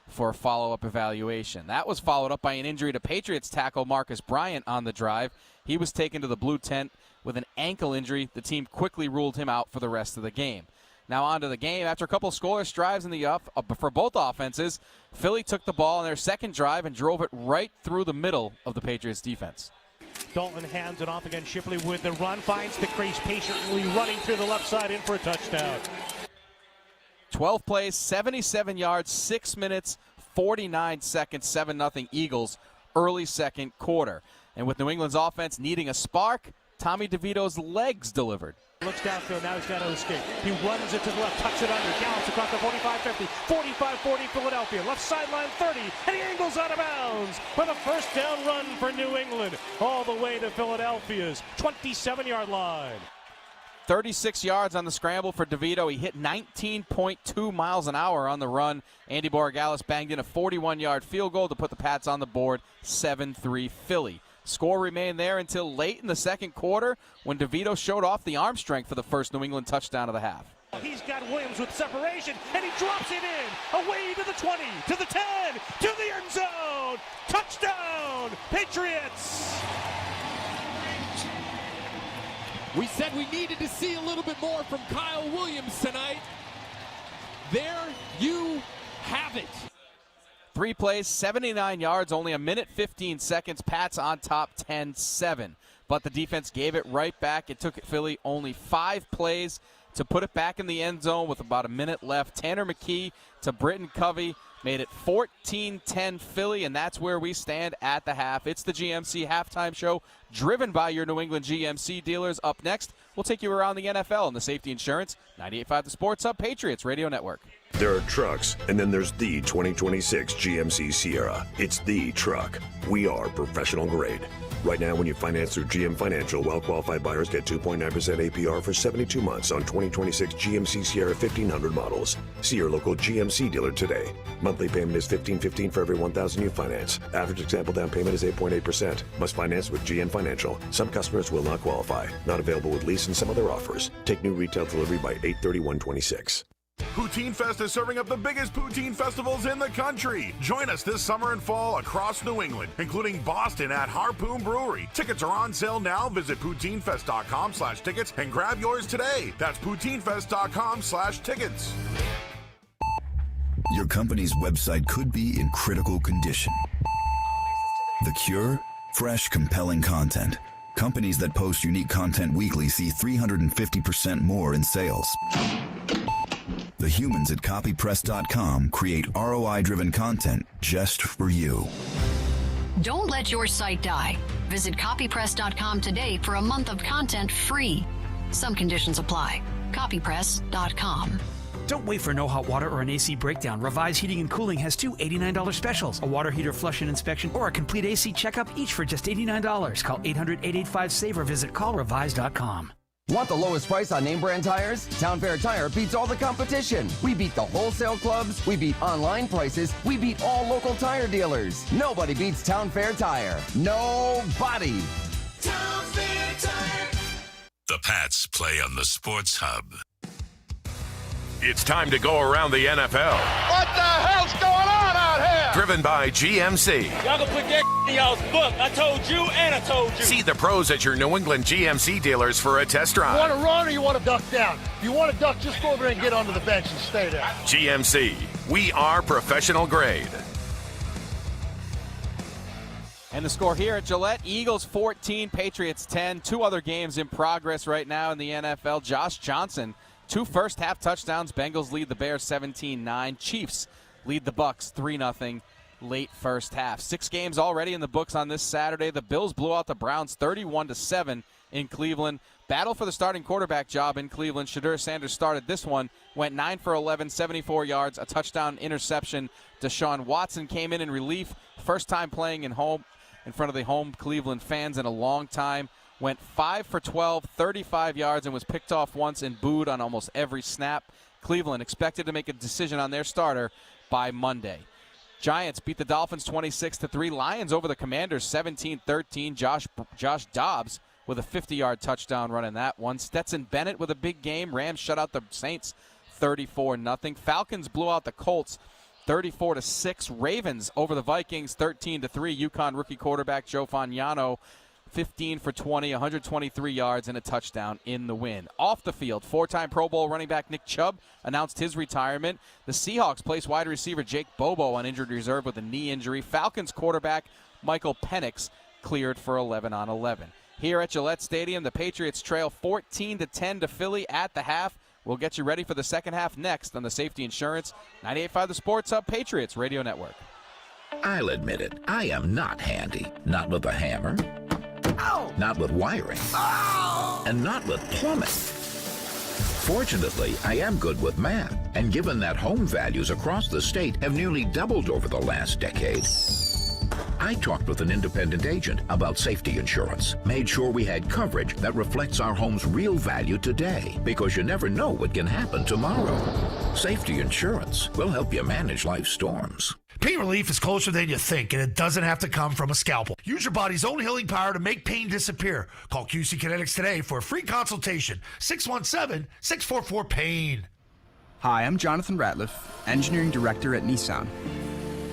for a follow-up evaluation. That was followed up by an injury to Patriots tackle Marcus Bryant on the drive. He was taken to the blue tent with an ankle injury. The team quickly ruled him out for the rest of the game. Now on to the game. After a couple of scoreless drives in the for both offenses, Philly took the ball on their second drive and drove it right through the middle of the Patriots defense. Dalton hands it off again. Shipley with the run, finds the crease, patiently running through the left side in for a touchdown. 12 plays, 77 yards, 6 minutes, 49 seconds, 7-0 Eagles, early second quarter. And with New England's offense needing a spark, Tommy DeVito's legs delivered. Looks downfield, now he's got to escape. He runs it to the left, tucks it under, gallops across the 45-50, 45-40 Philadelphia, left sideline 30, and he angles out of bounds for the first down run for New England, all the way to Philadelphia's 27-yard line. 36 yards on the scramble for DeVito. He hit 19.2 miles an hour on the run. Andy Borregales banged in a 41-yard field goal to put the Pats on the board, 7-3 Philly. Score remained there until late in the second quarter when DeVito showed off the arm strength for the first New England touchdown of the half. He's got Williams with separation, and he drops it in, away to the 20, to the 10, to the end zone. Touchdown, Patriots! We said we needed to see a little bit more from Kyle Williams tonight. There you have it. 3 plays, 79 yards, only a minute 15 seconds. Pats on top 10-7. But the defense gave it right back. It took Philly only 5 plays to put it back in the end zone with about a minute left. Tanner McKee to Britton Covey made it 14-10 Philly, and that's where we stand at the half. It's the GMC Halftime Show, driven by your New England GMC dealers. Up next, we'll take you around the NFL and the Safety Insurance 98.5 The Sports Hub Patriots Radio Network. There are trucks, and then there's the 2026 GMC Sierra. It's the truck. We are professional grade. Right now, when you finance through GM Financial, well-qualified buyers get 2.9% APR for 72 months on 2026 GMC Sierra 1500 models. See your local GMC dealer today. Monthly payment is $15.15 for every $1,000 you finance. Average example down payment is 8.8%. Must finance with GM Financial. Some customers will not qualify. Not available with lease and some other offers. Take new retail delivery by 8/31/26. Poutine Fest is serving up the biggest poutine festivals in the country. Join us this summer and fall across New England, including Boston at Harpoon Brewery. Tickets are on sale now. Visit poutinefest.com/tickets and grab yours today. That's poutinefest.com/tickets. Your company's website could be in critical condition. The cure? Fresh, compelling content. Companies that post unique content weekly see 350% more in sales. The humans at copypress.com create ROI-driven content just for you. Don't let your site die. Visit copypress.com today for a month of content free. Some conditions apply. Copypress.com. Don't wait for no hot water or an AC breakdown. Revise Heating and Cooling has 2 $89 specials. A water heater flush and inspection or a complete AC checkup, each for just $89. Call 800-885-SAVE or visit callrevise.com. Want the lowest price on name brand tires? Town Fair Tire beats all the competition. We beat the wholesale clubs, we beat online prices, we beat all local tire dealers. Nobody beats Town Fair Tire. Nobody. Town Fair Tire. The Pats play on the Sports Hub. It's time to go around the NFL. What the hell's going on out here? Driven by GMC. Y'all can put that in y'all's book. I told you and I told you. See the pros at your New England GMC dealers for a test drive. You want to run or you want to duck down? If you want to duck, just go over there and get onto the bench and stay there. GMC. We are professional grade. And the score here at Gillette, Eagles 14, Patriots 10. 2 other games in progress right now in the NFL. Josh Johnson, 2 first-half touchdowns. Bengals lead the Bears 17-9. Chiefs lead the Bucks 3-0 late first half. 6 games already in the books on this Saturday. The Bills blew out the Browns 31-7 in Cleveland. Battle for the starting quarterback job in Cleveland. Shadur Sanders started this one, went 9 for 11, 74 yards, a touchdown, interception. Deshaun Watson came in relief. First time playing in front of the home Cleveland fans in a long time. Went 5 for 12, 35 yards, and was picked off once and booed on almost every snap. Cleveland expected to make a decision on their starter by Monday. Giants beat the Dolphins 26-3. Lions over the Commanders 17-13. Josh Dobbs with a 50-yard touchdown run in that one. Stetson Bennett with a big game. Rams shut out the Saints 34-0. Falcons blew out the Colts 34-6. Ravens over the Vikings 13-3. UConn rookie quarterback Joe Fagnano 15 for 20, 123 yards, and a touchdown in the win. Off the field, 4-time Pro Bowl running back Nick Chubb announced his retirement. The Seahawks placed wide receiver Jake Bobo on injured reserve with a knee injury. Falcons quarterback Michael Penix cleared for 11-on-11. Here at Gillette Stadium, the Patriots trail 14-10 to Philly at the half. We'll get you ready for the second half next on the Safety Insurance 98.5 The Sports Hub Patriots Radio Network. I'll admit it, I am not handy. Not with a hammer. Ow! Not with wiring. Ow! And not with plumbing. Fortunately, I am good with math. And given that home values across the state have nearly doubled over the last decade, I talked with an independent agent about safety insurance, made sure we had coverage that reflects our home's real value today, because you never know what can happen tomorrow. Safety insurance will help you manage life's storms. Pain relief is closer than you think, and it doesn't have to come from a scalpel. Use your body's own healing power to make pain disappear. Call QC Kinetics today for a free consultation. 617-644-PAIN. Hi, I'm Jonathan Ratliff, Engineering Director at Nissan.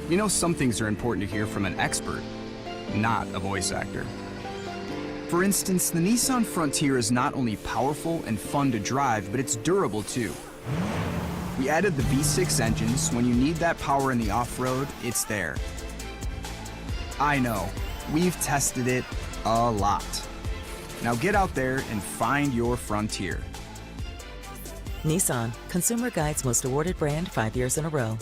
You know, some things are important to hear from an expert, not a voice actor. For instance, the Nissan Frontier is not only powerful and fun to drive, but it's durable too. We added the V6 engines. When you need that power in the off-road, it's there. I know, we've tested it a lot. Now get out there and find your Frontier. Nissan, Consumer Guide's most awarded brand 5 years in a row.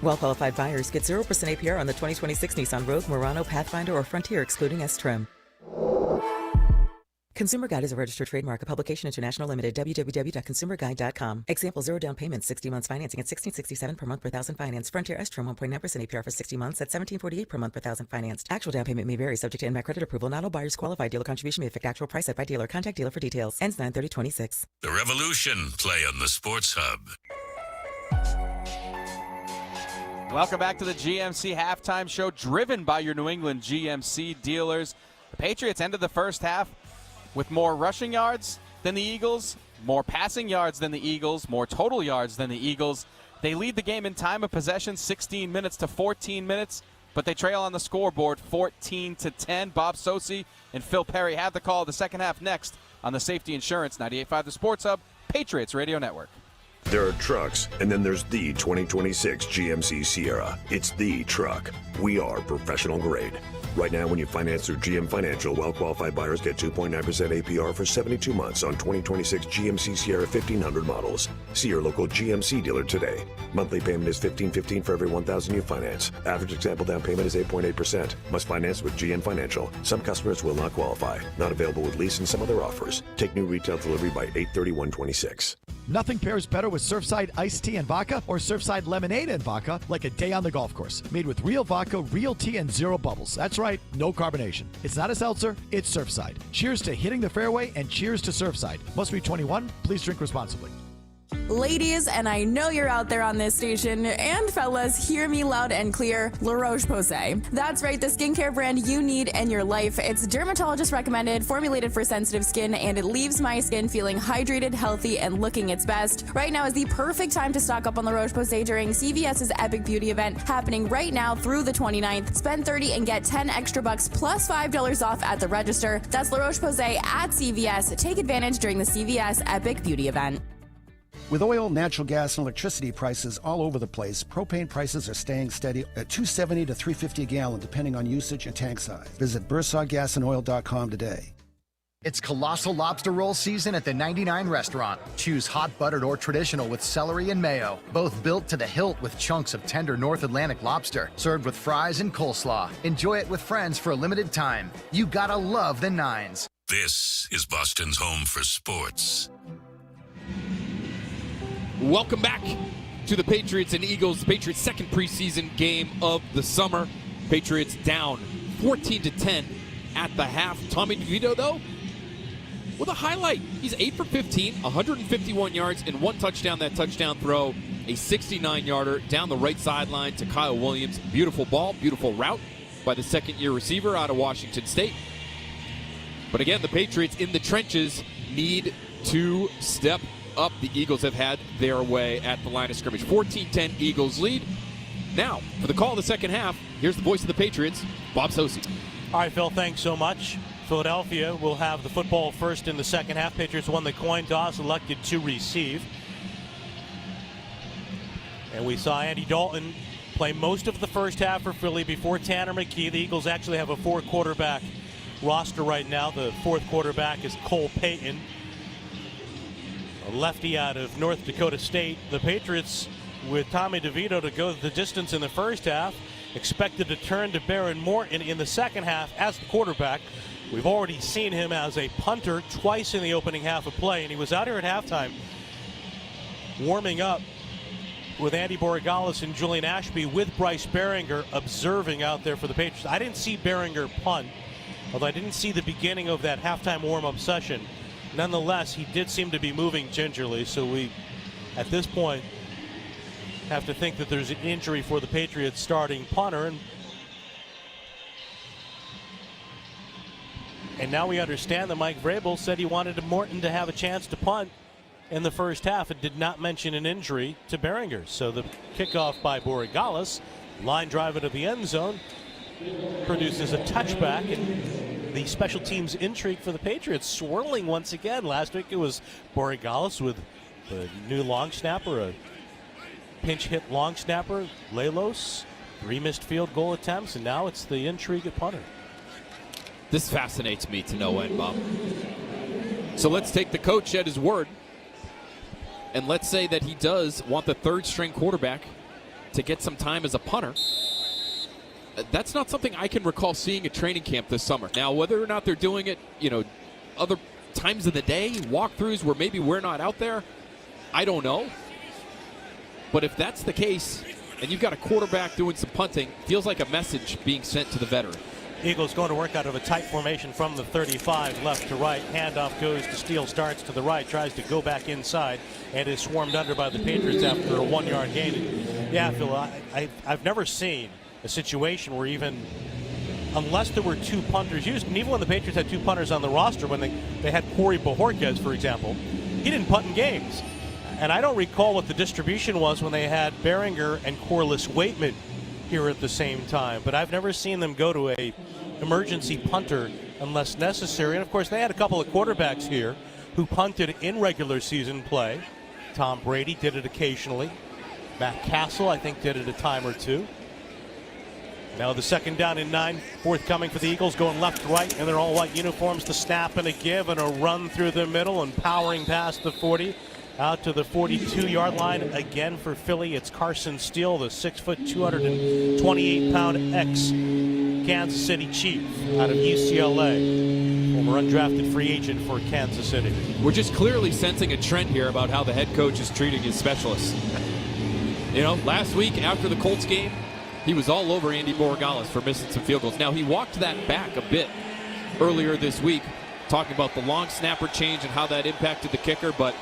Well-qualified buyers get 0% APR on the 2026 Nissan Rogue, Murano, Pathfinder, or Frontier, excluding S-Trim. Consumer Guide is a registered trademark of Publication International Limited, www.consumerguide.com. Example, 0 down payment, 60 months financing at $1,667 per month per thousand financed. Frontier S-Trim 1.9% APR for 60 months at $1,748 per month per thousand financed. Actual down payment may vary, subject to NMAC credit approval. Not all buyers qualify. Dealer contribution may affect actual price set by dealer. Contact dealer for details. Ends 9/30/26. The Revolution play on the Sports Hub. Welcome back to the GMC Halftime Show, driven by your New England GMC dealers. The Patriots ended the first half with more rushing yards than the Eagles, more passing yards than the Eagles, more total yards than the Eagles. They lead the game in time of possession, 16 minutes to 14 minutes, but they trail on the scoreboard 14-10. Bob Sosi and Phil Perry have the call of the second half next on the Safety Insurance 98.5 The Sports Hub, Patriots Radio Network. There are trucks, and then there's the 2026 GMC Sierra. It's the truck. We are professional grade. Right now, when you finance through GM Financial, well-qualified buyers get 2.9% APR for 72 months on 2026 GMC Sierra 1500 models. See your local GMC dealer today. Monthly payment is $1,515 for every $1,000 you finance. Average example down payment is 8.8%. Must finance with GM Financial. Some customers will not qualify. Not available with lease and some other offers. Take new retail delivery by 8/31/26. Nothing pairs better with Surfside iced tea and vodka or Surfside lemonade and vodka like a day on the golf course. Made with real vodka, real tea, and zero bubbles. That's right, no carbonation. It's not a seltzer, it's Surfside. Cheers to hitting the fairway and cheers to Surfside. Must be 21. Please drink responsibly. Ladies, and I know you're out there on this station, and fellas, hear me loud and clear, La Roche-Posay. That's right, the skincare brand you need in your life. It's dermatologist recommended, formulated for sensitive skin, and it leaves my skin feeling hydrated, healthy, and looking its best. Right now is the perfect time to stock up on La Roche-Posay during CVS's Epic Beauty event happening right now through the 29th. Spend $30 and get 10 extra bucks plus $5 off at the register. That's La Roche-Posay at CVS. Take advantage during the CVS Epic Beauty event. With oil, natural gas, and electricity prices all over the place, propane prices are staying steady at $2.70 to $3.50 a gallon, depending on usage and tank size. Visit BursawGasAndOil.com today. It's Colossal Lobster Roll season at the 99 restaurant. Choose hot buttered or traditional with celery and mayo. Both built to the hilt with chunks of tender North Atlantic lobster, served with fries and coleslaw. Enjoy it with friends for a limited time. You gotta love the Nines. This is Boston's home for sports. Welcome back to the Patriots and Eagles. Patriots' second preseason game of the summer. Patriots down 14-10 at the half. Tommy DeVito, though, with a highlight. He's 8 for 15, 151 yards, and one touchdown. That touchdown throw, a 69-yarder down the right sideline to Kyle Williams. Beautiful ball, beautiful route by the second-year receiver out of Washington State. But again, the Patriots in the trenches need to step up. The Eagles have had their way at the line of scrimmage. 14-10 Eagles lead. Now, for the call of the second half, here's the voice of the Patriots, Bob Sosi. All right, Phil, thanks so much. Philadelphia will have the football first in the second half. Patriots won the coin toss, elected to receive. And we saw Andy Dalton play most of the first half for Philly before Tanner McKee. The Eagles actually have a four-quarterback roster right now. The fourth quarterback is Cole Payton, a lefty out of North Dakota State. The Patriots, with Tommy DeVito to go the distance in the first half, expected to turn to Baron Morton in the second half as the quarterback. We've already seen him as a punter twice in the opening half of play, and he was out here at halftime warming up with Andy Borregales and Julian Ashby with Bryce Behringer observing out there for the Patriots. I didn't see Behringer punt, although I didn't see the beginning of that halftime warm-up session. Nonetheless, he did seem to be moving gingerly, so we, at this point, have to think that there's an injury for the Patriots starting punter. And now we understand that Mike Vrabel said he wanted Morton to have a chance to punt in the first half and did not mention an injury to Behringer. So the kickoff by Borigalis, line drive into the end zone, produces a touchback, and the special teams intrigue for the Patriots swirling once again. Last week it was Borigalis with the new long snapper, a pinch hit long snapper, Lelos, 3 missed field goal attempts, and now it's the intrigue at punter. This fascinates me to no end, Bob. So let's take the coach at his word, and let's say that he does want the third-string quarterback to get some time as a punter. That's not something I can recall seeing at training camp this summer. Now, whether or not they're doing it, other times of the day, walkthroughs where maybe we're not out there, I don't know. But if that's the case, and you've got a quarterback doing some punting, feels like a message being sent to the veteran. Eagles going to work out of a tight formation from the 35, left to right. Handoff goes to Steele, starts to the right, tries to go back inside, and is swarmed under by the Patriots after a 1-yard gain. Yeah, Phil, I've never seen a situation where unless there were 2 punters used, and even when the Patriots had 2 punters on the roster, when they had Corey Bojorquez, for example, he didn't punt in games. And I don't recall what the distribution was when they had Behringer and Corliss Waitman here at the same time, but I've never seen them go to a emergency punter unless necessary. And of course they had a couple of quarterbacks here who punted in regular season play. Tom Brady did it occasionally. Matt Castle, I think, did it a time or two. Now the 2nd down and 9 forthcoming for the Eagles, going left to right in their all white uniforms. The snap and a give and a run through the middle and powering past the 40 out to the 42-yard line. Again for Philly, it's Carson Steele, the 6', 228-pound ex-Kansas City Chief out of UCLA, former undrafted free agent for Kansas City. We're just clearly sensing a trend here about how the head coach is treating his specialists. Last week after the Colts game, he was all over Andy Borigalis for missing some field goals. Now, he walked that back a bit earlier this week, talking about the long snapper change and how that impacted the kicker, but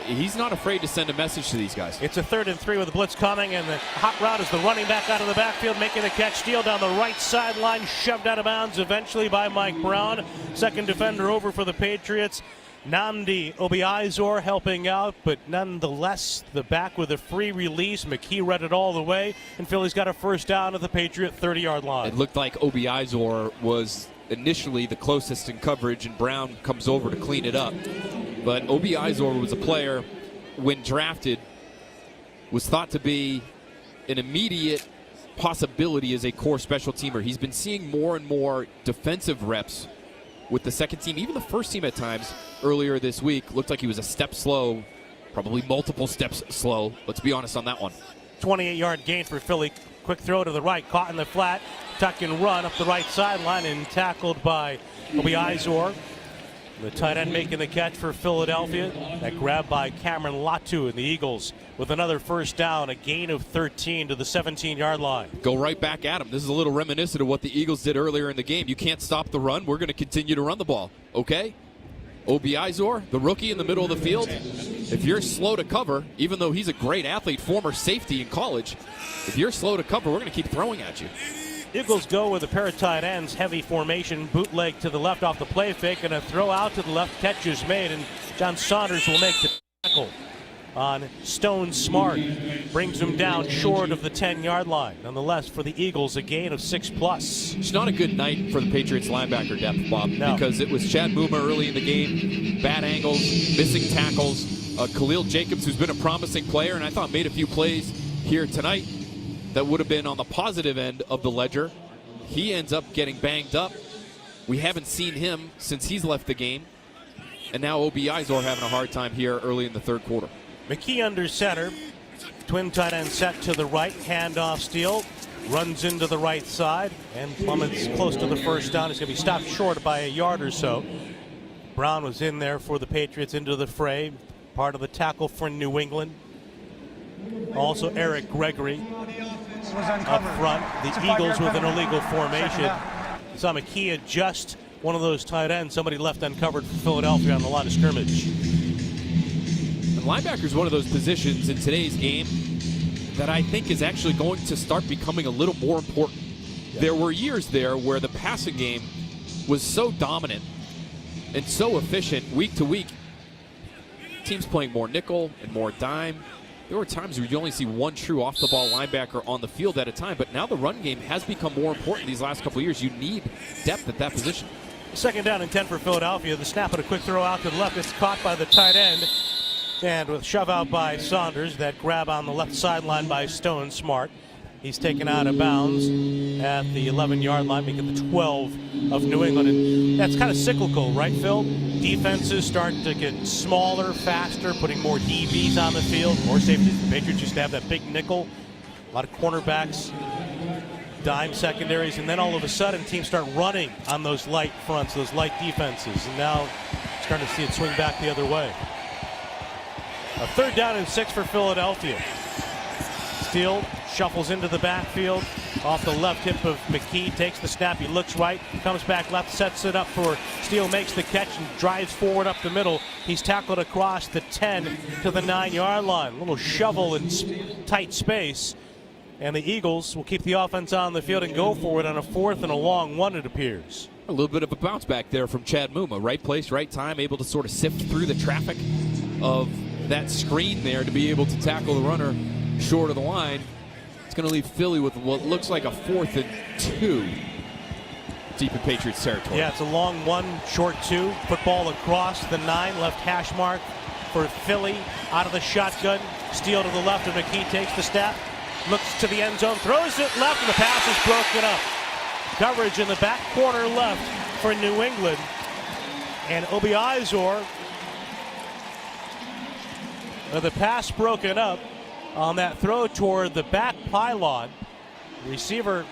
he's not afraid to send a message to these guys. It's a 3rd and 3 with the blitz coming, and the hot route is the running back out of the backfield, making the catch. Steele down the right sideline, shoved out of bounds eventually by Mike Brown. Second defender over for the Patriots. Nnamdi Obiizor helping out, but nonetheless, the back with a free release. McKee read it all the way, and Philly's got a first down at the Patriot 30-yard line. It looked like Obiizor was initially the closest in coverage, and Brown comes over to clean it up. But Obiizor was a player, when drafted, was thought to be an immediate possibility as a core special teamer. He's been seeing more and more defensive reps with the second team, even the first team at times. Earlier this week, looked like he was a step slow, probably multiple steps slow. Let's be honest on that one. 28-yard gain for Philly. Quick throw to the right, caught in the flat, tuck and run up the right sideline, and tackled by Obiizor. The tight end making the catch for Philadelphia. That grab by Cameron Latu, and the Eagles with another first down, a gain of 13 to the 17-yard line. Go right back at him. This is a little reminiscent of what the Eagles did earlier in the game. You can't stop the run. We're going to continue to run the ball. Okay? Obiizor, the rookie in the middle of the field. If you're slow to cover, even though he's a great athlete, former safety in college, if you're slow to cover, we're going to keep throwing at you. Eagles go with a pair of tight ends, heavy formation, bootleg to the left off the play fake, and a throw out to the left. Catch is made, and John Saunders will make the tackle on Stone Smart. Brings him down short of the 10-yard line. Nonetheless, for the Eagles, a gain of 6+. It's not a good night for the Patriots linebacker depth, Bob, because it was Chad Muma early in the game, bad angles, missing tackles. Khalil Jacobs, who's been a promising player, and I thought made a few plays here tonight that would have been on the positive end of the ledger. He ends up getting banged up. We haven't seen him since he's left the game. And now Obiizor having a hard time here early in the third quarter. McKee under center. Twin tight end set to the right. Handoff Steele. Runs into the right side and plummets close to the first down. He's going to be stopped short by a yard or so. Brown was in there for the Patriots into the fray. Part of the tackle for New England. Also Eric Gregory up front. The Eagles with an illegal formation. Saw McKee adjust one of those tight ends. Somebody left uncovered for Philadelphia on the line of scrimmage. And linebacker is one of those positions in today's game that I think is actually going to start becoming a little more important. Yeah. There were years there where the passing game was so dominant and so efficient week to week. Teams playing more nickel and more dime. There were times where you only see one true off-the-ball linebacker on the field at a time, but now the run game has become more important these last couple of years. You need depth at that position. 2nd down and 10 for Philadelphia. The snap and a quick throw out to the left. It's caught by the tight end. And with shove out by Saunders, that grab on the left sideline by Stone Smart. He's taken out of bounds at the 11-yard line, making the 12 of New England. And that's kind of cyclical, right, Phil? Defenses start to get smaller, faster, putting more DBs on the field, more safeties. The Patriots used to have that big nickel, a lot of cornerbacks, dime secondaries, and then all of a sudden teams start running on those light fronts, those light defenses. And now starting to see it swing back the other way. A 3rd down and 6 for Philadelphia. Steele shuffles into the backfield off the left hip of McKee, takes the snap, he looks right, comes back left, sets it up for Steele, makes the catch and drives forward up the middle. He's tackled across the 10 to the 9-yard line. A little shovel in tight space, and the Eagles will keep the offense on the field and go for it on a 4th and a long one, it appears. A little bit of a bounce back there from Chad Muma. Right place, right time, able to sort of sift through the traffic of that screen there to be able to tackle the runner short of the line. It's going to leave Philly with what looks like a 4th and 2 deep in Patriots territory. Yeah, it's a long 1, short 2. Football across the 9, left hash mark for Philly. Out of the shotgun, Steele to the left, and McKee takes the snap, looks to the end zone, throws it left, and the pass is broken up. Coverage in the back corner left for New England. And Obiazor, the pass broken up on that throw toward the back pylon. The receiver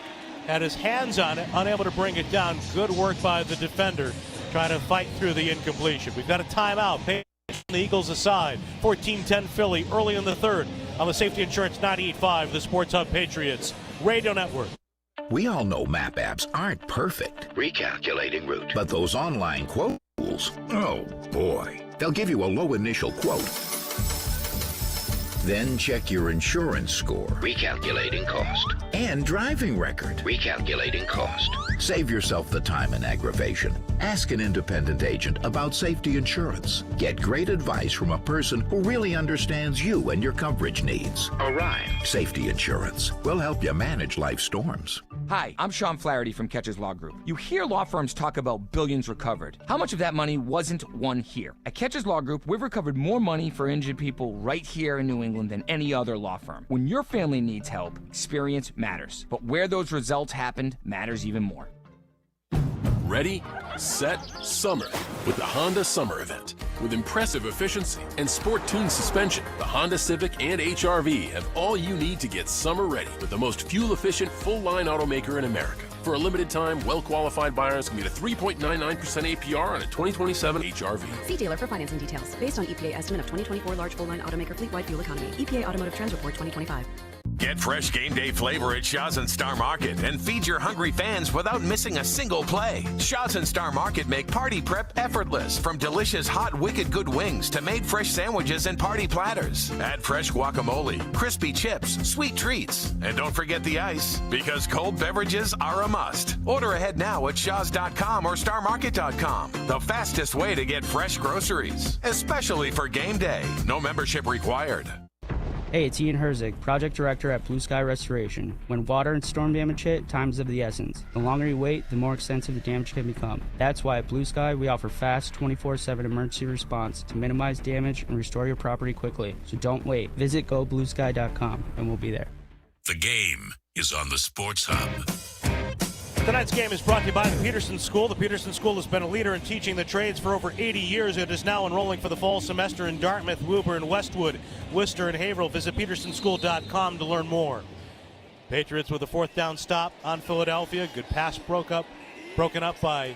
had his hands on it, unable to bring it down. Good work by the defender trying to fight through the incompletion. We've got a timeout. The Eagles aside. 14-10 Philly early in the 3rd on the Safety Insurance 98.5, the Sports Hub Patriots Radio Network. We all know map apps aren't perfect. Recalculating route. But those online quote tools, oh boy. They'll give you a low initial quote. Then check your insurance score. Recalculating cost. And driving record. Recalculating cost. Save yourself the time and aggravation. Ask an independent agent about safety insurance. Get great advice from a person who really understands you and your coverage needs. Orion Safety Insurance will help you manage life storms. Hi, I'm Sean Flaherty from Catches Law Group. You hear law firms talk about billions recovered. How much of that money wasn't won here? At Catches Law Group, we've recovered more money for injured people right here in New England than any other law firm. When your family needs help, experience matters. But where those results happened matters even more. Ready, set, summer with the Honda Summer Event. With impressive efficiency and sport-tuned suspension, the Honda Civic and HR-V have all you need to get summer ready with the most fuel-efficient full-line automaker in America. For a limited time, well-qualified buyers can get a 3.99% APR on a 2027 HR-V. See dealer for financing details. Based on EPA estimate of 2024 large full-line automaker fleet-wide fuel economy. EPA Automotive Trends Report 2025. Get fresh game day flavor at Shaw's and Star Market and feed your hungry fans without missing a single play. Shaw's and Star Market make party prep effortless, from delicious hot wicked good wings to made fresh sandwiches and party platters. Add fresh guacamole, crispy chips, sweet treats, and don't forget the ice, because cold beverages are a must. Order ahead now at shaws.com or starmarket.com. The fastest way to get fresh groceries, especially for game day. No membership required. Hey, it's Ian Herzig, Project Director at Blue Sky Restoration. When water and storm damage hit, time's of the essence. The longer you wait, the more extensive the damage can become. That's why at Blue Sky, we offer fast, 24/7 emergency response to minimize damage and restore your property quickly. So don't wait. Visit gobluesky.com and we'll be there. The game is on the Sports Hub. Tonight's game is brought to you by the Peterson School. The Peterson School has been a leader in teaching the trades for over 80 years. It is now enrolling for the fall semester in Dartmouth, Woburn, Westwood, Worcester, and Haverhill. Visit petersonschool.com to learn more. Patriots with a 4th down stop on Philadelphia. Good pass broken up by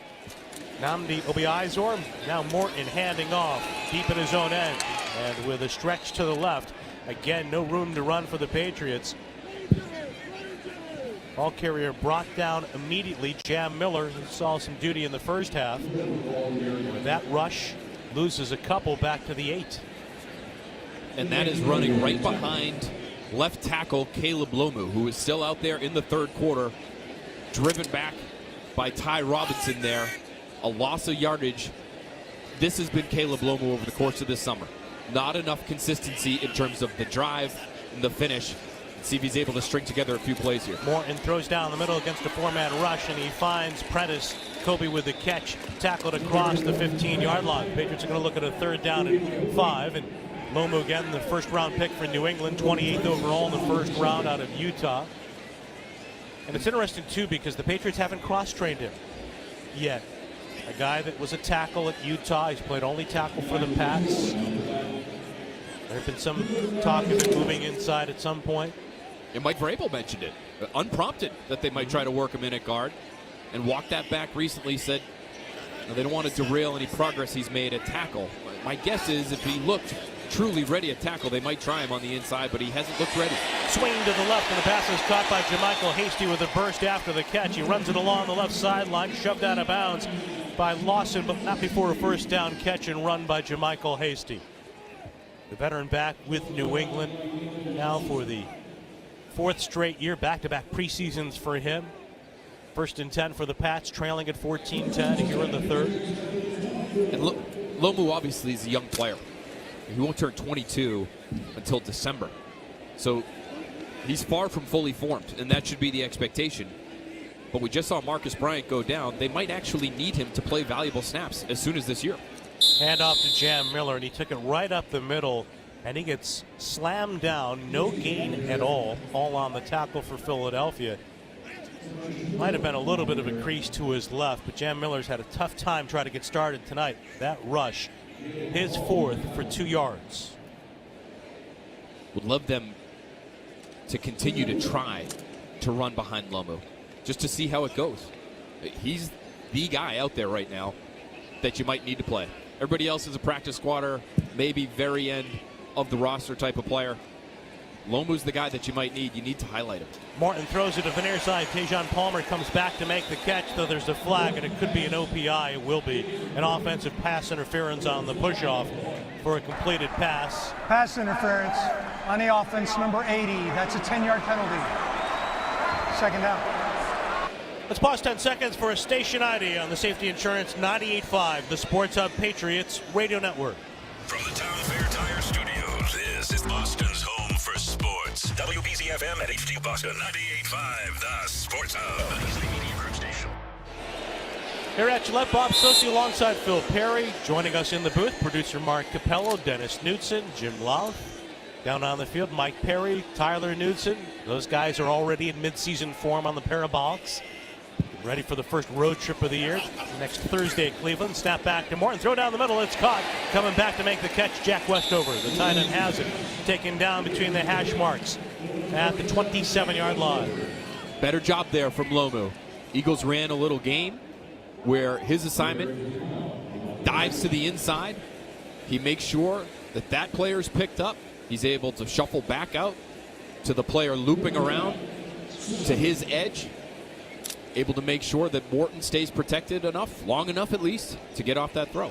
Nnamdi Obiazor. Now Morton handing off deep in his own end. And with a stretch to the left, again, no room to run for the Patriots. Ball carrier brought down immediately. Jam Miller saw some duty in the first half. With that rush, loses a couple back to the 8. And that is running right behind left tackle Caleb Lomu, who is still out there in the third quarter, driven back by Ty Robinson there. A loss of yardage. This has been Caleb Lomu over the course of this summer. Not enough consistency in terms of the drive and the finish. Let's see if he's able to string together a few plays here. Morton throws down the middle against a four-man rush, and he finds Prentice. Kobe with the catch, tackled across the 15-yard line. Patriots are going to look at a 3rd down and 5. And Lomu, again, the first-round pick for New England, 28th overall in the first round out of Utah. And it's interesting, too, because the Patriots haven't cross-trained him yet. A guy that was a tackle at Utah. He's played only tackle for the Pats. There have been some talk of him moving inside at some point. And Mike Vrabel mentioned it, unprompted, that they might try to work him in at guard. And walked that back recently, said they don't want to derail any progress he's made at tackle. My guess is if he looked truly ready at tackle, they might try him on the inside, but he hasn't looked ready. Swing to the left, and the pass is caught by JaMychal Hasty with a burst after the catch. He runs it along the left sideline, shoved out of bounds by Lawson, but not before a first down catch and run by JaMychal Hasty. The veteran back with New England now for the 4th straight year, back-to-back preseasons for him. 1st and 10 for the Pats, trailing at 14-10 here in the 3rd. And Lomu obviously is a young player. He won't turn 22 until December. So he's far from fully formed, and that should be the expectation. But we just saw Marcus Bryant go down. They might actually need him to play valuable snaps as soon as this year. Hand off to Jam Miller, and he took it right up the middle, and he gets slammed down. No gain at all on the tackle for Philadelphia. Might have been a little bit of a crease to his left, but Jam Miller's had a tough time trying to get started tonight. That rush, his 4th for 2 yards. Would love them to continue to try to run behind Lomu, just to see how it goes. He's the guy out there right now that you might need to play. Everybody else is a practice squatter, maybe very end of the roster type of player. Lomu's the guy that you might need. You need to highlight him. Morton throws it to the near side. Tajon Palmer comes back to make the catch, though there's a flag, and it could be an OPI. It will be an offensive pass interference on the push-off for a completed pass. Pass interference on the offense, number 80. That's a 10-yard penalty. 2nd down. Let's pause 10 seconds for a station ID on the Safety Insurance 98.5, the Sports Hub Patriots Radio Network. From the Town Fair Tire Studios, this is Boston's home for sports. WBZ-FM at HD Boston 98.5, the Sports Hub. Here at Gillette, Bob Sosi alongside Phil Perry. Joining us in the booth, producer Mark Capello, Dennis Knudsen, Jim Lau. Down on the field, Mike Perry, Tyler Knudsen. Those guys are already in midseason form on the Parabolics. Ready for the first road trip of the year. Next Thursday at Cleveland. Snap back to Morton. Throw down the middle. It's caught. Coming back to make the catch, Jack Westover. The tight end has it. Taken down between the hash marks at the 27-yard line. Better job there from Lomu. Eagles ran a little game where his assignment dives to the inside. He makes sure that that player's picked up. He's able to shuffle back out to the player looping around to his edge. Able to make sure that Morton stays protected enough, long enough at least, to get off that throw.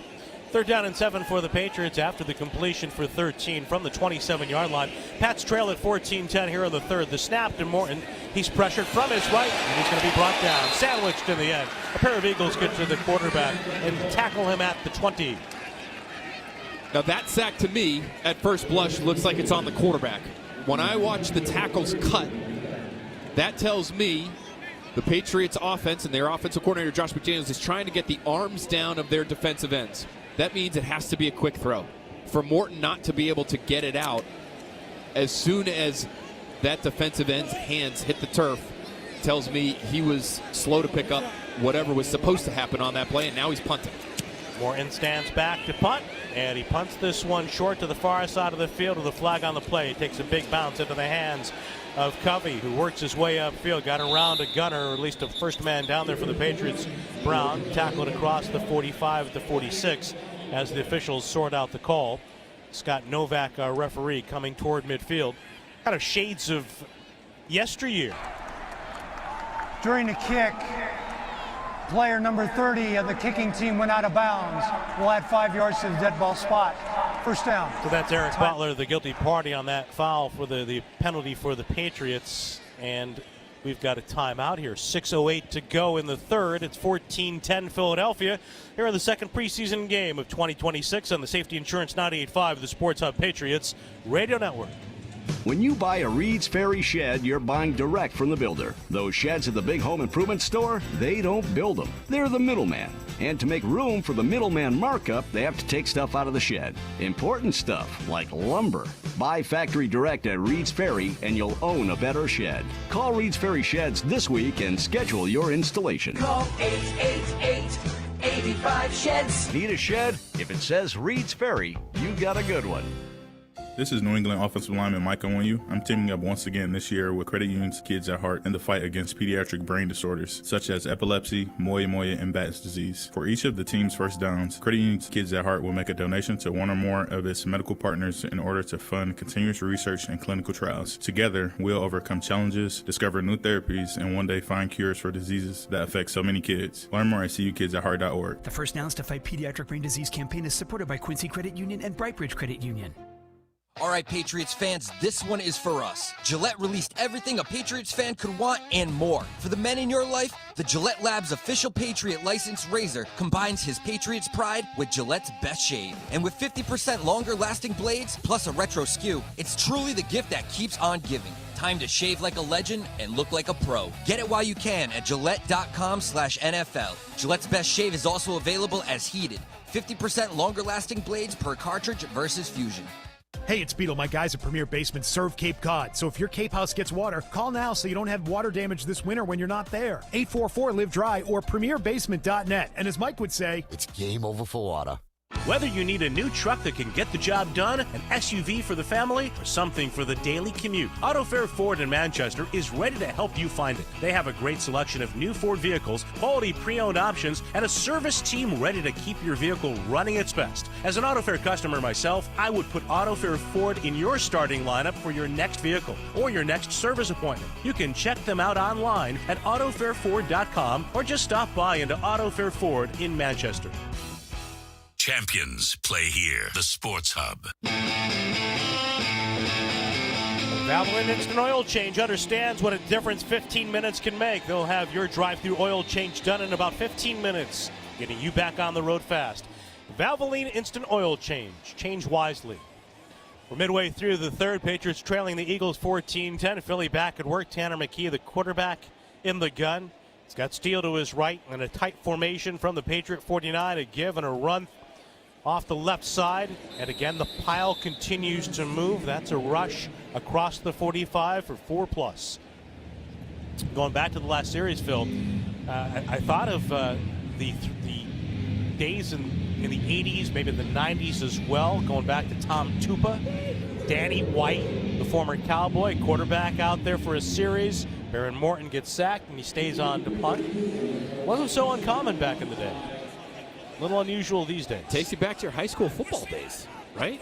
3rd down and 7 for the Patriots after the completion for 13 from the 27-yard line. Pats trail at 14-10 here in the 3rd. The snap to Morton. He's pressured from his right, and he's going to be brought down. Sandwiched in the end. A pair of Eagles get to the quarterback and tackle him at the 20. Now that sack to me, at first blush, looks like it's on the quarterback. When I watch the tackles cut, that tells me the Patriots offense and their offensive coordinator Josh McDaniels is trying to get the arms down of their defensive ends. That means it has to be a quick throw. For Morton not to be able to get it out as soon as that defensive end's hands hit the turf tells me he was slow to pick up whatever was supposed to happen on that play, and now he's punting. Morton stands back to punt, and he punts this one short to the far side of the field with a flag on the play. He takes a big bounce into the hands of Covey, who works his way upfield, got around a gunner, or at least a first man down there for the Patriots. Brown tackled across the 45 at the 46 as the officials sort out the call. Scott Novak, our referee, coming toward midfield. Kind of shades of yesteryear. During the kick, player number 30 of the kicking team went out of bounds. We'll add 5 yards to the dead ball spot. First down. So that's Eric Butler, the guilty party on that foul for the penalty for the Patriots. And we've got a timeout here. 6:08 to go in the third. It's 14-10 Philadelphia here in the second preseason game of 2026 on the Safety Insurance 98.5 of the Sports Hub Patriots Radio Network. When you buy a Reed's Ferry shed, you're buying direct from the builder. Those sheds at the big home improvement store, they don't build them. They're the middleman. And to make room for the middleman markup, they have to take stuff out of the shed. Important stuff, like lumber. Buy factory direct at Reed's Ferry, and you'll own a better shed. Call Reed's Ferry Sheds this week and schedule your installation. Call 888-85-SHEDS. Need a shed? If it says Reed's Ferry, you got a good one. This is New England offensive lineman Mike Onwenu. I'm teaming up once again this year with Credit Union's Kids at Heart in the fight against pediatric brain disorders, such as epilepsy, moya, and Batt's disease. For each of the team's first downs, Credit Union's Kids at Heart will make a donation to one or more of its medical partners in order to fund continuous research and clinical trials. Together, we'll overcome challenges, discover new therapies, and one day find cures for diseases that affect so many kids. Learn more at cukidsatheart.org. The First Downs to Fight Pediatric Brain Disease campaign is supported by Quincy Credit Union and Brightbridge Credit Union. All right, Patriots fans, this one is for us. Gillette released everything a Patriots fan could want and more. For the men in your life, the Gillette Labs official Patriot licensed razor combines his Patriots pride with Gillette's best shave. And with 50% longer lasting blades, plus a retro skew, it's truly the gift that keeps on giving. Time to shave like a legend and look like a pro. Get it while you can at Gillette.com/NFL. Gillette's best shave is also available as heated. 50% longer lasting blades per cartridge versus Fusion. Hey, it's Beetle. My guys at Premier Basement serve Cape Cod. So if your Cape House gets water, call now so you don't have water damage this winter when you're not there. 844-LIVE-DRY or premierbasement.net. And as Mike would say, it's game over for water. Whether you need a new truck that can get the job done, an SUV for the family, or something for the daily commute, AutoFair Ford in Manchester is ready to help you find it. They have a great selection of new Ford vehicles, quality pre-owned options, and a service team ready to keep your vehicle running its best. As an AutoFair customer myself, I would put AutoFair Ford in your starting lineup for your next vehicle or your next service appointment. You can check them out online at autofairford.com or just stop by into AutoFair Ford in Manchester. Champions play here. The Sports Hub. Valvoline Instant Oil Change understands what a difference 15 minutes can make. They'll have your drive-through oil change done in about 15 minutes, getting you back on the road fast. Valvoline Instant Oil Change. Change wisely. We're midway through the third. Patriots trailing the Eagles 14-10. Philly back at work. Tanner McKee, the quarterback, in the gun. He's got Steele to his right and a tight formation from the Patriot 49. A give and a run off the left side, and again the pile continues to move. That's a rush across the 45 for 4+. Going back to the last series, Phil, I thought of the days in the 80s, maybe the 90s as well, going back to Tom Tupa, Danny White, the former Cowboy, quarterback out there for a series. Baron Morton gets sacked and he stays on to punt. Wasn't so uncommon back in the day. A little unusual these days. Takes you back to your high school football days, right?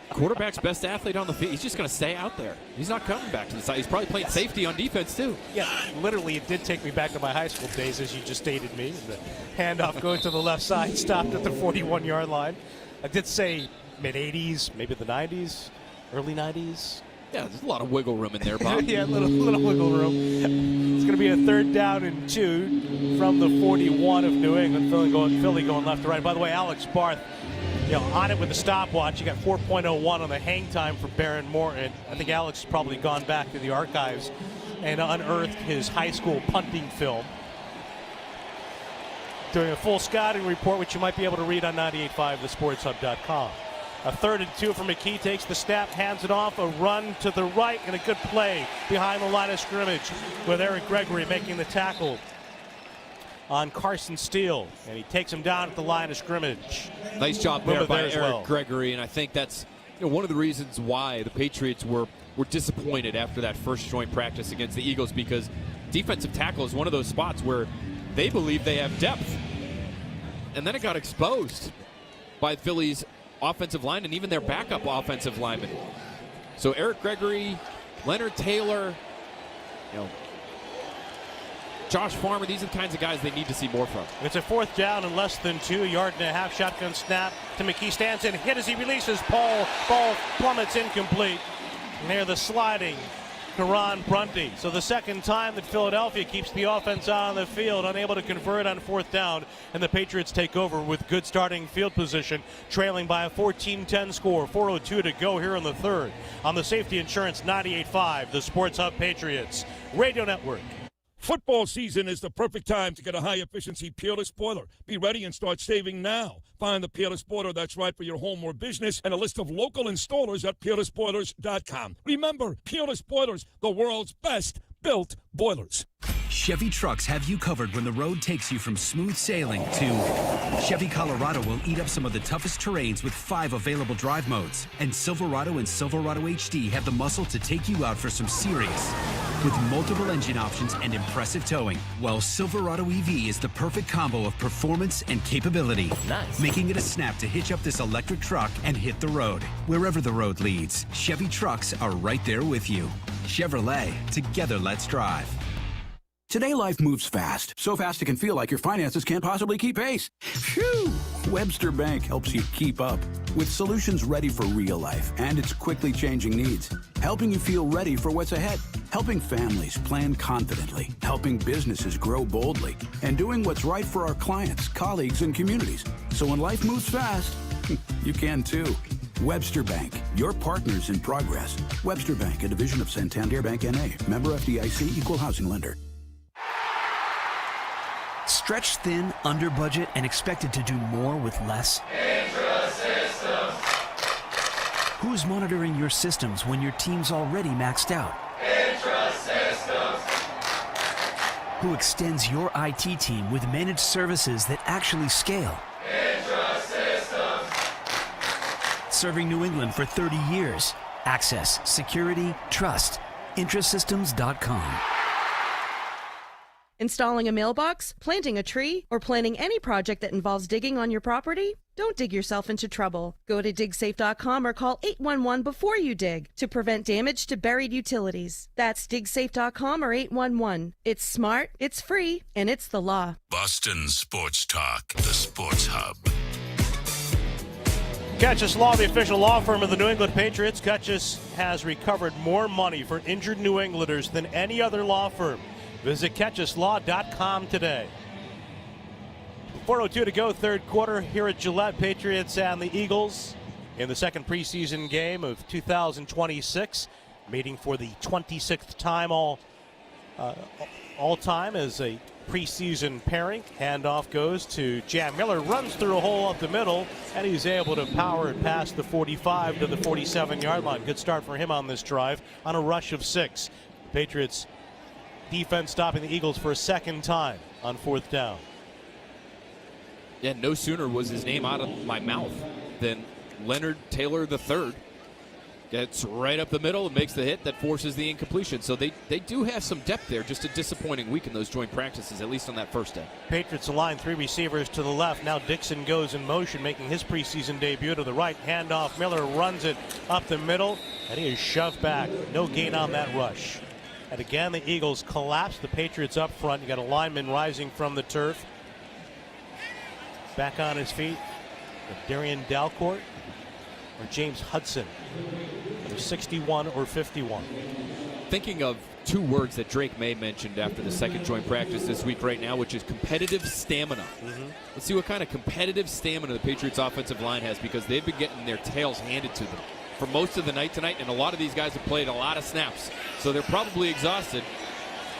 Quarterback's best athlete on the field. He's just going to stay out there. He's not coming back to the side. He's probably playing safety on defense, too. Yeah, literally, it did take me back to my high school days, as you just stated me. The handoff going to the left side, stopped at the 41-yard line. I did say mid-'80s, maybe the 90s, early 90s. Yeah, there's a lot of wiggle room in there, Bob. Yeah, a little wiggle room. It's going to be a 3rd down and 2 from the 41 of New England. Philly going left to right. By the way, Alex Barth, on it with the stopwatch. You got 4.01 on the hang time for Baron Morton. I think Alex has probably gone back to the archives and unearthed his high school punting film. Doing a full scouting report, which you might be able to read on 98.5 thesportshub.com. A 3rd and 2 for McKee, takes the snap, hands it off, a run to the right, and a good play behind the line of scrimmage with Eric Gregory making the tackle on Carson Steele, and he takes him down at the line of scrimmage. Nice job there by Eric Gregory, and I think that's one of the reasons why the Patriots were disappointed after that first joint practice against the Eagles, because defensive tackle is one of those spots where they believe they have depth, and then it got exposed by Philly's offensive line and even their backup offensive lineman. So Eric Gregory, Leonard Taylor, Josh Farmer, these are the kinds of guys they need to see more from. It's a 4th down and less than 2, 1.5 yard shotgun snap to McKee. Stands in, hit as he releases. Ball plummets incomplete. And there the sliding Karan Prunty. So the second time that Philadelphia keeps the offense on the field, unable to convert on 4th down, and the Patriots take over with good starting field position, trailing by a 14-10 score. 4:02 to go here in the 3rd. On the Safety Insurance 98.5, the Sports Hub Patriots Radio Network. Football season is the perfect time to get a high-efficiency Peerless boiler. Be ready and start saving now. Find the Peerless boiler that's right for your home or business and a list of local installers at peerlessboilers.com. Remember, Peerless Boilers, the world's best built boilers. Chevy trucks have you covered when the road takes you from smooth sailing to Chevy Colorado will eat up some of the toughest terrains with 5 available drive modes. And Silverado and Silverado HD have the muscle to take you out for some serious. With multiple engine options and impressive towing, while Silverado EV is the perfect combo of performance and capability. Nice. Making it a snap to hitch up this electric truck and hit the road. Wherever the road leads, Chevy trucks are right there with you. Chevrolet, together let's drive. Today, life moves fast. So fast it can feel like your finances can't possibly keep pace. Phew! Webster Bank helps you keep up with solutions ready for real life and its quickly changing needs. Helping you feel ready for what's ahead. Helping families plan confidently. Helping businesses grow boldly. And doing what's right for our clients, colleagues, and communities. So when life moves fast, you can too. Webster Bank, your partners in progress. Webster Bank, a division of Santander Bank N.A. Member FDIC, equal housing lender. Stretched thin, under budget, and expected to do more with less? Intra-Systems. Who's monitoring your systems when your team's already maxed out? Intra-Systems. Who extends your IT team with managed services that actually scale? Intra-Systems. Serving New England for 30 years. Access, security, trust. Intrasystems.com. Installing a mailbox, planting a tree, or planning any project that involves digging on your property? Don't dig yourself into trouble. Go to digsafe.com or call 811 before you dig to prevent damage to buried utilities. That's digsafe.com or 811. It's smart, it's free, and it's the law. Boston Sports Talk, the Sports Hub. Gutchess Law, the official law firm of the New England Patriots. Gutchess has recovered more money for injured New Englanders than any other law firm. Visit catcheslaw.com today. 4:02 to go, 3rd quarter here at Gillette. Patriots and the Eagles in the second preseason game of 2026, meeting for the 26th time all time as a preseason pairing. Handoff goes to Jam Miller, runs through a hole up the middle, and he's able to power it past the 45 to the 47-yard line. Good start for him on this drive on a rush of 6. Patriots defense stopping the Eagles for a second time on 4th down. Yeah, no sooner was his name out of my mouth than Leonard Taylor III gets right up the middle and makes the hit that forces the incompletion. So they do have some depth there. Just a disappointing week in those joint practices, at least on that first day. Patriots align 3 receivers to the left. Now Dixon goes in motion, making his preseason debut to the right. Handoff, Miller runs it up the middle, and he is shoved back. No gain on that rush. And again, the Eagles collapse. The Patriots up front. You got a lineman rising from the turf. Back on his feet. Darian Dalcourt or James Hudson. Either 61 or 51. Thinking of 2 words that Drake May mentioned after the second joint practice this week right now, which is competitive stamina. Let's see what kind of competitive stamina the Patriots offensive line has, because they've been getting their tails handed to them for most of the night tonight, and a lot of these guys have played a lot of snaps, so they're probably exhausted,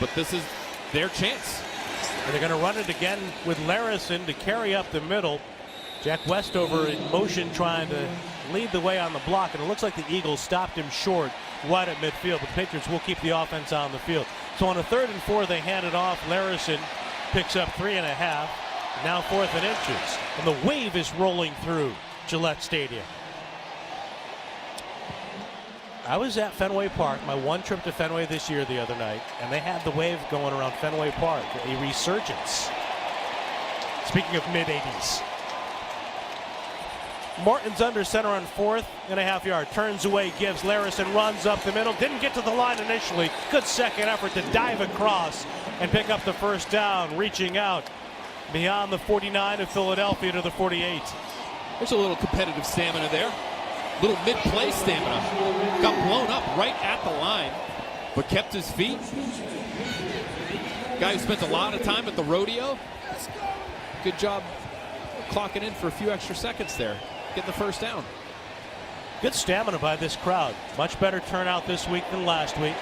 but this is their chance. And they're going to run it again with Larison to carry up the middle. Jack Westover in motion trying to lead the way on the block, and it looks like the Eagles stopped him short right at midfield, but the Patriots will keep the offense on the field. So on a 3rd and 4, they hand it off. Larison picks up 3.5, now 4th and inches, and the wave is rolling through Gillette Stadium. I was at Fenway Park, my one trip to Fenway this year the other night, and they had the wave going around Fenway Park, a resurgence. Speaking of mid-80s. Morton's under center on 4th and a half yard. Turns away, gives Larison, runs up the middle. Didn't get to the line initially. Good second effort to dive across and pick up the first down, reaching out beyond the 49 of Philadelphia to the 48. There's a little competitive stamina there. Little mid-play stamina. Got blown up right at the line, but kept his feet. Guy who spent a lot of time at the rodeo. Good job clocking in for a few extra seconds there. Getting the first down. Good stamina by this crowd. Much better turnout this week than last week.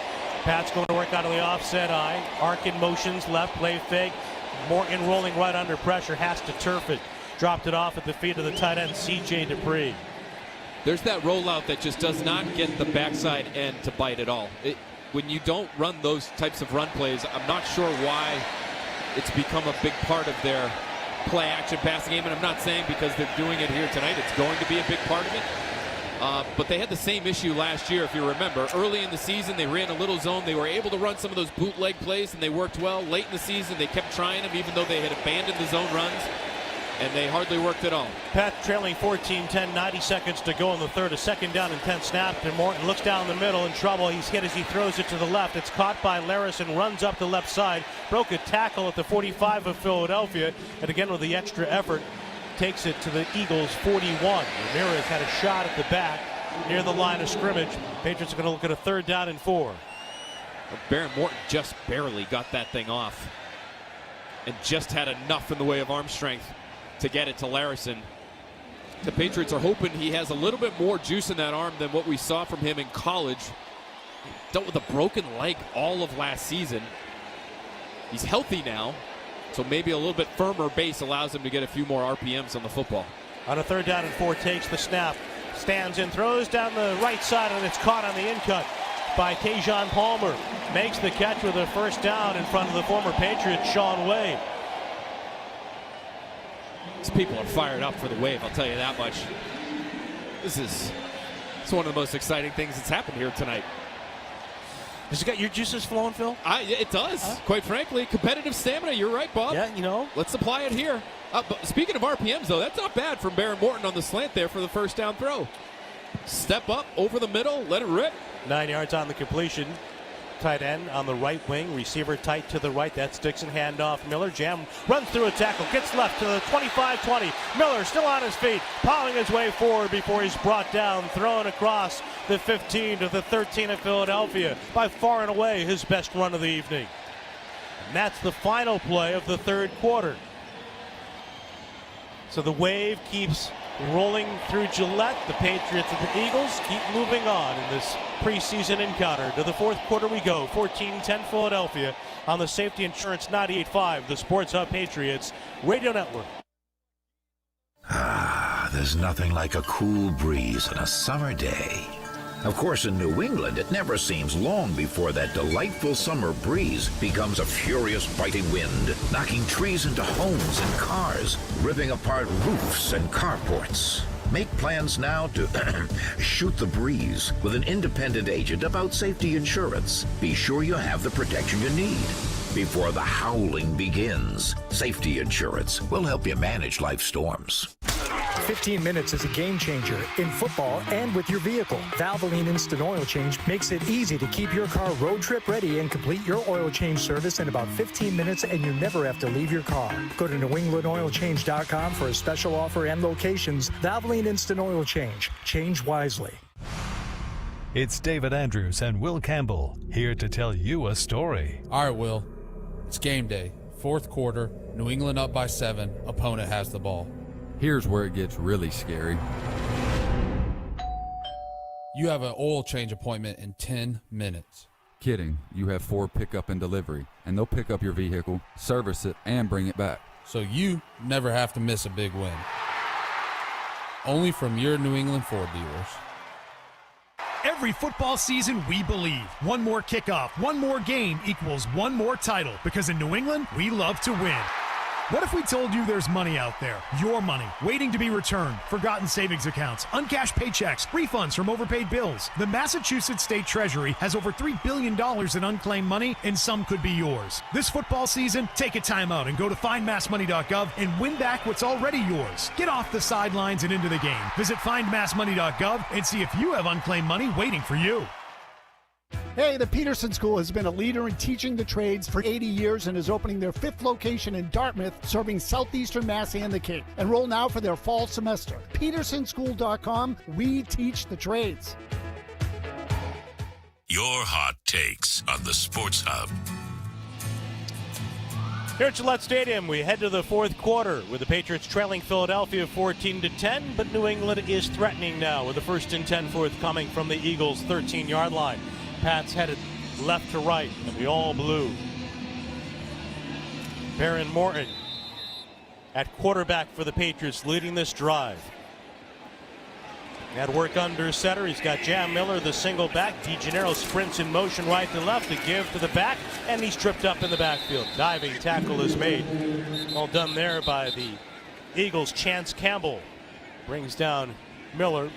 Pat's going to work out of the offset eye. Arkin motions left, play fake. Morton rolling right under pressure, has to turf it. Dropped it off at the feet of the tight end, C.J. Dupree. There's that rollout that just does not get the backside end to bite at all. When you don't run those types of run plays, I'm not sure why it's become a big part of their play action passing game, and I'm not saying because they're doing it here tonight it's going to be a big part of it. But they had the same issue last year, if you remember. Early in the season, they ran a little zone. They were able to run some of those bootleg plays, and they worked well. Late in the season, they kept trying them, even though they had abandoned the zone runs, and they hardly worked at all. Pat trailing 14-10, 90 seconds to go in the third. A second down and 10 snaps, and Morton looks down the middle in trouble. He's hit as he throws it to the left. It's caught by Larison, runs up the left side, broke a tackle at the 45 of Philadelphia, and again with the extra effort, takes it to the Eagles' 41. Ramirez had a shot at the back near the line of scrimmage. Patriots are going to look at a 3rd down and 4. Baron Morton just barely got that thing off and just had enough in the way of arm strength to get it to Larison. The Patriots are hoping he has a little bit more juice in that arm than what we saw from him in college. Dealt with a broken leg all of last season. He's healthy now, so maybe a little bit firmer base allows him to get a few more RPMs on the football. On a 3rd down and 4, takes the snap, stands in, throws down the right side, and it's caught on the in-cut by Tajon Palmer. Makes the catch with a first down in front of the former Patriot, Shaun Wade. These people are fired up for the wave, I'll tell you that much. It's one of the most exciting things that's happened here tonight. Does it got your juices flowing, Phil? It does, quite frankly. Competitive stamina, you're right, Bob. Yeah, you know. Let's apply it here. But speaking of RPMs, though, that's not bad from Baron Morton on the slant there for the first down throw. Step up, over the middle, let it rip. 9 yards on the completion. Tight end on the right wing, receiver tight to the right. That's Dixon, handoff. Miller, jam, runs through a tackle, gets left to the 25-20. Miller still on his feet, plowing his way forward before he's brought down, thrown across the 15 to the 13 of Philadelphia. By far and away his best run of the evening. And that's the final play of the 3rd quarter. So the wave keeps rolling through Gillette. The Patriots and the Eagles keep moving on in this preseason encounter. To the 4th quarter we go. 14-10 Philadelphia on the Safety Insurance 98.5, the Sports Hub Patriots Radio Network. There's nothing like a cool breeze on a summer day. Of course, in New England, it never seems long before that delightful summer breeze becomes a furious biting wind, knocking trees into homes and cars, ripping apart roofs and carports. Make plans now to shoot the breeze with an independent agent about safety insurance. Be sure you have the protection you need before the howling begins. Safety insurance will help you manage life's storms. 15 minutes is a game changer in football and with your vehicle. Valvoline Instant Oil Change makes it easy to keep your car road trip ready and complete your oil change service in about 15 minutes, and you never have to leave your car. Go to NewEnglandOilChange.com for a special offer and locations. Valvoline Instant Oil Change. Change wisely. It's David Andrews and Will Campbell here to tell you a story. All right, Will. It's game day. 4th quarter. New England up by 7. Opponent has the ball. Here's where it gets really scary. You have an oil change appointment in 10 minutes. Kidding. You have 4 pickup and delivery, and they'll pick up your vehicle, service it, and bring it back. So you never have to miss a big win. Only from your New England Ford dealers. Every football season, we believe one more kickoff, one more game equals one more title, because in New England, we love to win. What if we told you there's money out there, your money, waiting to be returned, forgotten savings accounts, uncashed paychecks, refunds from overpaid bills? The Massachusetts State Treasury has over $3 billion in unclaimed money, and some could be yours. This football season, take a time out and go to findmassmoney.gov and win back what's already yours. Get off the sidelines and into the game. Visit findmassmoney.gov and see if you have unclaimed money waiting for you. Hey, the Peterson School has been a leader in teaching the trades for 80 years and is opening their 5th location in Dartmouth, serving southeastern Mass and the Cape. Enroll now for their fall semester. PetersonSchool.com. We teach the trades. Your hot takes on the Sports Hub. Here at Gillette Stadium, we head to the fourth quarter with the Patriots trailing Philadelphia 14-10, but New England is threatening now with the 1st and 10 forthcoming from the Eagles' 13-yard line. Pats headed left to right, and we all blue. Baron Morton at quarterback for the Patriots, leading this drive. At work under center, he's got Jam Miller, the single back. DeGennaro sprints in motion right to left to give to the back, and he's tripped up in the backfield. Diving tackle is made. All done there by the Eagles' Chance Campbell. Brings down Miller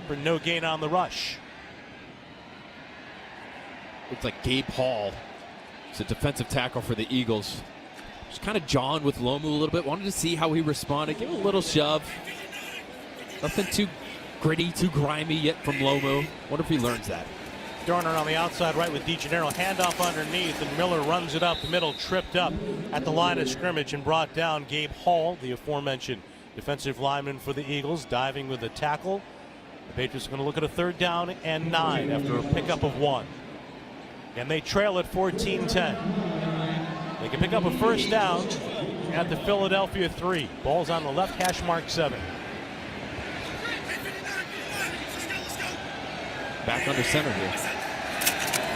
for no gain on the rush. Looks like Gabe Hall is a defensive tackle for the Eagles. Just kind of jawing with Lomu a little bit. Wanted to see how he responded. Give him a little shove. Nothing too gritty, too grimy yet from Lomu. Wonder if he learns that. Dorner on the outside right with DeGennaro. Handoff underneath, and Miller runs it up the middle, tripped up at the line of scrimmage and brought down Gabe Hall, the aforementioned defensive lineman for the Eagles, diving with a tackle. The Patriots are going to look at a 3rd down and 9 after a pickup of 1. And they trail at 14-10. They can pick up a 1st down at the Philadelphia 3. Ball's on the left hash mark 7. Back under center here.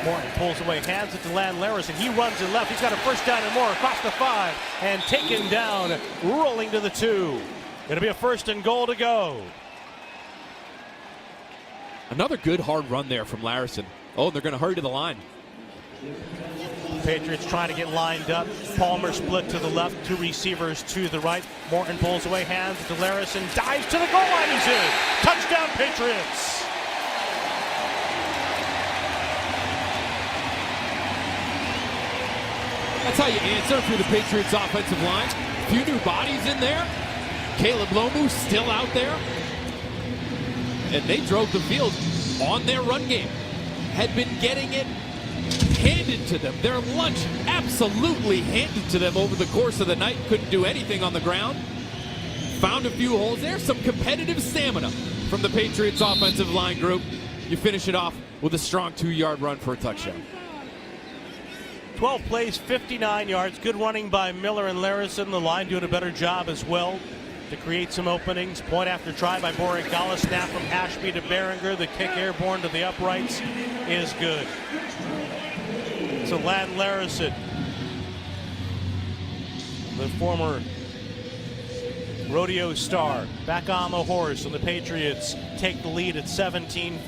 Morton pulls away, hands it to Land Larison. He runs it left. He's got a 1st down and more across the 5 and taken down, rolling to the 2. It'll be a 1st and goal to go. Another good hard run there from Larison. Oh, they're going to hurry to the line. Patriots trying to get lined up. Palmer split to the left, 2 receivers to the right. Morton pulls away, hands to Larison, dives to the goal line. He's in. Touchdown, Patriots. That's how you answer through the Patriots offensive line. A few new bodies in there. Caleb Lomu still out there. And they drove the field on their run game. Had been getting it handed to them. Their lunch absolutely handed to them over the course of the night. Couldn't do anything on the ground. Found a few holes there. Some competitive stamina from the Patriots offensive line group. You finish it off with a strong 2-yard run for a touchdown. 12 plays, 59 yards. Good running by Miller and Larison. The line doing a better job as well to create some openings. Point after try by Borregala. Snap from Ashby to Behringer. The kick airborne to the uprights is good. So Land Larison, the former rodeo star, back on the horse, and the Patriots take the lead at 17-14,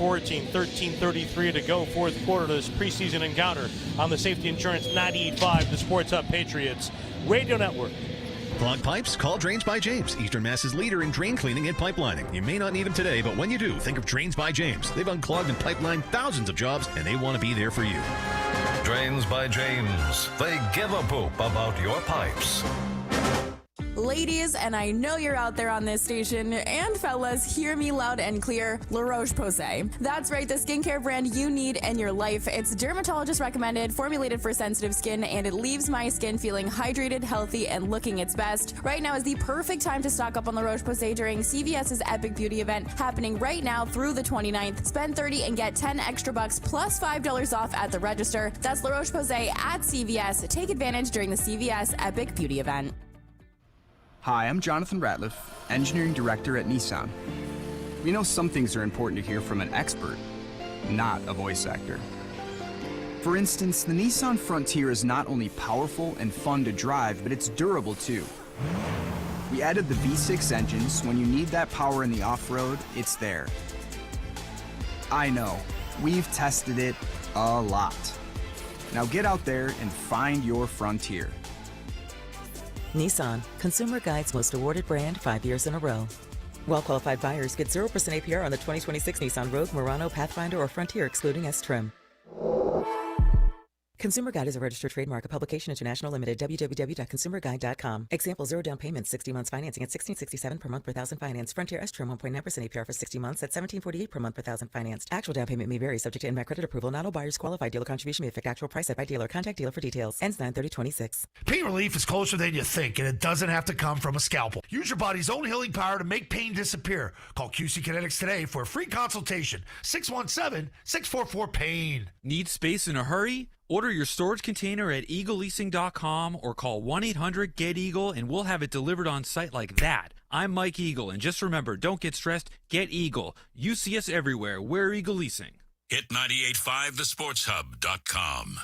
13:33 to go, fourth quarter of this preseason encounter on the Safety Insurance 98.5, the Sports Hub Patriots Radio Network. Clogged pipes? Call Drains by James, Eastern Mass's leader in drain cleaning and pipelining. You may not need them today, but when you do, think of Drains by James. They've unclogged and pipelined thousands of jobs, and they want to be there for you. Drains by James. They give a poop about your pipes. Ladies, and I know you're out there on this station, and fellas, hear me loud and clear, La Roche-Posay. That's right, the skincare brand you need in your life. It's dermatologist recommended, formulated for sensitive skin, and it leaves my skin feeling hydrated, healthy, and looking its best. Right now is the perfect time to stock up on La Roche-Posay during CVS's Epic Beauty event happening right now through the 29th. Spend $30 and get 10 extra bucks plus $5 off at the register. That's La Roche-Posay at CVS. Take advantage during the CVS Epic Beauty event. Hi, I'm Jonathan Ratliff, Engineering Director at Nissan. We know some things are important to hear from an expert, not a voice actor. For instance, the Nissan Frontier is not only powerful and fun to drive, but it's durable too. We added the V6 engines, so when you need that power in the off-road, it's there. I know, we've tested it a lot. Now get out there and find your Frontier. Nissan, Consumer Guide's most awarded brand 5 years in a row. Well-qualified buyers get 0% APR on the 2026 Nissan Rogue, Murano, Pathfinder, or Frontier, excluding S-Trim. Consumer Guide is a registered trademark of Publication International Limited, www.consumerguide.com. Example, 0 down payment, 60 months financing at $1,667 per month per thousand finance. Frontier S-Trim 1.9% APR for 60 months at $1,748 per month per thousand financed. Actual down payment may vary, subject to in-bank credit approval. Not all buyers qualify. Dealer contribution may affect actual price set by dealer. Contact dealer for details. Ends 9/30/26. Pain relief is closer than you think, and it doesn't have to come from a scalpel. Use your body's own healing power to make pain disappear. Call QC Kinetics today for a free consultation. 617-644-PAIN. Need space in a hurry? Order your storage container at eagleleasing.com or call 1-800-GET-EAGLE and we'll have it delivered on site like that. I'm Mike Eagle, and just remember, don't get stressed, get Eagle. You see us everywhere. We're Eagle Leasing. Hit 985thesportshub.com.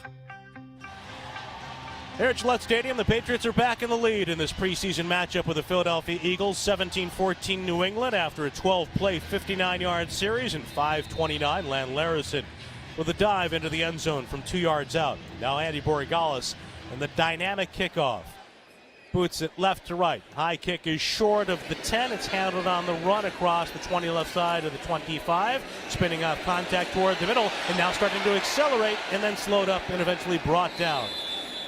Here at Gillette Stadium, the Patriots are back in the lead in this preseason matchup with the Philadelphia Eagles. 17-14 New England after a 12-play, 59-yard series and 5:29. Lan Larison with a dive into the end zone from 2 yards out. Now Andy Borregales and the dynamic kickoff. Boots it left to right. High kick is short of the 10. It's handled on the run across the 20 left side of the 25. Spinning off contact toward the middle and now starting to accelerate and then slowed up and eventually brought down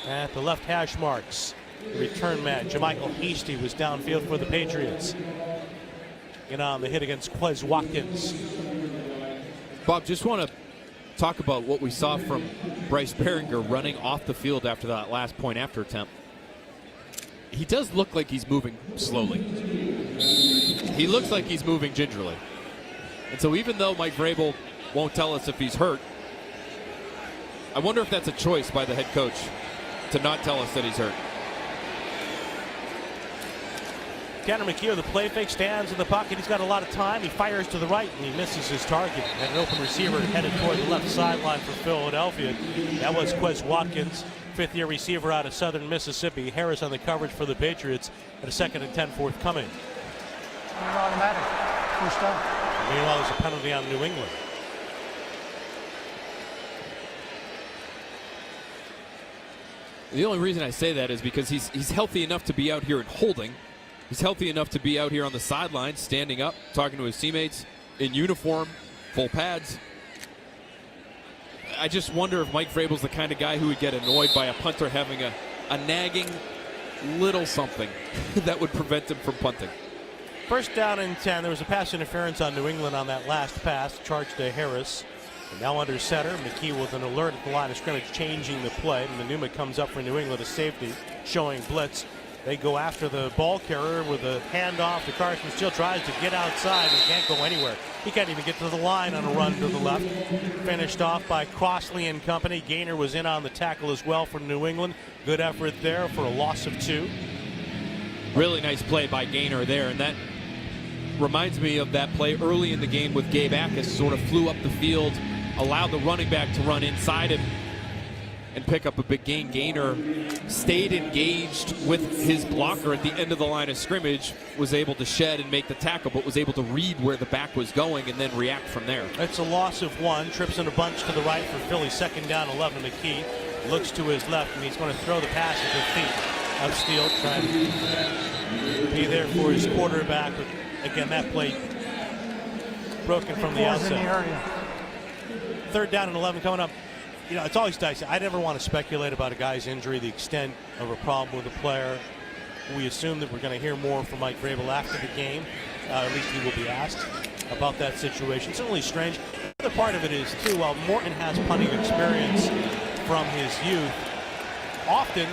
at the left hash marks. The return man, Jermichael Hasty, was downfield for the Patriots. And on the hit against Quez Watkins. Bob, just want to talk about what we saw from Bryce Behringer running off the field after that last point after attempt. He does look like he's moving slowly. He looks like he's moving gingerly. And so even though Mike Vrabel won't tell us if he's hurt, I wonder if that's a choice by the head coach to not tell us that he's hurt. Tanner McKee, the play fake, stands in the pocket. He's got a lot of time. He fires to the right and he misses his target. And an open receiver headed toward the left sideline for Philadelphia. That was Quez Watkins, fifth-year receiver out of Southern Mississippi. Harris on the coverage for the Patriots at a 2nd and 10 forthcoming. Automatic. First down. Meanwhile, there's a penalty on New England. The only reason I say that is because he's healthy enough to be out here and holding. He's healthy enough to be out here on the sideline, standing up, talking to his teammates, in uniform, full pads. I just wonder if Mike Vrabel's the kind of guy who would get annoyed by a punter having a nagging little something that would prevent him from punting. First down and 10. There was a pass interference on New England on that last pass, charged to Harris. And now under center, McKee with an alert at the line of scrimmage, changing the play. Manuma comes up for New England, a safety, showing blitz. They go after the ball carrier with a handoff to Carson Steele. Tries to get outside and can't go anywhere. He can't even get to the line on a run to the left. Finished off by Crossley and company. Gaynor was in on the tackle as well for New England. Good effort there for a loss of 2. Really nice play by Gaynor there, and that reminds me of that play early in the game with Gabe Akis. Sort of flew up the field, allowed the running back to run inside him and pick up a big gain. Gaynor stayed engaged with his blocker at the end of the line of scrimmage, was able to shed and make the tackle, but was able to read where the back was going and then react from there. It's a loss of 1. Trips in a bunch to the right for Philly. 2nd down, 11. McKee looks to his left, and he's going to throw the pass at the feet of Steele, trying to be there for his quarterback. But again, that play broken from the outside. 3rd down and 11 coming up. You know, it's always dicey. I never want to speculate about a guy's injury, the extent of a problem with a player. We assume that we're going to hear more from Mike Vrabel after the game. At least he will be asked about that situation. It's really strange. The other part of it is, too, while Morton has plenty of experience from his youth, often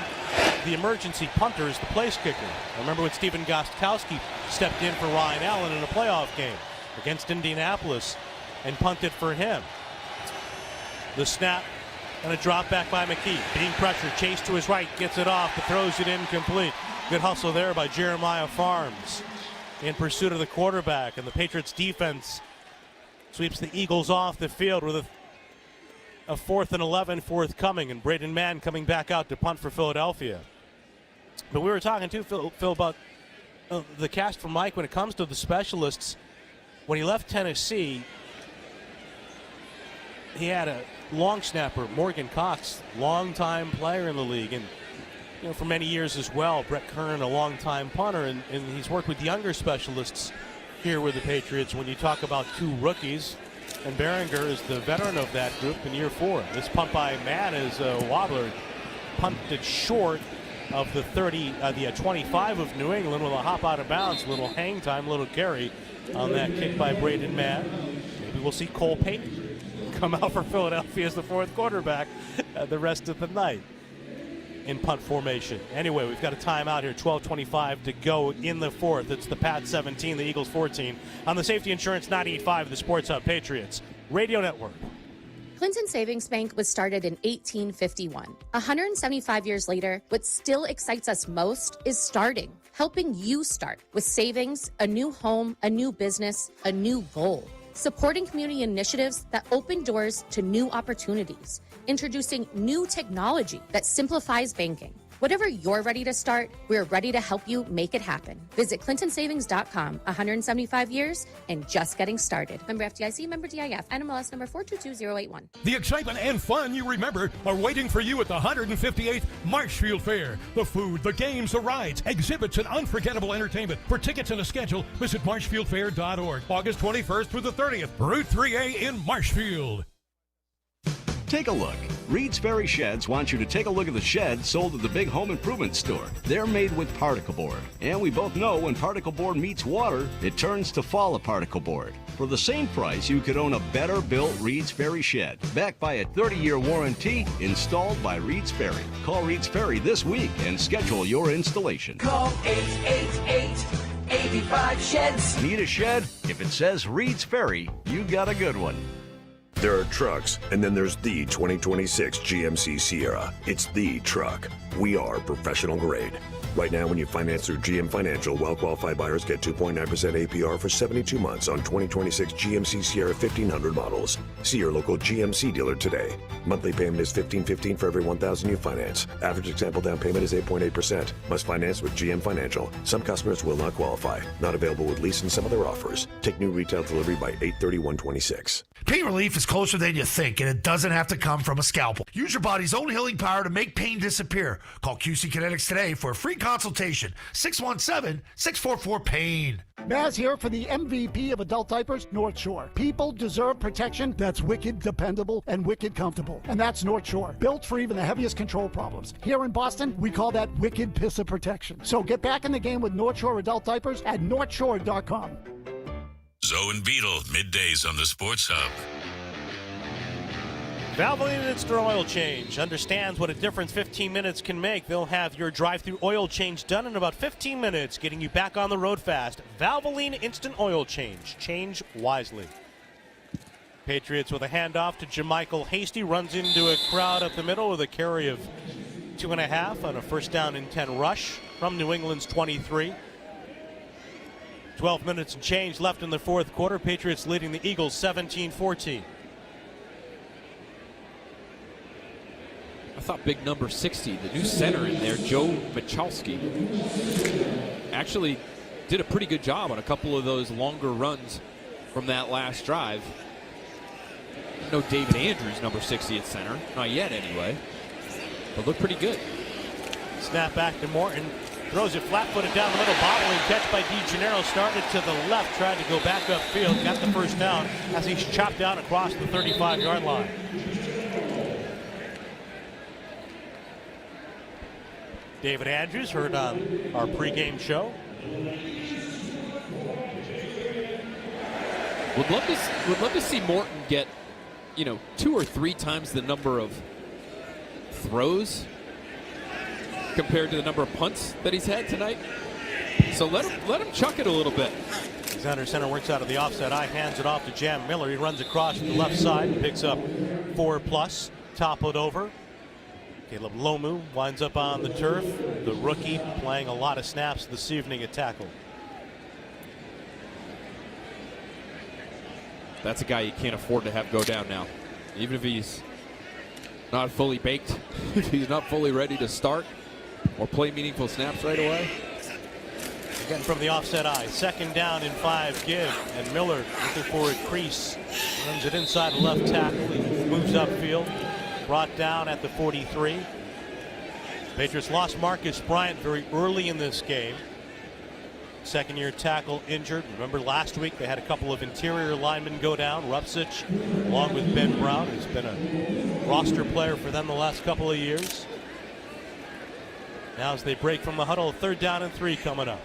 the emergency punter is the place kicker. I remember when Stephen Gostkowski stepped in for Ryan Allen in a playoff game against Indianapolis and punted for him. The snap and a drop back by McKee. Being pressure, chase to his right, gets it off, but throws it incomplete. Good hustle there by Jeremiah Farms in pursuit of the quarterback, and the Patriots defense sweeps the Eagles off the field with a 4th and 11 forthcoming, and Braden Mann coming back out to punt for Philadelphia. But we were talking too, Phil, about the cast for Mike when it comes to the specialists. When he left Tennessee, he had a long snapper, Morgan Cox, longtime player in the league, and for many years as well. Brett Kern, a longtime punter, and he's worked with younger specialists here with the Patriots. When you talk about two rookies, and Behringer is the veteran of that group in year 4. This punt by Mann is a wobbler, punted short of the 25 of New England with a hop out of bounds, little hang time, little carry on that kick by Braden Mann. Maybe we'll see Cole Payton come out for Philadelphia as the 4th quarterback the rest of the night in punt formation. Anyway, we've got a timeout here, 12:25 to go in the 4th. It's the Pats 17, the Eagles 14 on the Safety Insurance 98.5 of the Sports Hub Patriots Radio Network. Clinton Savings Bank was started in 1851. 175 years later, what still excites us most is starting, helping you start with savings, a new home, a new business, a new goal. Supporting community initiatives that open doors to new opportunities. Introducing new technology that simplifies banking. Whatever you're ready to start, we're ready to help you make it happen. Visit clintonsavings.com. 175 years and just getting started. Member FDIC, member DIF, NMLS number 422081. The excitement and fun you remember are waiting for you at the 158th Marshfield Fair. The food, the games, the rides, exhibits, and unforgettable entertainment. For tickets and a schedule, visit marshfieldfair.org. August 21st through the 30th, Route 3A in Marshfield. Take a look. Reed's Ferry Sheds wants you to take a look at the sheds sold at the big home improvement store. They're made with particle board. And we both know when particle board meets water, it turns to fall particle board. For the same price, you could own a better built Reed's Ferry shed, backed by a 30-year warranty, installed by Reed's Ferry. Call Reed's Ferry this week and schedule your installation. Call 888-85-SHEDS. Need a shed? If it says Reed's Ferry, you got a good one. There are trucks, and then there's the 2026 GMC Sierra. It's the truck. We are professional grade. Right now, when you finance through GM Financial, well-qualified buyers get 2.9% APR for 72 months on 2026 GMC Sierra 1500 models. See your local GMC dealer today. Monthly payment is $1,515 for every $1,000 you finance. Average example down payment is 8.8%. Must finance with GM Financial. Some customers will not qualify. Not available with lease and some other offers. Take new retail delivery by 8/31/26. Pain relief is closer than you think, and it doesn't have to come from a scalpel. Use your body's own healing power to make pain disappear. Call QC Kinetics today for a free consultation. 617-644-PAIN. Maz here for the MVP of adult diapers, North Shore. People deserve protection that's wicked dependable and wicked comfortable. And that's North Shore, built for even the heaviest control problems. Here in Boston, we call that wicked piss of protection. So get back in the game with North Shore adult diapers at northshore.com. Zoe and Beetle, middays on the Sports Hub. Valvoline Instant Oil Change understands what a difference 15 minutes can make. They'll have your drive-through oil change done in about 15 minutes, getting you back on the road fast. Valvoline Instant Oil Change. Change wisely. Patriots with a handoff to JaMychal Hasty. Runs into a crowd up the middle with a carry of 2.5 on a 1st down and 10 rush from New England's 23. 12 minutes and change left in the 4th quarter. Patriots leading the Eagles 17-14. I thought big number 60, the new center in there, Joe Michalski, actually did a pretty good job on a couple of those longer runs from that last drive. No David Andrews, number 60 at center. Not yet, anyway. But looked pretty good. Snap back to Morton. Throws it flat-footed down the middle. Bobbling catch by DeGennaro. Started to the left. Tried to go back upfield. Got the 1st down as he's chopped down across the 35-yard line. David Andrews, heard on our pregame show. Would love to see Morton get, 2 or 3 times the number of throws compared to the number of punts that he's had tonight. So let him chuck it a little bit. He's under center, works out of the offset eye, hands it off to Jam Miller. He runs across the left side, picks up 4+, toppled over. Caleb Lomu winds up on the turf. The rookie playing a lot of snaps this evening at tackle. That's a guy you can't afford to have go down now. Even if he's not fully baked, if he's not fully ready to start or play meaningful snaps right away. Again from the offset eye. 2nd down and 5 give. And Miller looking for a crease. Runs it inside the left tackle. He moves upfield. Brought down at the 43. Patriots lost Marcus Bryant very early in this game. Second-year tackle injured. Remember last week they had a couple of interior linemen go down. Rupsich, along with Ben Brown, who's been a roster player for them the last couple of years. Now as they break from the huddle, 3rd down and 3 coming up.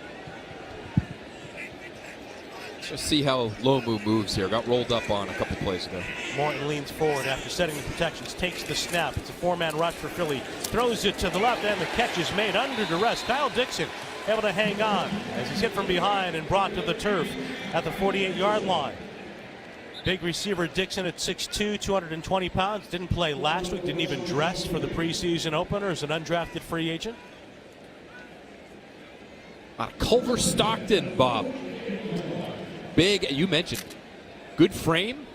Let's see how Lomu moves here. Got rolled up on a couple plays ago. Morton leans forward after setting the protections, takes the snap. It's a 4-man rush for Philly. Throws it to the left, and the catch is made under duress. Kyle Dixon able to hang on as he's hit from behind and brought to the turf at the 48-yard line. Big receiver Dixon at 6'2", 220 pounds. Didn't play last week, didn't even dress for the preseason opener as an undrafted free agent. Culver Stockton, Bob. Big, you mentioned, good frame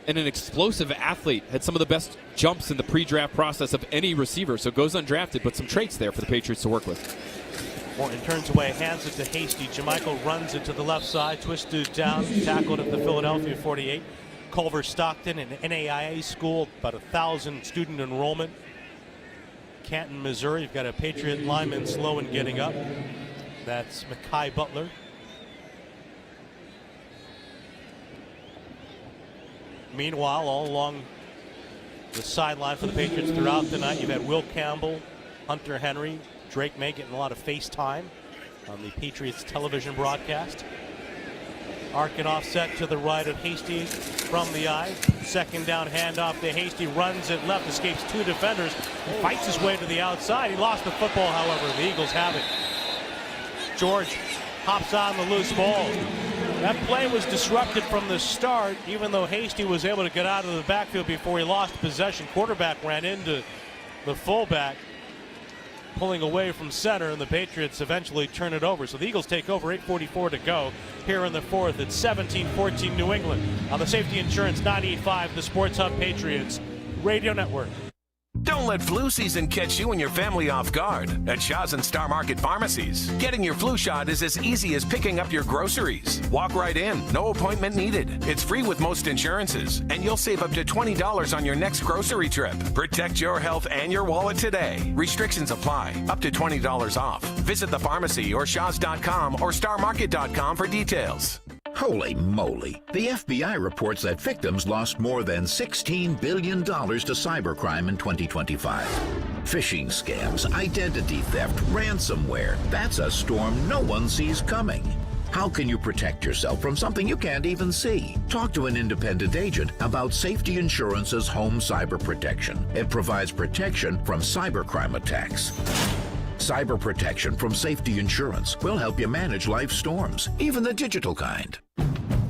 and an explosive athlete. Had some of the best jumps in the pre-draft process of any receiver, so goes undrafted, but some traits there for the Patriots to work with. Morton turns away, hands it to Hasty. Jamichael runs it to the left side, twisted down, tackled at the Philadelphia 48. Culver Stockton, an NAIA school, about 1,000 student enrollment. Canton, Missouri. You've got a Patriot lineman slow in getting up. That's Mekhi Butler. Meanwhile, all along the sideline for the Patriots throughout the night, you've had Will Campbell, Hunter Henry, Drake May getting a lot of FaceTime on the Patriots television broadcast. Arkin offset to the right of Hasty from the eye. 2nd down handoff to Hasty, runs it left, escapes 2 defenders, fights his way to the outside. He lost the football, however. The Eagles have it. George hops on the loose ball. That play was disrupted from the start, even though Hasty was able to get out of the backfield before he lost possession. Quarterback ran into the fullback, pulling away from center, and the Patriots eventually turn it over. So the Eagles take over, 8:44 to go here in the 4th. It's 17-14 New England on the Safety Insurance 98.5, the Sports Hub Patriots Radio Network. Don't let flu season catch you and your family off guard at Shaw's and Star Market Pharmacies. Getting your flu shot is as easy as picking up your groceries. Walk right in, no appointment needed. It's free with most insurances, and you'll save up to $20 on your next grocery trip. Protect your health and your wallet today. Restrictions apply, up to $20 off. Visit the pharmacy or shaws.com or starmarket.com for details. Holy moly. The FBI reports that victims lost more than $16 billion to cybercrime in 2025. Phishing scams, identity theft, ransomware. That's a storm no one sees coming. How can you protect yourself from something you can't even see? Talk to an independent agent about Safety Insurance's Home Cyber Protection. It provides protection from cybercrime attacks. Cyber protection from Safety Insurance will help you manage life's storms, even the digital kind.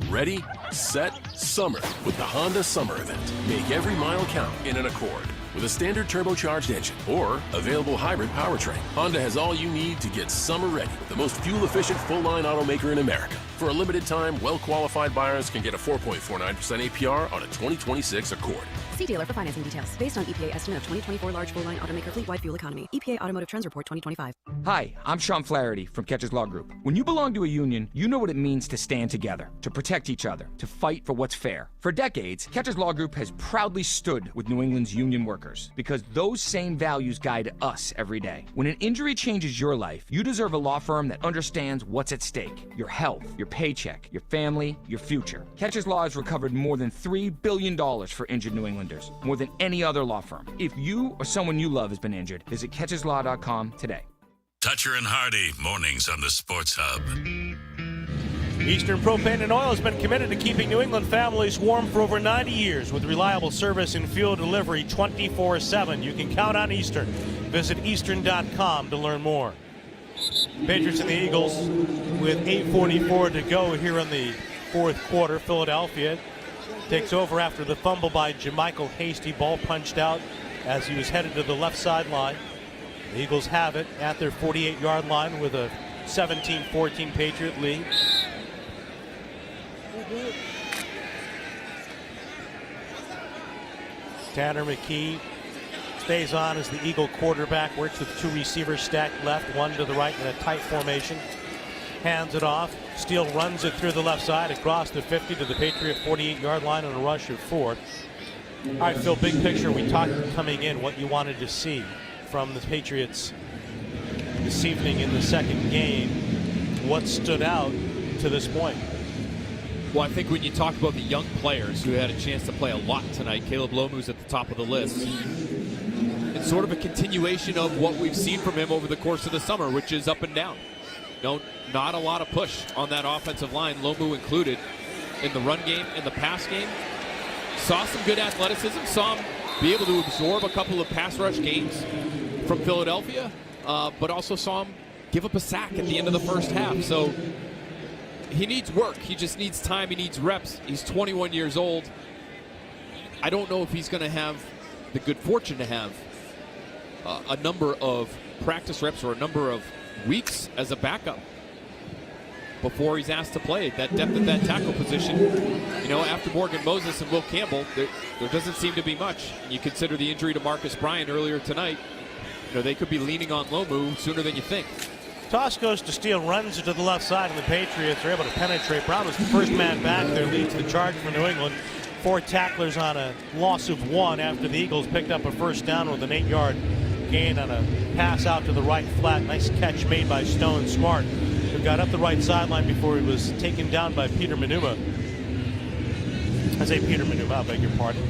Ready, set, summer with the Honda Summer Event. Make every mile count in an Accord. With a standard turbocharged engine or available hybrid powertrain, Honda has all you need to get summer ready with the most fuel-efficient full-line automaker in America. For a limited time, well-qualified buyers can get a 4.49% APR on a 2026 Accord. See dealer for financing details. Based on EPA estimate of 2024 large full-line automaker fleet-wide fuel economy. EPA Automotive Trends Report 2025. Hi, I'm Sean Flaherty from Catches Law Group. When you belong to a union, you know what it means to stand together, to protect each other, to fight for what's fair. For decades, Catches Law Group has proudly stood with New England's union workers because those same values guide us every day. When an injury changes your life, you deserve a law firm that understands what's at stake. Your health, your paycheck, your family, your future. Catches Law has recovered more than $3 billion for injured New Englanders, more than any other law firm. If you or someone you love has been injured, visit catcheslaw.com today. Toucher and Hardy, mornings on the Sports Hub. Eastern Propane and Oil has been committed to keeping New England families warm for over 90 years with reliable service and fuel delivery 24/7. You can count on Eastern. Visit eastern.com to learn more. Patriots and the Eagles with 8:44 to go here in the 4th quarter. Philadelphia takes over after the fumble by Jamichael Hasty. Ball punched out as he was headed to the left sideline. The Eagles have it at their 48-yard line with a 17-14 Patriot lead. Tanner McKee stays on as the Eagle quarterback, works with 2 receivers stacked left, 1 to the right in a tight formation. Hands it off. Steele runs it through the left side across the 50 to the Patriot 48-yard line on a rush of 4. All right, Phil, big picture. We talked coming in what you wanted to see from the Patriots this evening in the second game. What stood out to this point? Well, I think when you talk about the young players who had a chance to play a lot tonight, Caleb Lomu's at the top of the list. It's sort of a continuation of what we've seen from him over the course of the summer, which is up and down. Not a lot of push on that offensive line, Lomu included, in the run game, in the pass game. Saw some good athleticism, saw him be able to absorb a couple of pass rush games from Philadelphia, but also saw him give up a sack at the end of the first half. So he needs work. He just needs time. He needs reps. He's 21 years old. I don't know if he's going to have the good fortune to have a number of practice reps or a number of weeks as a backup before he's asked to play. That depth at that tackle position, after Morgan Moses and Will Campbell, there doesn't seem to be much. And you consider the injury to Marcus Bryant earlier tonight, they could be leaning on Lomu sooner than you think. Toss goes to Steele, runs it to the left side, and the Patriots are able to penetrate. Brown was the first man back there, leads the charge for New England. 4 tacklers on a loss of 1 after the Eagles picked up a first down with an 8-yard gain on a pass out to the right flat. Nice catch made by Stone Smart, who got up the right sideline before he was taken down by Peter Manuma. I say Peter Manuma, I beg your pardon.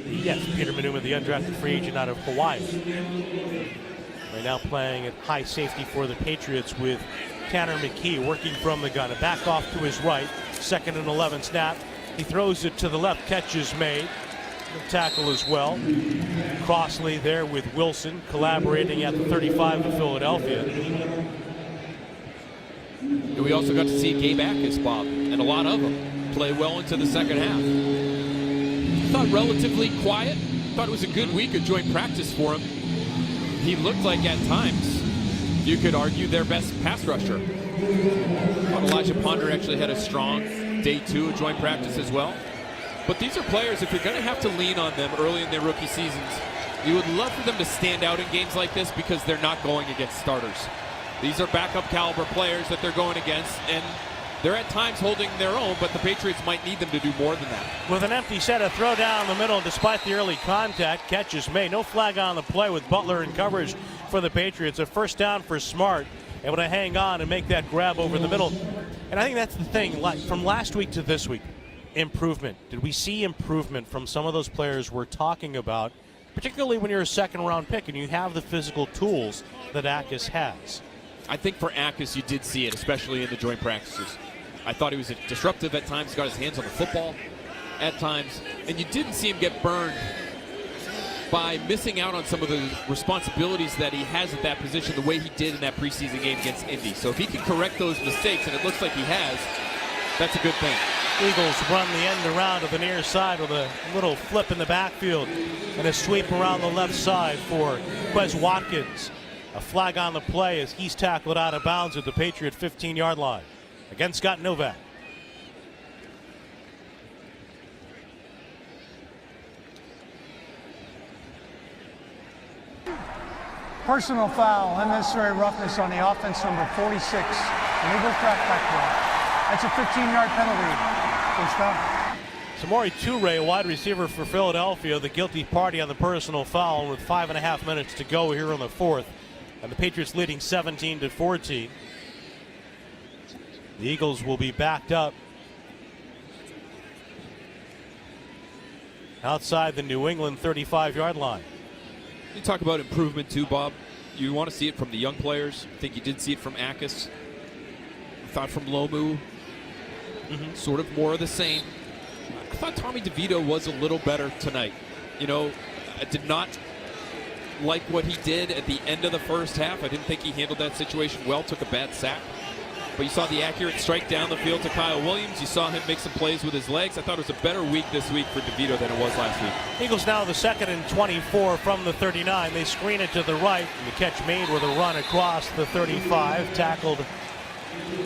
Yes, Peter Manuma, the undrafted free agent out of Hawaii. Right now playing at high safety for the Patriots with Tanner McKee working from the gun. A back off to his right, 2nd and 11 snap. He throws it to the left, catch is made. Tackle as well. Crossley there with Wilson collaborating at the 35 of Philadelphia. And we also got to see Gabe Akis, Bob, and a lot of them play well into the second half. Thought relatively quiet. Thought it was a good week of joint practice for him. He looked like at times, you could argue, their best pass rusher. Thought Elijah Ponder actually had a strong day 2 of joint practice as well. But these are players, if you're going to have to lean on them early in their rookie seasons, you would love for them to stand out in games like this because they're not going against starters. These are backup caliber players that they're going against, and they're at times holding their own, but the Patriots might need them to do more than that. With an empty set, a throw down the middle, despite the early contact, catch is made. No flag on the play with Butler in coverage for the Patriots. A first down for Smart, able to hang on and make that grab over the middle. And I think that's the thing, from last week to this week. Improvement. Did we see improvement from some of those players we're talking about, particularly when you're a second-round pick and you have the physical tools that Akis has? I think for Akis, you did see it, especially in the joint practices. I thought he was disruptive at times, got his hands on the football at times, and you didn't see him get burned by missing out on some of the responsibilities that he has at that position the way he did in that preseason game against Indy. So if he can correct those mistakes, and it looks like he has, that's a good thing. Eagles run the end around to the near side with a little flip in the backfield and a sweep around the left side for Quez Watkins. A flag on the play as he's tackled out of bounds at the Patriot 15-yard line against Scott Novak. Personal foul, unnecessary roughness on the offense, number 46, illegal crackback block. That's a 15-yard penalty. First down. Samori Toure, wide receiver for Philadelphia, the guilty party on the personal foul with 5.5 minutes to go here in the 4th. And the Patriots leading 17-14. The Eagles will be backed up outside the New England 35-yard line. You talk about improvement too, Bob. You want to see it from the young players. I think you did see it from Akis. I thought from Lomu, sort of more of the same. I thought Tommy DeVito was a little better tonight. I did not like what he did at the end of the first half. I didn't think he handled that situation well, took a bad sack. But you saw the accurate strike down the field to Kyle Williams. You saw him make some plays with his legs. I thought it was a better week this week for DeVito than it was last week. Eagles now the 2nd and 24 from the 39. They screen it to the right. And the catch made with a run across the 35. Tackled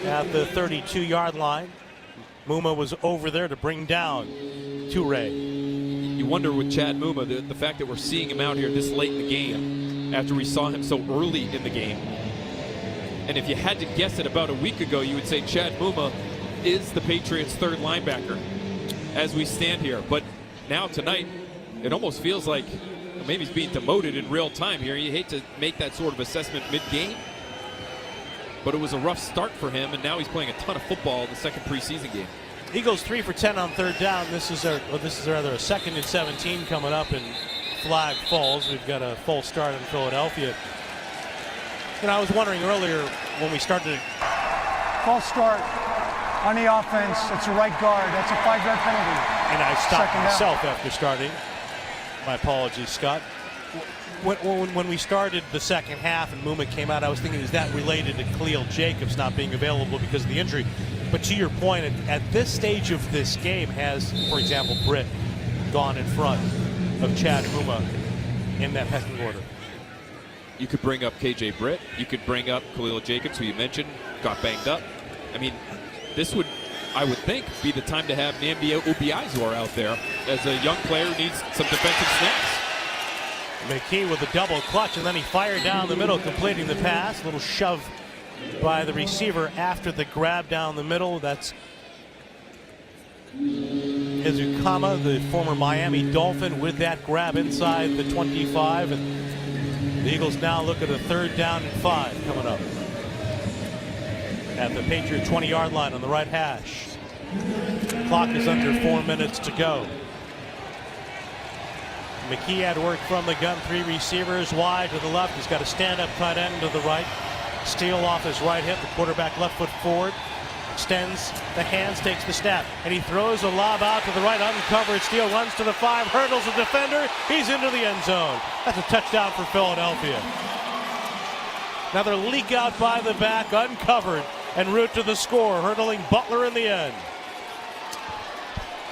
at the 32-yard line. Muma was over there to bring down Toure. You wonder with Chad Muma, the fact that we're seeing him out here this late in the game after we saw him so early in the game. And if you had to guess it about a week ago, you would say Chad Muma is the Patriots' third linebacker as we stand here. But now tonight, it almost feels like it maybe he's being demoted in real time here. You hate to make that sort of assessment mid-game. But it was a rough start for him, and now he's playing a ton of football in the second preseason game. Eagles 3 for 10 on third down. This is rather a 2nd and 17 coming up, and flag falls. We've got a false start in Philadelphia. And I was wondering earlier when we started. False start on the offense. It's a right guard. That's a 5-yard penalty. And I stopped myself after starting. My apologies, Scott. When we started the second half and Muma came out, I was thinking, is that related to Khalil Jacobs not being available because of the injury? But to your point, at this stage of this game, has, for example, Britt gone in front of Chad Muma in that pecking order? You could bring up KJ Britt. You could bring up Khalil Jacobs, who you mentioned, got banged up. I mean, this would, I would think, be the time to have Nnamdi Obiazor out there as a young player who needs some defensive snaps. McKee with a double clutch, and then he fired down the middle, completing the pass. A little shove by the receiver after the grab down the middle. That's Izukama, the former Miami Dolphin, with that grab inside the 25. And the Eagles now look at a 3rd down and 5 coming up at the Patriot 20-yard line on the right hash. Clock is under 4 minutes to go. McKee had work from the gun, 3 receivers wide to the left. He's got a stand-up tight end to the right. Steal off his right hip. The quarterback left foot forward. Extends the hands, takes the snap, and he throws a lob out to the right. Uncovered. Steele runs to the 5, hurdles the defender. He's into the end zone. That's a touchdown for Philadelphia. Another leak out by the back, uncovered, en route to the score, hurdling Butler in the end.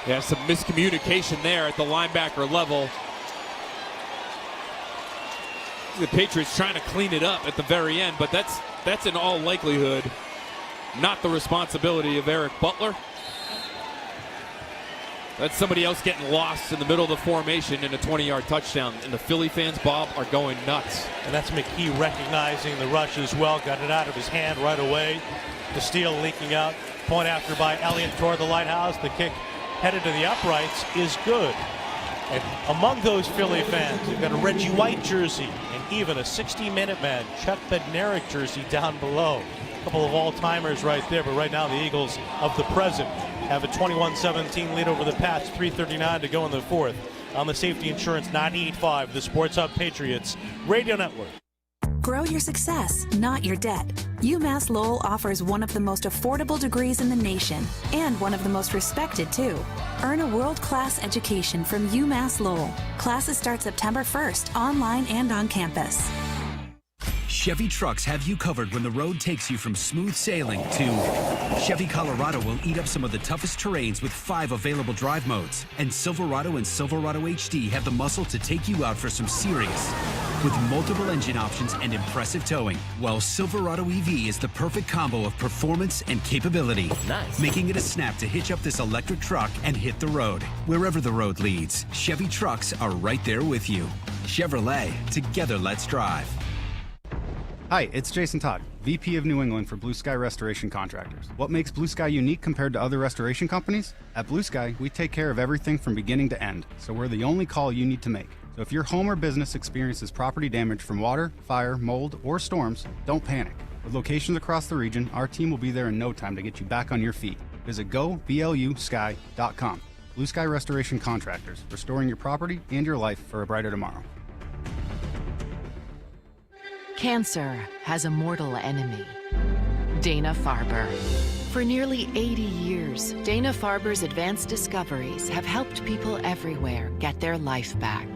Yeah, some miscommunication there at the linebacker level. The Patriots trying to clean it up at the very end, but that's in all likelihood not the responsibility of Eric Butler. That's somebody else getting lost in the middle of the formation in a 20-yard touchdown. And the Philly fans, Bob, are going nuts. And that's McKee recognizing the rush as well. Got it out of his hand right away. The steal leaking out. Point after by Elliott toward the lighthouse. The kick headed to the uprights is good. And among those Philly fans, you've got a Reggie White jersey and even a 60-minute man Chuck Bednarik jersey down below. A couple of all-timers right there, but right now the Eagles of the present have a 21-17 lead over the Pats, 3:39 to go in the 4th. On the Safety Insurance 98.5, the Sports Hub Patriots Radio Network. Grow your success, not your debt. UMass Lowell offers one of the most affordable degrees in the nation and one of the most respected, too. Earn a world-class education from UMass Lowell. Classes start September 1st, online and on campus. Chevy trucks have you covered when the road takes you from smooth sailing to Chevy Colorado will eat up some of the toughest terrains with 5 available drive modes. And Silverado and Silverado HD have the muscle to take you out for some serious. With multiple engine options and impressive towing, while Silverado EV is the perfect combo of performance and capability. Nice. Making it a snap to hitch up this electric truck and hit the road. Wherever the road leads, Chevy trucks are right there with you. Chevrolet, together let's drive. Hi, it's Jason Todd, VP of New England for Blue Sky Restoration Contractors. What makes Blue Sky unique compared to other restoration companies? At Blue Sky, we take care of everything from beginning to end, so we're the only call you need to make. So if your home or business experiences property damage from water, fire, mold, or storms, don't panic. With locations across the region, our team will be there in no time to get you back on your feet. Visit goblusky.com. Blue Sky Restoration Contractors, restoring your property and your life for a brighter tomorrow. Cancer has a mortal enemy, Dana-Farber. For nearly 80 years, Dana-Farber's advanced discoveries have helped people everywhere get their life back.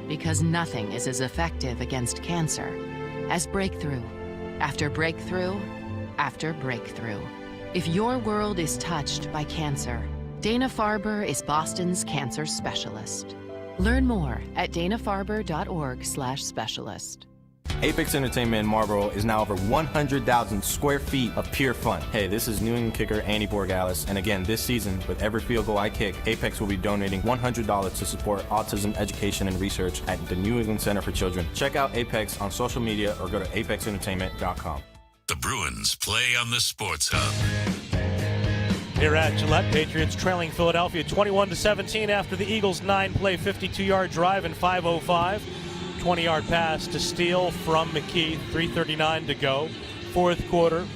Because nothing is as effective against cancer as breakthrough after breakthrough after breakthrough. If your world is touched by cancer, Dana-Farber is Boston's cancer specialist. Learn more at danafarber.org/specialist. Apex Entertainment in Marlboro is now over 100,000 square feet of pure fun. Hey, this is New England kicker Andy Borgalis, and again, this season, with every field goal I kick, Apex will be donating $100 to support autism education and research at the New England Center for Children. Check out Apex on social media or go to apexentertainment.com. The Bruins play on the Sports Hub. Here at Gillette, Patriots trailing Philadelphia 21-17 after the Eagles' 9-play 52-yard drive in 5:05. 20-yard pass to Steele from McKee. 3:39 to go. Fourth quarter.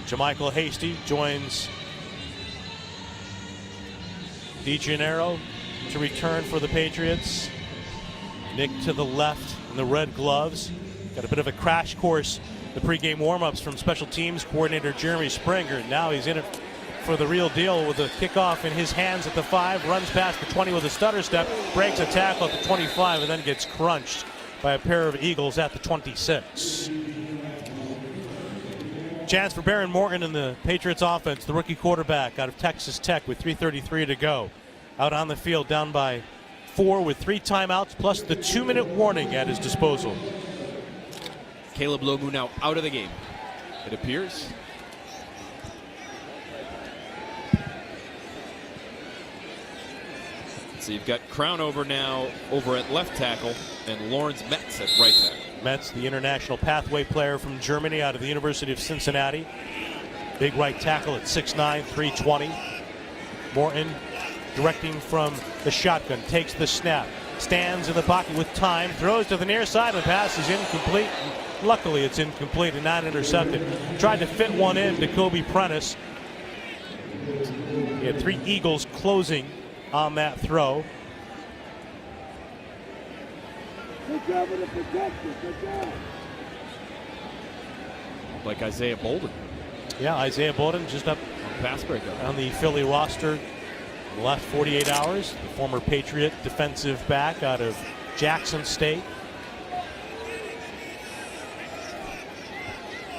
Jermichael Hasty joins DeGennaro to return for the Patriots. Nick to the left in the red gloves. Got a bit of a crash course, the pregame warm-ups from special teams coordinator Jeremy Springer. Now he's in it for the real deal with the kickoff in his hands at the 5. Runs past the 20 with a stutter step. Breaks a tackle at the 25 and then gets crunched by a pair of Eagles at the 26. Chance for Baron Morton in the Patriots offense, the rookie quarterback out of Texas Tech with 3:33 to go. Out on the field, down by 4 with 3 timeouts plus the 2-minute warning at his disposal. Caleb Lomu now out of the game, it appears. So you've got Crownover now over at left tackle and Lawrence Metz at right tackle. Metz, the international pathway player from Germany out of the University of Cincinnati. Big right tackle at 6'9", 320. Morton directing from the shotgun, takes the snap, stands in the pocket with time, throws to the near side, and the pass is incomplete. Luckily, it's incomplete and not intercepted. Tried to fit one in to Kobe Prentice. He had 3 Eagles closing on that throw. Good job with the protection. Good job. Like Isaiah Bolden. Yeah, Isaiah Bolden just up on pass breakup on the Philly roster in the last 48 hours. The former Patriot defensive back out of Jackson State.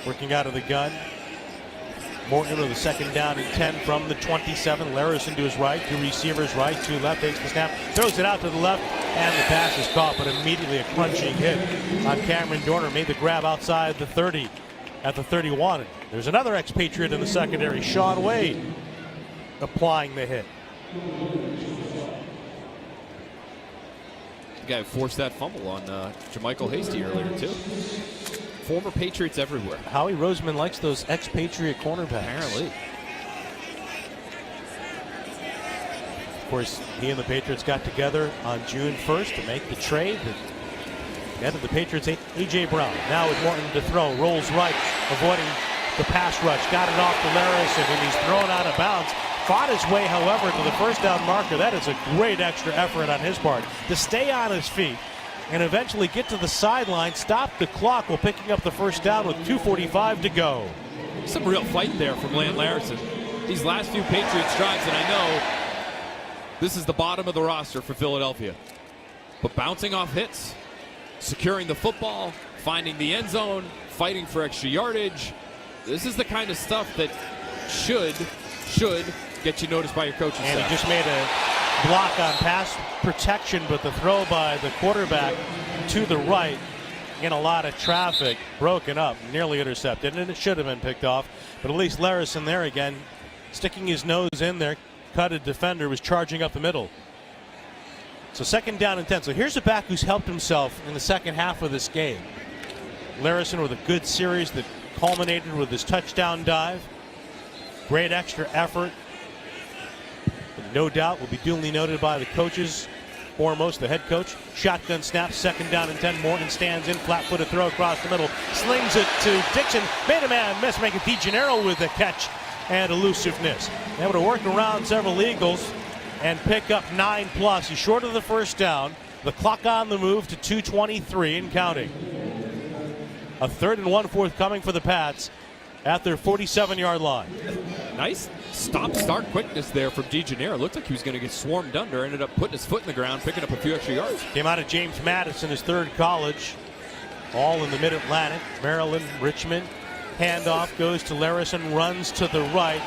Working out of the gun. Morton with a second down and 10 from the 27. Larison to his right, 2 receivers right, 2 left, takes the snap, throws it out to the left, and the pass is caught, but immediately a crunching hit on Cameron Dorner. Made the grab outside the 30 at the 31. There's another expatriate in the secondary, Sean Wade, applying the hit. The guy who forced that fumble on Jermichael Hasty earlier, too. Former Patriots everywhere. Howie Roseman likes those expatriate cornerbacks. Apparently. Of course, he and the Patriots got together on June 1st to make the trade. Ahead of the Patriots, A.J. Brown. Now with Morton to throw. Rolls right, avoiding the pass rush. Got it off to Larison, and he's thrown out of bounds. Fought his way, however, to the first down marker. That is a great extra effort on his part to stay on his feet and eventually get to the sideline, stop the clock while picking up the first down with 2:45 to go. Some real fight there from Lance Larison. These last few Patriots drives, and I know this is the bottom of the roster for Philadelphia, but bouncing off hits, securing the football, finding the end zone, fighting for extra yardage. This is the kind of stuff that should get you noticed by your coaching staff. And he just made a block on pass protection, but the throw by the quarterback to the right in a lot of traffic, broken up, nearly intercepted, and it should have been picked off. But at least Larison there again, sticking his nose in there, cut a defender, was charging up the middle. So second down and 10. So here's a back who's helped himself in the second half of this game. Larison with a good series that culminated with his touchdown dive. Great extra effort. No doubt will be duly noted by the coaches. Foremost, the head coach. Shotgun snap, second down and 10. Morton stands in, flat-footed throw across the middle. Slings it to Dixon. Made a man miss, making DeGennaro with the catch and elusiveness. Able to work around several Eagles and pick up 9+. He's short of the first down. The clock on the move to 2:23 and counting. A 3rd and 1 forthcoming for the Pats at their 47-yard line. Nice stop-start quickness there from DeGennaro. Looked like he was going to get swarmed under. Ended up putting his foot in the ground, picking up a few extra yards. Came out of James Madison, his 3rd college. All in the Mid-Atlantic. Maryland, Richmond. Handoff goes to Larison, runs to the right.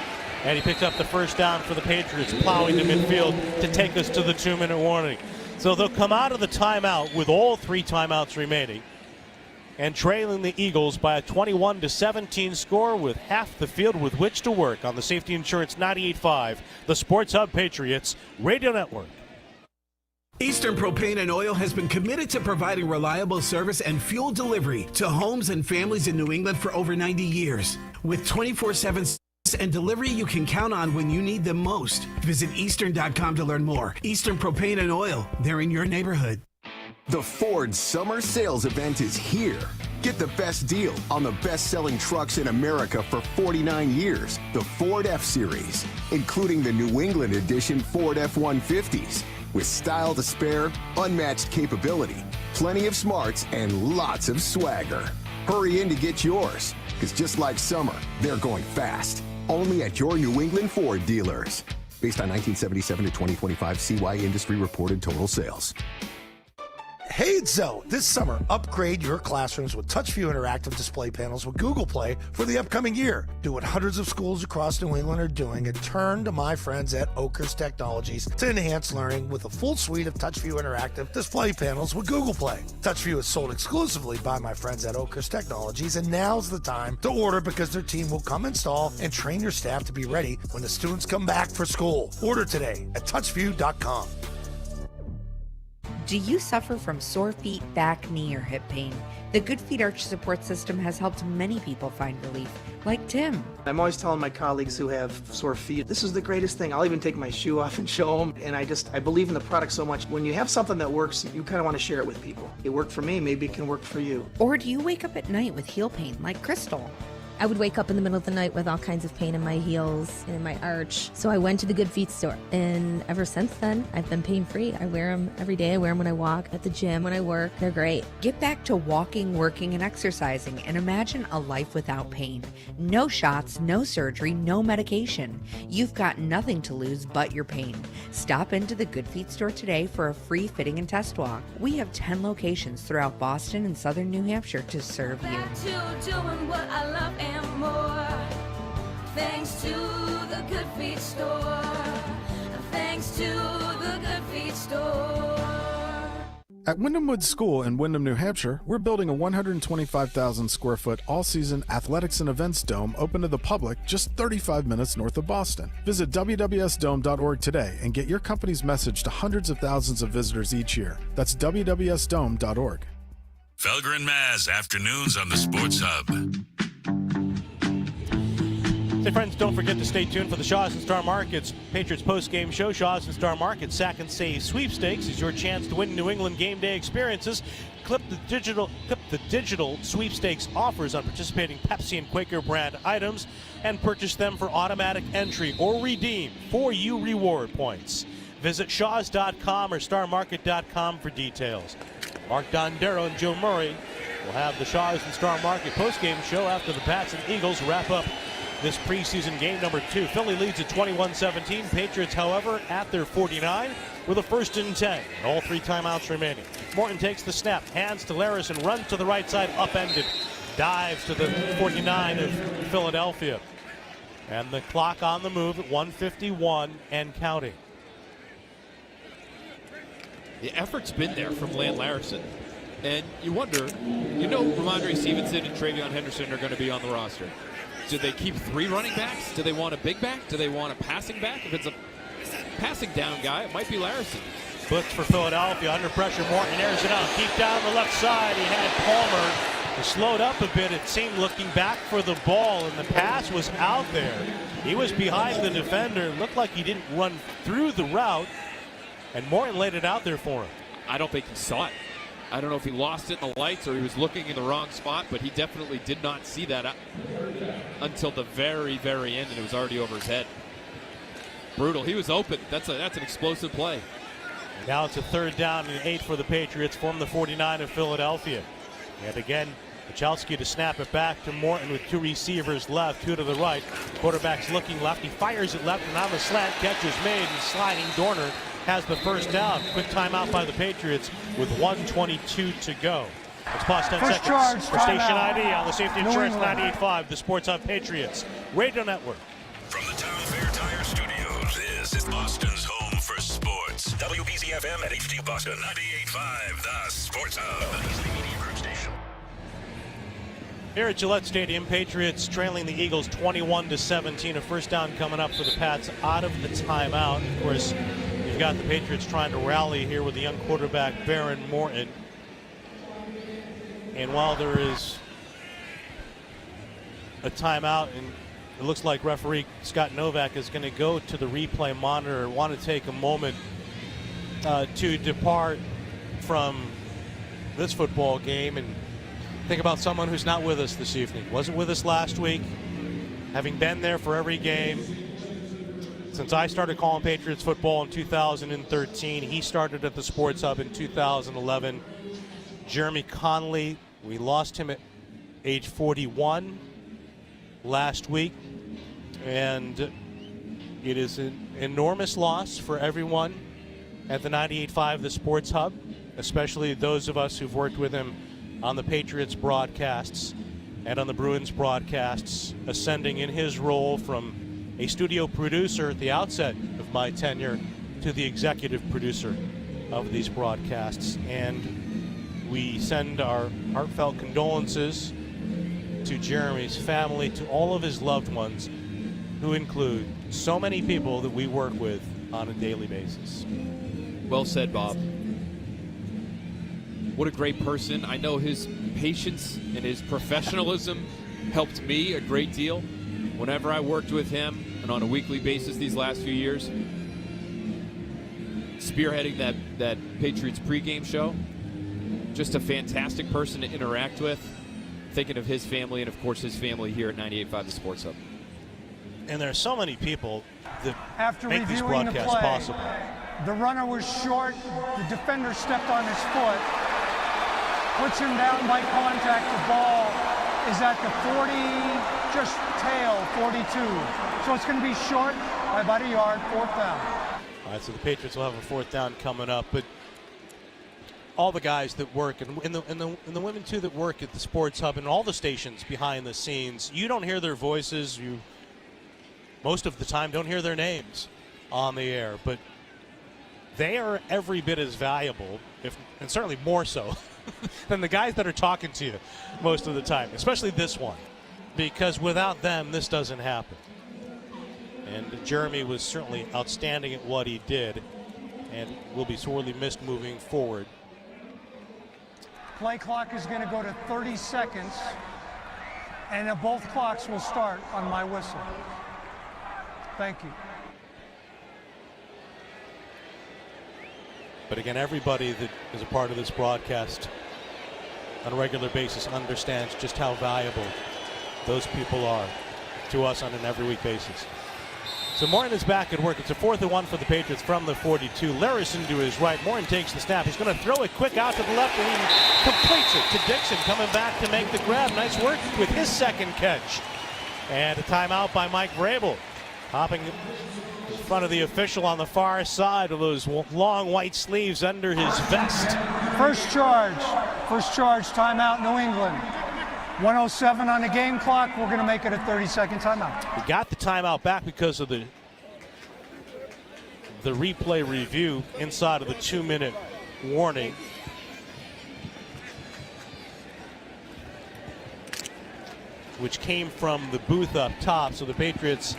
And he picked up the first down for the Patriots, plowing to midfield to take us to the 2-minute warning. So they'll come out of the timeout with all 3 timeouts remaining and trailing the Eagles by a 21-17 score with half the field with which to work on the Safety Insurance 98.5, the Sports Hub Patriots Radio Network. Eastern Propane and Oil has been committed to providing reliable service and fuel delivery to homes and families in New England for over 90 years. With 24/7 and delivery you can count on when you need them most. Visit Eastern.com to learn more. Eastern Propane and Oil, they're in your neighborhood. The Ford Summer Sales Event is here. Get the best deal on the best-selling trucks in America for 49 years, the Ford F-Series, including the New England edition Ford F-150s. With style to spare, unmatched capability, plenty of smarts, and lots of swagger. Hurry in to get yours, because just like summer, they're going fast. Only at your New England Ford dealers. Based on 1977 to 2025 CY industry reported total sales. Hey, it's Zoe. This summer, upgrade your classrooms with TouchView interactive display panels with Google Play for the upcoming year. Do what hundreds of schools across New England are doing and turn to my friends at Oakhurst Technologies to enhance learning with a full suite of TouchView interactive display panels with Google Play. TouchView is sold exclusively by my friends at Oakhurst Technologies, and now's the time to order because their team will come install and train your staff to be ready when the students come back for school. Order today at touchview.com. Do you suffer from sore feet, back, knee, or hip pain? The Good Feet Arch Support System has helped many people find relief, like Tim. I'm always telling my colleagues who have sore feet, this is the greatest thing. I'll even take my shoe off and show them. And I believe in the product so much. When you have something that works, you kind of want to share it with people. It worked for me, maybe it can work for you. Or do you wake up at night with heel pain, like Crystal? I would wake up in the middle of the night with all kinds of pain in my heels and in my arch. So I went to the Good Feet store. And ever since then, I've been pain-free. I wear them every day. I wear them when I walk, at the gym, when I work. They're great. Get back to walking, working, and exercising, and imagine a life without pain. No shots, no surgery, no medication. You've got nothing to lose but your pain. Stop into the Good Feet store today for a free fitting and test walk. We have 10 locations throughout Boston and southern New Hampshire to serve you. Back to doing what I love and more. Thanks to the Good Feet store. Thanks to the Good Feet store. At Wyndham Woods School in Wyndham, New Hampshire, we're building a 125,000 square foot all-season athletics and events dome open to the public just 35 minutes north of Boston. Visit wwsdome.org today and get your company's message to hundreds of thousands of visitors each year. That's wwsdome.org. Felger and Maz, afternoons on the Sports Hub. Hey friends, don't forget to stay tuned for the Shaws and Star Markets Patriots post-game show. Shaws and Star Markets Sack and Save Sweepstakes is your chance to win New England game day experiences. Clip the digital sweepstakes offers on participating Pepsi and Quaker brand items and purchase them for automatic entry or redeem for you reward points. Visit shaws.com or starmarket.com for details. Mark Dondero and Joe Murray will have the Shaws and Star Market post-game show after the Pats and Eagles wrap up this preseason game number 2. Philly leads at 21-17. Patriots, however, at their 49 with a 1st and 10. And all 3 timeouts remaining. Morton takes the snap, hands to Larris and runs to the right side, upended. Dives to the 49 of Philadelphia. And the clock on the move at 1:51 and counting. The effort's been there from Lan Larison. And you wonder, Ramondre Stevenson and Travion Henderson are going to be on the roster. Do they keep 3 running backs? Do they want a big back? Do they want a passing back? If it's a passing down guy, it might be Larison. Blitz for Philadelphia, under pressure, Morton airs it out. Deep down the left side, he had Palmer. He slowed up a bit, it seemed, looking back for the ball, and the pass was out there. He was behind the defender. It looked like he didn't run through the route, and Morton laid it out there for him. I don't think he saw it. I don't know if he lost it in the lights or he was looking in the wrong spot, but he definitely did not see that until the very, very end, and it was already over his head. Brutal. He was open. That's an explosive play. Now it's a 3rd down and 8 for the Patriots from the 49 of Philadelphia. And again, Michalski to snap it back to Morton with 2 receivers left, 2 to the right. Quarterback's looking left. He fires it left, and on the slant, catch is made, and sliding Dorner has the 1st down. Quick timeout by the Patriots with 1:22 to go. Let's pause 10 First seconds charge, for Station timeout. ID on the Safety New Insurance England. 98.5, the Sports Hub Patriots Radio Network. From the Town Fair Tire Studios, this is Boston's home for sports. WBZ-FM at HD Boston 98.5, the Sports Hub. Station. Here at Gillette Stadium, Patriots trailing the Eagles 21-17. A 1st down coming up for the Pats out of the timeout. Of course, you've got the Patriots trying to rally here with the young quarterback Baron Morton. And while there is a timeout, and it looks like referee Scott Novak is going to go to the replay monitor, want to take a moment to depart from this football game and think about someone who's not with us this evening. Wasn't with us last week, having been there for every game. Since I started calling Patriots football in 2013, he started at the Sports Hub in 2011. Jeremy Conley, we lost him at age 41 last week, and it is an enormous loss for everyone at the 98.5 The Sports Hub, especially those of us who've worked with him on the Patriots broadcasts and on the Bruins broadcasts, ascending in his role from a studio producer at the outset of my tenure to the executive producer of these broadcasts. And we send our heartfelt condolences to Jeremy's family, to all of his loved ones, who include so many people that we work with on a daily basis. Well said, Bob. What a great person. I know his patience and his professionalism helped me a great deal whenever I worked with him and on a weekly basis these last few years. Spearheading that Patriots pregame show. Just a fantastic person to interact with. Thinking of his family and, of course, his family here at 98.5 The Sports Hub. And there are so many people that After make these reviewing broadcasts the play, possible. the runner was short. The defender stepped on his foot. Puts him down by contact. The ball is at the 40, just tail, 42. So it's going to be short by about a yard, 4th down. All right, so the Patriots will have a 4th down coming up, but all the guys that work, and the women too that work at the Sports Hub and all the stations behind the scenes, you don't hear their voices. You most of the time don't hear their names on the air, but they are every bit as valuable, and certainly more so, than the guys that are talking to you most of the time, especially this one, because without them, this doesn't happen. And Jeremy was certainly outstanding at what he did and will be sorely missed moving forward. Play clock is going to go to 30 seconds, and both clocks will start on my whistle. Thank you. But again, everybody that is a part of this broadcast on a regular basis understands just how valuable those people are to us on an every week basis. So Morton is back at work. It's a 4th and 1 for the Patriots from the 42. Larison to his right. Morton takes the snap. He's going to throw it quick out to the left, and he completes it to Dixon, coming back to make the grab. Nice work with his second catch. And a timeout by Mike Vrabel. Hopping in front of the official on the far side with those long white sleeves under his vest. First charge, timeout, New England. 1:07 on the game clock. We're going to make it a 30-second timeout. We got the timeout back because of the replay review inside of the 2-minute warning. Which came from the booth up top, so the Patriots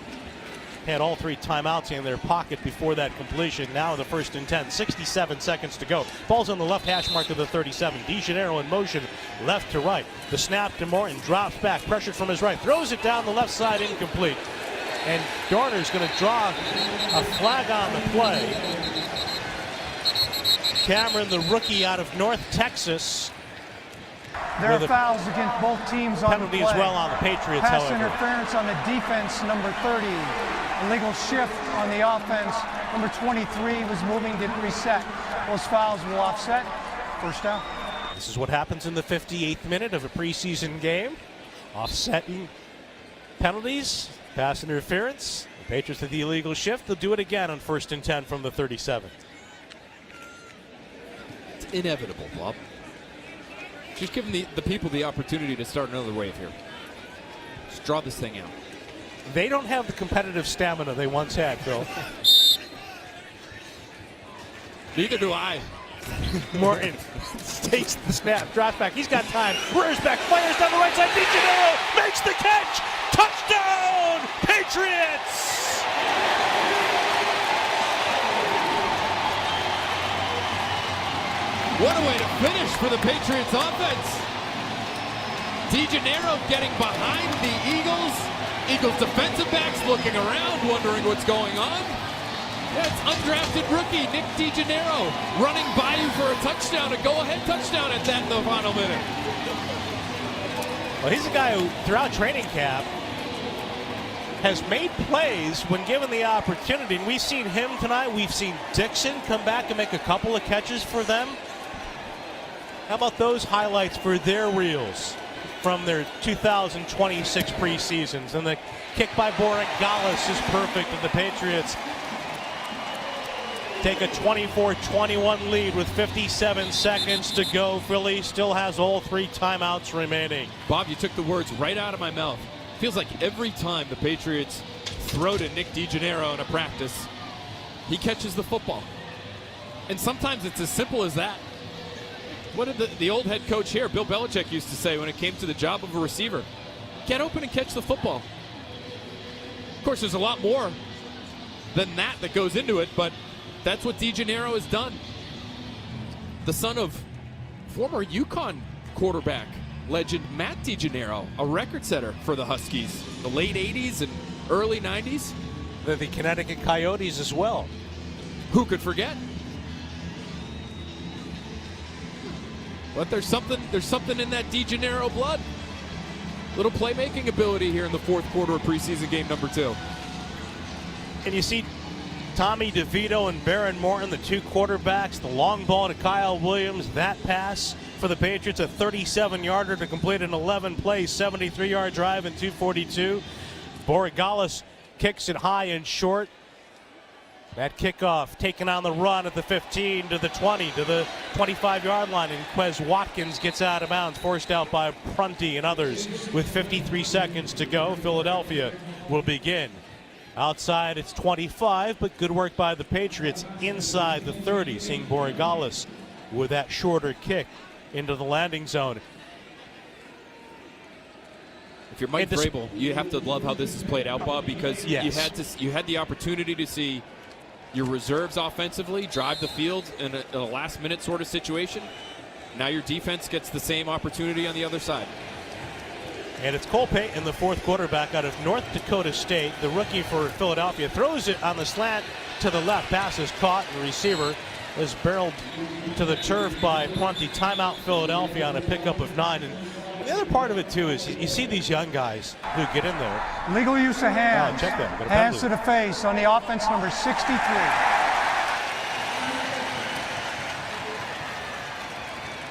had all 3 timeouts in their pocket before that completion. Now the 1st and 10, 67 seconds to go. Ball's on the left hash mark of the 37. DeGennaro in motion, left to right. The snap to Morton, drops back, pressured from his right, throws it down the left side, incomplete. And Garner's going to draw a flag on the play. Cameron, the rookie out of North Texas. There are fouls against both teams on the play. Penalty as well on the Patriots, Pass however. interference on the defense, number 30. Illegal shift on the offense. Number 23 was moving, didn't reset. Those fouls will offset. 1st down. This is what happens in the 58th minute of a preseason game. Offsetting penalties, pass interference. The Patriots with the illegal shift. They'll do it again on 1st and 10 from the 37. It's inevitable, Bob. Just giving the people the opportunity to start another wave here. Just draw this thing out. They don't have the competitive stamina they once had, Phil. Neither do I. Morton takes the snap, drops back. He's got time. Rears back, fires down the right side. DeGennaro makes the catch. Touchdown, Patriots! What a way to finish for the Patriots offense. DeGennaro getting behind the Eagles. Eagles defensive backs looking around, wondering what's going on. That's undrafted rookie Nick DeGennaro running by you for a touchdown, a go-ahead touchdown at that in the final minute. Well, he's a guy who, throughout training camp, has made plays when given the opportunity. And we've seen him tonight. We've seen Dixon come back and make a couple of catches for them. How about those highlights for their reels from their 2026 preseasons? And the kick by Borregales is perfect, and the Patriots take a 24-21 lead with 57 seconds to go. Philly still has all 3 timeouts remaining. Bob, you took the words right out of my mouth. Feels like every time the Patriots throw to Nick DeGennaro in a practice, he catches the football. And sometimes it's as simple as that. What did the old head coach here, Bill Belichick, used to say when it came to the job of a receiver? Get open and catch the football. Of course, there's a lot more than that goes into it, but that's what DeGennaro has done. The son of former UConn quarterback legend Matt DeGennaro, a record setter for the Huskies, the late 80s and early 90s. The Connecticut Coyotes as well. Who could forget? But there's something in that DeGennaro blood. Little playmaking ability here in the fourth quarter of preseason game number 2. And you see Tommy DeVito and Baron Morton, the 2 quarterbacks, the long ball to Kyle Williams, that pass for the Patriots, a 37-yarder to complete an 11-play, 73-yard drive in 2:42. Borregales kicks it high and short. That kickoff taken on the run at the 15 to the 20 to the 25-yard line, and Quez Watkins gets out of bounds, forced out by Prunty and others. With 53 seconds to go, Philadelphia will begin. Outside, it's 25, but good work by the Patriots inside the 30, seeing Borregales with that shorter kick into the landing zone. If you're Mike Vrabel, you have to love how this is played out, Bob, because yes, you had the opportunity to see your reserves offensively drive the field in a last-minute sort of situation. Now your defense gets the same opportunity on the other side. And it's Cole Payton, the 4th quarterback out of North Dakota State, the rookie for Philadelphia. Throws it on the slant to the left. Pass is caught, and the receiver is barreled to the turf by Prunty. Timeout Philadelphia on a pickup of 9. And the other part of it, too, is you see these young guys who get in there. Legal use of hands. Check that. Hands to the face on the offense, number 63.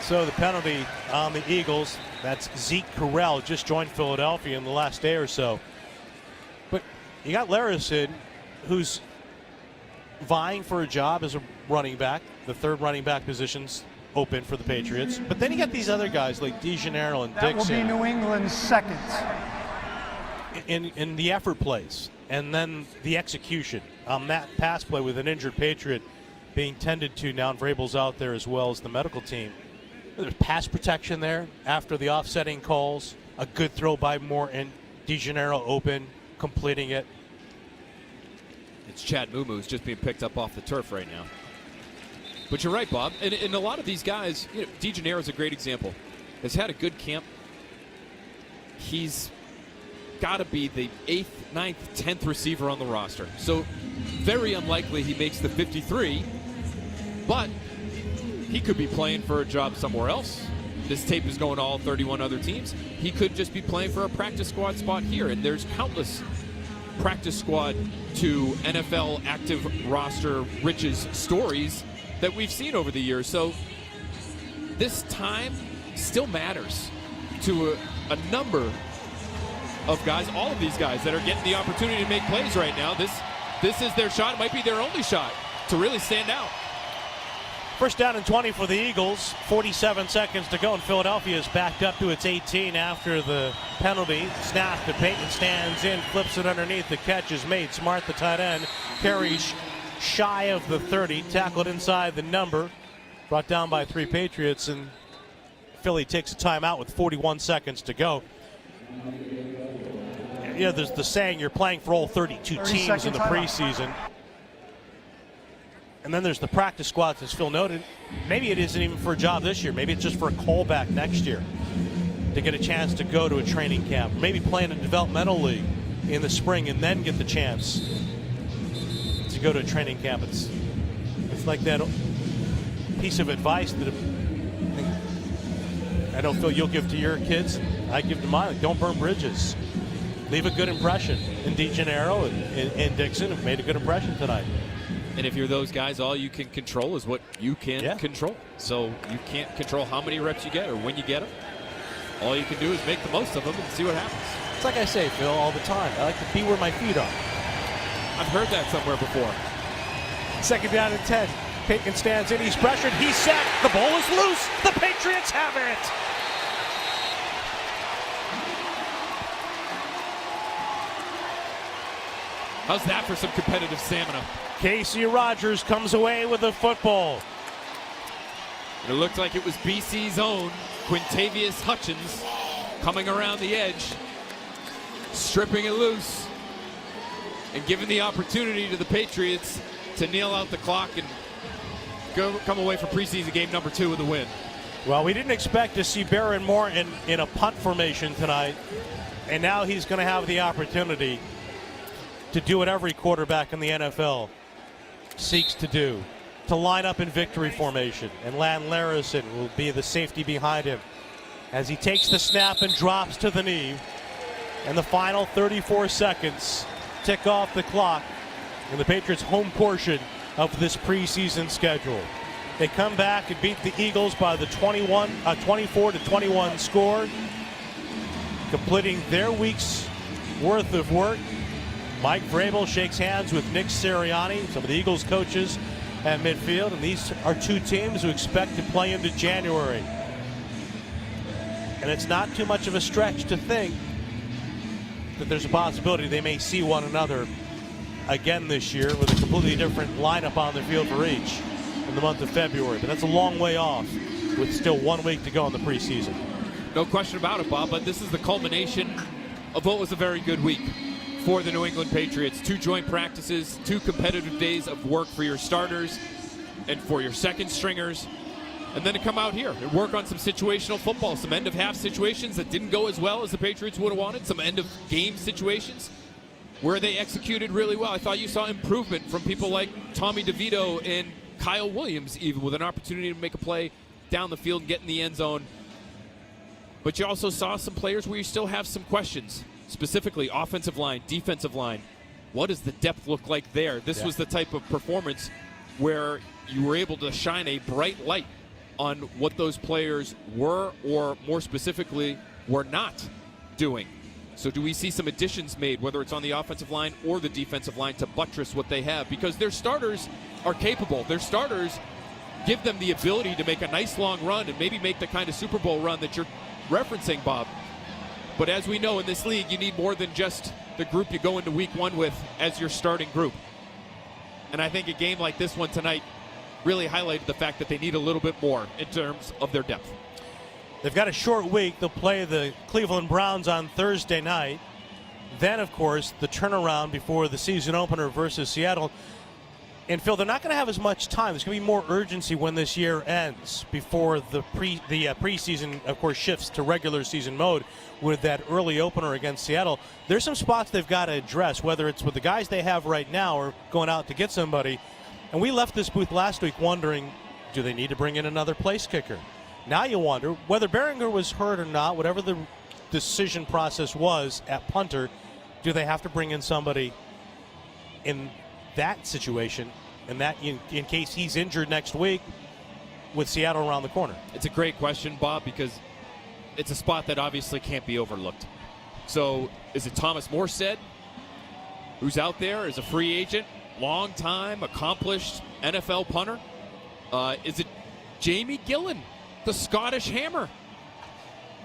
So the penalty on the Eagles, that's Zeke Correll, just joined Philadelphia in the last day or so. But you got Larison, who's vying for a job as a running back. The 3rd running back position's open for the Patriots. But then you got these other guys like DeGennaro and Dixon. That will be New England's 2nd. In the effort plays, and then the execution on that pass play with an injured Patriot being tended to. Now Vrabel's out there as well as the medical team. There's pass protection there after the offsetting calls. A good throw by Morton. DeGennaro open, completing it. It's Chad Mumu who's just being picked up off the turf right now. But you're right, Bob. And a lot of these guys, DeGennaro is a great example. Has had a good camp. He's got to be the 8th, 9th, 10th receiver on the roster. So very unlikely he makes the 53. But he could be playing for a job somewhere else. This tape is going to all 31 other teams. He could just be playing for a practice squad spot here. And there's countless practice squad to NFL active roster riches stories that we've seen over the years. So this time still matters to a number of guys, all of these guys that are getting the opportunity to make plays right now. This is their shot. It might be their only shot to really stand out. First down and 20 for the Eagles. 47 seconds to go, and Philadelphia is backed up to its 18 after the penalty. Snap to Payton, stands in, flips it underneath. The catch is made. Smart, the tight end, carries shy of the 30, tackled inside the number. Brought down by 3 Patriots, and Philly takes a timeout with 41 seconds to go. There's the saying, you're playing for all 32 teams in the preseason. And then there's the practice squads, as Phil noted. Maybe it isn't even for a job this year. Maybe it's just for a callback next year to get a chance to go to a training camp. Maybe play in a developmental league in the spring and then get the chance to you go to a training camp. It's like that piece of advice that I don't feel you'll give to your kids. I give to mine. Like, don't burn bridges. Leave a good impression. And DeGennaro and Dixon have made a good impression tonight. And if you're those guys, all you can control is what you can control. So you can't control how many reps you get or when you get them. All you can do is make the most of them and see what happens. It's like I say, Phil, all the time. I like to be where my feet are. I've heard that somewhere before. 2nd down and 10. Payton stands in. He's pressured. He's set. The ball is loose. The Patriots have it. How's that for some competitive stamina? Casey Rogers comes away with the football. It looked like it was BC's own Quintavious Hutchins coming around the edge, stripping it loose, and giving the opportunity to the Patriots to kneel out the clock and come away for preseason game number 2 with a win. Well, we didn't expect to see Barron Moore in a punt formation tonight, and now he's going to have the opportunity to do what every quarterback in the NFL seeks to do, to line up in victory formation. And Lan Larison will be the safety behind him as he takes the snap and drops to the knee. And the final 34 seconds tick off the clock in the Patriots' home portion of this preseason schedule. They come back and beat the Eagles by the 24-21 score, completing their week's worth of work. Mike Vrabel shakes hands with Nick Sirianni, some of the Eagles coaches at midfield, and these are two teams who expect to play into January. And it's not too much of a stretch to think that there's a possibility they may see one another again this year with a completely different lineup on the field for each in the month of February. But that's a long way off with still 1 week to go in the preseason. No question about it, Bob, but this is the culmination of what was a very good week for the New England Patriots. 2 joint practices, 2 competitive days of work for your starters and for your second stringers, and then to come out here and work on some situational football, some end-of-half situations that didn't go as well as the Patriots would have wanted, some end-of-game situations where they executed really well. I thought you saw improvement from people like Tommy DeVito and Kyle Williams, even with an opportunity to make a play down the field and get in the end zone. But you also saw some players where you still have some questions, specifically offensive line, defensive line. What does the depth look like there? This was the type of performance where you were able to shine a bright light on what those players were, or more specifically, were not doing. So do we see some additions made, whether it's on the offensive line or the defensive line, to buttress what they have? Because their starters are capable. Their starters give them the ability to make a nice long run and maybe make the kind of Super Bowl run that you're referencing, Bob. But as we know in this league, you need more than just the group you go into week 1 with as your starting group. And I think a game like this one tonight really highlighted the fact that they need a little bit more in terms of their depth. They've got a short week. They'll play the Cleveland Browns on Thursday night. Then, of course, the turnaround before the season opener versus Seattle. And, Phil, they're not going to have as much time. There's going to be more urgency when this year ends before the preseason, of course, shifts to regular season mode with that early opener against Seattle. There's some spots they've got to address, whether it's with the guys they have right now or going out to get somebody. And we left this booth last week wondering, do they need to bring in another place kicker? Now you wonder, whether Behringer was hurt or not, whatever the decision process was at punter, do they have to bring in somebody in that situation, and that in case he's injured next week with Seattle around the corner? It's a great question, Bob, because it's a spot that obviously can't be overlooked. So is it Thomas Morstead, who's out there as a free agent, long-time, accomplished NFL punter? Is it Jamie Gillan, the Scottish Hammer?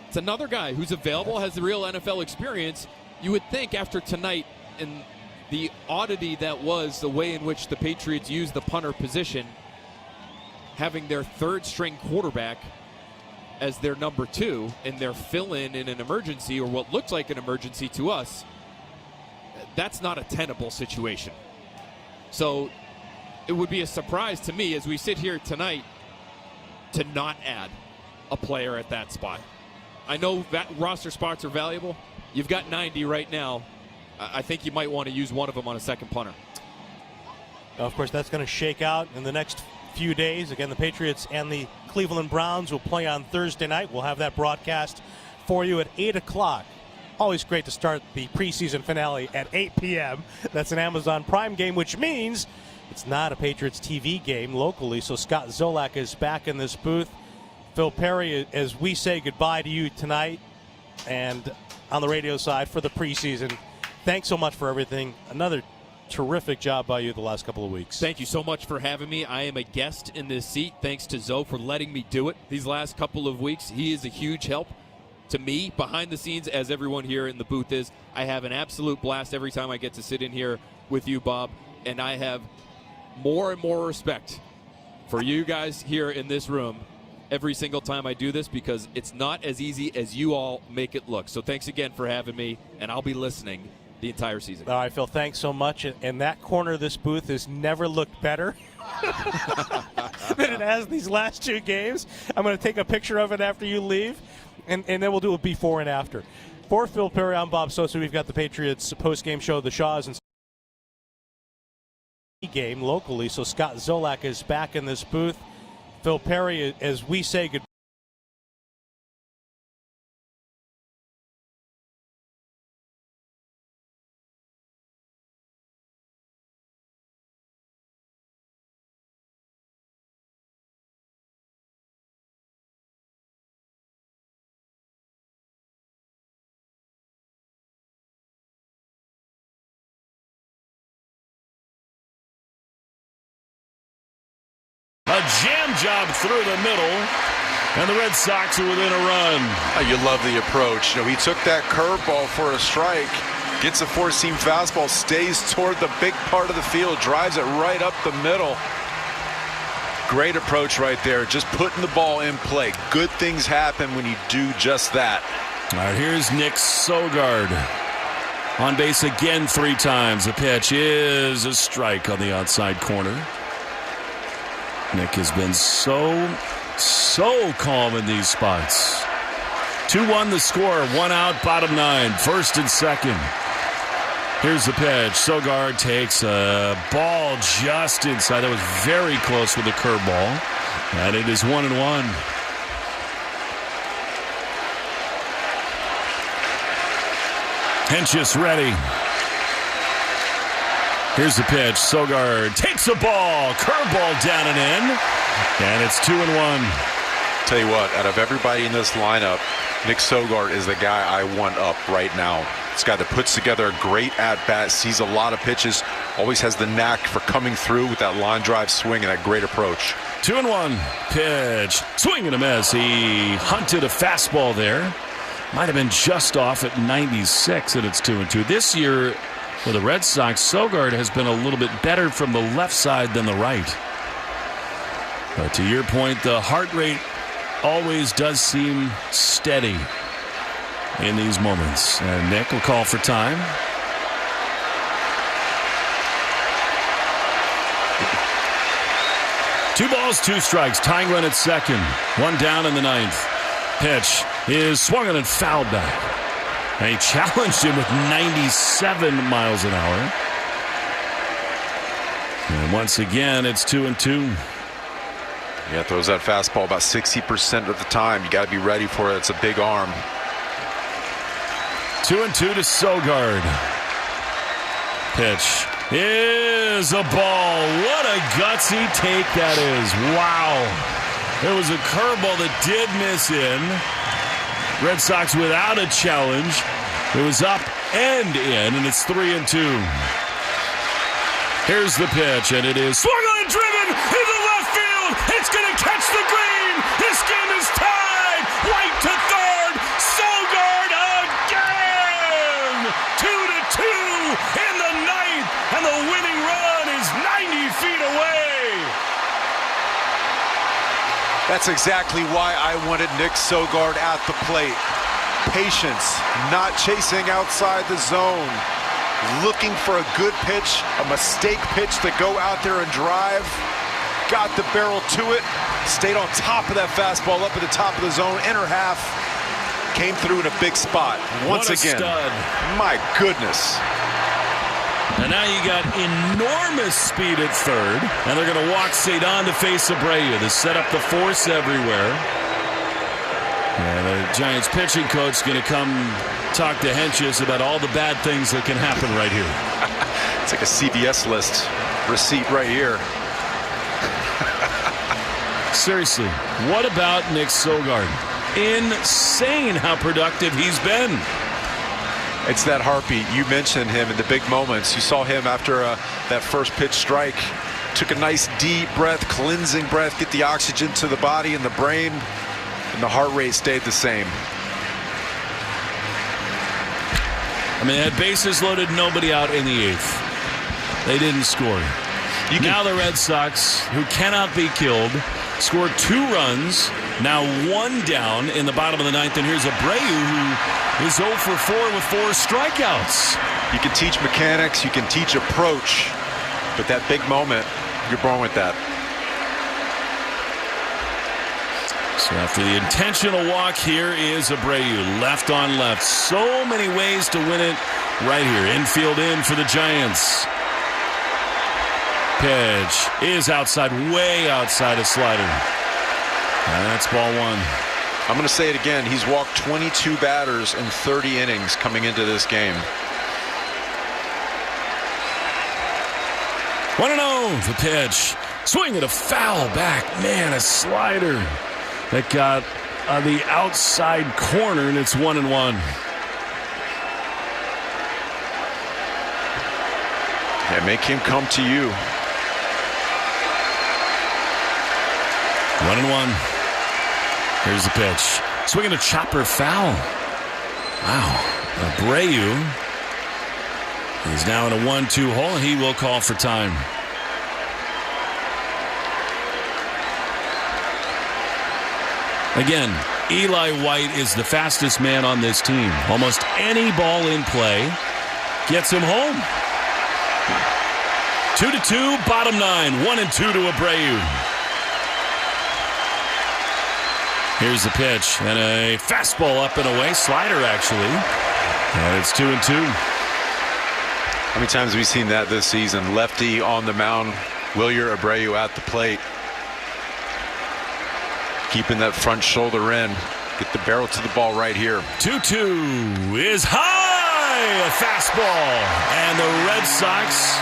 It's another guy who's available, has the real NFL experience. You would think after tonight and the oddity that was the way in which the Patriots used the punter position, having their third-string quarterback as their number 2 and their fill-in in an emergency, or what looked like an emergency to us, that's not a tenable situation. So it would be a surprise to me as we sit here tonight to not add a player at that spot. I know that roster spots are valuable. You've got 90 right now. I think you might want to use one of them on a second punter. Of course, that's going to shake out in the next few days. Again, the Patriots and the Cleveland Browns will play on Thursday night. We'll have that broadcast for you at 8 o'clock. Always great to start the preseason finale at 8 p.m. That's an Amazon Prime game, which means it's not a Patriots TV game locally. So Scott Zolak is back in this booth. Phil Perry, as we say goodbye to you tonight and on the radio side for the preseason, thanks so much for everything. Another terrific job by you the last couple of weeks. Thank you so much for having me. I am a guest in this seat. Thanks to Zoe for letting me do it these last couple of weeks. He is a huge help to me behind the scenes, as everyone here in the booth is. I have an absolute blast every time I get to sit in here with you, Bob, and I have more and more respect for you guys here in this room every single time I do this, because it's not as easy as you all make it look. So thanks again for having me, and I'll be listening the entire season. All right, Phil, thanks so much. And that corner of this booth has never looked better than it has these last two games. I'm going to take a picture of it after you leave, and then we'll do a before and after. For Phil Perry, I'm Bob Sosa. We've got the Patriots post-game show, the Shaws, and game locally. So Scott Zolak is back in this booth. Phil Perry, as we say goodbye. A jam job through the middle, and the Red Sox are within a run. You love the approach. He took that curveball for a strike, gets a four-seam fastball, stays toward the big part of the field, drives it right up the middle. Great approach right there, just putting the ball in play. Good things happen when you do just that. All right, here's Nick Sogard. On base again 3 times. The pitch is a strike on the outside corner. Nick has been so calm in these spots. 2-1 the score, 1 out, bottom 9, first and second. Here's the pitch. Sogard takes a ball just inside. That was very close with the curveball. And it is 1-1. Hentges ready. Here's the pitch. Sogard takes a ball. Curveball down and in. And it's 2-1. Tell you what, out of everybody in this lineup, Nick Sogard is the guy I want up right now. This guy that puts together a great at-bat, sees a lot of pitches, always has the knack for coming through with that line drive swing and that great approach. 2-1. Pitch. Swing and a miss. He hunted a fastball there. Might have been just off at 96, and it's 2-2. This year, for the Red Sox, Sogard has been a little bit better from the left side than the right. But to your point, the heart rate always does seem steady in these moments. And Nick will call for time. Two balls, 2 strikes. Tying run at second. 1 down in the 9th. Pitch is swung on and fouled back. And he challenged him with 97 miles an hour. And once again, it's 2-2. Yeah, throws that fastball about 60% of the time. You got to be ready for it. It's a big arm. 2-2 to Sogard. Pitch is a ball. What a gutsy take that is. Wow. There was a curveball that did miss in. Red Sox without a challenge. It was up and in, and it's 3-2. Here's the pitch, and it is swung on and driven into left field. It's going to catch the green. This game is tied. White to third. Sogard again. 2-2 in the 9th, and the winning run is 90 feet away. That's exactly why I wanted Nick Sogard at the plate. Patience, not chasing outside the zone. Looking for a good pitch, a mistake pitch to go out there and drive. Got the barrel to it. Stayed on top of that fastball up at the top of the zone, inner half. Came through in a big spot. Once again, stud. My goodness. And now you got enormous speed at third. And they're going to walk Cedon to face Abreu. They set up the force everywhere. And the Giants pitching coach is going to come talk to Hentges about all the bad things that can happen right here. It's like a CVS list receipt right here. Seriously, what about Nick Sogard? Insane how productive he's been. It's that heartbeat. You mentioned him in the big moments. You saw him after that first pitch strike. Took a nice deep breath, cleansing breath, get the oxygen to the body and the brain, and the heart rate stayed the same. I mean, they had bases loaded, nobody out in the eighth. They didn't score. Now the Red Sox, who cannot be killed, scored 2 runs, now 1 down in the bottom of the ninth, and here's Abreu, who is 0 for 4 with 4 strikeouts. You can teach mechanics, you can teach approach, but that big moment, you're born with that. So after the intentional walk, here is Abreu, left on left. So many ways to win it right here. Infield in for the Giants. Pitch is outside, way outside a slider. And that's ball 1. I'm going to say it again. He's walked 22 batters in 30 innings coming into this game. 1-0, the pitch. Swing at a foul back. Man, a slider that got on the outside corner, and it's 1-1. Yeah, make him come to you. 1-1. Here's the pitch. Swinging a chopper foul. Wow. Abreu is now in a 1-2 hole, and he will call for time. Again, Eli White is the fastest man on this team. Almost any ball in play gets him home. 2-2, bottom 9. 1-2 to Abreu. Here's the pitch, and a fastball up and away. Slider, actually. And it's 2-2. How many times have we seen that this season? Lefty on the mound, Wilyer Abreu at the plate. Keeping that front shoulder in. Get the barrel to the ball right here. 2-2 is high. A fastball. And the Red Sox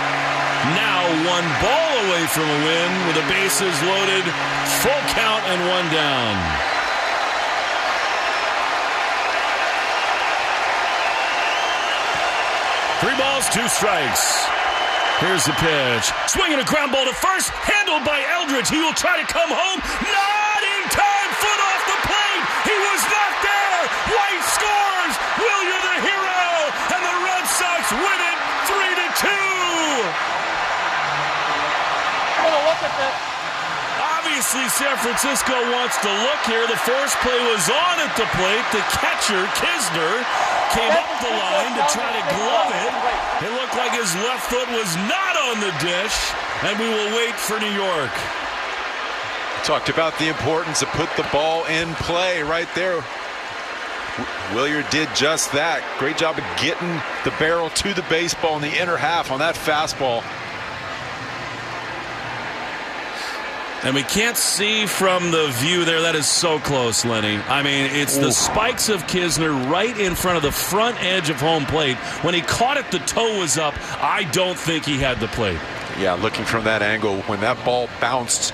now 1 ball away from a win with the bases loaded. Full count and 1 down. Three balls, 2 strikes. Here's the pitch. Swinging a ground ball to first. Handled by Eldridge. He will try to come home. Not in time. Foot off the plate. He was not there. White scores. Wilyer the hero. And the Red Sox win it 3-2. Oh, look at this. Obviously, San Francisco wants to look here. The force play was on at the plate. The catcher, Kisner, came up the line to try to glove it. It looked like his left foot was not on the dish, and we will wait for New York. Talked about the importance of put the ball in play right there. Wilyer did just that. Great job of getting the barrel to the baseball in the inner half on that fastball. And we can't see from the view there. That is so close, Lenny. I mean, it's the spikes of Kisner right in front of the front edge of home plate. When he caught it, the toe was up. I don't think he had the plate. Yeah, looking from that angle, when that ball bounced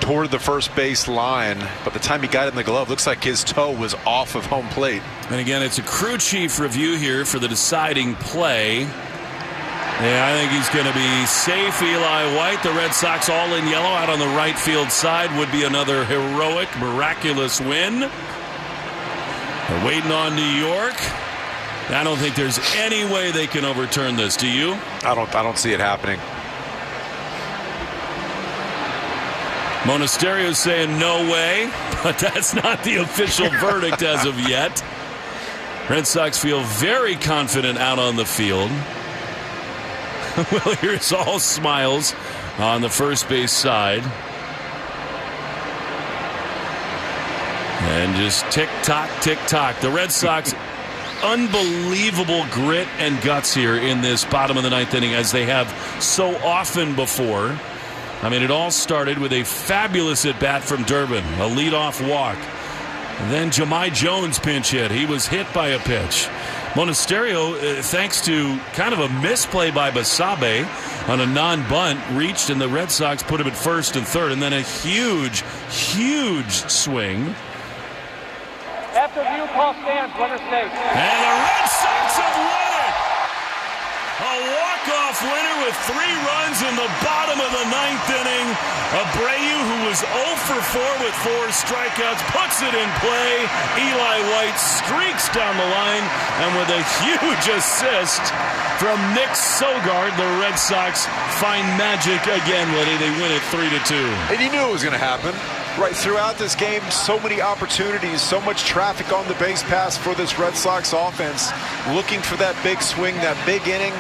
toward the first base line, by the time he got it in the glove, looks like his toe was off of home plate. And again, it's a crew chief review here for the deciding play. Yeah, I think he's going to be safe. Eli White, the Red Sox all in yellow out on the right field side, would be another heroic, miraculous win. They're waiting on New York. I don't think there's any way they can overturn this. Do you? I don't see it happening. Monasterio's saying no way, but that's not the official verdict as of yet. Red Sox feel very confident out on the field. Well, here's all smiles on the first base side. And just tick-tock, tick-tock. The Red Sox unbelievable grit and guts here in this bottom of the ninth inning, as they have so often before. I mean, it all started with a fabulous at-bat from Durbin, a leadoff walk. Then Jahmai Jones pinch hit. He was hit by a pitch. Monasterio, thanks to kind of a misplay by Basabe on a non-bunt, reached, and the Red Sox put him at first and third, and then a huge, huge swing. After view, call stands, runner safe. And the Red Sox have won it! A walk-off winner with 3 runs in the bottom of the ninth inning. Abreu, who was 0 for 4 with 4 strikeouts, puts it in play. Eli White streaks down the line, and with a huge assist from Nick Sogard, the Red Sox find magic again, Lenny. They win it 3-2. And you knew it was going to happen. Right throughout this game, so many opportunities, so much traffic on the base pass for this Red Sox offense, looking for that big swing, that big inning.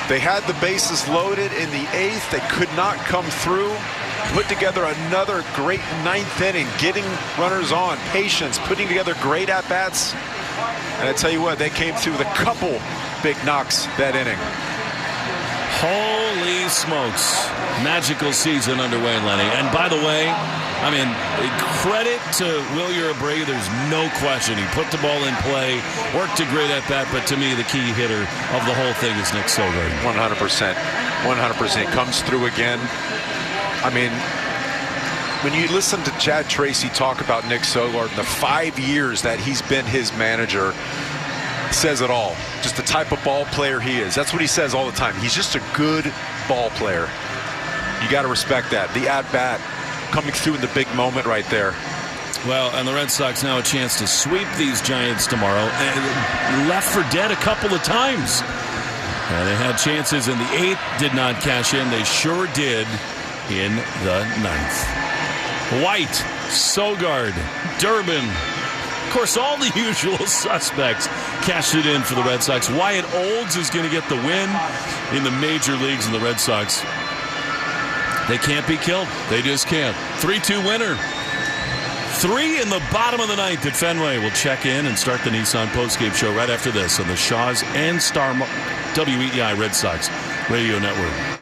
They had the bases loaded in the 8th. They could not come through. Put together another great 9th inning, getting runners on, patience, putting together great at-bats. And I tell you what, they came through with a couple big knocks that inning. Holy smokes. Magical season underway, Lenny. And by the way, I mean, credit to Wilyer Abreu. There's no question. He put the ball in play, worked a great at-bat, but to me, the key hitter of the whole thing is Nick Sogard. 100%. 100%. Comes through again. I mean, when you listen to Chad Tracy talk about Nick Sogard, the 5 years that he's been his manager, says it all. Just the type of ball player he is. That's what he says all the time. He's just a good ball player. You got to respect that. The at-bat coming through in the big moment right there. Well, and the Red Sox now a chance to sweep these Giants tomorrow. And left for dead a couple of times. They had chances in the 8th, did not cash in. They sure did in the 9th. White, Sogard, Durbin. Of course, all the usual suspects cashed it in for the Red Sox. Wyatt Olds is going to get the win in the major leagues, and the Red Sox, they can't be killed. They just can't. 3-2 winner. 3 in the bottom of the 9th at Fenway. We'll check in and start the Nissan postgame show right after this on the Shaws and Star WEEI Red Sox Radio Network.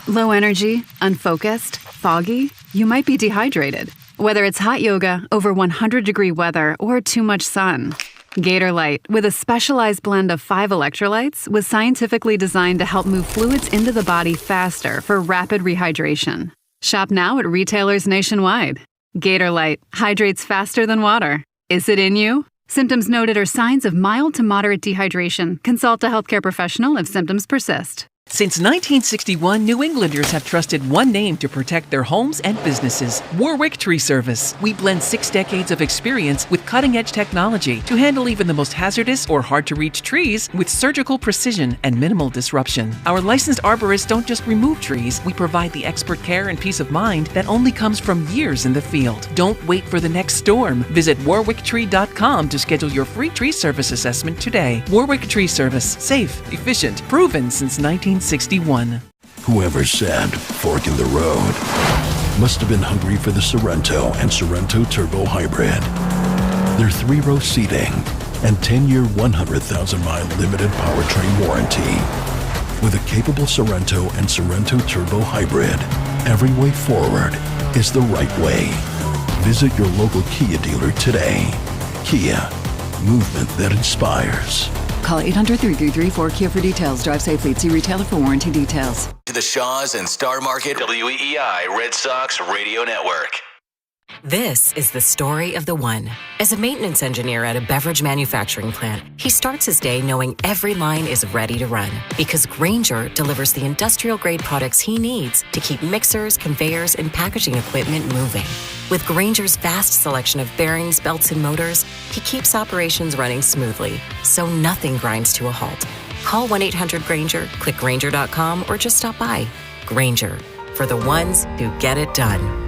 Low energy, unfocused, foggy? You might be dehydrated. Whether it's hot yoga, over 100-degree weather, or too much sun. Gator Light, with a specialized blend of 5 electrolytes, was scientifically designed to help move fluids into the body faster for rapid rehydration. Shop now at retailers nationwide. Gator Light hydrates faster than water. Is it in you? Symptoms noted are signs of mild to moderate dehydration. Consult a healthcare professional if symptoms persist. Since 1961, New Englanders have trusted one name to protect their homes and businesses: Warwick Tree Service. We blend 6 decades of experience with cutting-edge technology to handle even the most hazardous or hard-to-reach trees with surgical precision and minimal disruption. Our licensed arborists don't just remove trees, we provide the expert care and peace of mind that only comes from years in the field. Don't wait for the next storm. Visit warwicktree.com to schedule your free tree service assessment today. Warwick Tree Service. Safe, efficient, proven since 1961. Whoever said fork in the road must have been hungry for the Sorrento and Sorrento Turbo Hybrid. Their 3-row seating and 10-year, 100,000-mile limited powertrain warranty. With a capable Sorrento and Sorrento Turbo Hybrid, every way forward is the right way. Visit your local Kia dealer today. Kia, movement that inspires. Call 800-333-4KIA for details. Drive safely. See retailer for warranty details. To the Shaws and Star Market WEEI Red Sox Radio Network. This is the story of the one. As a maintenance engineer at a beverage manufacturing plant, he starts his day knowing every line is ready to run because Grainger delivers the industrial-grade products he needs to keep mixers, conveyors, and packaging equipment moving. With Grainger's vast selection of bearings, belts, and motors, he keeps operations running smoothly, so nothing grinds to a halt. Call 1-800-GRAINGER, click Grainger.com, or just stop by. Grainger, for the ones who get it done.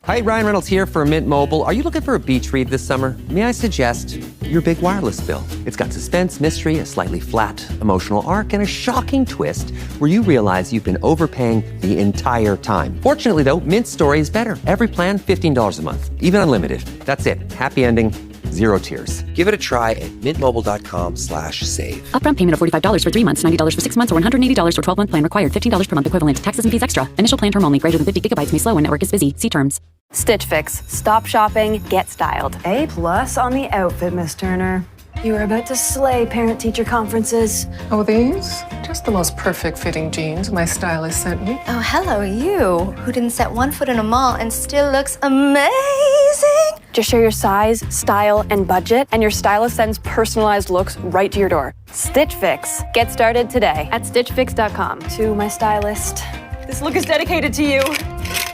Hi, Ryan Reynolds here for Mint Mobile. Are you looking for a beach read this summer? May I suggest your big wireless bill? It's got suspense, mystery, a slightly flat emotional arc, and a shocking twist where you realize you've been overpaying the entire time. Fortunately, though, Mint's story is better. Every plan, $15 a month, even unlimited. That's it. Happy ending, 0 tiers. Give it a try at mintmobile.com/save. Upfront payment of $45 for 3 months, $90 for 6 months, or $180 for 12-month plan required. $15 per month equivalent. Taxes and fees extra. Initial plan term only. Greater than 50 gigabytes may slow when network is busy. See terms. Stitch Fix. Stop shopping, get styled. A+ on the outfit, Miss Turner. You are about to slay parent-teacher conferences. Oh, these? Just the most perfect fitting jeans my stylist sent me. Oh, hello, you, who didn't set one foot in a mall and still looks amazing. Just share your size, style, and budget, and your stylist sends personalized looks right to your door. Stitch Fix. Get started today at stitchfix.com. To my stylist, this look is dedicated to you.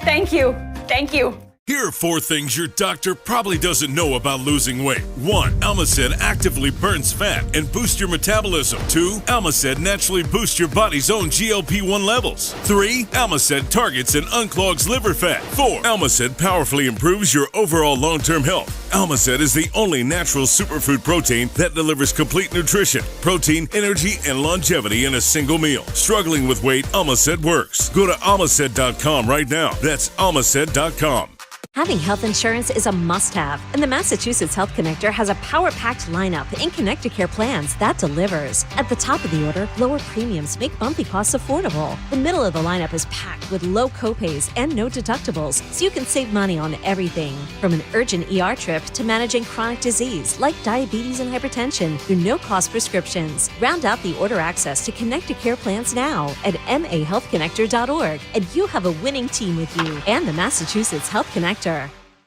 Thank you. Thank you. Here are 4 things your doctor probably doesn't know about losing weight. 1. Almacet actively burns fat and boosts your metabolism. 2. Almacet naturally boosts your body's own GLP-1 levels. 3. Almacet targets and unclogs liver fat. 4. Almacet powerfully improves your overall long-term health. Almacet is the only natural superfood protein that delivers complete nutrition, protein, energy, and longevity in a single meal. Struggling with weight, Almacet works. Go to almacet.com right now. That's almacet.com. Having health insurance is a must-have, and the Massachusetts Health Connector has a power-packed lineup in Connect-to-Care plans that delivers. At the top of the order, lower premiums make monthly costs affordable. The middle of the lineup is packed with low copays and no deductibles, so you can save money on everything. From an urgent ER trip to managing chronic disease like diabetes and hypertension through no-cost prescriptions. Round out the order access to Connect-to-Care plans now at mahealthconnector.org, and you have a winning team with you and the Massachusetts Health Connector.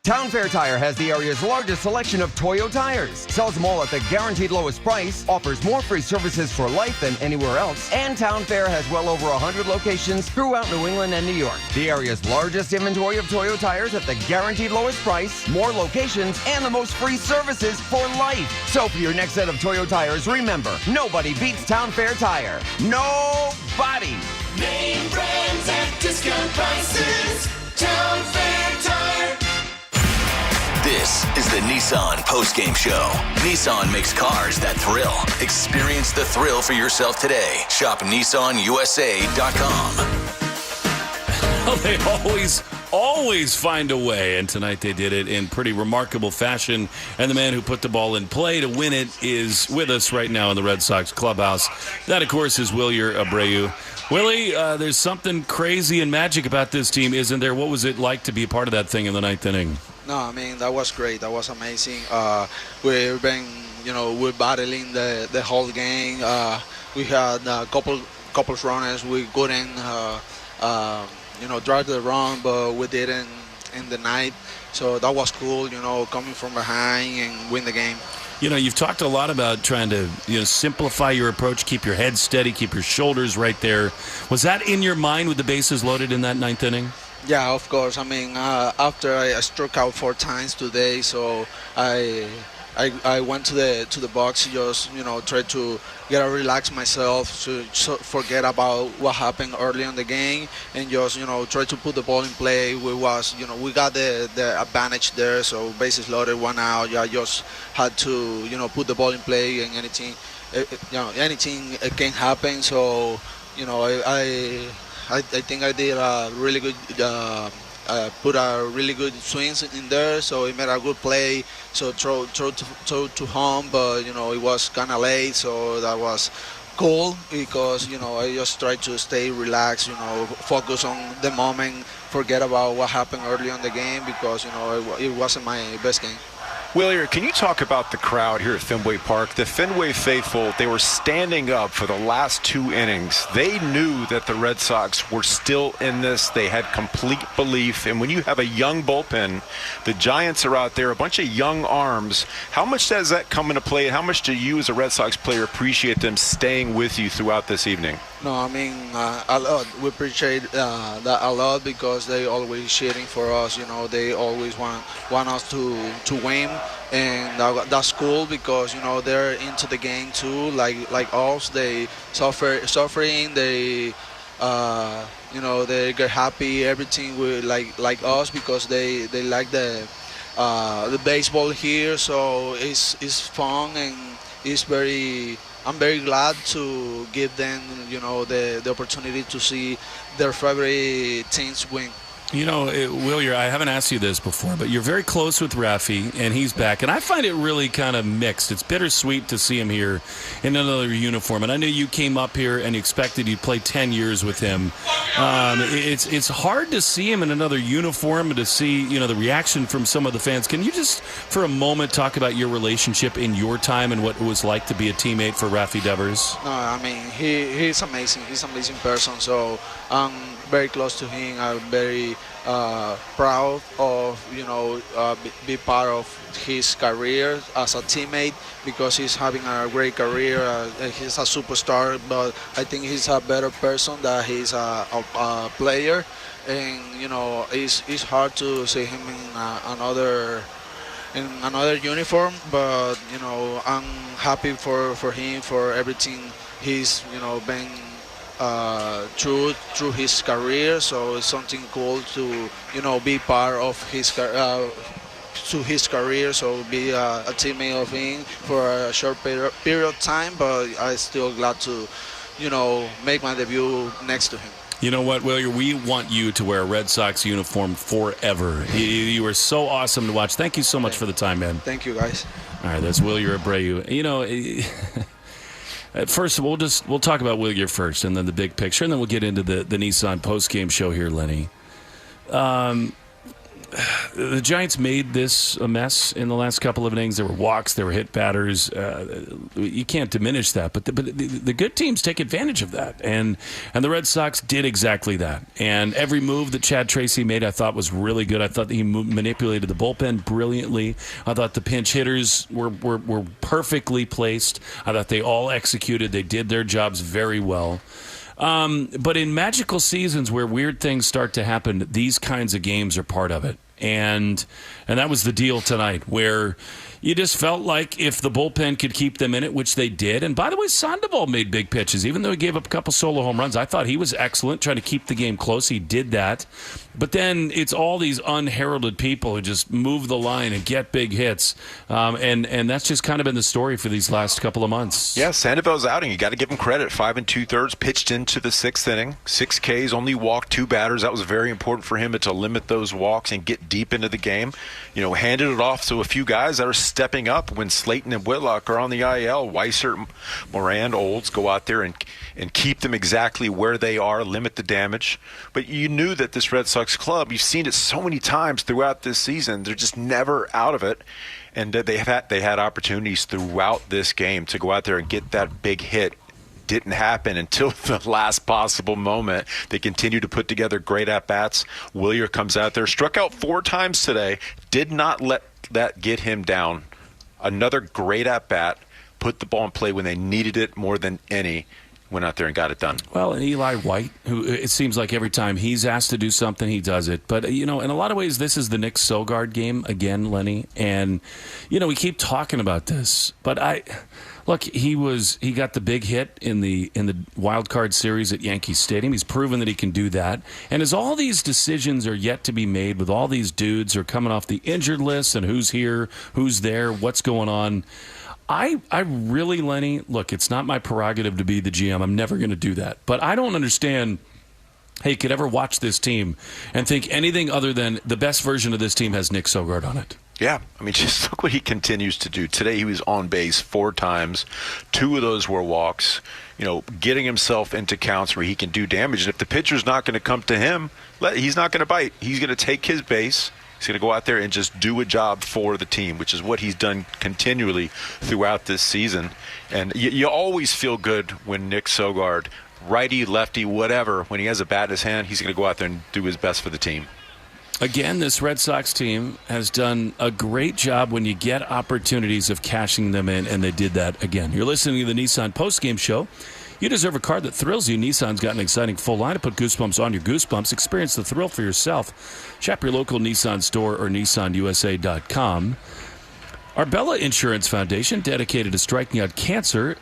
Town Fair Tire has the area's largest selection of Toyo tires, sells them all at the guaranteed lowest price, offers more free services for life than anywhere else, and Town Fair has well over 100 locations throughout New England and New York. The area's largest inventory of Toyo tires at the guaranteed lowest price, more locations, and the most free services for life. So for your next set of Toyo tires, remember, nobody beats Town Fair Tire. Nobody! Name brands at discount prices. Town Fair Tire. This is the Nissan post-game show. Nissan makes cars that thrill. Experience the thrill for yourself today. Shop NissanUSA.com. Well, they always find a way, and tonight they did it in pretty remarkable fashion. And the man who put the ball in play to win it is with us right now in the Red Sox clubhouse. That, of course, is Wilyer Abreu. Willie, there's something crazy and magic about this team, isn't there? What was it like to be a part of that thing in the 9th inning? No, I mean, that was great. That was amazing. We've been, we're battling the whole game. We had a couple runners. We couldn't, drive the run, but we didn't in the ninth. So that was cool, coming from behind and win the game. You've talked a lot about trying to, simplify your approach, keep your head steady, keep your shoulders right there. Was that in your mind with the bases loaded in that 9th inning? Yeah, of course. I mean, after I struck out 4 times today, so I went to the box, just try to relax myself, to forget about what happened early in the game, and just try to put the ball in play. We got the advantage there, so bases loaded, 1 out. I just had to put the ball in play, and anything can happen. So I think I did a really good. Put a really good swings in there, so he made a good play. So throw to home, but it was kind of late, so that was cool because I just tried to stay relaxed, focus on the moment, forget about what happened early in the game because it wasn't my best game. Wilyer, can you talk about the crowd here at Fenway Park? The Fenway faithful, they were standing up for the last 2 innings. They knew that the Red Sox were still in this. They had complete belief. And when you have a young bullpen, the Giants are out there, a bunch of young arms. How much does that come into play? And how much do you as a Red Sox player appreciate them staying with you throughout this evening? No, I mean, a lot. We appreciate that a lot because they always cheering for us. They always want us to win, and that's cool because they're into the game too, like us. They suffering. They they get happy. Everything like us because they like the baseball here. So it's fun and it's very. I'm very glad to give them, the opportunity to see their favorite teams win. You know, Will, I haven't asked you this before, but you're very close with Rafi, and he's back. And I find it really kind of mixed. It's bittersweet to see him here in another uniform. And I knew you came up here and expected you'd play 10 years with him. It's hard to see him in another uniform and to see, you know, the reaction from some of the fans. Can you just, for a moment, talk about your relationship in your time and what it was like to be a teammate for Rafi Devers? No, I mean, he's amazing. He's an amazing person. So I'm very close to him. I'm very proud of, you know, be part of his career as a teammate, because he's having a great career. He's a superstar, but I think he's a better person than he's a player. And, you know, it's hard to see him in another uniform, but, you know, I'm happy for him, for everything he's, you know, been through his career. So it's something cool to, you know, be part of his career. So be a teammate of him for a short period of time, but I'm still glad to, you know, make my debut next to him. You know what, Will? We want you to wear a Red Sox uniform forever. You are so awesome to watch. Thank you so much for the time, man. Thank you, guys. All right, that's Will Abreu. You know, first of all, we'll talk about Will first, and then the big picture, and then we'll get into the Nissan post-game show here, Lenny. The Giants made this a mess in the last couple of innings. There were walks, there were hit batters. You can't diminish that, but the good teams take advantage of that, and the Red Sox did exactly that. And every move that Chad Tracy made, I thought was really good. I thought that he manipulated the bullpen brilliantly. I thought the pinch hitters were perfectly placed. I thought they all executed. They did their jobs very well. But in magical seasons where weird things start to happen, these kinds of games are part of it. And that was the deal tonight, where you just felt like if the bullpen could keep them in it, which they did. And by the way, Sandoval made big pitches, even though he gave up a couple solo home runs. I thought he was excellent, trying to keep the game close. He did that. But then it's all these unheralded people who just move the line and get big hits. And that's just kind of been the story for these last couple of months. Yeah, Sandoval's outing, you got to give him credit. 5 2/3, pitched into the 6th inning. 6 Ks, only walked 2 batters. That was very important for him to limit those walks and get deep into the game. You know, handed it off to a few guys that are stepping up when Slayton and Whitlock are on the IL. Weissert, Moran, Olds go out there and keep them exactly where they are, limit the damage. But you knew that this Red Sox club, you've seen it so many times throughout this season, they're just never out of it. And they had opportunities throughout this game to go out there and get that big hit. Didn't happen until the last possible moment. They continue to put together great at-bats. Willier comes out there, struck out 4 times today, did not let that get him down. Another great at-bat, put the ball in play when they needed it more than any. Went out there and got it done. Well, and Eli White, who it seems like every time he's asked to do something, he does it. But, you know, in a lot of ways, this is the Nick Sogard game again, Lenny. And, you know, we keep talking about this. But look, he got the big hit in the wild card series at Yankee Stadium. He's proven that he can do that. And as all these decisions are yet to be made, with all these dudes who are coming off the injured list and who's here, who's there, what's going on, I really, Lenny, look, it's not my prerogative to be the GM. I'm never going to do that. But I don't understand, hey, could ever watch this team and think anything other than the best version of this team has Nick Sogard on it. Yeah, I mean, just look what he continues to do. Today he was on base 4 times. 2 of those were walks. You know, getting himself into counts where he can do damage. And if the pitcher's not going to come to him, he's not going to bite. He's going to take his base. He's going to go out there and just do a job for the team, which is what he's done continually throughout this season. And you always feel good when Nick Sogard, righty, lefty, whatever, when he has a bat in his hand, he's going to go out there and do his best for the team. Again, this Red Sox team has done a great job when you get opportunities of cashing them in, and they did that again. You're listening to the Nissan postgame show. You deserve a car that thrills you. Nissan's got an exciting full line to put goosebumps on your goosebumps. Experience the thrill for yourself. Shop your local Nissan store or nissanusa.com. Arbella Insurance Foundation, dedicated to striking out cancer.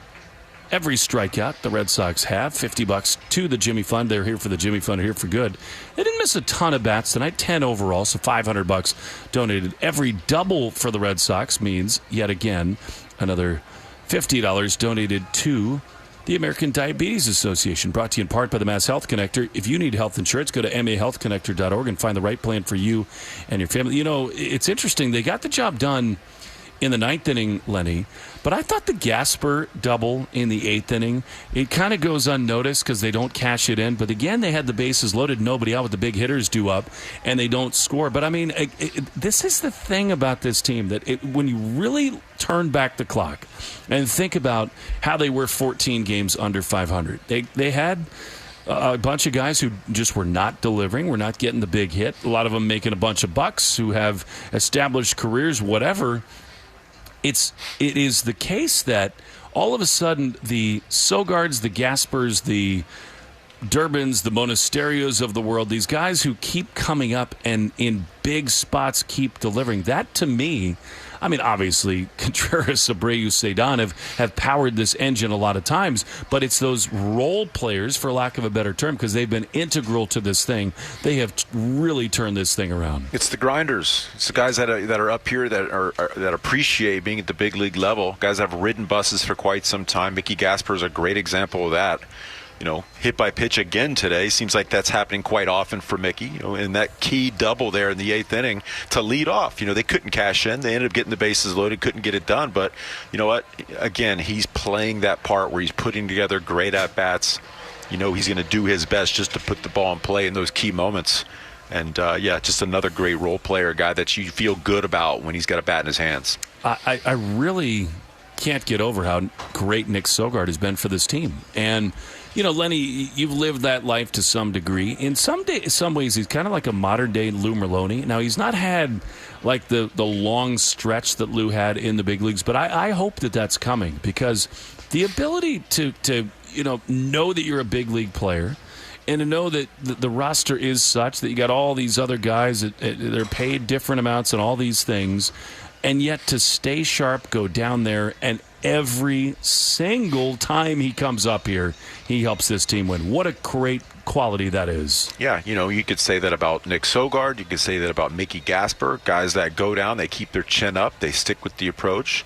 Every strikeout the Red Sox have, $50 to the Jimmy Fund. They're here for the Jimmy Fund, here for good. They didn't miss a ton of bats tonight, 10 overall, so $500 donated. Every double for the Red Sox means, yet again, another $50 donated to the American Diabetes Association, brought to you in part by the Mass Health Connector. If you need health insurance, go to mahealthconnector.org and find the right plan for you and your family. You know, it's interesting. They got the job done in the 9th inning, Lenny, but I thought the Gasper double in the 8th inning, it kind of goes unnoticed because they don't cash it in. But again, they had the bases loaded, nobody out with the big hitters due up, and they don't score. But I mean, this is the thing about this team, that when you really turn back the clock and think about how they were 14 games under 500, they had a bunch of guys who just were not delivering, were not getting the big hit. A lot of them making a bunch of bucks, who have established careers, whatever. It is the case that all of a sudden the Sogards, the Gaspers, the Durbins, the Monasterios of the world, these guys who keep coming up and in big spots keep delivering. That, to me, I mean, obviously, Contreras, Abreu, Cedon have powered this engine a lot of times, but it's those role players, for lack of a better term, because they've been integral to this thing. They have really turned this thing around. It's the grinders. It's the guys that are up here that appreciate being at the big league level. Guys that have ridden buses for quite some time. Mickey Gasper is a great example of that. You know, hit by pitch again today. Seems like that's happening quite often for Mickey. You know, and that key double there in the 8th inning to lead off. You know, they couldn't cash in. They ended up getting the bases loaded, couldn't get it done. But you know what? Again, he's playing that part where he's putting together great at-bats. You know, he's going to do his best just to put the ball in play in those key moments. And, just another great role player, guy that you feel good about when he's got a bat in his hands. I really can't get over how great Nick Sogard has been for this team. And you know, Lenny, you've lived that life to some degree. In some ways, he's kind of like a modern-day Lou Merlone. Now, he's not had like the long stretch that Lou had in the big leagues, but I hope that that's coming, because the ability to know that you're a big league player and to know that the roster is such that you got all these other guys that they're paid different amounts and all these things, and yet to stay sharp, go down there, and every single time he comes up here, he helps this team win. What a great quality that is. Yeah, you know, you could say that about Nick Sogard. You could say that about Mickey Gasper. Guys that go down, they keep their chin up. They stick with the approach.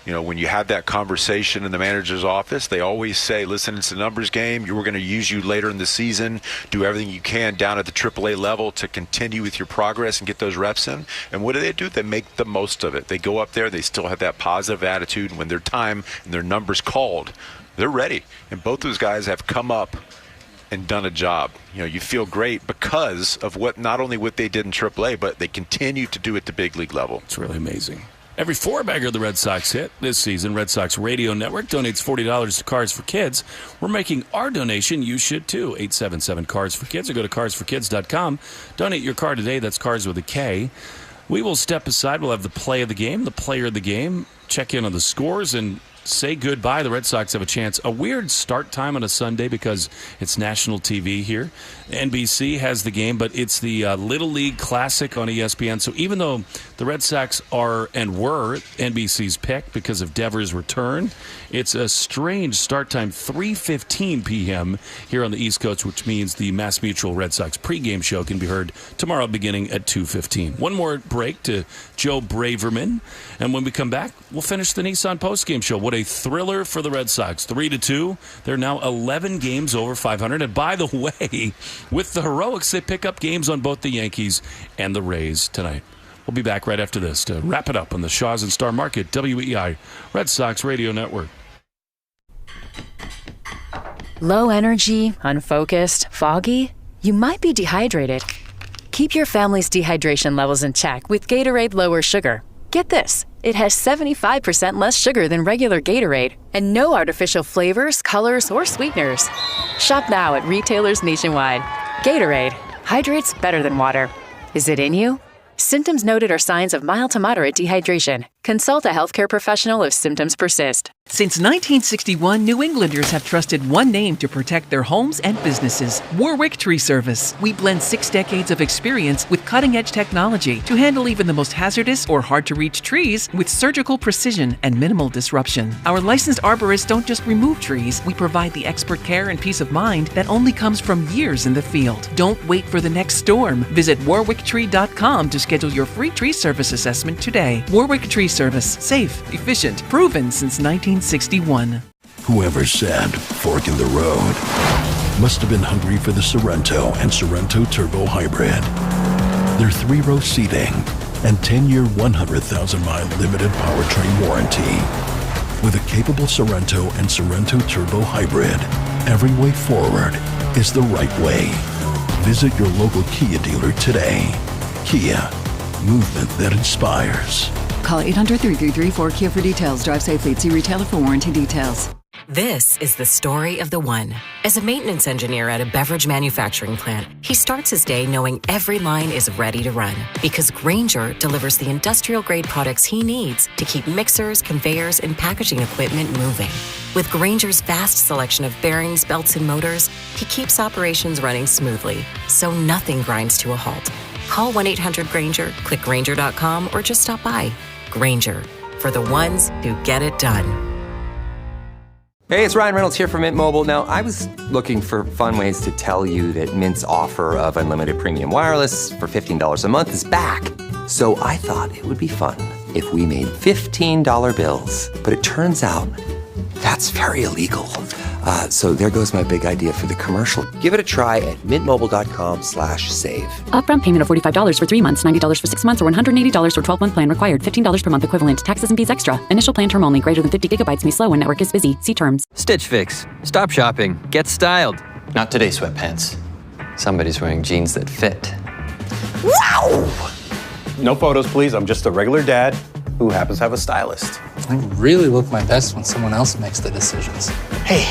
You know, when you have that conversation in the manager's office, they always say, listen, it's a numbers game. We're going to use you later in the season. Do everything you can down at the AAA level to continue with your progress and get those reps in. And what do? They make the most of it. They go up there. They still have that positive attitude. And when their time and their numbers called, they're ready. And both those guys have come up and done a job. You know, you feel great because of not only what they did in AAA, but they continue to do at the big league level. It's really amazing. Every four-bagger the Red Sox hit this season, Red Sox Radio Network donates $40 to Cars for Kids. We're making our donation. You should, too. 877-CARS for Kids, or go to carsforkids.com. Donate your car today. That's Cars with a K. We will step aside. We'll have the play of the game, the player of the game, check in on the scores, and say goodbye. The Red Sox have a chance. A weird start time on a Sunday because it's national TV here. NBC has the game, but it's the Little League Classic on ESPN. So even though the Red Sox are and were NBC's pick because of Devers' return, it's a strange start time, 3:15 p.m. here on the East Coast, which means the Mass Mutual Red Sox pregame show can be heard tomorrow beginning at 2:15. One more break to Joe Braverman, and when we come back, we'll finish the Nissan postgame show. What a thriller for the Red Sox. 3-2. They're now 11 games over 500. And by the way, with the heroics, they pick up games on both the Yankees and the Rays tonight. We'll be back right after this to wrap it up on the Shaw's and Star Market WEI Red Sox Radio Network. Low energy, unfocused, foggy? You might be dehydrated. Keep your family's dehydration levels in check with Gatorade Lower Sugar. Get this, it has 75% less sugar than regular Gatorade and no artificial flavors, colors, or sweeteners. Shop now at retailers nationwide. Gatorade, hydrates better than water. Is it in you? Symptoms noted are signs of mild to moderate dehydration. Consult a healthcare professional if symptoms persist. Since 1961, New Englanders have trusted one name to protect their homes and businesses: Warwick Tree Service. We blend 6 decades of experience with cutting-edge technology to handle even the most hazardous or hard-to-reach trees with surgical precision and minimal disruption. Our licensed arborists don't just remove trees, we provide the expert care and peace of mind that only comes from years in the field. Don't wait for the next storm. Visit warwicktree.com to schedule your free tree service assessment today. Warwick Tree Service. Safe, efficient, proven since 1961. Whoever said fork in the road must have been hungry for the Sorrento and Sorrento Turbo Hybrid. Their 3-row seating and 10-year, 100,000-mile limited powertrain warranty. With a capable Sorrento and Sorrento Turbo Hybrid, every way forward is the right way. Visit your local Kia dealer today. Kia, movement that inspires. Call 800-333-4KIA for details. Drive safely. See retailer for warranty details. This is the story of the one. As a maintenance engineer at a beverage manufacturing plant, he starts his day knowing every line is ready to run because Grainger delivers the industrial-grade products he needs to keep mixers, conveyors, and packaging equipment moving. With Grainger's vast selection of bearings, belts, and motors, he keeps operations running smoothly, so nothing grinds to a halt. Call 1-800-GRAINGER, click Grainger.com, or just stop by. Grainger, for the ones who get it done. Hey, it's Ryan Reynolds here from Mint Mobile. Now, I was looking for fun ways to tell you that Mint's offer of unlimited premium wireless for $15 a month is back. So I thought it would be fun if we made $15 bills. But it turns out that's very illegal. So there goes my big idea for the commercial. Give it a try at mintmobile.com/save. Upfront payment of $45 for 3 months, $90 for 6 months, or $180 for 12-month plan required. $15 per month equivalent. Taxes and fees extra. Initial plan term only. Greater than 50 gigabytes may slow when network is busy. See terms. Stitch Fix. Stop shopping. Get styled. Not today, sweatpants. Somebody's wearing jeans that fit. Wow! No photos, please. I'm just a regular dad who happens to have a stylist. I really look my best when someone else makes the decisions. Hey,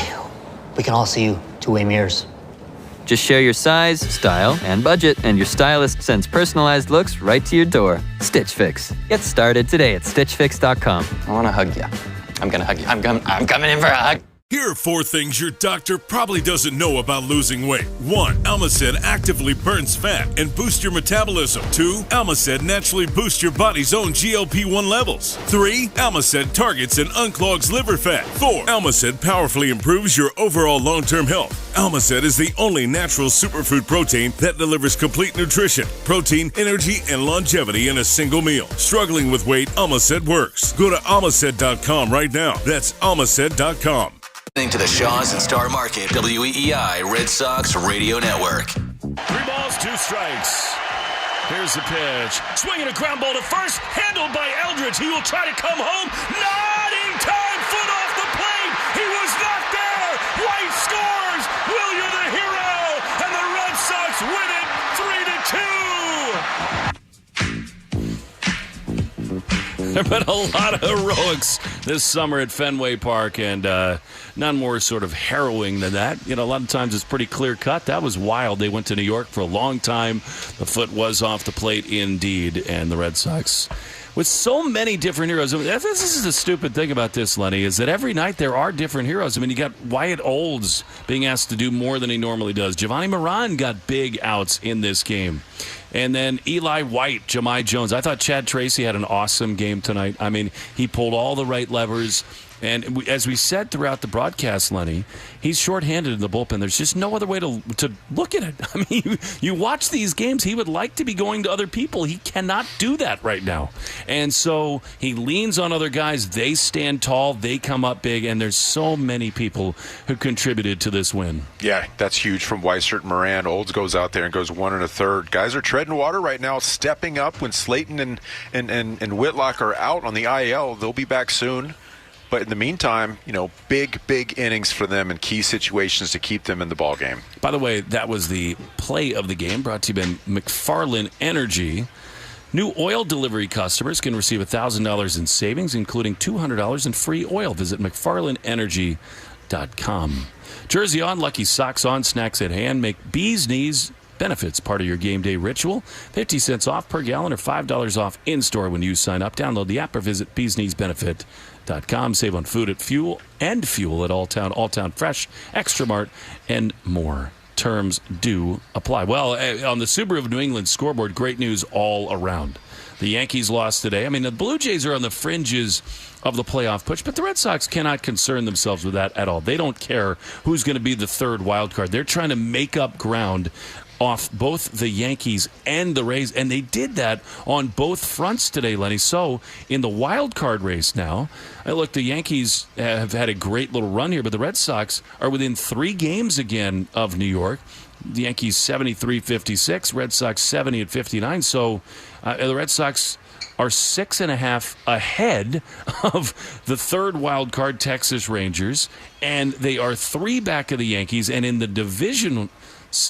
we can all see you two-way mirrors. Just share your size, style, and budget, and your stylist sends personalized looks right to your door. Stitch Fix. Get started today at StitchFix.com. I want to hug you. I'm going to hug you. I'm coming in for a hug. Here are 4 things your doctor probably doesn't know about losing weight. 1. Almacid actively burns fat and boosts your metabolism. 2. Almacid naturally boosts your body's own GLP-1 levels. 3. Almacid targets and unclogs liver fat. 4. Almacid powerfully improves your overall long-term health. Almacid is the only natural superfood protein that delivers complete nutrition, protein, energy, and longevity in a single meal. Struggling with weight, Almacid works. Go to almacid.com right now. That's almacid.com. Listening to the Shaws and Star Market, WEEI Red Sox Radio Network. 3 balls, 2 strikes. Here's the pitch. Swinging a ground ball to first, handled by Eldridge. He will try to come home. Not in time. Foot off the plate. He was not there. White scores. Will, you're the hero. And the Red Sox win it 3-2. There have been a lot of heroics this summer at Fenway Park, and none more sort of harrowing than that. You know, a lot of times it's pretty clear cut. That was wild. They went to New York for a long time. The foot was off the plate indeed, and the Red Sox, with so many different heroes. This is the stupid thing about this, Lenny, is that every night there are different heroes. I mean, you got Wyatt Olds being asked to do more than he normally does. Giovanni Moran got big outs in this game. And then Eli White, Jahmai Jones. I thought Chad Tracy had an awesome game tonight. I mean, he pulled all the right levers. And as we said throughout the broadcast, Lenny, he's shorthanded in the bullpen. There's just no other way to look at it. I mean, you watch these games, he would like to be going to other people. He cannot do that right now. And so he leans on other guys. They stand tall. They come up big. And there's so many people who contributed to this win. Yeah, that's huge from Weissert and Moran. Olds goes out there and goes 1 1/3. Guys are treading water right now, stepping up. When Slayton and Whitlock are out on the IL, they'll be back soon. But in the meantime, you know, big innings for them in key situations to keep them in the ball game. By the way, that was the play of the game brought to you by McFarland Energy. New oil delivery customers can receive $1,000 in savings, including $200 in free oil. Visit McFarlandEnergy.com. Jersey on, Lucky Socks on, snacks at hand. Make Bee's Knees benefits part of your game day ritual. 50 cents off per gallon or $5 off in-store when you sign up. Download the app or visit beeskneesbenefit.com. Save on food at fuel at Alltown Fresh, Extra Mart, and more. Terms do apply. Well, on the Subaru of New England scoreboard, great news all around. The Yankees lost today. I mean, the Blue Jays are on the fringes of the playoff push, but the Red Sox cannot concern themselves with that at all. They don't care who's going to be the third wild card. They're trying to make up ground off both the Yankees and the Rays, and they did that on both fronts today, Lenny. So in the wild card race now, look, the Yankees have had a great little run here, but the Red Sox are within 3 games again of New York. The Yankees 73-56, Red Sox 70-59. So the Red Sox are 6.5 ahead of the third wild card Texas Rangers, and they are 3 back of the Yankees. And in the division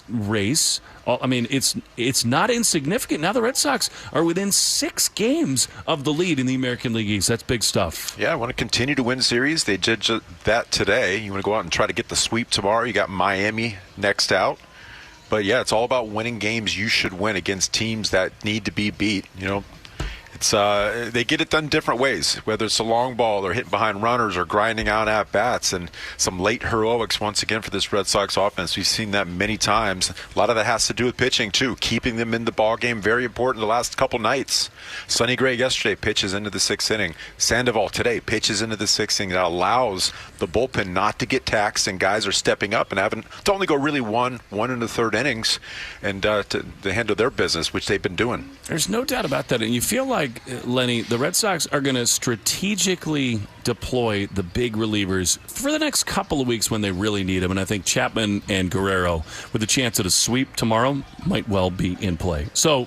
race, I mean, it's not insignificant. Now the Red Sox are within 6 games of the lead in the American League East. That's big stuff. Yeah, I want to continue to win series. They did that today. You want to go out and try to get the sweep tomorrow. You got Miami next out. But, yeah, it's all about winning games you should win against teams that need to be beat. You know, it's they get it done different ways, whether it's a long ball or hitting behind runners or grinding out at-bats, and some late heroics once again for this Red Sox offense. We've seen that many times. A lot of that has to do with pitching, too, keeping them in the ball game. Very important the last couple nights. Sonny Gray yesterday pitches into the 6th inning. Sandoval today pitches into the 6th inning. That allows the bullpen not to get taxed, and guys are stepping up and having to only go really one in the 3rd innings and to handle their business, which they've been doing. There's no doubt about that. And you feel like, Lenny, the Red Sox are going to strategically deploy the big relievers for the next couple of weeks when they really need them. And I think Chapman and Guerrero, with a chance at a sweep tomorrow, might well be in play. So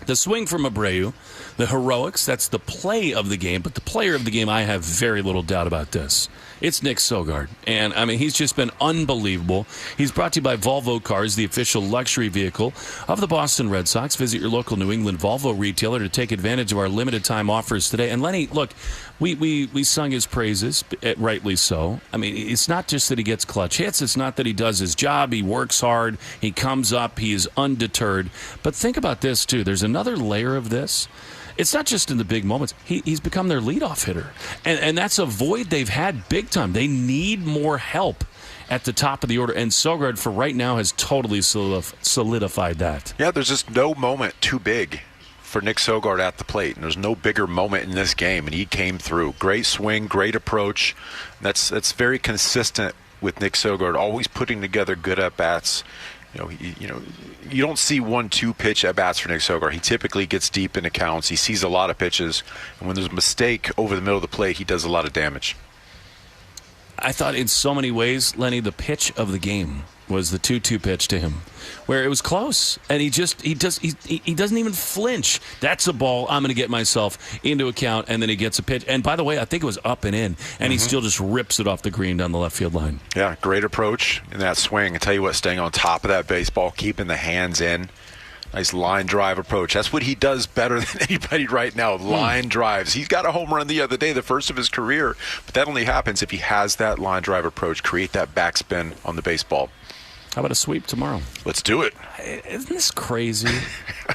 the swing from Abreu, the heroics, that's the play of the game. But the player of the game, I have very little doubt about this. It's Nick Sogard. And, I mean, he's just been unbelievable. He's brought to you by Volvo Cars, the official luxury vehicle of the Boston Red Sox. Visit your local New England Volvo retailer to take advantage of our limited-time offers today. And, Lenny, look, we sung his praises, rightly so. I mean, it's not just that he gets clutch hits. It's not that he does his job. He works hard. He comes up. He is undeterred. But think about this, too. There's another layer of this. It's not just in the big moments. He's become their leadoff hitter. And that's a void they've had big time. They need more help at the top of the order. And Sogard, for right now, has totally solidified that. Yeah, there's just no moment too big for Nick Sogard at the plate. And there's no bigger moment in this game. And he came through. Great swing, great approach. That's very consistent with Nick Sogard, always putting together good at-bats. You don't see 1-2 pitch at bats for Nick Sogard. He typically gets deep in accounts. He sees a lot of pitches, and when there's a mistake over the middle of the plate, he does a lot of damage. I thought in so many ways, Lenny, the pitch of the game was the 2-2 pitch to him, where it was close, and he doesn't even flinch. That's a ball. I'm going to get myself into account, and then he gets a pitch. And by the way, I think it was up and in, and he still just rips it off the green down the left field line. Yeah, great approach in that swing. I tell you what, staying on top of that baseball, keeping the hands in. Nice line drive approach. That's what he does better than anybody right now, line drives. He's got a home run the other day, the first of his career, but that only happens if he has that line drive approach, create that backspin on the baseball. How about a sweep tomorrow? Let's do it. Isn't this crazy?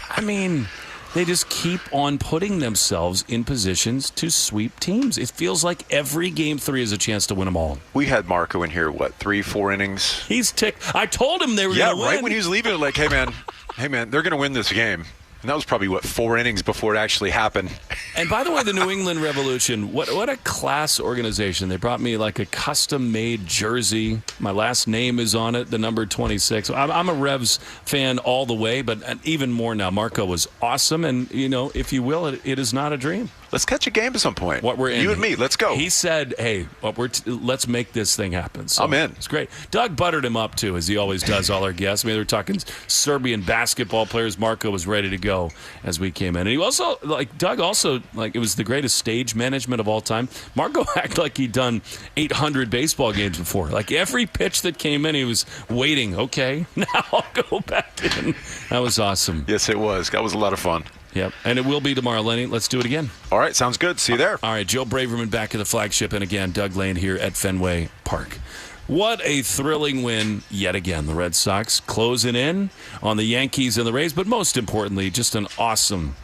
I mean, they just keep on putting themselves in positions to sweep teams. It feels like every Game 3 is a chance to win them all. We had Marco in here, 3-4 innings? He's ticked. I told him they were going to win. Yeah, right when he was leaving, like, hey, man, they're going to win this game. And that was probably, 4 innings before it actually happened. And by the way, the New England Revolution, what a class organization. They brought me like a custom-made jersey. My last name is on it, the number 26. I'm a Revs fan all the way, but even more now. Marco was awesome, and, if you will, it is not a dream. Let's catch a game at some point. What we're in. You and me, let's go. He said, hey, let's make this thing happen. So I'm in. It's great. Doug buttered him up, too, as he always does, all our guests. I mean, they were talking Serbian basketball players. Marco was ready to go as we came in. And he also, Doug also, it was the greatest stage management of all time. Marco acted like he'd done 800 baseball games before. Every pitch that came in, he was waiting. Okay, now I'll go back in. That was awesome. Yes, it was. That was a lot of fun. Yep, and it will be tomorrow, Lenny. Let's do it again. All right, sounds good. See you there. All right, Joe Braverman back at the flagship, and again, Doug Lane here at Fenway Park. What a thrilling win yet again. The Red Sox closing in on the Yankees and the Rays, but most importantly, just an awesome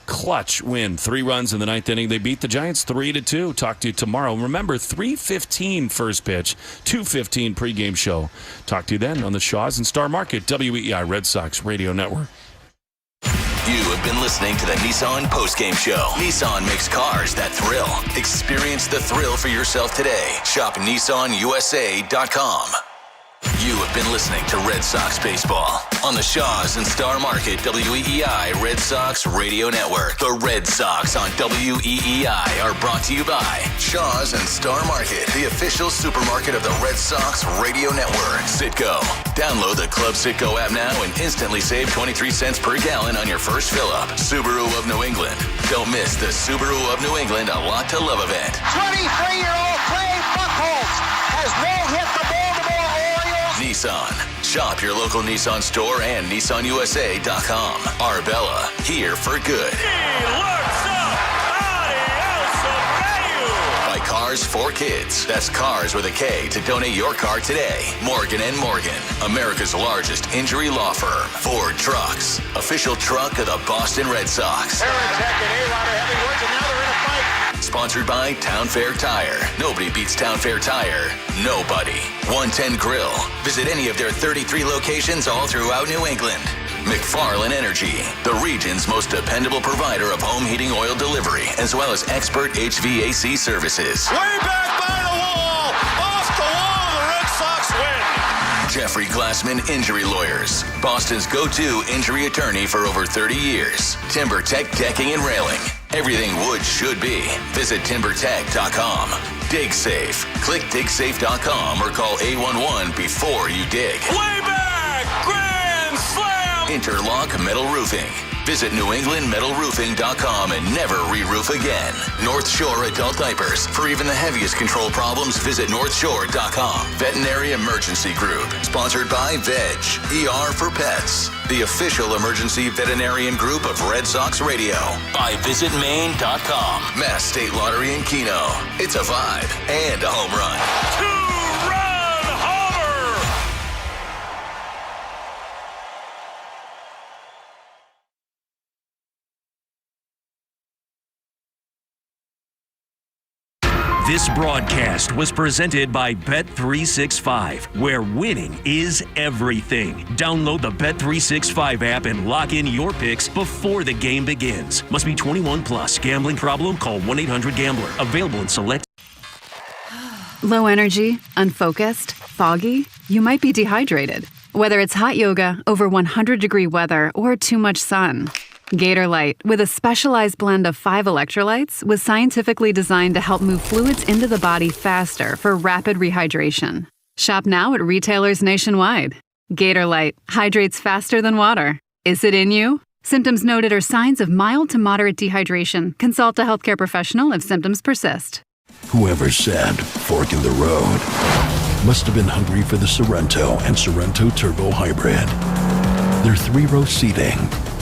clutch win. 3 runs in the 9th inning. They beat the Giants 3-2. Talk to you tomorrow. Remember, 3:15 first pitch, 2:15 pregame show. Talk to you then on the Shaws and Star Market, WEI Red Sox Radio Network. You have been listening to the Nissan Postgame Show. Nissan makes cars that thrill. Experience the thrill for yourself today. Shop NissanUSA.com. You have been listening to Red Sox Baseball on the Shaws and Star Market WEEI Red Sox Radio Network. The Red Sox on WEEI are brought to you by Shaws and Star Market, the official supermarket of the Red Sox Radio Network. Citgo. Download the Club Citgo app now and instantly save 23 cents per gallon on your first fill-up. Subaru of New England. Don't miss the Subaru of New England A Lot to Love event. 23-year-old Clay Buchholz has no-hit the Baltimore Orioles. Nissan. Shop your local Nissan store and NissanUSA.com. Arbella, here for good. By Cars for Kids. That's Cars with a K to donate your car today. Morgan & Morgan, America's largest injury law firm. Ford Trucks, official truck of the Boston Red Sox. Aaron Tech and A-Rod are having words, and now they're in a fight. Sponsored by Town Fair Tire. Nobody beats Town Fair Tire. Nobody. 110 Grill. Visit any of their 33 locations all throughout New England. McFarland Energy, the region's most dependable provider of home heating oil delivery, as well as expert HVAC services. Way back by the wall. Off the wall, the Red Sox win. Jeffrey Glassman Injury Lawyers, Boston's go-to injury attorney for over 30 years. Timber Tech Decking and Railing. Everything wood should be. Visit timbertech.com. Dig Safe. Click digsafe.com or call 811 before you dig. Way back. Grand slam. Interlock Metal Roofing. Visit NewEnglandMetalRoofing.com and never re-roof again. North Shore Adult Diapers. For even the heaviest control problems, visit NorthShore.com. Veterinary Emergency Group. Sponsored by Veg. ER for Pets. The official emergency veterinarian group of Red Sox Radio. By VisitMaine.com. Mass State Lottery in Keno. It's a vibe and a home run. Two-run homer. This broadcast was presented by Bet365, where winning is everything. Download the Bet365 app and lock in your picks before the game begins. Must be 21 plus. Gambling problem? Call 1-800-GAMBLER. Available in select. Low energy, unfocused, foggy? You might be dehydrated. Whether it's hot yoga, over 100-degree weather, or too much sun. Gator Light, with a specialized blend of 5 electrolytes, was scientifically designed to help move fluids into the body faster for rapid rehydration. Shop now at retailers nationwide. Gator Light hydrates faster than water. Is it in you? Symptoms noted are signs of mild to moderate dehydration. Consult a healthcare professional if symptoms persist. Whoever said fork in the road must have been hungry for the Sorrento and Sorrento Turbo Hybrid. Their 3-row seating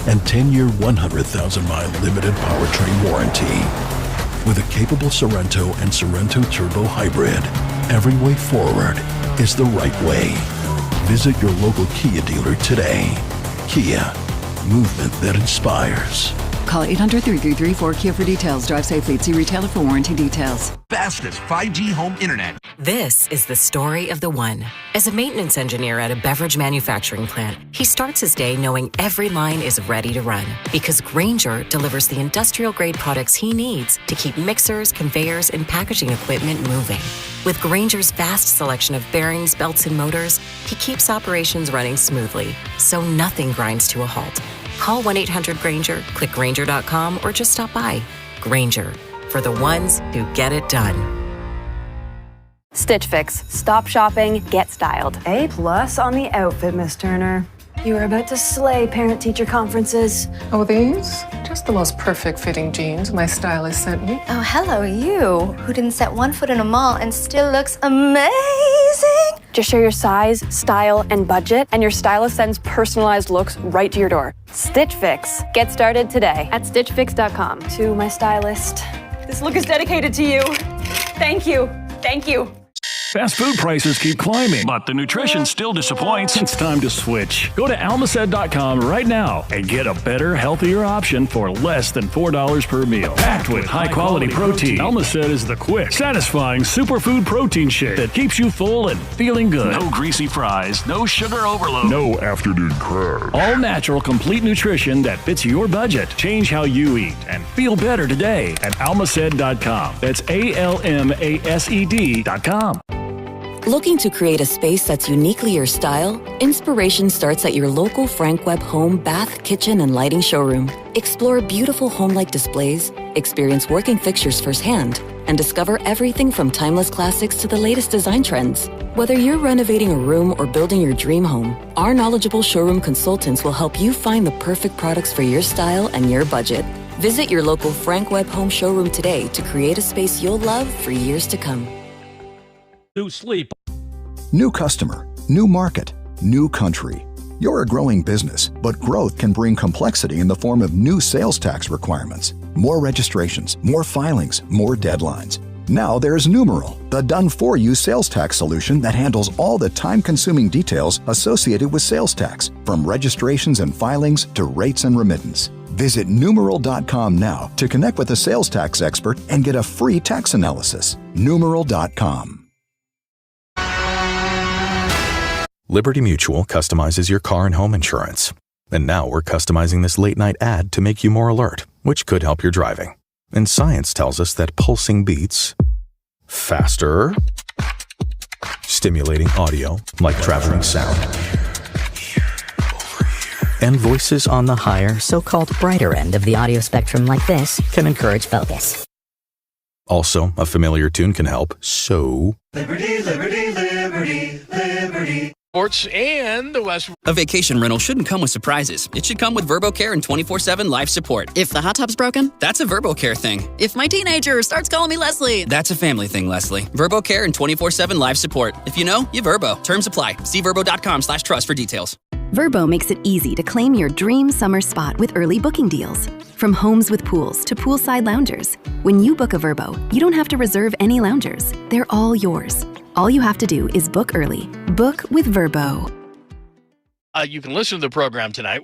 and 10-year, 100,000-mile limited powertrain warranty. With a capable Sorrento and Sorrento Turbo Hybrid, every way forward is the right way. Visit your local Kia dealer today. Kia, movement that inspires. Call 800-333-4KIA for details. Drive safely. See retailer for warranty details. Fastest 5G home internet. This is the story of the one. As a maintenance engineer at a beverage manufacturing plant, he starts his day knowing every line is ready to run because Grainger delivers the industrial-grade products he needs to keep mixers, conveyors, and packaging equipment moving. With Grainger's vast selection of bearings, belts, and motors, he keeps operations running smoothly, so nothing grinds to a halt. Call 1-800-GRAINGER, click Grainger.com, or just stop by. Grainger, for the ones who get it done. Stitch Fix. Stop shopping, get styled. A+ on the outfit, Miss Turner. You were about to slay parent-teacher conferences. Oh, these? Just the most perfect fitting jeans my stylist sent me. Oh, hello, you, who didn't set one foot in a mall and still looks amazing. Just share your size, style, and budget, and your stylist sends personalized looks right to your door. Stitch Fix. Get started today at StitchFix.com. To my stylist, this look is dedicated to you. Thank you. Thank you. Fast food prices keep climbing, but the nutrition still disappoints. It's time to switch. Go to almacet.com right now and get a better, healthier option for less than $4 per meal. Packed with high-quality protein, Almacet is the quick, satisfying superfood protein shake that keeps you full and feeling good. No greasy fries, no sugar overload, no afternoon crab. All natural, complete nutrition that fits your budget. Change how you eat and feel better today at almacet.com. That's ALMASED.com. Looking to create a space that's uniquely your style? Inspiration starts at your local Frank Webb home, bath, kitchen, and lighting showroom. Explore beautiful home-like displays, experience working fixtures firsthand, and discover everything from timeless classics to the latest design trends. Whether you're renovating a room or building your dream home, our knowledgeable showroom consultants will help you find the perfect products for your style and your budget. Visit your local Frank Webb home showroom today to create a space you'll love for years to come. New sleep. New customer, new market, new country. You're a growing business, but growth can bring complexity in the form of new sales tax requirements, more registrations, more filings, more deadlines. Now there's Numeral, the done-for-you sales tax solution that handles all the time-consuming details associated with sales tax, from registrations and filings to rates and remittance. Visit Numeral.com now to connect with a sales tax expert and get a free tax analysis. Numeral.com. Liberty Mutual customizes your car and home insurance. And now we're customizing this late-night ad to make you more alert, which could help your driving. And science tells us that pulsing beats, faster, stimulating audio like traveling sound, and voices on the higher, so-called brighter end of the audio spectrum like this can encourage focus. Also, a familiar tune can help, so... Liberty, liberty, liberty, liberty. Sports and the West. A vacation rental shouldn't come with surprises. It should come with VerboCare and 24/7 life support. If the hot tub's broken, that's a VerboCare thing. If my teenager starts calling me Leslie, that's a family thing, Leslie. VerboCare and 24/7 life support. If you know, you Verbo. Terms apply. See verbo.com/trust for details. Verbo makes it easy to claim your dream summer spot with early booking deals. From homes with pools to poolside loungers. When you book a Verbo, you don't have to reserve any loungers. They're all yours. All you have to do is book early. Book with Verbo. You can listen to the program tonight.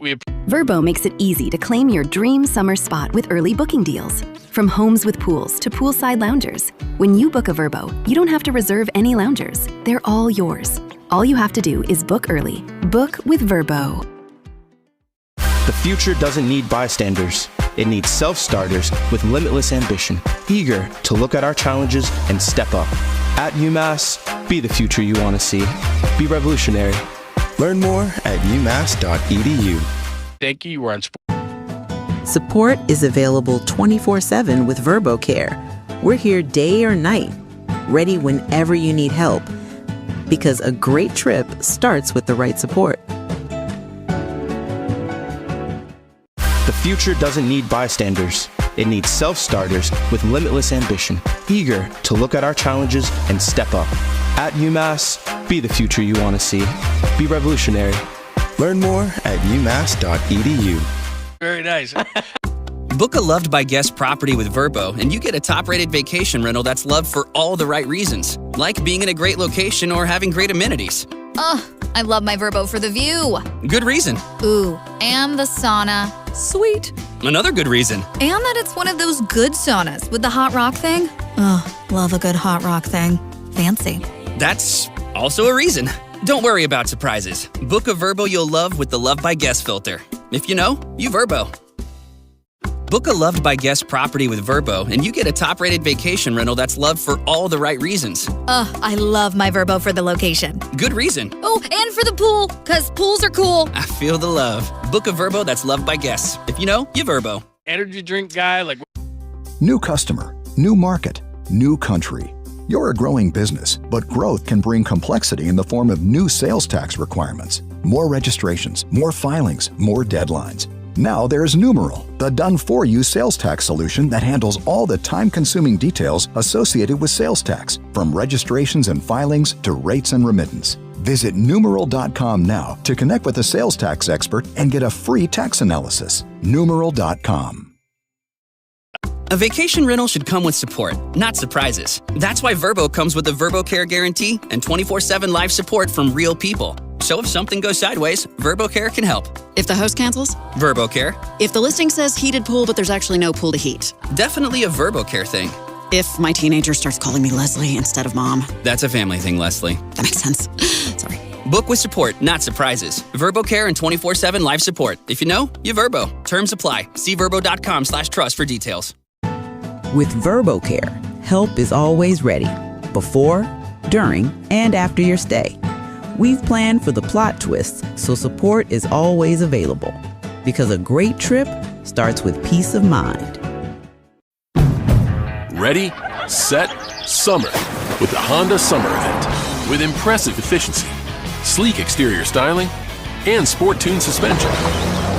Verbo makes it easy to claim your dream summer spot with early booking deals. From homes with pools to poolside loungers. When you book a Verbo, you don't have to reserve any loungers. They're all yours. All you have to do is book early. Book with Verbo. The future doesn't need bystanders. It needs self-starters with limitless ambition, eager to look at our challenges and step up. At UMass, be the future you want to see. Be revolutionary. Learn more at umass.edu. Thank you. We're on sports. Support is available 24/7 with VerboCare. We're here day or night, ready whenever you need help. Because a great trip starts with the right support. The future doesn't need bystanders. It needs self-starters with limitless ambition, eager to look at our challenges and step up. At UMass, be the future you want to see. Be revolutionary. Learn more at umass.edu. Very nice. Book a loved by guest property with Verbo, and you get a top-rated vacation rental that's loved for all the right reasons, like being in a great location or having great amenities. I love my Verbo for the view. Good reason. Ooh, and the sauna. Sweet. Another good reason. And that it's one of those good saunas with the hot rock thing. Love a good hot rock thing. Fancy. That's also a reason. Don't worry about surprises. Book a Verbo you'll love with the Love by Guest filter. If you know, you Verbo. Book a loved by guest property with Verbo, and you get a top-rated vacation rental that's loved for all the right reasons. I love my Verbo for the location. Good reason. Oh, and for the pool, because pools are cool. I feel the love. Book a Verbo that's loved by guests. If you know, you Verbo. Energy drink guy, like... New customer, new market, new country. You're a growing business, but growth can bring complexity in the form of new sales tax requirements, more registrations, more filings, more deadlines. Now there's Numeral, the done-for-you sales tax solution that handles all the time-consuming details associated with sales tax, from registrations and filings to rates and remittance. Visit Numeral.com now to connect with a sales tax expert and get a free tax analysis. Numeral.com. A vacation rental should come with support, not surprises. That's why Verbo comes with a VerboCare guarantee and 24/7 live support from real people. So if something goes sideways, VerboCare can help. If the host cancels, VerboCare. If the listing says heated pool, but there's actually no pool to heat. Definitely a VerboCare thing. If my teenager starts calling me Leslie instead of Mom. That's a family thing, Leslie. That makes sense. Sorry. Book with support, not surprises. VerboCare and 24/7 live support. If you know, you Verbo. Terms apply. See verbo.com/trust for details. With VerboCare, help is always ready. Before, during, and after your stay. We've planned for the plot twists, so support is always available. Because a great trip starts with peace of mind. Ready, set, summer with the Honda Summer Event. With impressive efficiency, sleek exterior styling, and sport-tuned suspension.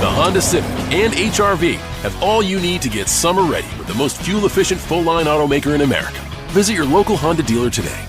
The Honda Civic and HR-V have all you need to get summer ready with the most fuel-efficient full-line automaker in America. Visit your local Honda dealer today.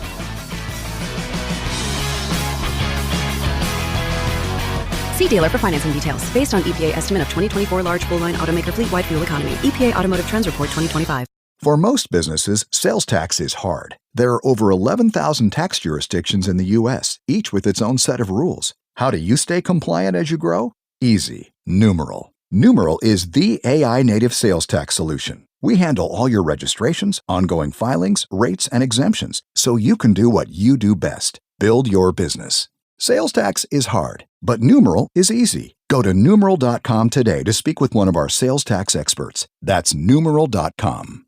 See dealer for financing details. Based on EPA estimate of 2024 large full-line automaker fleet-wide fuel economy. EPA Automotive Trends Report 2025. For most businesses, sales tax is hard. There are over 11,000 tax jurisdictions in the U.S., each with its own set of rules. How do you stay compliant as you grow? Easy. Numeral. Numeral is the AI-native sales tax solution. We handle all your registrations, ongoing filings, rates, and exemptions, so you can do what you do best. Build your business. Sales tax is hard, but Numeral is easy. Go to numeral.com today to speak with one of our sales tax experts. That's numeral.com.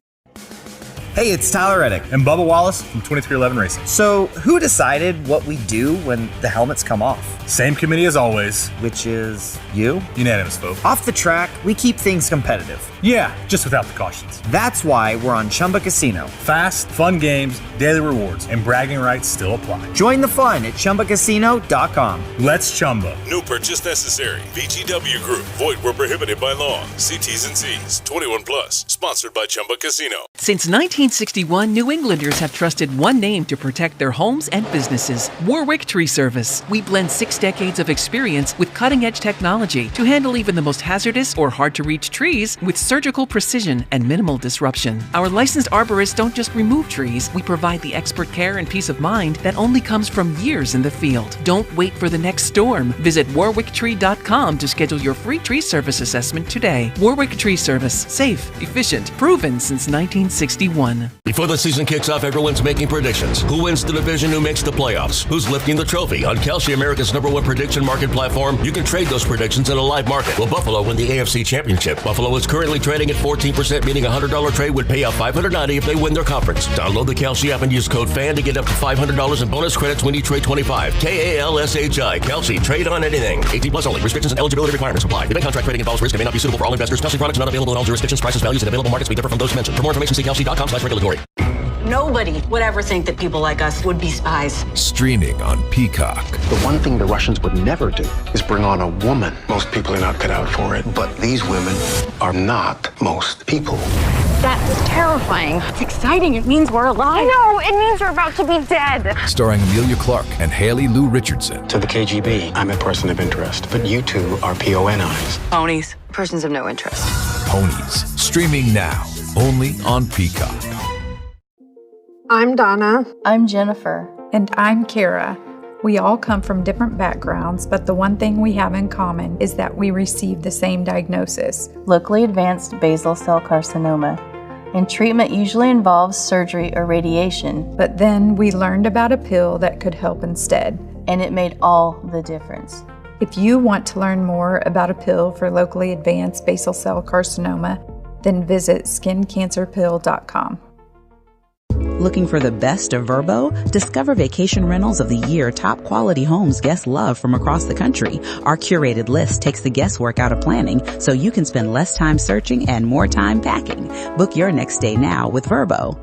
Hey, it's Tyler Reddick and Bubba Wallace from 2311 Racing. So, who decided what we do when the helmets come off? Same committee as always. Which is you? Unanimous vote. Off the track, we keep things competitive. Yeah, just without the cautions. That's why we're on Chumba Casino. Fast, fun games, daily rewards, and bragging rights still apply. Join the fun at ChumbaCasino.com. Let's Chumba. No purchase necessary. VGW Group. Void where prohibited by law. See T's and C's. 21 plus. Sponsored by Chumba Casino. Since 1961, New Englanders have trusted one name to protect their homes and businesses: Warwick Tree Service. We blend 6 decades of experience with cutting-edge technology to handle even the most hazardous or hard-to-reach trees with surgical precision and minimal disruption. Our licensed arborists don't just remove trees, we provide the expert care and peace of mind that only comes from years in the field. Don't wait for the next storm. Visit warwicktree.com to schedule your free tree service assessment today. Warwick Tree Service. Safe, efficient, proven since 1961. Before the season kicks off, everyone's making predictions. Who wins the division? Who makes the playoffs? Who's lifting the trophy? On Kelsey, America's #1 prediction market platform, you can trade those predictions in a live market. Will Buffalo win the AFC Championship? Buffalo is currently trading at 14%, meaning a $100 trade would pay out $590 if they win their conference. Download the Kelsey app and use code FAN to get up to $500 in bonus credits when you trade 25. KALSHI. Kelsey. Trade on anything. 18 plus only. Restrictions and eligibility requirements apply. Event contract trading involves risk and may not be suitable for all investors. Kelsey products not available in all jurisdictions. Prices, values, and available markets may differ from those mentioned. For more information, see kelsey.com/regulatory. Nobody would ever think that people like us would be spies. Streaming on Peacock. The one thing the Russians would never do is bring on a woman. Most people are not cut out for it, but these women are not most people. That's terrifying. It's exciting. It means we're alive. No, it means we're about to be dead. Starring Amelia Clark and Haley Lou Richardson. To the KGB, I'm a person of interest, but you two are PONIs. Ponies. Persons of no interest. Ponies. Streaming now. Only on Peacock. I'm Donna. I'm Jennifer. And I'm Kara. We all come from different backgrounds, but the one thing we have in common is that we received the same diagnosis: locally advanced basal cell carcinoma. And treatment usually involves surgery or radiation. But then we learned about a pill that could help instead. And it made all the difference. If you want to learn more about a pill for locally advanced basal cell carcinoma, then visit skincancerpill.com. Looking for the best of Vrbo? Discover vacation rentals of the year, top quality homes guests love from across the country. Our curated list takes the guesswork out of planning so you can spend less time searching and more time packing. Book your next stay now with Vrbo.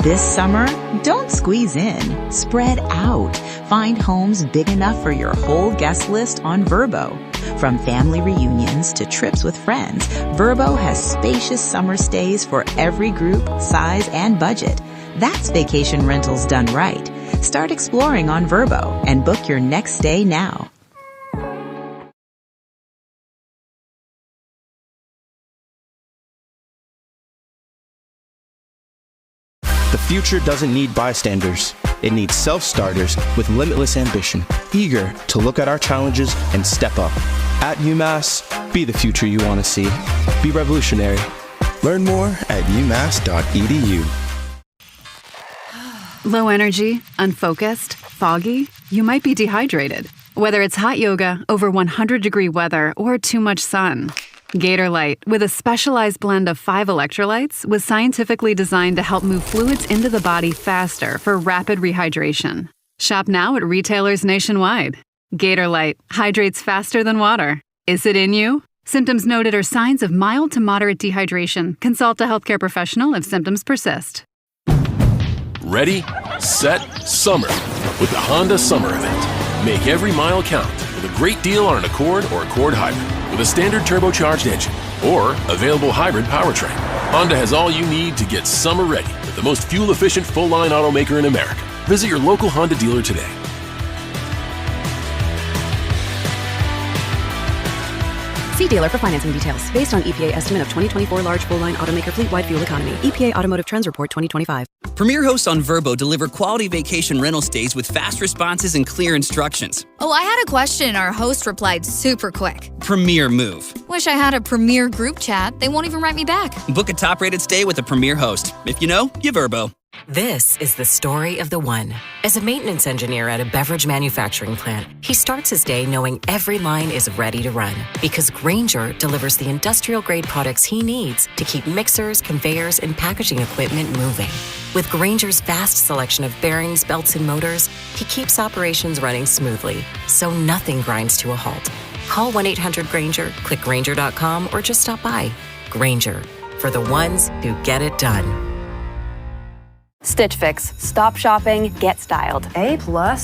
This summer, don't squeeze in. Spread out. Find homes big enough for your whole guest list on Vrbo. From family reunions to trips with friends, Vrbo has spacious summer stays for every group, size, and budget. That's vacation rentals done right. Start exploring on Vrbo and book your next stay now. The future doesn't need bystanders. It needs self-starters with limitless ambition, eager to look at our challenges and step up. At UMass, be the future you want to see. Be revolutionary. Learn more at umass.edu. Low energy, unfocused, foggy? You might be dehydrated. Whether it's hot yoga, over 100-degree weather, or too much sun. Gator Light, with a specialized blend of 5 electrolytes, was scientifically designed to help move fluids into the body faster for rapid rehydration. Shop now at retailers nationwide. Gator Light hydrates faster than water. Is it in you? Symptoms noted are signs of mild to moderate dehydration. Consult a healthcare professional if symptoms persist. Ready, set, summer with the Honda Summer Event. Make every mile count with a great deal on an Accord or Accord Hybrid with a standard turbocharged engine or available hybrid powertrain. Honda has all you need to get summer ready with the most fuel-efficient full-line automaker in America. Visit your local Honda dealer today. See dealer for financing details. Based on EPA estimate of 2024 large full-line automaker fleet-wide fuel economy. EPA Automotive Trends Report 2025. Premier hosts on Vrbo deliver quality vacation rental stays with fast responses and clear instructions. Oh, I had a question. Our host replied super quick. Premier move. Wish I had a Premier group chat. They won't even write me back. Book a top-rated stay with a Premier host. If you know, you Vrbo. This is the story of the one. As a maintenance engineer at a beverage manufacturing plant, he starts his day knowing every line is ready to run because Grainger delivers the industrial-grade products he needs to keep mixers, conveyors, and packaging equipment moving. With Grainger's vast selection of bearings, belts, and motors, he keeps operations running smoothly, so nothing grinds to a halt. Call 1-800-GRAINGER, click Grainger.com, or just stop by. Grainger, for the ones who get it done. Stitch Fix. Stop shopping, get styled. A+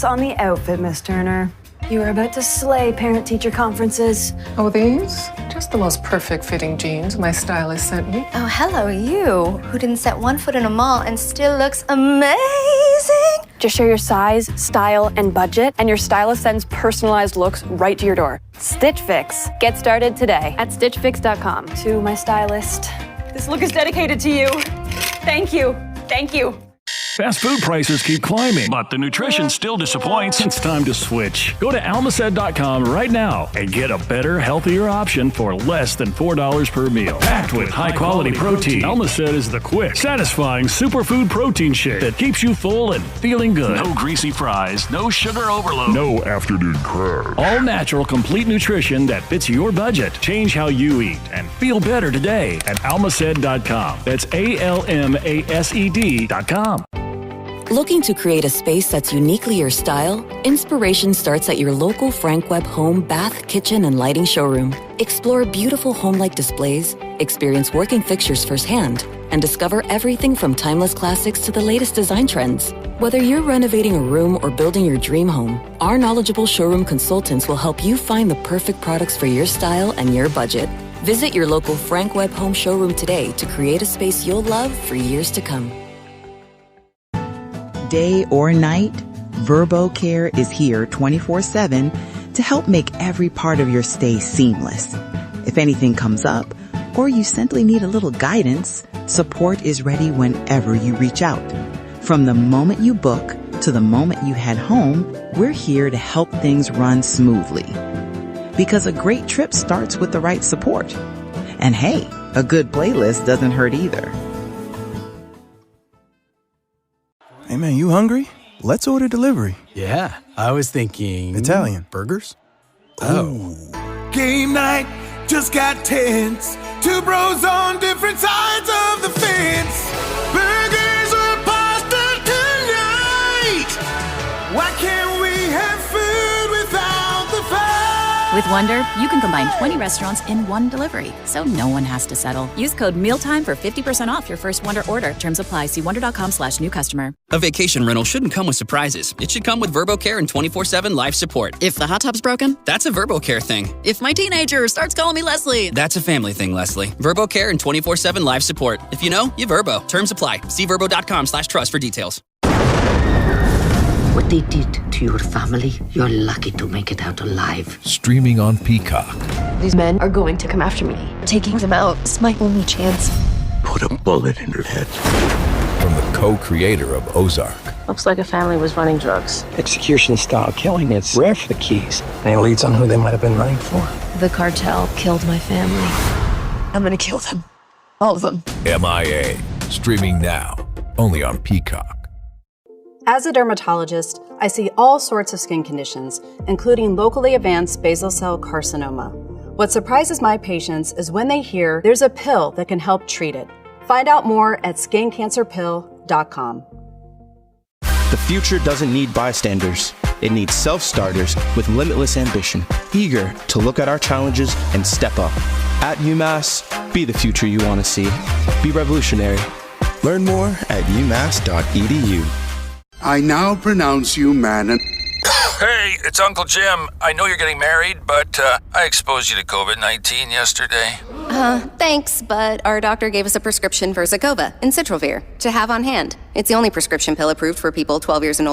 on the outfit, Miss Turner. You were about to slay parent-teacher conferences. Oh, these? Just the most perfect fitting jeans my stylist sent me. Oh, hello, you, who didn't set one foot in a mall and still looks amazing. Just share your size, style, and budget, and your stylist sends personalized looks right to your door. Stitch Fix. Get started today at stitchfix.com. To my stylist, this look is dedicated to you. Thank you. Thank you. Fast food prices keep climbing, but the nutrition still disappoints. It's time to switch. Go to almacet.com right now and get a better, healthier option for less than $4 per meal. Packed with high-quality protein, Almacet is the quick, satisfying superfood protein shake that keeps you full and feeling good. No greasy fries, no sugar overload, no afternoon crash. All natural, complete nutrition that fits your budget. Change how you eat and feel better today at almacet.com. That's ALMASED.com. Looking to create a space that's uniquely your style? Inspiration starts at your local Frank Webb home, bath, kitchen, and lighting showroom. Explore beautiful home-like displays, experience working fixtures firsthand, and discover everything from timeless classics to the latest design trends. Whether you're renovating a room or building your dream home, our knowledgeable showroom consultants will help you find the perfect products for your style and your budget. Visit your local Frank Webb home showroom today to create a space you'll love for years to come. Day or night, Vrbo Care is here 24/7 to help make every part of your stay seamless. If anything comes up, or you simply need a little guidance, support is ready whenever you reach out. From the moment you book to the moment you head home, we're here to help things run smoothly. Because a great trip starts with the right support. And hey, a good playlist doesn't hurt either. Hey man, you hungry? Let's order delivery. Yeah, I was thinking... Italian. Burgers? Oh. Game night just got tense. Two bros on different sides of the fence. Burgers or pasta tonight? Why can't we have food without the fight? With Wonder, you can combine 20 restaurants in one delivery, so no one has to settle. Use code MEALTIME for 50% off your first Wonder order. Terms apply. See wonder.com/new customer. A vacation rental shouldn't come with surprises. It should come with Vrbo Care and 24/7 live support. If the hot tub's broken, that's a Vrbo Care thing. If my teenager starts calling me Leslie, that's a family thing, Leslie. Vrbo Care and 24/7 live support. If you know, you Vrbo. Terms apply. See vrbo.com/trust for details. What they did to your family, you're lucky to make it out alive. Streaming on Peacock. These men are going to come after me. Taking them out is my only chance. Put a bullet in her head. From the co-creator of Ozark. Looks like a family was running drugs. Execution-style killing, it's rare for the Keys. Any leads on who they might have been running for? The cartel killed my family. I'm gonna kill them. All of them. MIA. Streaming now. Only on Peacock. As a dermatologist, I see all sorts of skin conditions, including locally advanced basal cell carcinoma. What surprises my patients is when they hear there's a pill that can help treat it. Find out more at skincancerpill.com. The future doesn't need bystanders. It needs self-starters with limitless ambition, eager to look at our challenges and step up. At UMass, be the future you want to see. Be revolutionary. Learn more at umass.edu. I now pronounce you man and... Hey, it's Uncle Jim. I know you're getting married, but I exposed you to COVID-19 yesterday. Thanks, but our doctor gave us a prescription for Zicova and Citrovir to have on hand. It's the only prescription pill approved for people 12 years and older.